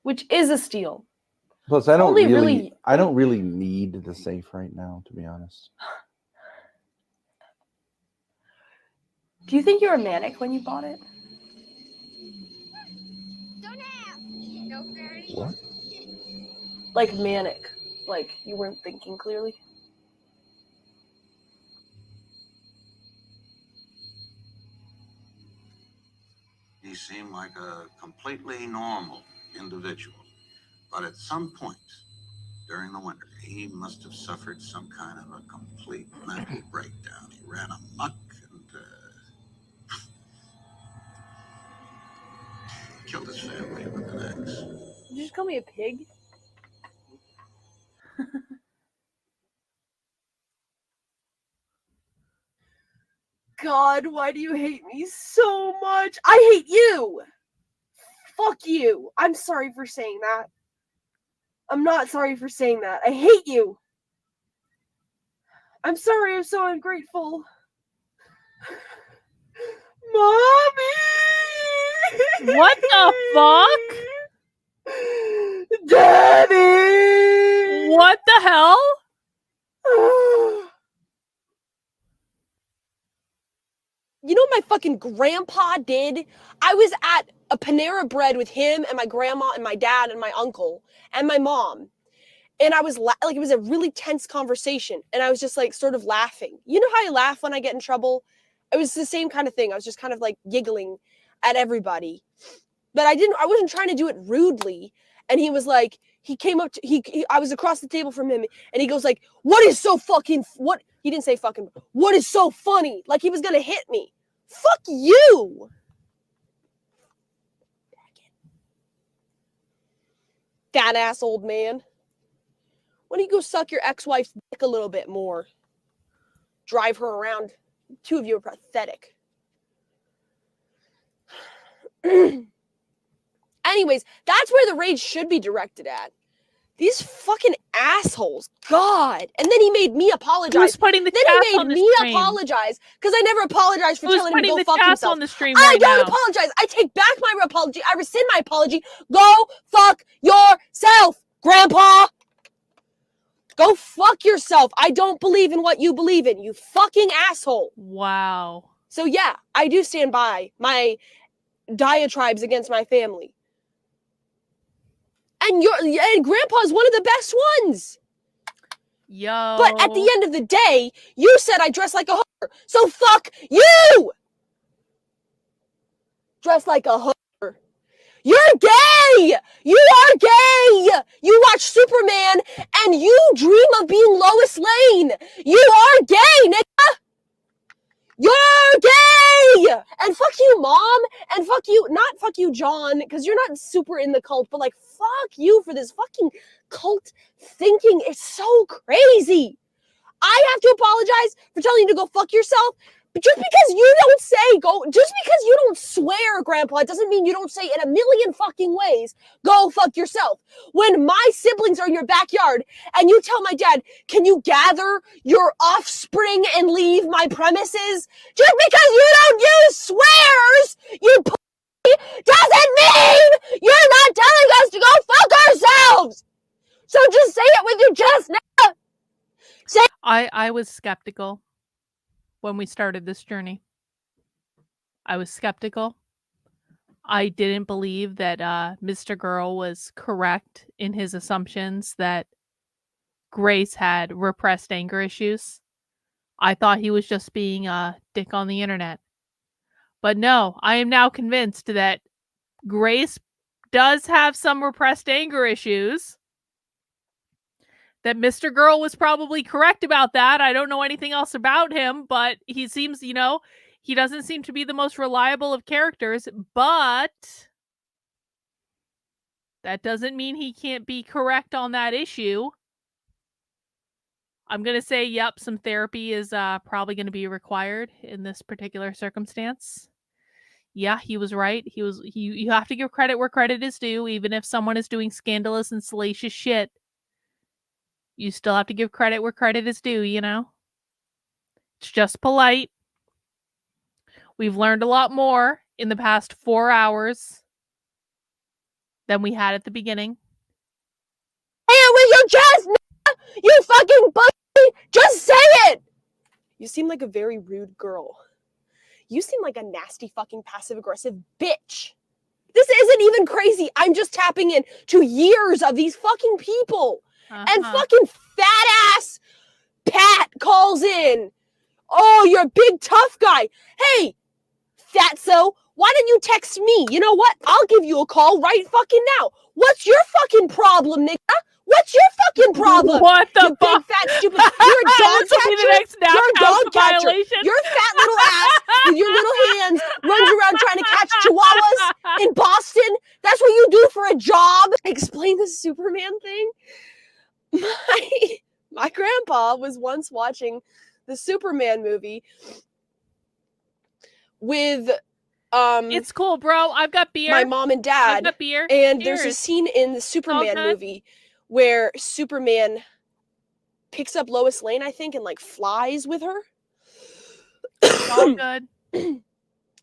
Which is a steal. Plus, I don't Only really, I don't really need the safe right now, to be honest. Do you think you were manic when you bought it? What? Like manic. Like you weren't thinking clearly? He seemed like a completely normal individual. But at some point during the winter, he must have suffered some kind of a complete mental breakdown. He ran amok and killed his family with an axe. Did you just call me a pig? God, why do you hate me so much? I hate you! Fuck you! I'm sorry for saying that. I'm not sorry for saying that. I hate you! I'm sorry, I'm so ungrateful. Mommy! What the fuck? Daddy! What the hell? You know what my fucking grandpa did? I was at a Panera Bread with him and my grandma and my dad and my uncle and my mom. And I was like, it was a really tense conversation. And I was just like sort of laughing. You know how I laugh when I get in trouble? It was the same kind of thing. I was just kind of like giggling at everybody. But I wasn't trying to do it rudely. And he was like, he came up to, I was across the table from him and he goes like, what is so fucking, what? He didn't say fucking, what is so funny? Like he was going to hit me. Fuck you. Fat ass old man. Why don't you go suck your ex-wife's dick a little bit more? Drive her around. Two of you are pathetic. Anyways, that's where the rage should be directed at. These fucking assholes. God. And then he made me apologize. Who's putting the then chat he on made the me stream? apologize because I never apologized for Who's telling him to putting go the fuck chat himself. on the stream I right don't now? apologize. I take back my apology. I rescind my apology. Go fuck yourself, Grandpa. Go fuck yourself. I don't believe in what you believe in, you fucking asshole. Wow. So yeah, I do stand by my diatribes against my family. And Grandpa's one of the best ones. Yo. But at the end of the day, you said I dress like a hooker. So fuck you! Dress like a hooker. You're gay! You are gay! You watch Superman and you dream of being Lois Lane. You are gay, nigga! You're gay! And fuck you, Mom! And fuck you, not fuck you, John, because you're not super in the cult, but like, fuck you for this fucking cult thinking. It's so crazy. I have to apologize for telling you to go fuck yourself. But just because you don't say just because you don't swear, Grandpa, it doesn't mean you don't say in a million fucking ways, go fuck yourself. When my siblings are in your backyard and you tell my dad, can you gather your offspring and leave my premises? Just because you don't use swears, you pussy, doesn't mean you're not telling us to go fuck ourselves. So just say it with your chest now. I was skeptical when we started this journey. I was skeptical. I didn't believe that Mr. Girl was correct in his assumptions that Grace had repressed anger issues. I thought he was just being a dick on the internet. But no, I am now convinced that Grace does have some repressed anger issues. That Mr. Girl was probably correct about that. I don't know anything else about him, but he seems, he doesn't seem to be the most reliable of characters, but that doesn't mean he can't be correct on that issue. I'm going to say, yep, some therapy is probably going to be required in this particular circumstance. Yeah, he was right. You have to give credit where credit is due, even if someone is doing scandalous and salacious shit. You still have to give credit where credit is due, It's just polite. We've learned a lot more in the past 4 hours than we had at the beginning. Hey, with your chest, you fucking pussy! Just say it! You seem like a very rude girl. You seem like a nasty fucking passive-aggressive bitch. This isn't even crazy. I'm just tapping in to years of these fucking people. And fucking fat-ass Pat calls in. Oh, you're a big tough guy. Hey, fatso, why don't you text me? You know what? I'll give you a call right fucking now. What's your fucking problem, nigga? What's your fucking problem? What the you big fat stupid. You're a dog This will be the catcher. next nap You're a house dog catcher. violation. Your fat little ass with your little hands runs around trying to catch chihuahuas in Boston. That's what you do for a job. Explain the Superman thing. My grandpa was once watching the Superman movie with it's cool, bro. I've got beer. my mom and dad. I've got beer. And there's a Cheers. scene in the Superman good. movie where Superman picks up Lois Lane, I think, and like flies with her. All good.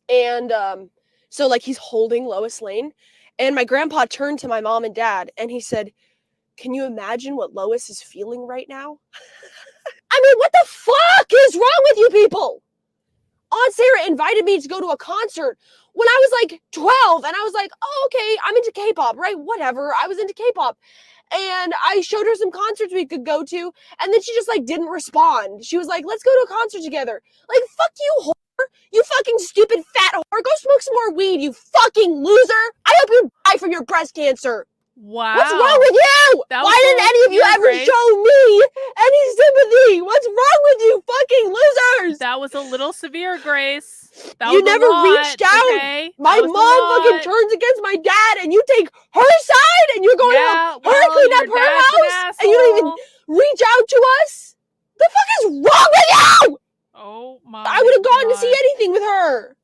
And so like he's holding Lois Lane, and my grandpa turned to my mom and dad and he said, "Can you imagine what Lois is feeling right now?" I mean, what the fuck is wrong with you people? Aunt Sarah invited me to go to a concert when I was like 12, and I was like, oh, okay, I'm into K-pop, right? Whatever. I was into K-pop. And I showed her some concerts we could go to, and then she just like didn't respond. She was like, let's go to a concert together. Like, fuck you, whore. You fucking stupid fat whore. Go smoke some more weed, you fucking loser. I hope you die from your breast cancer. Wow. What's wrong with you? That Why was didn't any of you Grace. ever show me any sympathy? What's wrong with you fucking losers? That was a little severe, Grace. That You was a never lot, reached out. okay? My That was a mom fucking lot. turns against my dad, and you take her side, and you're going to help her clean up her house, and you don't even reach out to us. The fuck is wrong with you? Oh my! I would have gone to see anything with her.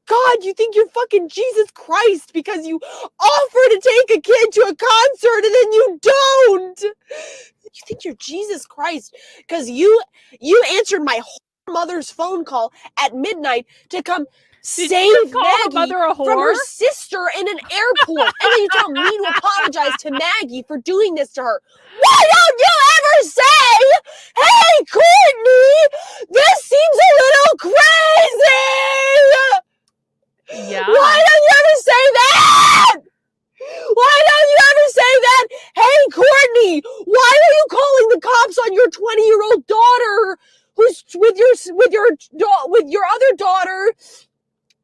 God, you think you're fucking Jesus Christ because you offer to take a kid to a concert and then you don't. You think you're Jesus Christ because you answered my mother's phone call at midnight to come Did save you just call her Maggie mother a from her whore? sister in an airport. And then you tell me to apologize to Maggie for doing this to her. Why don't you ever say, hey, Courtney, this seems a little crazy? Yeah. Why don't you ever say that? Why don't you ever say that? Hey, Courtney, why are you calling the cops on your 20-year-old daughter who's with your other daughter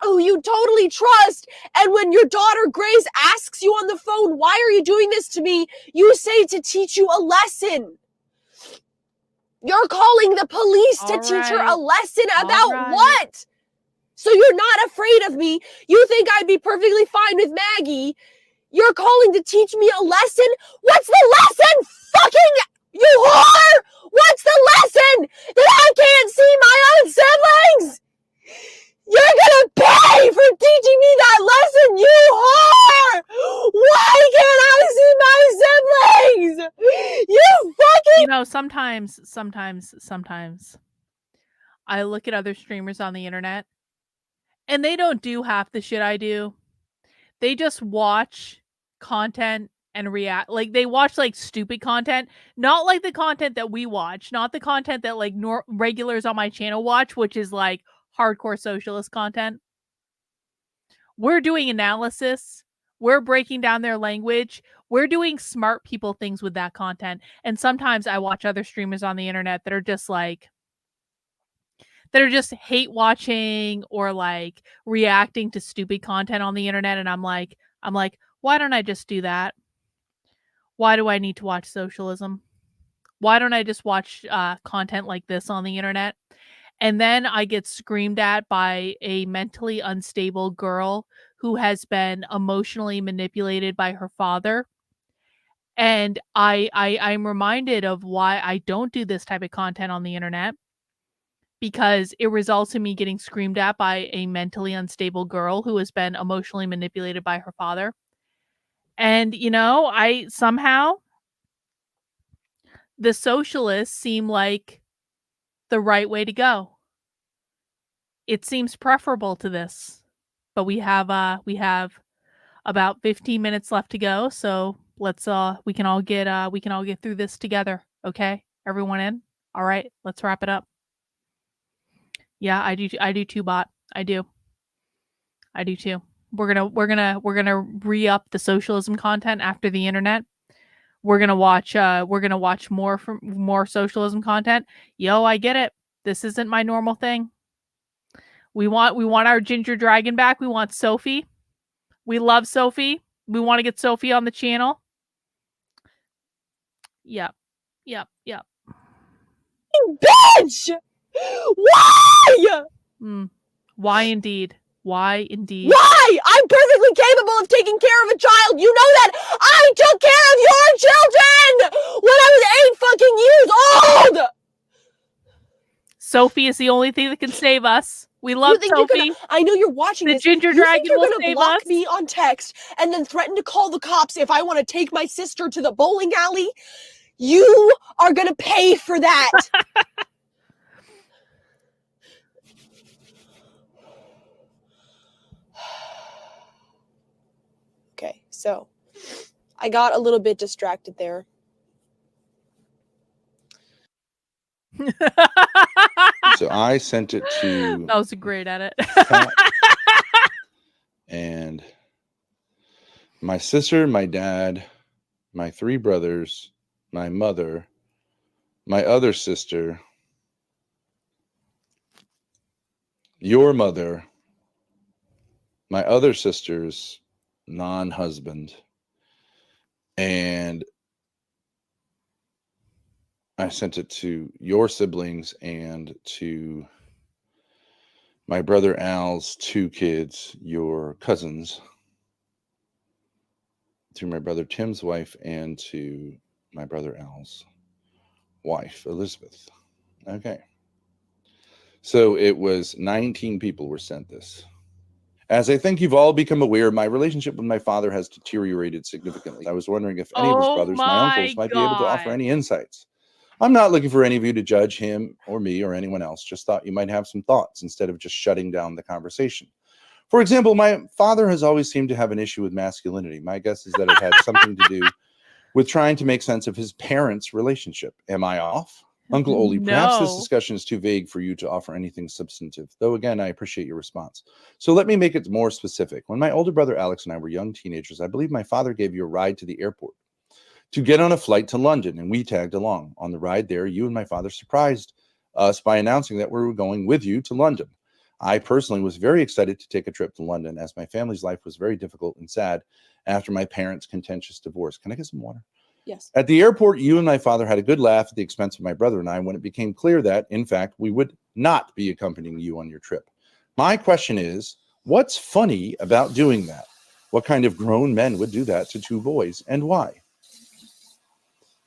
who you totally trust? And when your daughter Grace asks you on the phone, why are you doing this to me? You say to teach you a lesson. You're calling the police to teach her a lesson about what? So you're not afraid of me. You think I'd be perfectly fine with Maggie. You're calling to teach me a lesson? What's the lesson? Fucking you whore! What's the lesson? That I can't see my own siblings? You're gonna pay for teaching me that lesson, you whore! Why can't I see my siblings? You fucking... You know, sometimes I look at other streamers on the internet and they don't do half the shit I do. They just watch content and react. Like, they watch like stupid content, not like the content that we watch, not the content that like regulars on my channel watch, which is like hardcore socialist content. We're doing analysis. We're breaking down their language. We're doing smart people things with that content. And sometimes I watch other streamers on the internet that are just like, that are just hate watching or like reacting to stupid content on the internet. And I'm like, why don't I just do that? Why do I need to watch socialism? Why don't I just watch content like this on the internet? And then I get screamed at by a mentally unstable girl who has been emotionally manipulated by her father. And I'm reminded of why I don't do this type of content on the internet, because it results in me getting screamed at by a mentally unstable girl who has been emotionally manipulated by her father. And, you know, the socialists seem like the right way to go. It seems preferable to this, but we have about 15 minutes left to go, so let's we can all get through this together, okay? Everyone in? All right, let's wrap it up. Yeah, I do too, bot. I do too. We're gonna re-up the socialism content after the internet. We're gonna watch more socialism content. Yo, I get it. This isn't my normal thing. We want our ginger dragon back. We want Sophie. We love Sophie. We want to get Sophie on the channel. Yep. Bitch! Why? Why indeed? Why? I'm perfectly capable of taking care of a child. You know that. I took care of your children when I was 8 fucking years old. Sophie is the only thing that can save us. We love Sophie. I know you're watching the this. Ginger you Dragon think you're will gonna save block us? me on text and then threaten to call the cops if I want to take my sister to the bowling alley? You are gonna pay for that. Okay, so I got a little bit distracted there. So I sent it to That was a great edit. Pat and my sister, my dad, my 3 brothers, my mother, my other sister, your mother, my other sister's non-husband, and I sent it to your siblings and to my brother Al's 2 kids, your cousins, to my brother Tim's wife, and to my brother Al's wife, Elizabeth. Okay. So it was 19 people were sent this. As I think you've all become aware, my relationship with my father has deteriorated significantly. I was wondering if any of his brothers, my uncles, might be able to offer any insights. I'm not looking for any of you to judge him or me or anyone else. Just thought you might have some thoughts instead of just shutting down the conversation. For example, my father has always seemed to have an issue with masculinity. My guess is that it had something to do with trying to make sense of his parents' relationship. Am I off? Uncle Oli, perhaps this discussion is too vague for you to offer anything substantive, though again, I appreciate your response. So let me make it more specific. When my older brother Alex and I were young teenagers, I believe my father gave you a ride to the airport to get on a flight to London, and we tagged along. On the ride there, you and my father surprised us by announcing that we were going with you to London. I personally was very excited to take a trip to London, as my family's life was very difficult and sad after my parents' contentious divorce. Can I get some water? Yes. At the airport, you and my father had a good laugh at the expense of my brother and I when it became clear that, in fact, we would not be accompanying you on your trip. My question is, what's funny about doing that? What kind of grown men would do that to 2 boys, and why?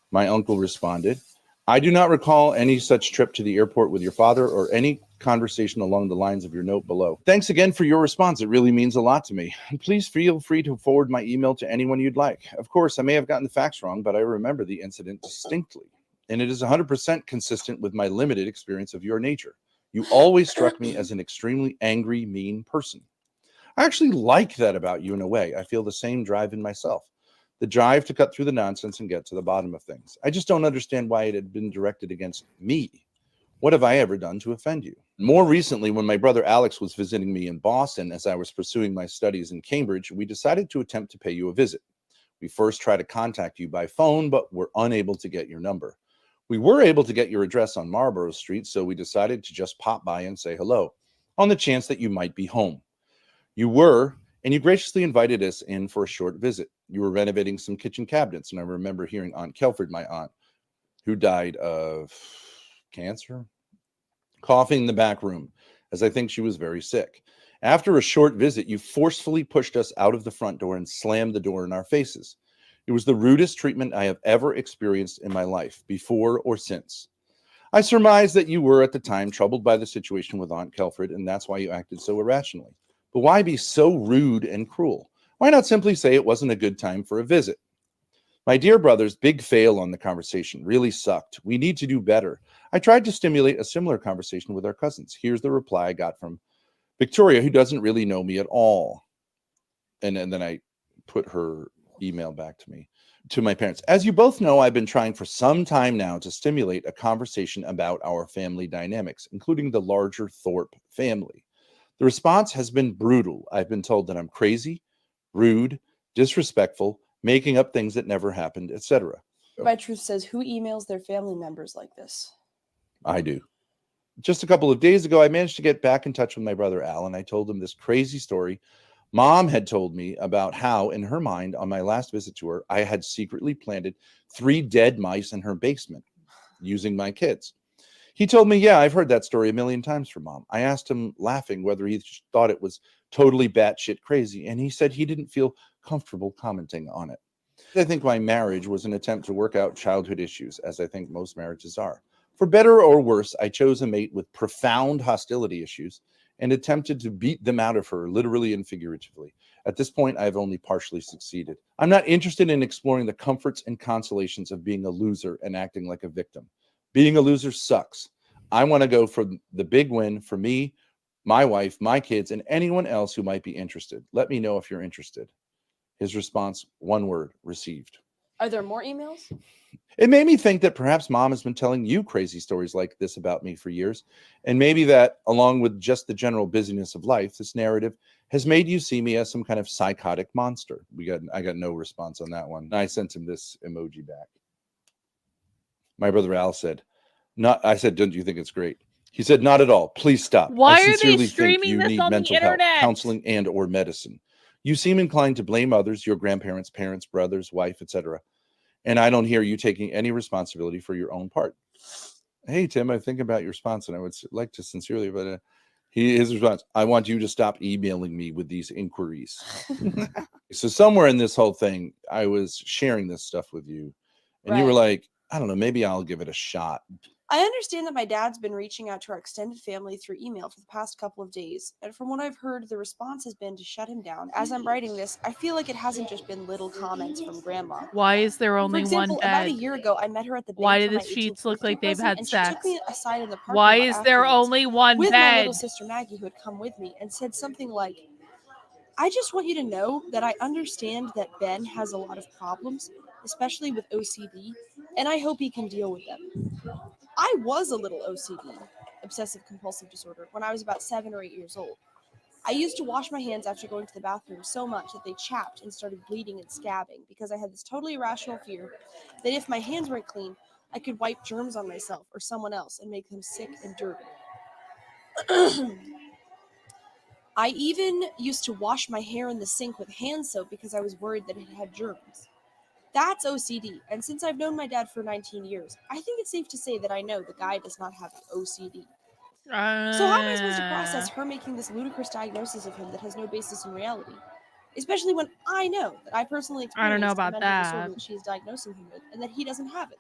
My uncle responded, I do not recall any such trip to the airport with your father or any conversation along the lines of your note below. Thanks again for your response. It really means a lot to me. And please feel free to forward my email to anyone you'd like. Of course, I may have gotten the facts wrong, but I remember the incident distinctly. And it is 100% consistent with my limited experience of your nature. You always struck me as an extremely angry, mean person. I actually like that about you in a way. I feel the same drive in myself. The drive to cut through the nonsense and get to the bottom of things. I just don't understand why it had been directed against me. What have I ever done to offend you? More recently, when my brother Alex was visiting me in Boston as I was pursuing my studies in Cambridge, we decided to attempt to pay you a visit. We first tried to contact you by phone, but were unable to get your number. We were able to get your address on Marlborough Street, so we decided to just pop by and say hello, on the chance that you might be home. You were, and you graciously invited us in for a short visit. You were renovating some kitchen cabinets, and I remember hearing Aunt Kelford, my aunt, who died of cancer, coughing in the back room, as I think she was very sick. After a short visit, you forcefully pushed us out of the front door and slammed the door in our faces. It was the rudest treatment I have ever experienced in my life, before or since. I surmise that you were at the time troubled by the situation with Aunt Kelford, and that's why you acted so irrationally. But why be so rude and cruel? Why not simply say it wasn't a good time for a visit? My dear brother's big fail on the conversation really sucked. We need to do better. I tried to stimulate a similar conversation with our cousins. Here's the reply I got from Victoria, who doesn't really know me at all. And then I put her email back to me, to my parents. As you both know, I've been trying for some time now to stimulate a conversation about our family dynamics, including the larger Thorp family. The response has been brutal. I've been told that I'm crazy, rude, disrespectful, making up things that never happened, etc. My truth says, who emails their family members like this? I do. Just a couple of days ago, I managed to get back in touch with my brother Al, and I told him this crazy story Mom had told me about how, in her mind, on my last visit to her, I had secretly planted 3 dead mice in her basement using my kids. He told me, yeah, I've heard that story a million times from Mom. I asked him, laughing, whether he thought it was totally batshit crazy, and he said he didn't feel comfortable commenting on it. I think my marriage was an attempt to work out childhood issues, as I think most marriages are. For better or worse, I chose a mate with profound hostility issues and attempted to beat them out of her, literally and figuratively. At this point, I have only partially succeeded. I'm not interested in exploring the comforts and consolations of being a loser and acting like a victim. Being a loser sucks. I want to go for the big win for me, my wife, my kids, and anyone else who might be interested. Let me know if you're interested. His response, one word, received. Are there more emails? It made me think that perhaps Mom has been telling you crazy stories like this about me for years. And maybe that, along with just the general busyness of life, this narrative has made you see me as some kind of psychotic monster. I got no response on that one. And I sent him this emoji back. My brother Al said, I said, don't you think it's great? He said, not at all. Please stop. Why I are they sincerely think streaming you this need on the mental health, internet? counseling, and or medicine. You seem inclined to blame others, your grandparents, parents, brothers, wife, etc. And I don't hear you taking any responsibility for your own part. Hey, Tim, I think about your response, and I would like to sincerely, but his response, I want you to stop emailing me with these inquiries. So somewhere in this whole thing, I was sharing this stuff with you, and you were Right. like, I don't know, maybe I'll give it a shot. I understand that my dad's been reaching out to our extended family through email for the past couple of days, and from what I've heard, the response has been to shut him down. As I'm writing this, I feel like it hasn't just been little comments from Grandma. Why is there For only example, one about a bed? year ago, I met her at the bank Why for do my the 18th sheets look birthday like they've present, had and she sex? took me aside in the parking Why lot is there afterwards only one with my bed? little sister Maggie, who had come with me, and said something like, I just want you to know that I understand that Ben has a lot of problems, especially with OCD, and I hope he can deal with them. I was a little OCD, obsessive compulsive disorder, when I was about 7 or 8 years old. I used to wash my hands after going to the bathroom so much that they chapped and started bleeding and scabbing because I had this totally irrational fear that if my hands weren't clean, I could wipe germs on myself or someone else and make them sick and dirty. I even used to wash my hair in the sink with hand soap because I was worried that it had germs. That's OCD, and since I've known my dad for 19 years, I think it's safe to say that I know the guy does not have OCD. So how am I supposed to process her making this ludicrous diagnosis of him that has no basis in reality? Especially when I know that I personally I don't know experienced the about mental disorder that. that she is diagnosing him with, and that he doesn't have it.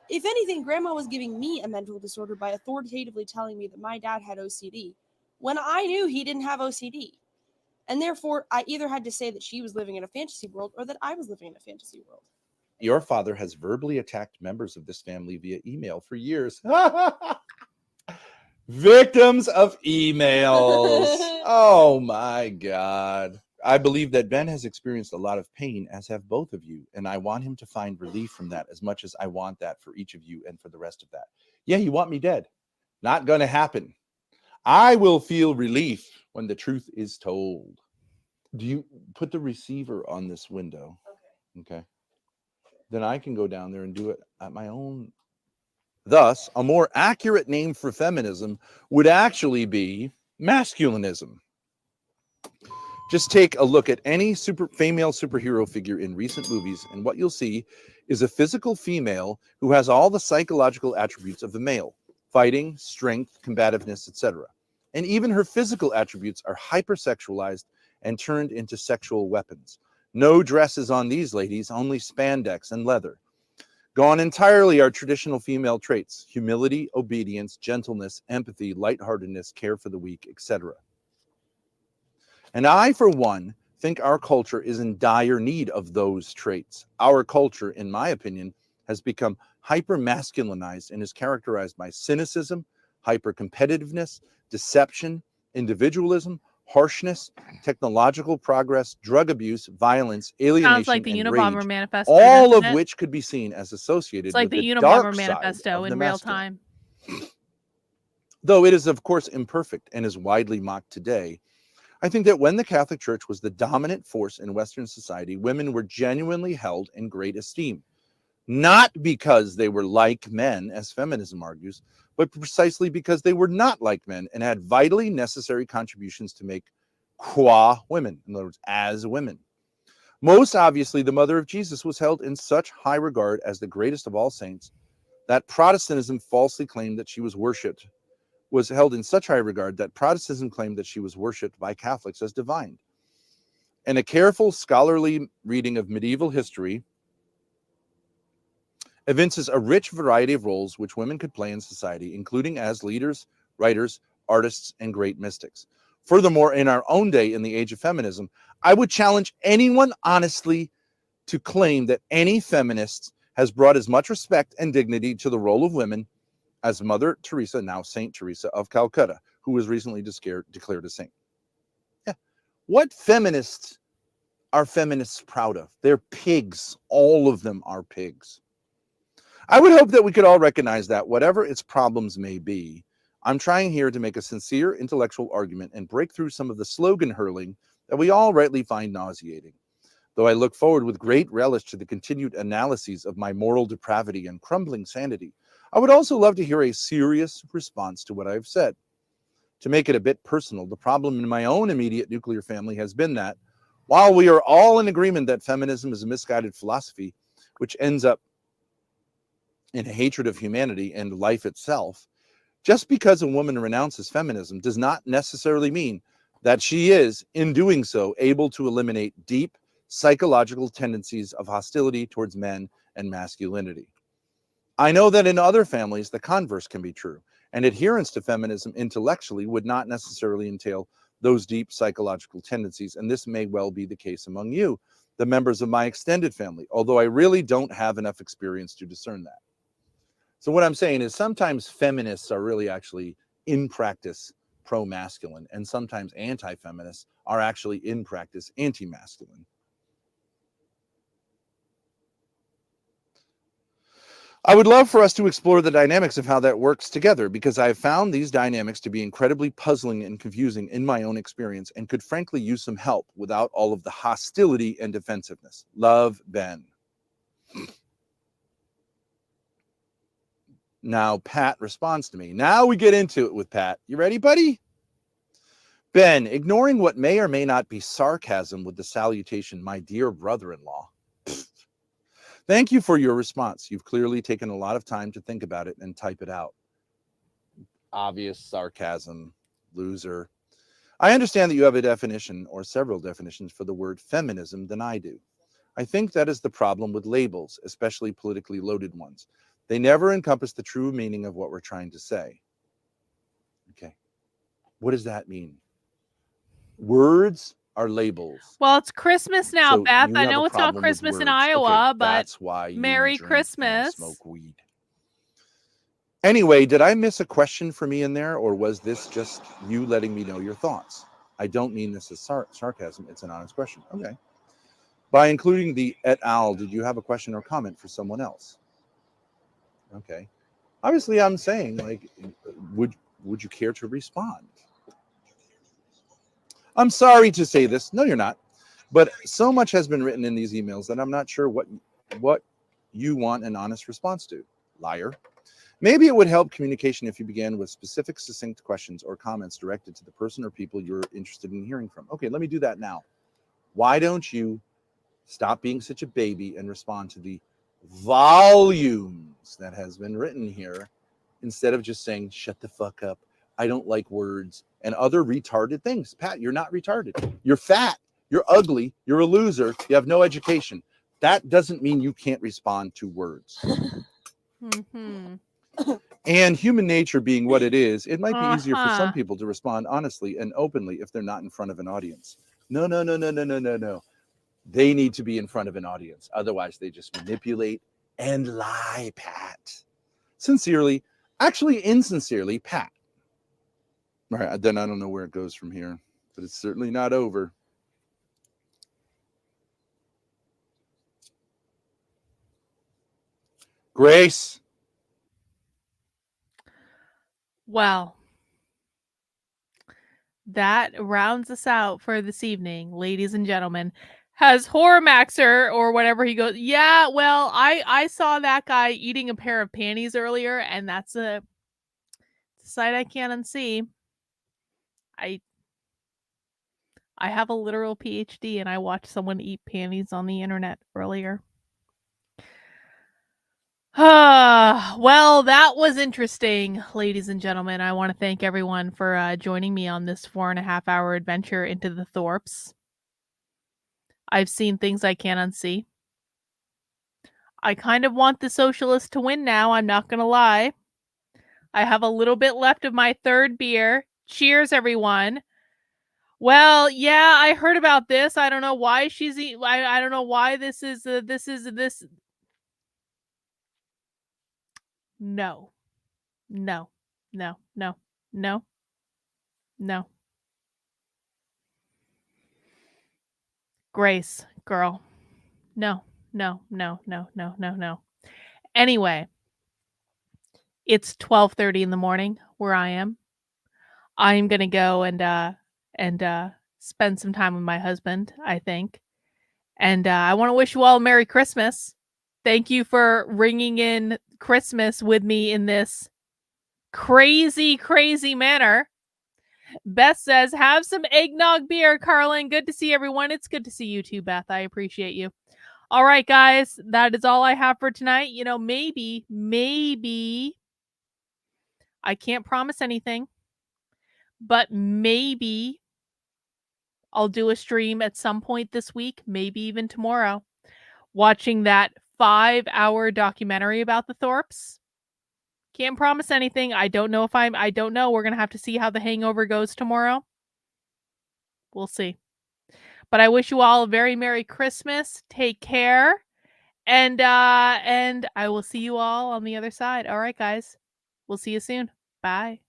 If anything, Grandma was giving me a mental disorder by authoritatively telling me that my dad had OCD, when I knew he didn't have OCD. And therefore, I either had to say that she was living in a fantasy world or that I was living in a fantasy world. Your father has verbally attacked members of this family via email for years. Victims of emails. Oh my God. I believe that Ben has experienced a lot of pain, as have both of you, and I want him to find relief from that as much as I want that for each of you and for the rest of that. Yeah, you want me dead. Not going to happen. I will feel relief when the truth is told. Do you put the receiver on this window? Okay. Then I can go down there and do it at my own. Thus, a more accurate name for feminism would actually be masculinism. Just take a look at any female superhero figure in recent movies, and what you'll see is a physical female who has all the psychological attributes of the male: fighting, strength, combativeness, etc. And even her physical attributes are hypersexualized and turned into sexual weapons. No dresses on these ladies, only spandex and leather. Gone entirely are traditional female traits: humility, obedience, gentleness, empathy, lightheartedness, care for the weak, etc. And I, for one, think our culture is in dire need of those traits. Our culture, in my opinion, has become hyper-masculinized and is characterized by cynicism, hyper-competitiveness, deception, individualism, harshness, technological progress, drug abuse, violence, alienation, Sounds like the and Unabomber rage, Manifesto, all of doesn't it? which could be seen as associated It's like with the the dark Unabomber side Manifesto of the in real masculine. time. Though it is, of course, imperfect and is widely mocked today, I think that when the Catholic Church was the dominant force in Western society, women were genuinely held in great esteem. Not because they were like men, as feminism argues, but precisely because they were not like men and had vitally necessary contributions to make qua women, in other words, as women. Most obviously, the mother of Jesus was held in such high regard as the greatest of all saints that Protestantism falsely claimed that she was worshipped, was held in such high regard that Protestantism claimed that she was worshipped by Catholics as divine. And a careful scholarly reading of medieval history evinces a rich variety of roles which women could play in society, including as leaders, writers, artists, and great mystics. Furthermore, in our own day, in the age of feminism, I would challenge anyone honestly to claim that any feminist has brought as much respect and dignity to the role of women as Mother Teresa, now Saint Teresa of Calcutta, who was recently declared a saint. Yeah. What feminists are feminists proud of? They're pigs. All of them are pigs. I would hope that we could all recognize that, whatever its problems may be, I'm trying here to make a sincere intellectual argument and break through some of the slogan hurling that we all rightly find nauseating. Though I look forward with great relish to the continued analyses of my moral depravity and crumbling sanity, I would also love to hear a serious response to what I've said. To make it a bit personal, the problem in my own immediate nuclear family has been that, while we are all in agreement that feminism is a misguided philosophy, which ends up in a hatred of humanity and life itself, just because a woman renounces feminism does not necessarily mean that she is, in doing so, able to eliminate deep psychological tendencies of hostility towards men and masculinity. I know that in other families, the converse can be true, and adherence to feminism intellectually would not necessarily entail those deep psychological tendencies, and this may well be the case among you, the members of my extended family, although I really don't have enough experience to discern that. So what I'm saying is sometimes feminists are really actually in practice pro-masculine, and sometimes anti-feminists are actually in practice anti-masculine. I would love for us to explore the dynamics of how that works together, because I have found these dynamics to be incredibly puzzling and confusing in my own experience and could frankly use some help without all of the hostility and defensiveness. Love, Ben. Now, Pat responds to me. Now we get into it with Pat. You ready, buddy? Ben, ignoring what may or may not be sarcasm with the salutation, my dear brother-in-law. Thank you for your response. You've clearly taken a lot of time to think about it and type it out. Obvious sarcasm, loser. I understand that you have a definition or several definitions for the word feminism than I do. I think that is the problem with labels, especially politically loaded ones. They never encompass the true meaning of what we're trying to say. Okay. What does that mean? Words are labels. Well, it's Christmas now, So Beth. you I have know a it's not problem with Christmas in words. Iowa, Okay, but that's why you Merry drink and Christmas. smoke weed. Anyway, did I miss a question for me in there, or was this just you letting me know your thoughts? I don't mean this as sarcasm. It's an honest question. Okay. By including the et al., did you have a question or comment for someone else? Okay. Obviously, I'm saying, like, would you care to respond? I'm sorry to say this. No, you're not. But so much has been written in these emails that I'm not sure what you want an honest response to. Liar. Maybe it would help communication if you began with specific, succinct questions or comments directed to the person or people you're interested in hearing from. Okay, let me do that now. Why don't you stop being such a baby and respond to the volumes that has been written here instead of just saying, shut the fuck up, I don't like words, and other retarded things. Pat, you're not retarded. You're fat. You're ugly. You're a loser. You have no education. That doesn't mean you can't respond to words. Mm-hmm. And human nature being what it is, it might be easier for some people to respond honestly and openly if they're not in front of an audience. No. They need to be in front of an audience. Otherwise, they just manipulate and lie, Pat. Sincerely, actually insincerely, Pat. All right, then I don't know where it goes from here, but it's certainly not over. Grace. Well, that rounds us out for this evening, ladies and gentlemen. Has Horror Maxer or whatever he goes, yeah, well, I saw that guy eating a pair of panties earlier, and that's a sight I can't unsee. I have a literal PhD, and I watched someone eat panties on the internet earlier. Well, that was interesting, ladies and gentlemen. I want to thank everyone for joining me on this 4.5-hour adventure into the Thorps. I've seen things I can't unsee. I kind of want the socialists to win now, I'm not going to lie. I have a little bit left of my third beer. Cheers, everyone. Well, yeah, I heard about this. I don't know why she's I don't know why this is No. Grace, girl. No. Anyway, it's 12:30 in the morning where I am. I'm going to go and spend some time with my husband, I think. And I want to wish you all a Merry Christmas. Thank you for ringing in Christmas with me in this crazy, crazy manner. Beth says, have some eggnog beer, Carlin. Good to see everyone. It's good to see you too, Beth. I appreciate you. All right, guys. That is all I have for tonight. You know, maybe, I can't promise anything, but maybe I'll do a stream at some point this week, maybe even tomorrow, watching that 5-hour documentary about the Thorps. Can't promise anything. I don't know. We're going to have to see how The Hangover goes tomorrow. We'll see. But I wish you all a very Merry Christmas. Take care. And I will see you all on the other side. All right, guys. We'll see you soon. Bye.